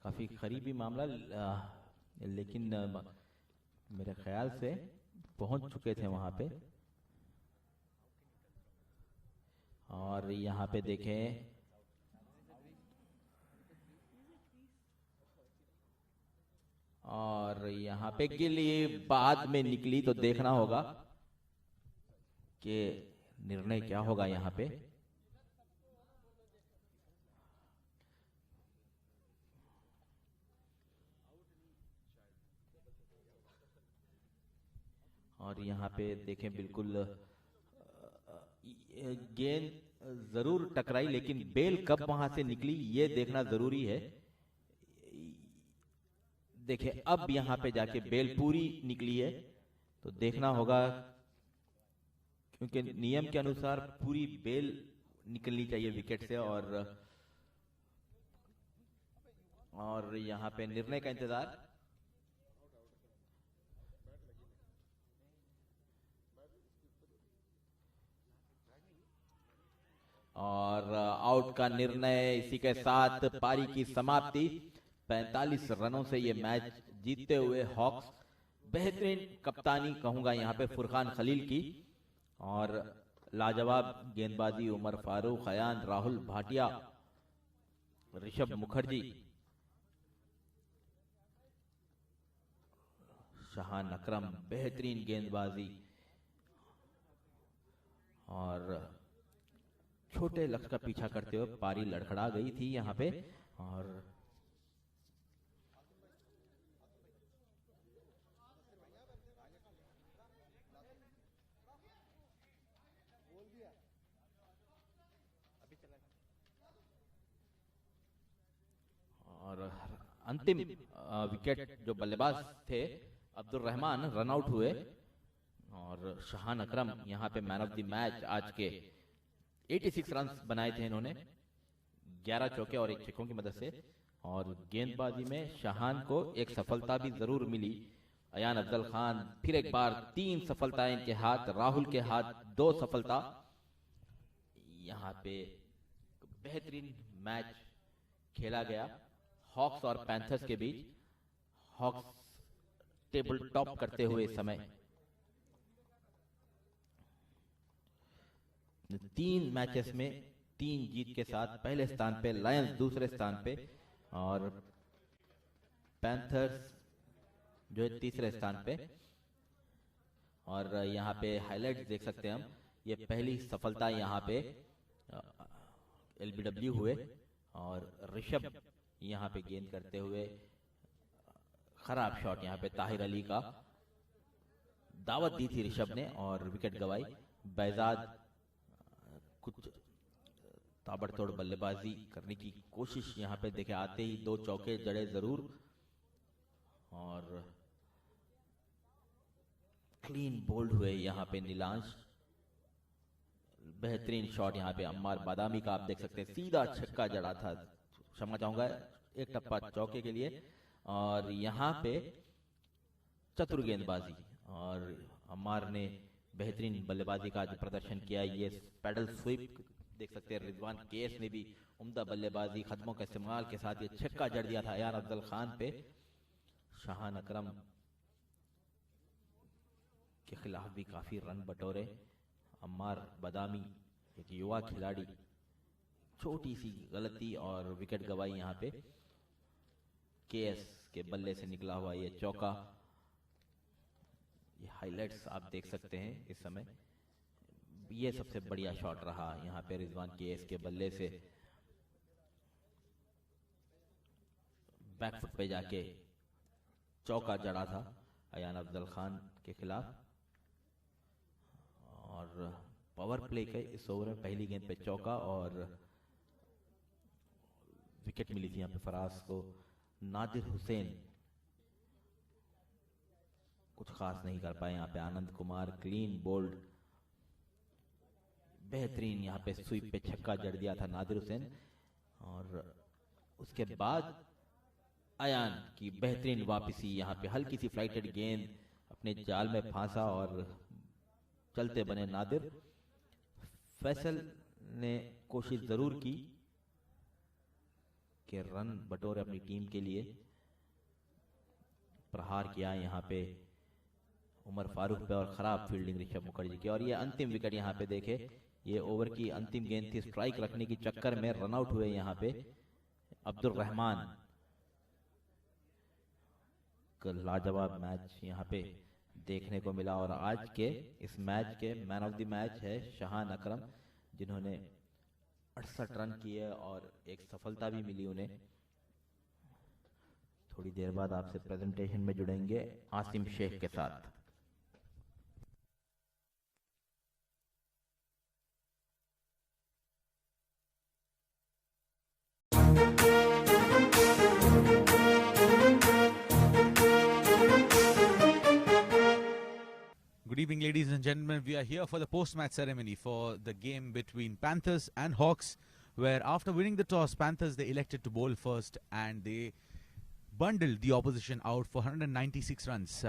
काफ़ी करीबी मामला, लेकिन मेरे ख्याल से पहुंच चुके थे वहां पे। और यहाँ पे देखें, और यहाँ पे गिली बाद में निकली, तो देखना होगा कि निर्णय क्या होगा यहाँ पे। और यहाँ पे देखें, बिल्कुल गेंद जरूर टकराई, लेकिन बेल कब वहां से निकली ये देखना जरूरी है। देखें, अब यहाँ पे जाके बेल पूरी निकली है, तो देखना होगा, क्योंकि नियम के अनुसार पूरी बेल निकलनी चाहिए विकेट से। और यहाँ पे निर्णय का इंतजार। और आउट का निर्णय, इसी के साथ पारी की समाप्ति। 45 रनों से ये मैच जीतते हुए हॉक्स, बेहतरीन कप्तानी कहूंगा यहाँ पे फुरकान खलील की, और लाजवाब गेंदबाजी उमर फारूक, अयान, राहुल भाटिया, ऋषभ मुखर्जी, शहान अकरम, बेहतरीन गेंदबाजी। और छोटे लक्ष्य का पीछा करते हुए पारी लड़खड़ा गई थी यहाँ पे। और अंतिम विकेट जो बल्लेबाज थे अब्दुल रहमान रन आउट हुए, और शहान अकरम यहाँ पे मैन ऑफ द मैच आज के 86 रन बनाए थे इन्होंने, 11 चौके और 1 छक्कों की मदद से। और गेंदबाजी में शहान को एक सफलता भी जरूर मिली। अयान अफजल खान फिर एक बार 3 सफलताएं इनके हाथ, राहुल के हाथ 2 सफलता। यहाँ पे बेहतरीन मैच खेला गया हॉक्स और पैंथर्स के बीच। हॉक्स टेबल टॉप करते हुए इस समय 3 मैचेस में 3 जीत के साथ पहले स्थान पे, लायंस दूसरे स्थान पे और पैंथर्स जो है तीसरे स्थान पे। और यहाँ पे हाइलाइट्स देख सकते हैं हम, ये पहली सफलता यहाँ पे एलबीडब्ल्यू हुए और ऋषभ यहाँ पे गेंद करते हुए खराब शॉट यहाँ पे ताहिर अली का दावत दी थी ऋषभ ने और विकेट गवाई। बैजाद कुछ ताबड़तोड़ बल्लेबाजी करने की कोशिश यहाँ पे देखे, आते ही 2 चौके जड़े जरूर और क्लीन बोल्ड हुए यहाँ पे नीलांश। बेहतरीन शॉट यहाँ पे अम्मार बादामी का आप देख सकते हैं, सीधा छक्का जड़ा था, क्षमा चाहूंगा, एक टप्पा चौके के लिए। और यहाँ पे चतुर गेंदबाजी और अम्मार ने बेहतरीन बल्लेबाजी का जो प्रदर्शन किया, ये पैडल स्वीप देख सकते हैं। रिजवान केस ने भी उम्दा बल्लेबाजी कदमों के इस्तेमाल के साथ ये छक्का जड़ दिया था अयान अफजल खान पे। शाहान अकरम के खिलाफ भी काफी रन बटोरे। अम्मार बादामी एक युवा खिलाड़ी, छोटी सी गलती और विकेट गवाई यहाँ पे। केएस के बल्ले से निकला हुआ ये चौका, ये हाइलाइट्स आप देख सकते हैं इस समय। ये सबसे बढ़िया शॉट रहा यहाँ पे रिजवान केएस के बल्ले से, बैकफुट पे जाके चौका जड़ा था अयान अफजल खान के खिलाफ। और पावर प्ले के इस ओवर में पहली गेंद पे चौका और विकेट मिली थी यहाँ पे फराज को। नादिर हुसैन कुछ खास नहीं कर पाए यहाँ पे। आनंद कुमार क्लीन बोल्ड, बेहतरीन यहाँ पे स्वीप पे छक्का जड़ दिया था नादिर हुसैन। और उसके बाद अयान की बेहतरीन वापसी, यहाँ पे हल्की सी फ्लाइटेड गेंद अपने जाल में फांसा और चलते बने नादिर। फैसल ने कोशिश जरूर की कि रन बटोरे अपनी टीम के लिए, प्रहार किया यहाँ पे उमर फारूक पे और खराब फील्डिंग ऋषभ मुखर्जी की। और ये अंतिम विकेट यहाँ पे देखे, ये ओवर की अंतिम गेंद थी, स्ट्राइक रखने की चक्कर में रन आउट हुए यहाँ पे अब्दुल रहमान। लाजवाब मैच यहाँ पे देखने को मिला और आज के इस मैच के मैन ऑफ द मैच है शहान अकरम, जिन्होंने 68 रन किए और एक सफलता भी मिली उन्हें। थोड़ी देर बाद आपसे प्रेजेंटेशन में जुड़ेंगे आसिम शेख के साथ। Good evening, ladies and gentlemen. We are here for the post-match ceremony for the game between Panthers and Hawks, where after winning the toss, Panthers, they elected to bowl first and they bundled the opposition out for 196 runs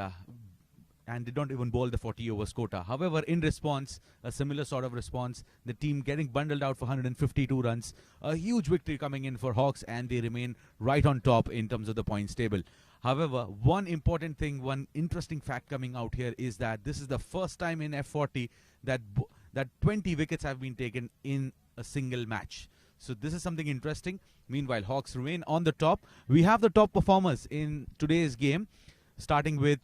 and did not even bowl the 40 overs quota. However, in response, a similar sort of response, the team getting bundled out for 152 runs, a huge victory coming in for Hawks, and they remain right on top in terms of the points table. However, one important thing, one interesting fact coming out here is that this is the first time in F40 that 20 wickets have been taken in a single match. So this is something interesting. Meanwhile, Hawks remain on the top. We have the top performers in today's game, starting with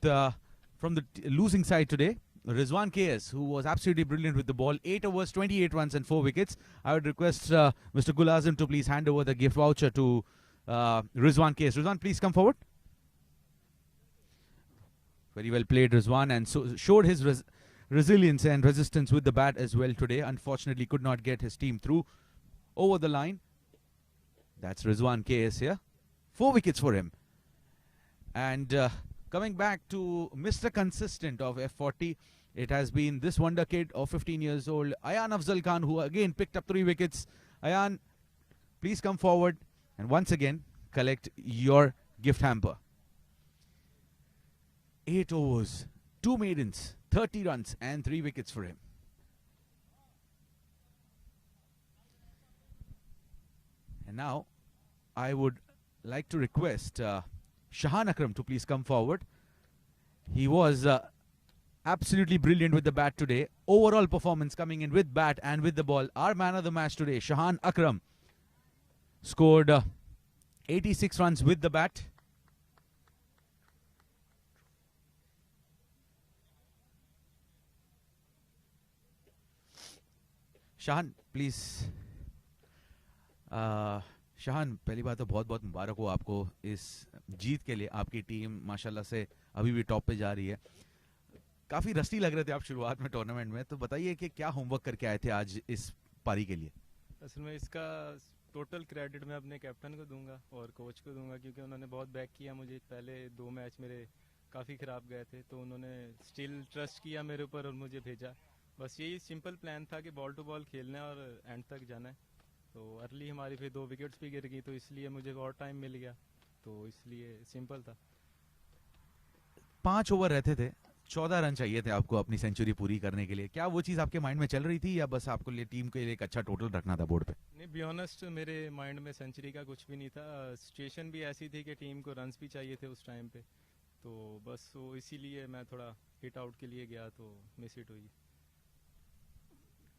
from the losing side today, Rizwan KS, who was absolutely brilliant with the ball. 8 overs, 28 runs and 4 wickets. I would request Mr. Gulazim to please hand over the gift voucher to Rizwan KS. Rizwan, please come forward. Very well played, Rizwan, and so showed his resilience and resistance with the bat as well today. Unfortunately, could not get his team through over the line. That's Rizwan KS here. 4 wickets for him. And coming back to Mr. Consistent of F40, it has been this wonder kid of 15 years old, Ayan Afzal Khan, who again picked up 3 wickets. Ayan, please come forward and once again collect your gift hamper. 8 overs, 2 maidens, 30 runs and 3 wickets for him. And now, I would like to request Shahan Akram to please come forward. He was absolutely brilliant with the bat today. Overall performance coming in with bat and with the ball. Our man of the match today, Shahan Akram, scored 86 runs with the bat. Shahan, please. शाहान, पहली बात तो बहुत बहुत मुबारक हो आपको इस जीत के लिए. आपकी टीम माशाल्लाह से अभी भी टॉप पे जा रही है. काफ़ी रस्टी लग रहे थे आप शुरुआत में टूर्नामेंट में, तो बताइए कि क्या होमवर्क करके आए थे आज इस पारी के लिए. असल में इसका टोटल क्रेडिट मैं अपने कैप्टन को दूंगा और कोच को दूंगा, क्योंकि उन्होंने बहुत बैक किया मुझे. पहले 2 मैच मेरे काफ़ी ख़राब गए थे, तो उन्होंने स्टिल ट्रस्ट किया मेरे ऊपर और मुझे भेजा. बस यही सिंपल प्लान था कि बॉल टू बॉल खेलना है और एंड तक जाना है. तो अर्ली हमारी फिर 2 विकेट्स भी गिर गई, तो इसलिए मुझे और टाइम मिल गया, तो इसलिए सिंपल था. 5 ओवर रहते थे, 14 रन चाहिए थे आपको अपनी सेंचुरी पूरी करने के लिए. क्या वो चीज़ आपके माइंड में चल रही थी या बस आपको लिए टीम के लिए एक अच्छा टोटल रखना था बोर्ड पे? नहीं, बी ऑनेस्ट मेरे माइंड में सेंचुरी का कुछ भी नहीं था. सिचुएशन भी ऐसी थी कि टीम को रन्स भी चाहिए थे उस टाइम पे, तो बस वो इसीलिए मैं थोड़ा हिट आउट के लिए गया, तो मिस हिट हुई.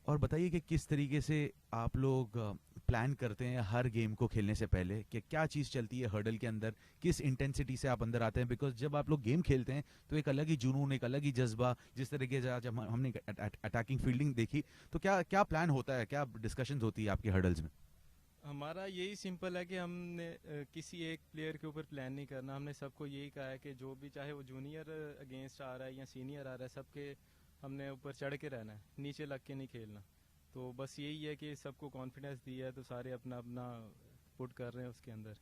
और बताइए कि किस तरीके से आप लोग प्लान करते हैं हर गेम को खेलने से पहले, कि क्या चीज़ चलती है हर्डल के अंदर, किस इंटेंसिटी से आप अंदर आते हैं. बिकॉज जब आप लोग गेम खेलते हैं तो एक अलग ही जुनून, एक अलग ही जज्बा, जिस तरीके से जब हमने अटैकिंग फील्डिंग देखी, तो क्या क्या प्लान होता है, क्या डिस्कशंस होती है आपके हर्डल्स में? हमारा यही सिंपल है कि हमने किसी एक प्लेयर के ऊपर प्लान नहीं करना. हमने सबको यही कहा है कि जो भी, चाहे वो जूनियर अगेंस्ट आ रहा है या सीनियर आ रहा है, सबके हमने ऊपर चढ़ के रहना है, नीचे लग के नहीं खेलना. तो बस यही है कि सबको कॉन्फिडेंस दिया है, तो सारे अपना अपना पुट कर रहे हैं उसके अंदर.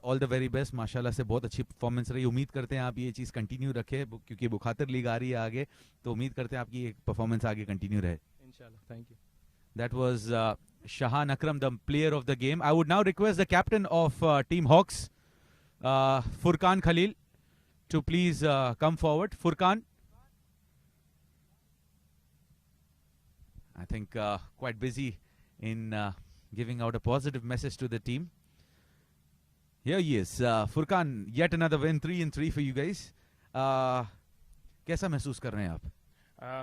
All the very best. माशाल्लाह से बहुत अच्छी परफॉर्मेंस रही. उम्मीद करते हैं आप ये चीज़ कंटिन्यू रखें, क्योंकि बुखातर लीग आ रही है आगे, तो उम्मीद करते हैं आपकी परफॉर्मेंस आगे कंटिन्यू रहे इंशाल्लाह. Thank you. That was Shahan Akram, the player of the game. I would now request the captain of Team Hawks, Furkan Khalil, to please come forward. Furkan. I think quite busy in giving out a positive message to the team. Here he is. Furkan, yet another win, 3-3 for you guys. कैसा महसूस कर रहे हैं आप?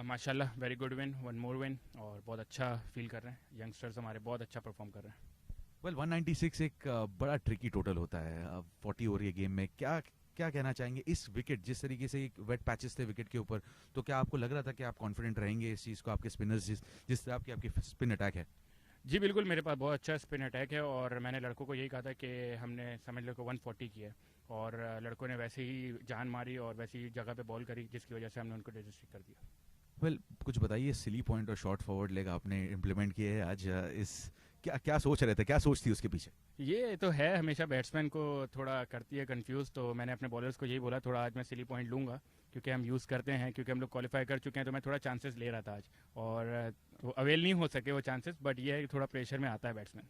माशाल्लाह, very good win, 1 more win, और बहुत अच्छा फील कर रहे हैं. यंगस्टर्स हमारे बहुत अच्छा परफॉर्म कर रहे हैं. वेल 196 एक बड़ा ट्रिकी टोटल होता है 40 ओवर ये गेम में. क्या क्या कहना चाहेंगे इस विकेट, जिस तरीके से वेट पैचेस थे विकेट के ऊपर, तो क्या आपको लग रहा था कि आप कॉन्फिडेंट रहेंगे इस चीज़ को, आपके स्पिनर्स जिस तरह आपकी स्पिन अटैक है? जी बिल्कुल, मेरे पास बहुत अच्छा स्पिन अटैक है, और मैंने लड़कों को यही कहा था कि हमने समझ लो को 140 किया, और लड़कों ने वैसे ही जान मारी और वैसी ही जगह पे बॉल करी, जिसकी वजह से हमने उनको डिस्ट्रिक्ट कर दिया. वेल कुछ बताइए, सिली पॉइंट और शॉर्ट फॉरवर्ड लेग आपने इम्प्लीमेंट किए हैं आज. इस क्या सोच रहे थे, क्या सोच थी उसके पीछे? ये तो है, हमेशा बैट्समैन को थोड़ा करती है कंफ्यूज, तो मैंने अपने बॉलर्स को यही बोला थोड़ा आज मैं सिली पॉइंट लूँगा, क्योंकि हम यूज़ करते हैं, क्योंकि हम लोग क्वालिफाई कर चुके हैं, तो मैं थोड़ा चांसेस ले रहा था आज, और वो अवेल नहीं हो सके वो चांसेस, बट ये है कि थोड़ा प्रेशर में आता है बैट्समैन.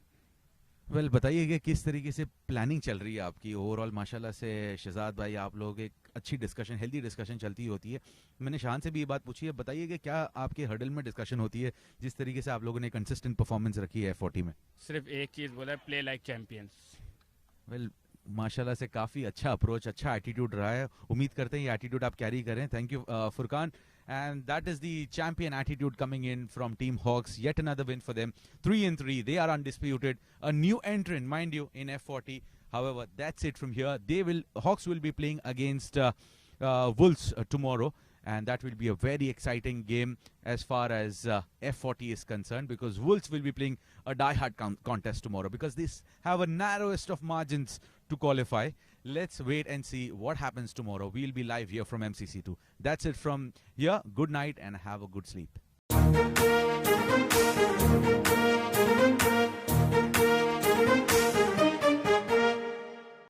वेल बताइए कि किस तरीके से प्लानिंग चल रही है आपकी ओवरऑल. माशाल्लाह से शहजाद भाई, आप लोग एक अच्छी डिस्कशन, हेल्दी डिस्कशन चलती होती है. मैंने शाहान से भी ये बात पूछी है, बताइए कि क्या आपके हर्डल में डिस्कशन होती है, जिस तरीके से आप लोगों ने कंसिस्टेंट परफॉर्मेंस रखी है F40 में? सिर्फ एक चीज़ बोला है, प्ले लाइक चैंपियंस. वेल माशाल्लाह से काफ़ी अच्छा अप्रोच, अच्छा एटीट्यूड रहा है. उम्मीद करते हैं ये एटीट्यूड आप कैरी करें. Thank you Furqan. And that is the champion attitude coming in from Team Hawks. Yet another win for them. 3-3. They are undisputed. A new entrant, mind you, in F40. However, that's it from here. Hawks will be playing against Wolves tomorrow. And that will be a very exciting game as far as F40 is concerned, because Wolves will be playing a die-hard contest tomorrow, because they have a narrowest of margins to qualify. Let's wait and see what happens tomorrow. We'll be live here from MCC2. That's it from here. Good night and have a good sleep.